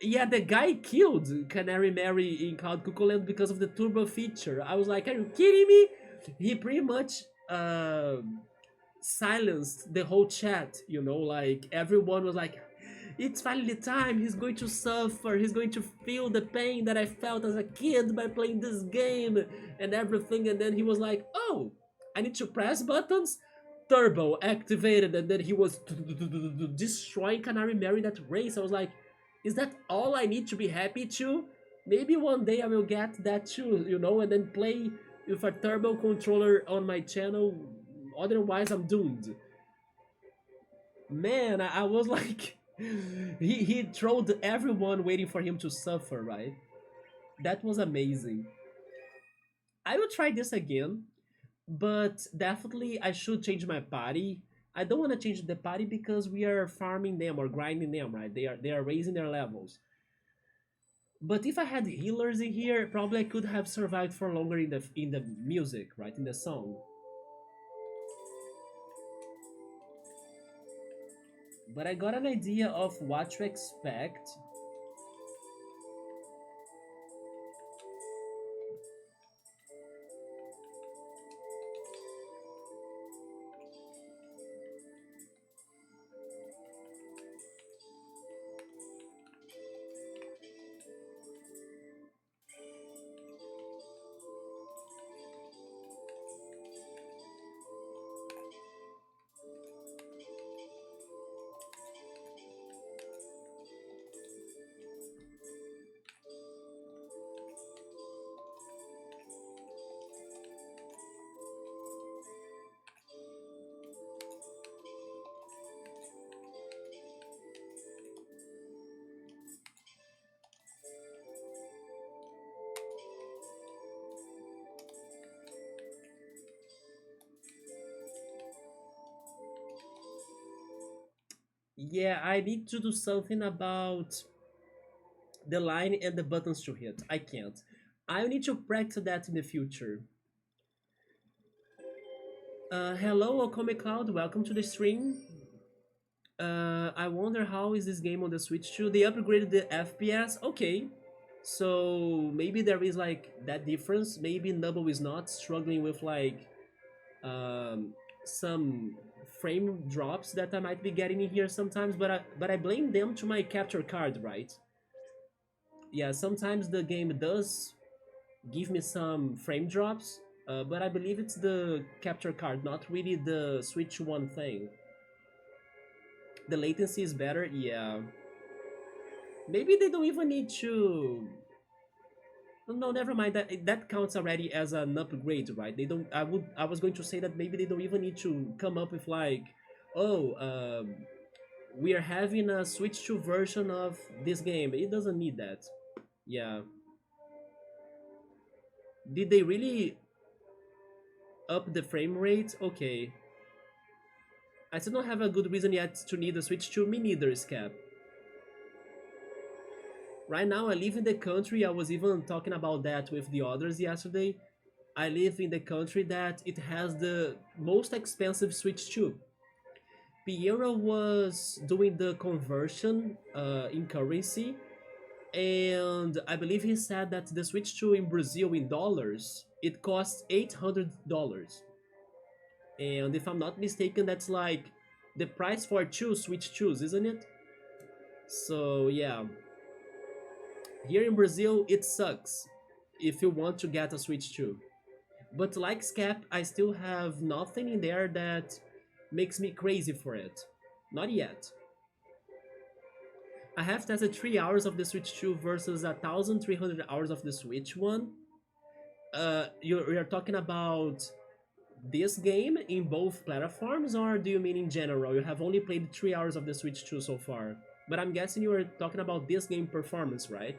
Yeah, the guy killed Canary Mary in Cloud Cuckoo Land because of the turbo feature. I was like, are you kidding me? He pretty much silenced the whole chat, you know, like everyone was like, it's finally time, he's going to suffer, he's going to feel the pain that I felt as a kid by playing this game and everything. And then he was like, oh, I need to press buttons, turbo activated, and then he was destroying Canary Mary that race. I was like, is that all I need to be happy to? Maybe one day I will get that too, you know, and then play with a turbo controller on my channel. Otherwise, I'm doomed. Man, I was like, he trolled everyone waiting for him to suffer, right? That was amazing. I will try this again, but definitely I should change my party. I don't want to change the party because we are farming them or grinding them, right? They are raising their levels. But if I had healers in here, probably I could have survived for longer in the music, right? In the song. But I got an idea of what to expect. Yeah, I need to do something about the line and the buttons to hit. I can't. I need to practice that in the future. Hello, Okome Cloud. Welcome to the stream. I wonder how is this game on the Switch 2? They upgraded the FPS. Okay, so maybe there is like that difference. Maybe Nubble is not struggling with like um, some frame drops that I might be getting in here sometimes. But I blame them to my capture card, right? Yeah, sometimes the game does give me some frame drops, but I believe it's the capture card, not really the Switch One thing. The latency is better, yeah. Maybe they don't even need to. No, never mind. That counts already as an upgrade, right? They don't. I was going to say that maybe they don't even need to come up with like, oh, we are having a Switch 2 version of this game. It doesn't need that. Yeah. Did they really up the frame rate? Okay. I still don't have a good reason yet to need a Switch 2. Me neither, Scap. Right now, I live in the country. I was even talking about that with the others yesterday. I live in the country that it has the most expensive Switch 2. Piero was doing the conversion in currency, and I believe he said that the Switch 2 in Brazil in dollars it costs $800. And if I'm not mistaken, that's like the price for two Switch 2s, isn't it? So yeah, here in Brazil it sucks if you want to get a Switch 2. But like Scap, I still have nothing in there that makes me crazy for it. Not yet. I have tested 3 hours of the Switch 2 versus 1,300 hours of the Switch 1. You're talking about this game in both platforms, or do you mean in general? You have only played 3 hours of the Switch 2 so far. But I'm guessing you were talking about this game performance, right?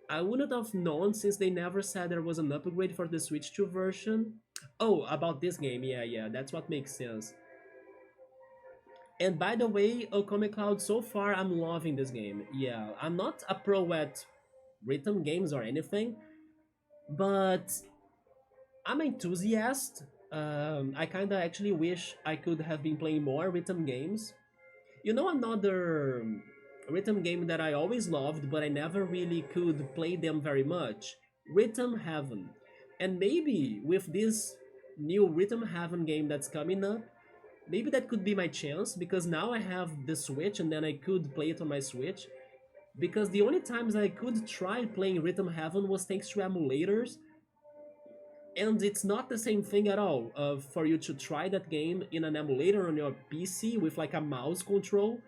I wouldn't have known since they never said there was an upgrade for the Switch 2 version. Oh, about this game, yeah, that's what makes sense. And by the way, Okome Cloud, so far I'm loving this game. Yeah, I'm not a pro at rhythm games or anything, but I'm an enthusiast. I kinda actually wish I could have been playing more rhythm games. You know, another rhythm game that I always loved, but I never really could play them very much? Rhythm Heaven. And maybe with this new Rhythm Heaven game that's coming up, maybe that could be my chance, because now I have the Switch and then I could play it on my Switch. Because the only times I could try playing Rhythm Heaven was thanks to emulators, and it's not the same thing at all for you to try that game in an emulator on your PC with like a mouse control.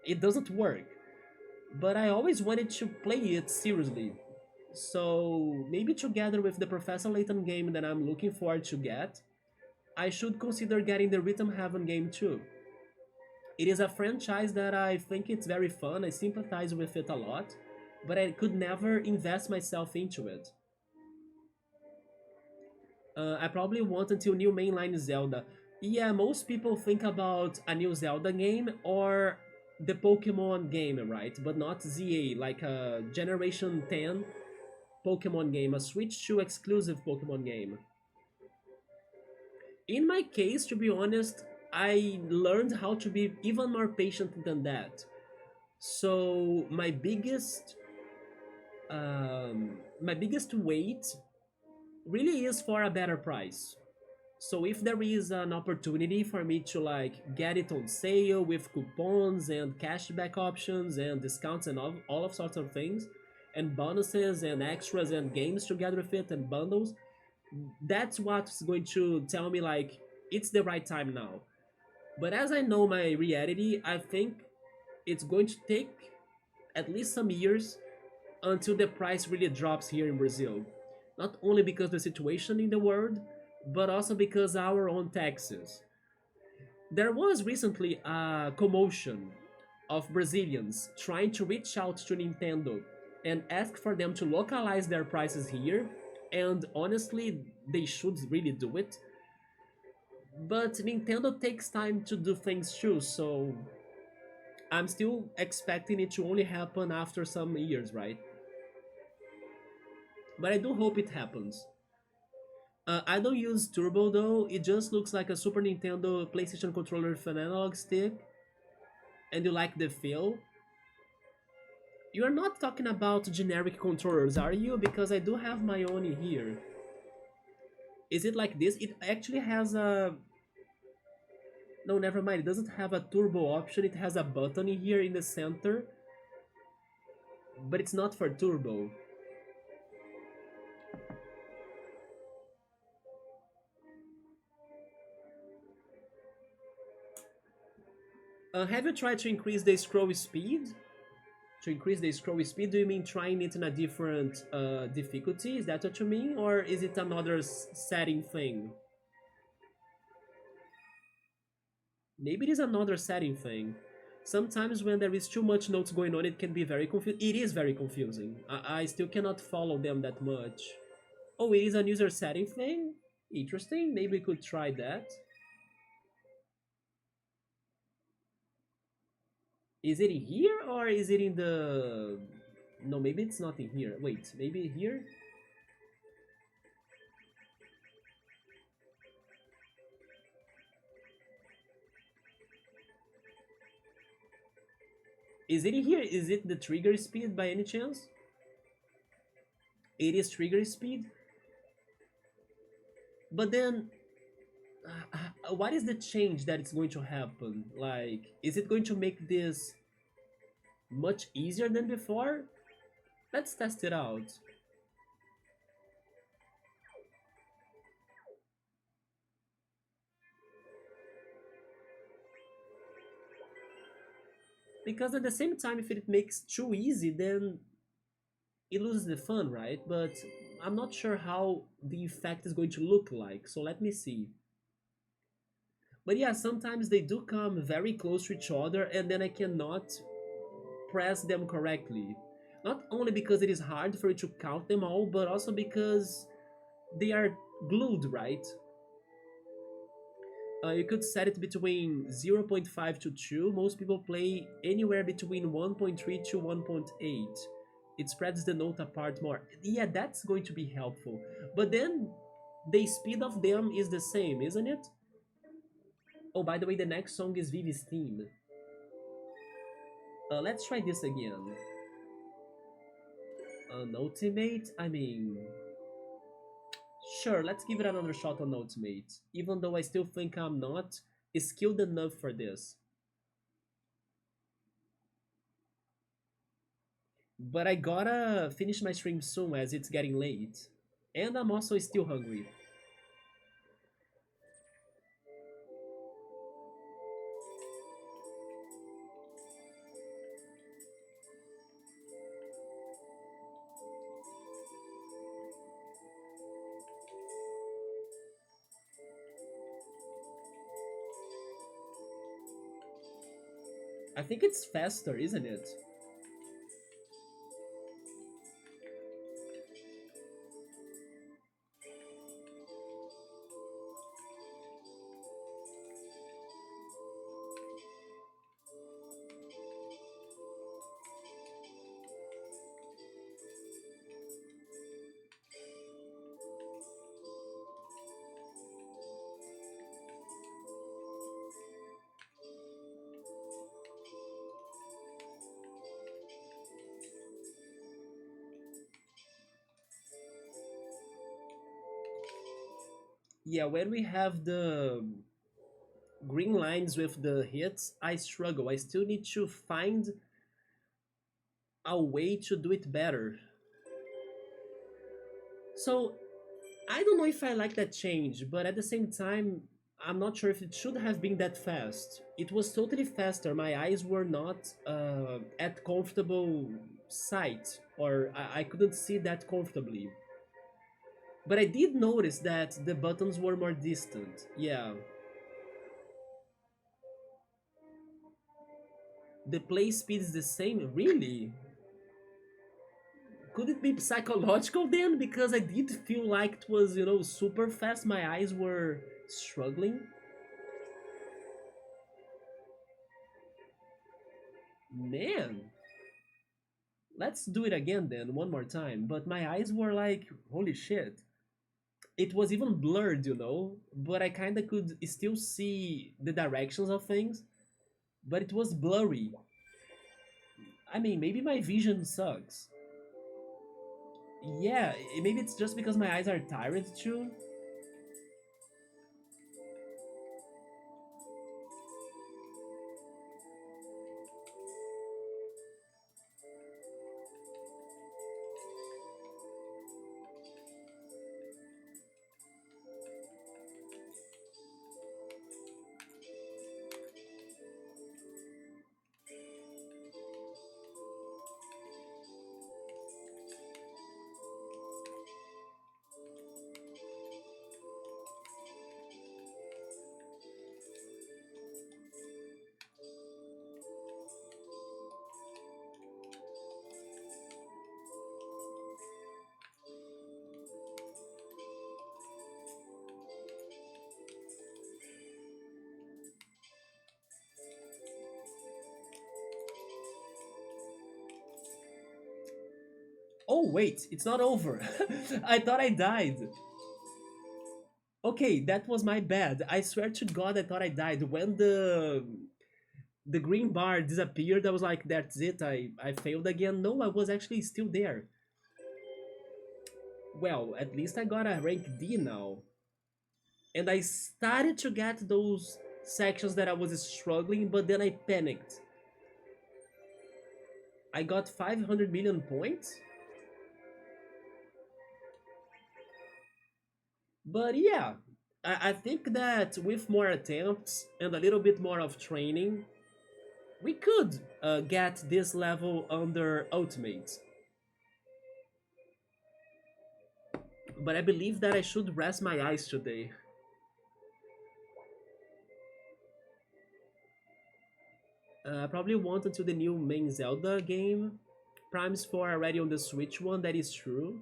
It doesn't work. But I always wanted to play it seriously. So maybe together with the Professor Layton game that I'm looking forward to get, I should consider getting the Rhythm Heaven game too. It is a franchise that I think it's very fun, I sympathize with it a lot, but I could never invest myself into it. I probably want until new mainline Zelda. Yeah, most people think about a new Zelda game or the Pokemon game, right? But not ZA, like a Generation 10 Pokemon game, a Switch 2 exclusive Pokemon game. In my case, to be honest, I learned how to be even more patient than that. So my biggest wait really is for a better price. So if there is an opportunity for me to like get it on sale with coupons and cashback options and discounts and all of sorts of things, and bonuses and extras and games together with it and bundles, that's what's going to tell me like it's the right time now. But as I know my reality, I think it's going to take at least some years until the price really drops here in Brazil. Not only because the situation in the world, but also because our own taxes. There was recently a commotion of Brazilians trying to reach out to Nintendo and ask for them to localize their prices here, and honestly, they should really do it. But Nintendo takes time to do things too, so I'm still expecting it to only happen after some years, right? But I do hope it happens. I don't use Turbo though, it just looks like a Super Nintendo PlayStation controller with an analog stick, and you like the feel. You're not talking about generic controllers, are you? Because I do have my own in here. Is it like this? It actually has a... No, never mind. It doesn't have a turbo option. It has a button in here in the center, but it's not for turbo. Have you tried to increase the scroll speed? To increase the scroll speed, do you mean trying it in a different difficulty? Is that what you mean? Or is it another setting thing? Maybe it is another setting thing. Sometimes when there is too much notes going on, it can be very confusing. It is very confusing. I still cannot follow them that much. Oh, it is a user setting thing? Interesting. Maybe we could try that. Is it in here or is it in the... No, maybe it's not in here. Wait, maybe here? Is it in here? Is it the trigger speed by any chance? It is trigger speed? But then, what is the change that it's going to happen? Like, is it going to make this much easier than before? Let's test it out. Because at the same time, if it makes too easy, then it loses the fun, right? But I'm not sure how the effect is going to look like, so let me see. But yeah, sometimes they do come very close to each other and then I cannot press them correctly. Not only because it is hard for you to count them all, but also because they are glued, right? You could set it between 0.5 to 2. Most people play anywhere between 1.3 to 1.8. It spreads the note apart more. Yeah, that's going to be helpful. But then the speed of them is the same, isn't it? Oh, by the way, the next song is Vivi's theme. Let's try this again. Ultimate? I mean... Sure, let's give it another shot on Ultimate. Even though I still think I'm not skilled enough for this. But I gotta finish my stream soon as it's getting late. And I'm also still hungry. I think it's faster, isn't it? Yeah, when we have the green lines with the hits, I struggle. I still need to find a way to do it better. So, I don't know if I like that change, but at the same time, I'm not sure if it should have been that fast. It was totally faster. My eyes were not at comfortable sight, or I couldn't see that comfortably. But I did notice that the buttons were more distant. Yeah. The play speed is the same? Really? Could it be psychological then? Because I did feel like it was, super fast. My eyes were struggling. Man, let's do it again then, one more time. But my eyes were like, holy shit. It was even blurred, but I kinda could still see the directions of things, but it was blurry. I mean, maybe my vision sucks. Yeah, maybe it's just because my eyes are tired too. Oh, wait, it's not over. I thought I died. Okay, that was my bad. I swear to God, I thought I died. When the green bar disappeared, I was like, that's it, I failed again. No, I was actually still there. Well, at least I got a rank D now. And I started to get those sections that I was struggling, but then I panicked. I got 500 million points. But yeah, I think that with more attempts and a little bit more of training, we could get this level under Ultimate. But I believe that I should rest my eyes today. I probably want until the new main Zelda game. Prime's 4 already on the Switch one, that is true.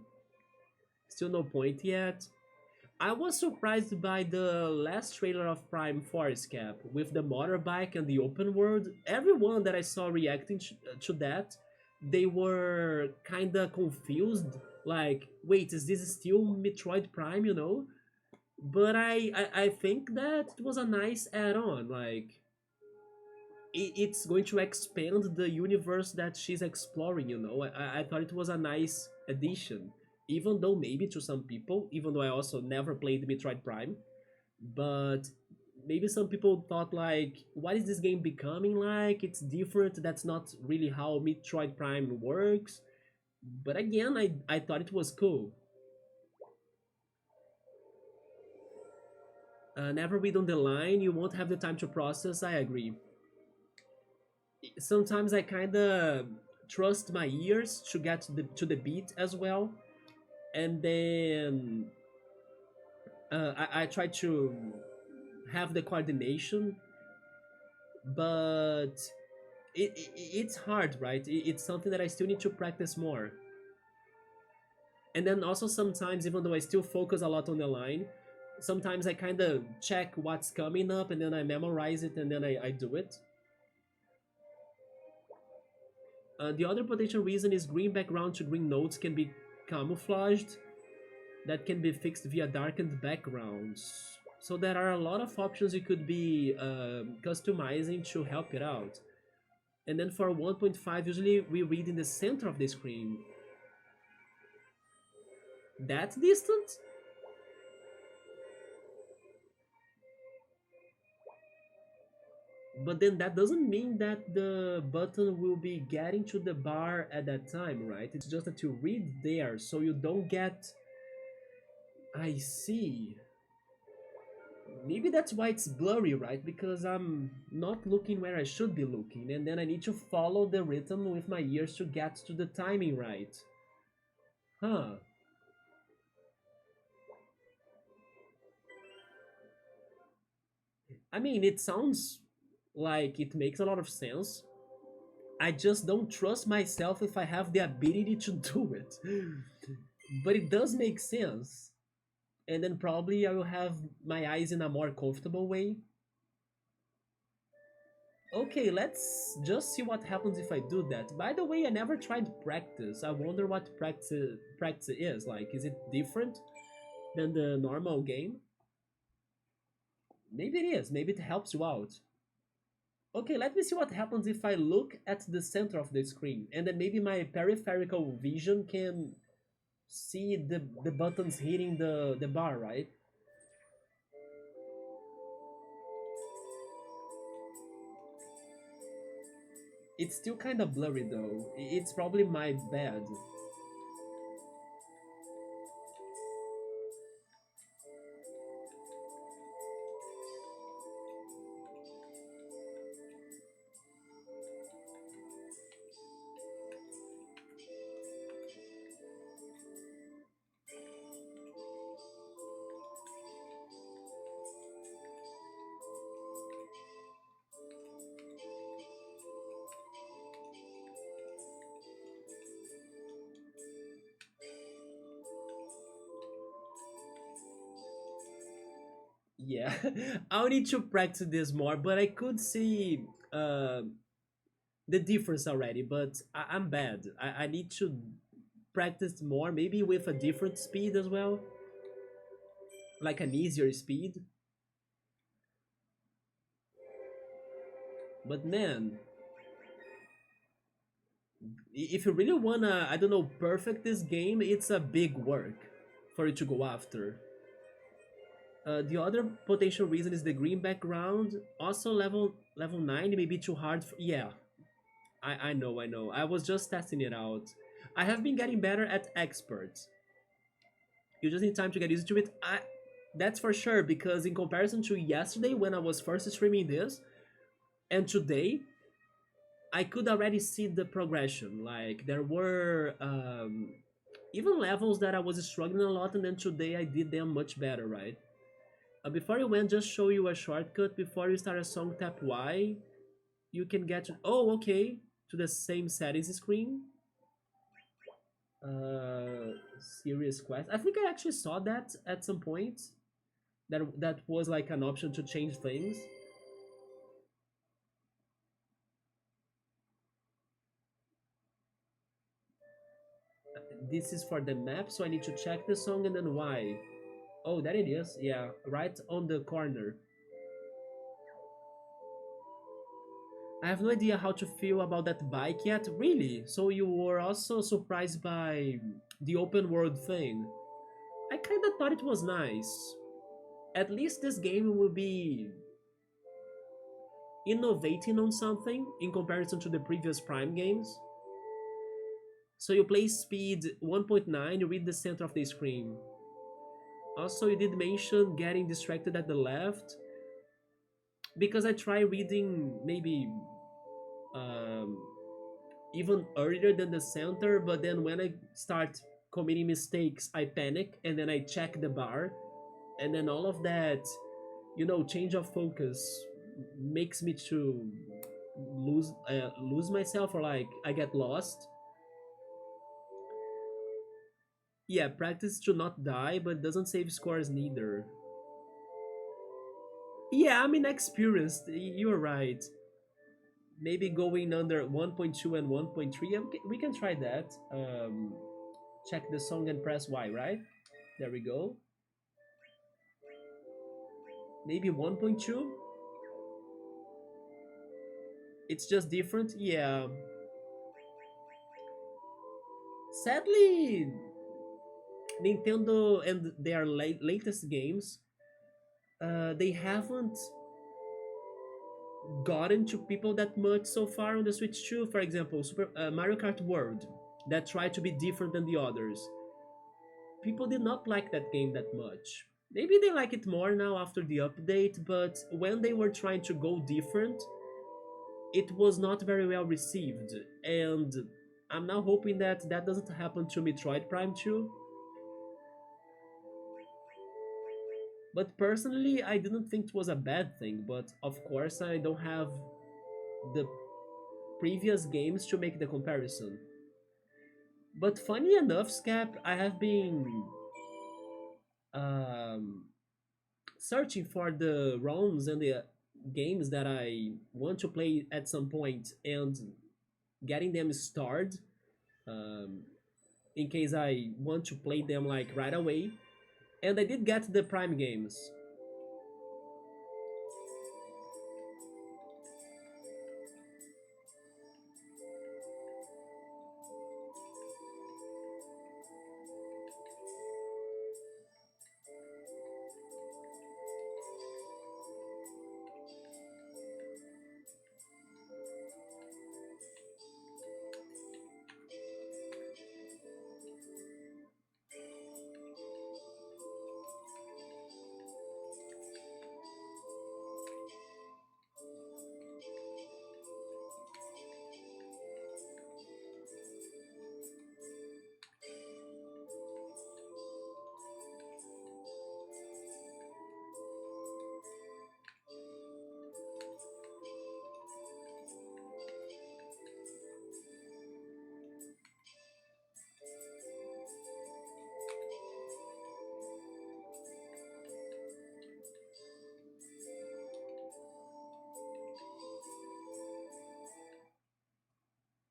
Still no point yet. I was surprised by the last trailer of Prime Forest Cap with the motorbike and the open world. Everyone that I saw reacting to that, they were kinda confused. Like, wait, is this still Metroid Prime? But I think that it was a nice add-on. Like, it's going to expand the universe that she's exploring. I thought it was a nice addition, even though maybe to some people, even though I also never played Metroid Prime, but maybe some people thought like, what is this game becoming like? It's different. That's not really how Metroid Prime works. But again, I thought it was cool. Never read on the line. You won't have the time to process. I agree. Sometimes I kind of trust my ears to get to the beat as well, and then I try to have the coordination, but it's hard, right? It's something that I still need to practice more. And then also sometimes, even though I still focus a lot on the line, sometimes I kind of check what's coming up and then I memorize it and then I do it. The other potential reason is green background to green notes can be camouflaged. That can be fixed via darkened backgrounds. So there are a lot of options you could be customizing to help it out. And then for 1.5, usually we read in the center of the screen. That distant? But then that doesn't mean that the button will be getting to the bar at that time, right? It's just that you read there, so you don't get... I see. Maybe that's why it's blurry, right? Because I'm not looking where I should be looking, and then I need to follow the rhythm with my ears to get to the timing right. Huh. I mean, it sounds like it makes a lot of sense. I just don't trust myself if I have the ability to do it. But it does make sense. And then probably I will have my eyes in a more comfortable way. Okay, let's just see what happens if I do that. By the way, I never tried practice. I wonder what practice is. Like, is it different than the normal game? Maybe it is. Maybe it helps you out. Okay, let me see what happens if I look at the center of the screen, and then maybe my peripheral vision can see the buttons hitting the bar, right? It's still kind of blurry though. It's probably my bad. Yeah, I'll need to practice this more, but I could see uh, the difference already. But I'm bad. I need to practice more, maybe with a different speed as well, like an easier speed. But man, if you really wanna, I don't know, perfect this game, it's a big work for you to go after. The other potential reason is the green background. Also, level 9 may be too hard. Yeah, I know. I was just testing it out. I have been getting better at expert. You just need time to get used to it. That's for sure, because in comparison to yesterday when I was first streaming this and today, I could already see the progression. Like there were even levels that I was struggling a lot, and then today I did them much better, right? Before you went, just show you a shortcut. Before you start a song, tap Y. You can get to, oh, okay, to the same settings screen. Serious quest. I think I actually saw that at some point. That was like an option to change things. This is for the map, so I need to check the song and then Y. Oh, there it is. Yeah, right on the corner. I have no idea how to feel about that bike yet. Really? So you were also surprised by the open world thing? I kinda thought it was nice. At least this game will be innovating on something in comparison to the previous Prime games. So you play speed 1.9, you read the center of the screen. Also, you did mention getting distracted at the left, because I try reading maybe um, even earlier than the center, but then when I start committing mistakes, I panic and then I check the bar, and then all of that, change of focus makes me to lose myself, or like I get lost. Yeah, practice to not die, but doesn't save scores neither. Yeah, I'm inexperienced. You're right. Maybe going under 1.2 and 1.3. We can try that. Check the song and press Y, right? There we go. Maybe 1.2. It's just different. Yeah. Sadly, Nintendo and their latest games, they haven't gotten to people that much so far on the Switch 2. For example, Super Mario Kart World, that tried to be different than the others. People did not like that game that much. Maybe they like it more now after the update, but when they were trying to go different, it was not very well received. And I'm now hoping that that doesn't happen to Metroid Prime 2. But personally, I didn't think it was a bad thing, but of course, I don't have the previous games to make the comparison. But funny enough, Scap, I have been um, searching for the ROMs and the games that I want to play at some point and getting them started, um, in case I want to play them like right away. And I did get the Prime games.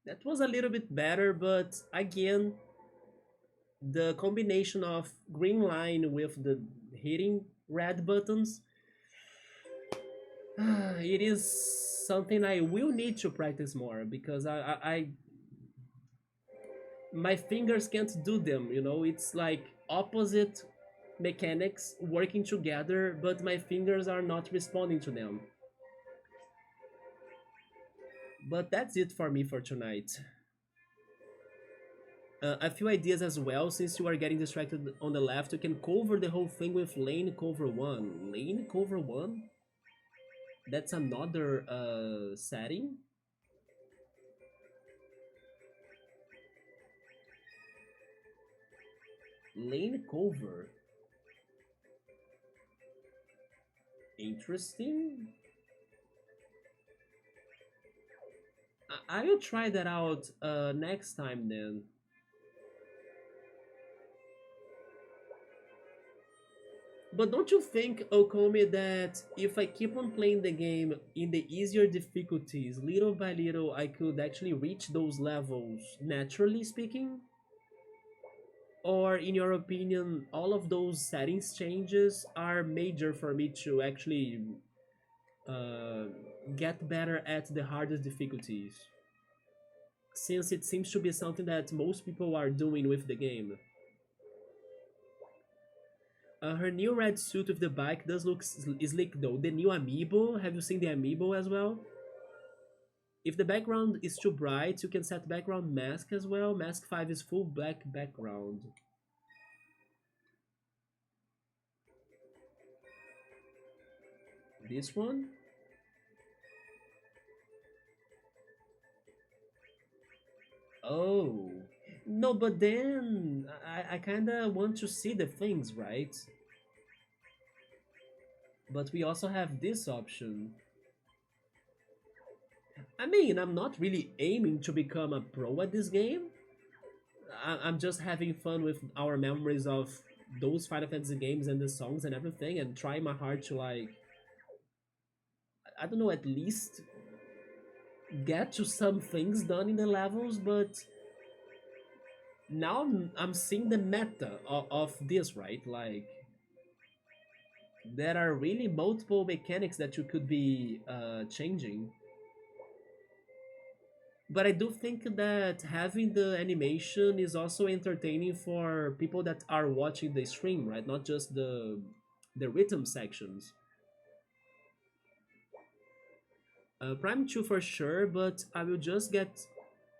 That was a little bit better, but again, the combination of green line with the hitting red buttons, it is something I will need to practice more because my fingers can't do them. You know, it's like opposite mechanics working together, but my fingers are not responding to them. But that's it for me for tonight. A few ideas as well, since you are getting distracted on the left, you can cover the whole thing with lane cover 1. Lane cover 1? That's another setting? Lane cover. Interesting. I will try that out next time then. But don't you think, Okomi, that if I keep on playing the game in the easier difficulties, little by little, I could actually reach those levels, naturally speaking? Or, in your opinion, all of those settings changes are major for me to actually uh, get better at the hardest difficulties? Since it seems to be something that most people are doing with the game. Her new red suit with the bike does look slick though. The new amiibo, have you seen the amiibo as well? If the background is too bright, you can set background mask as well. Mask 5 is full black background. This one? Oh. No, but then I kinda want to see the things, right? But we also have this option. I mean, I'm not really aiming to become a pro at this game. I'm just having fun with our memories of those Final Fantasy games and the songs and everything, and trying my hard to like, I don't know, at least get to some things done in the levels. But now I'm seeing the meta of this, right? Like, there are really multiple mechanics that you could be changing. But I do think that having the animation is also entertaining for people that are watching the stream, right? Not just the rhythm sections. Prime 2 for sure, but I will just get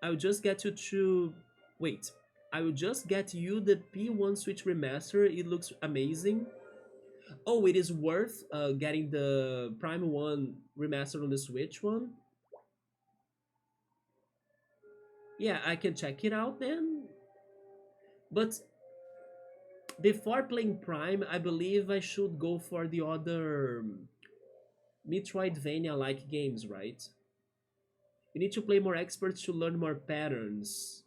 you to wait. I will just get you the P1 Switch remaster. It looks amazing. Oh, it is worth getting the Prime 1 remaster on the Switch one. Yeah, I can check it out then. But before playing Prime, I believe I should go for the other Metroidvania like games, right? You need to play more experts to learn more patterns.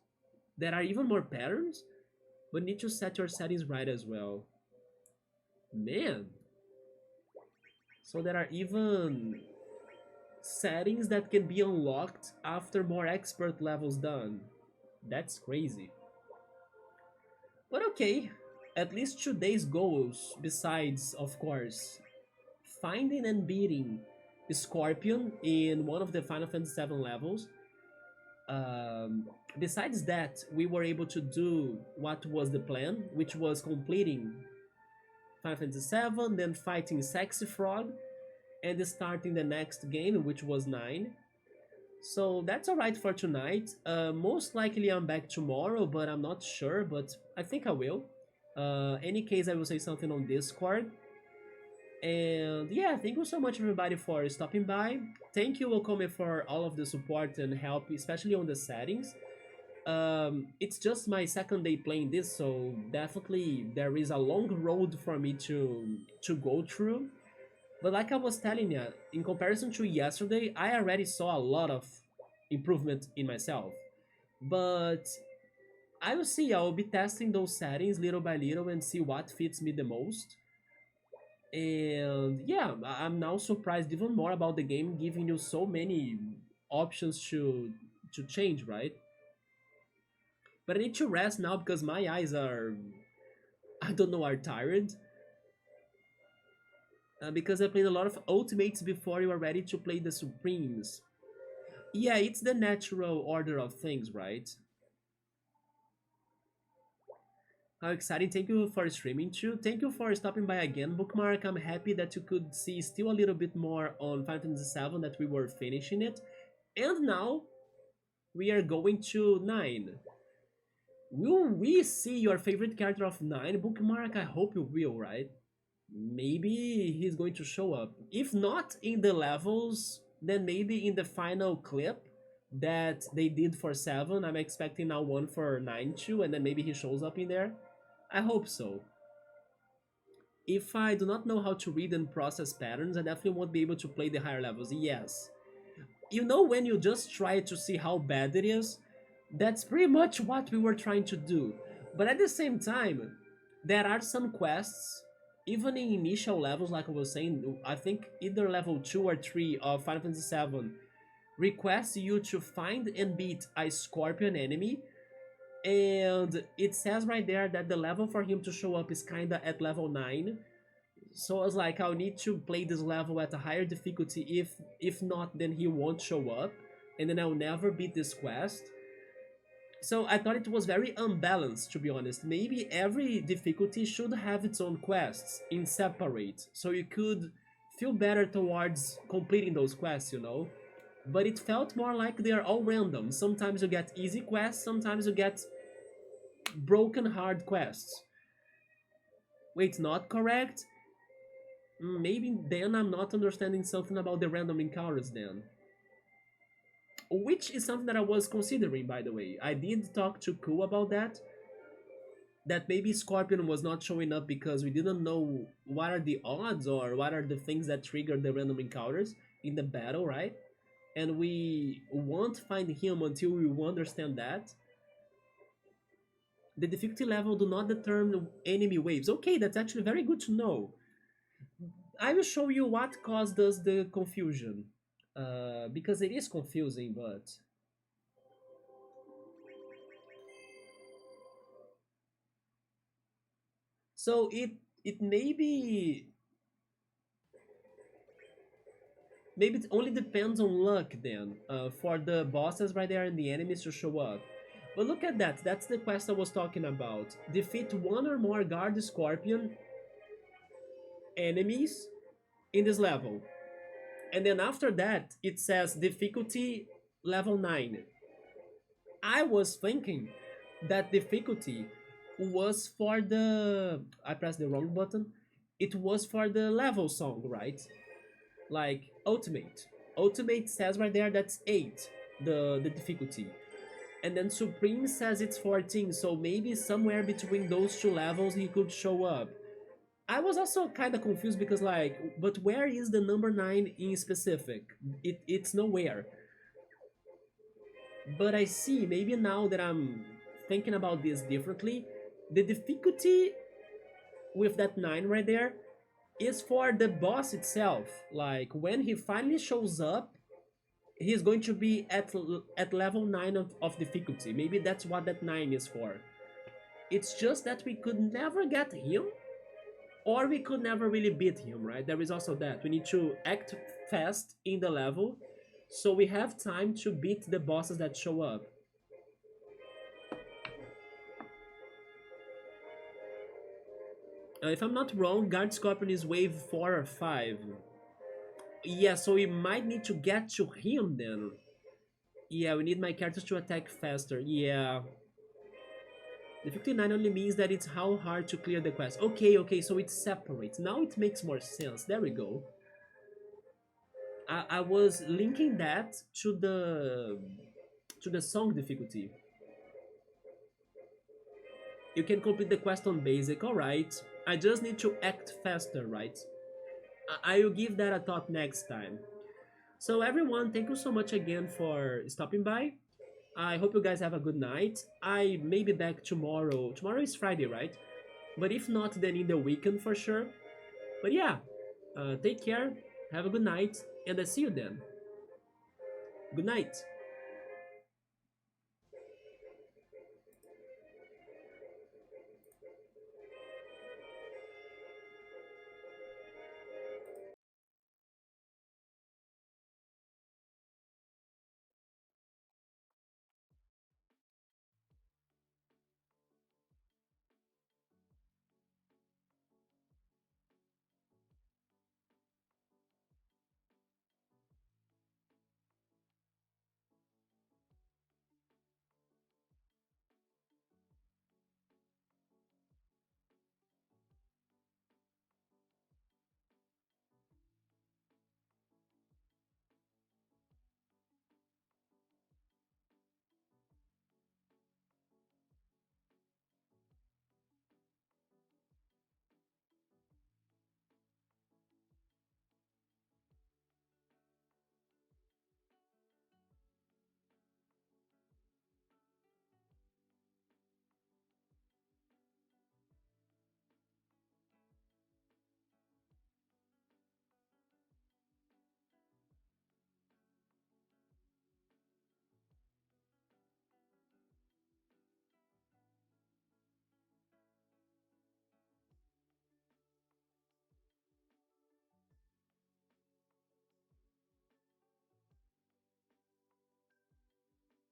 There are even more patterns, but need to set your settings right as well. Man, so there are even settings that can be unlocked after more expert levels done. That's crazy. But okay, at least today's goals, besides, of course, finding and beating Scorpion in one of the Final Fantasy VII levels. Um, Besides that, we were able to do what was the plan, which was completing Final Fantasy VII, then fighting Sexy Frog, and starting the next game, which was 9. So that's alright for tonight. Most likely I'm back tomorrow, but I'm not sure, but I think I will. Any case, I will say something on Discord. And yeah, thank you so much everybody for stopping by. Thank you, Okome, for all of the support and help, especially on the settings. It's just my second day playing this, so definitely there is a long road for me to go through. But like I was telling you, in comparison to yesterday, I already saw a lot of improvement in myself. But I will see, I will be testing those settings little by little and see what fits me the most. And yeah, I'm now surprised even more about the game giving you so many options to change, right? But I need to rest now because my eyes are, I don't know, are tired. Because I played a lot of ultimates before you are ready to play the Supremes. Yeah, it's the natural order of things, right? How exciting. Thank you for streaming too. Thank you for stopping by again, Bookmark. I'm happy that you could see still a little bit more on Final Fantasy VII, that we were finishing it. And now, we are going to 9. Will we see your favorite character of 9, Bookmark? I hope you will, right? Maybe he's going to show up. If not in the levels, then maybe in the final clip that they did for 7. I'm expecting now one for 9 too, and then maybe he shows up in there. I hope so. If I do not know how to read and process patterns, I definitely won't be able to play the higher levels. Yes. You know, when you just try to see how bad it is, that's pretty much what we were trying to do. But at the same time, there are some quests, even in initial levels, like I was saying, I think either level 2 or 3 of Final Fantasy VII requests you to find and beat a Scorpion enemy, and it says right there that the level for him to show up is kinda at level 9. So I was like, I'll need to play this level at a higher difficulty, if not, then he won't show up, and then I'll never beat this quest. So I thought it was very unbalanced, to be honest. Maybe every difficulty should have its own quests in separate, so you could feel better towards completing those quests, you know? But it felt more like they're all random. Sometimes you get easy quests, sometimes you get broken hard quests. Wait, not correct? Maybe then I'm not understanding something about the random encounters then. Which is something that I was considering, by the way. I did talk to Ku about that. That maybe Scorpion was not showing up because we didn't know what are the odds or what are the things that trigger the random encounters in the battle, right? And we won't find him until we understand that. The difficulty level do not determine enemy waves. Okay, that's actually very good to know. I will show you what caused us the confusion. Because it is confusing, but... So it maybe it only depends on luck then, for the bosses right there and the enemies to show up. But look at that, that's the quest I was talking about. Defeat one or more guard scorpion enemies in this level. And then after that, it says difficulty level 9. I was thinking that difficulty was for the... I pressed the wrong button. It was for the level song, right? Like ultimate. Ultimate says right there that's 8, the difficulty. And then Supreme says it's 14, so maybe somewhere between those two levels he could show up. I was also kind of confused because like, but where is the number 9 in specific? It's nowhere. But I see, maybe now that I'm thinking about this differently, the difficulty with that 9 right there is for the boss itself. Like, when he finally shows up, he's going to be at level 9 of difficulty. Maybe that's what that 9 is for. It's just that we could never get him, or we could never really beat him, right? There is also that. We need to act fast in the level, so we have time to beat the bosses that show up. If I'm not wrong, Guard Scorpion is wave 4 or 5. Yeah, so we might need to get to him then. Yeah, we need my characters to attack faster. Yeah. The 59 only means that it's how hard to clear the quest. Okay, okay, so it separates. Now it makes more sense. There we go. I was linking that to the song difficulty. You can complete the quest on basic, alright. I just need to act faster, right? I will give that a thought next time. So everyone, thank you so much again for stopping by. I hope you guys have a good night. I may be back tomorrow. Tomorrow is Friday, right? But if not, then in the weekend for sure. But yeah, take care, have a good night, and I see you then. Good night.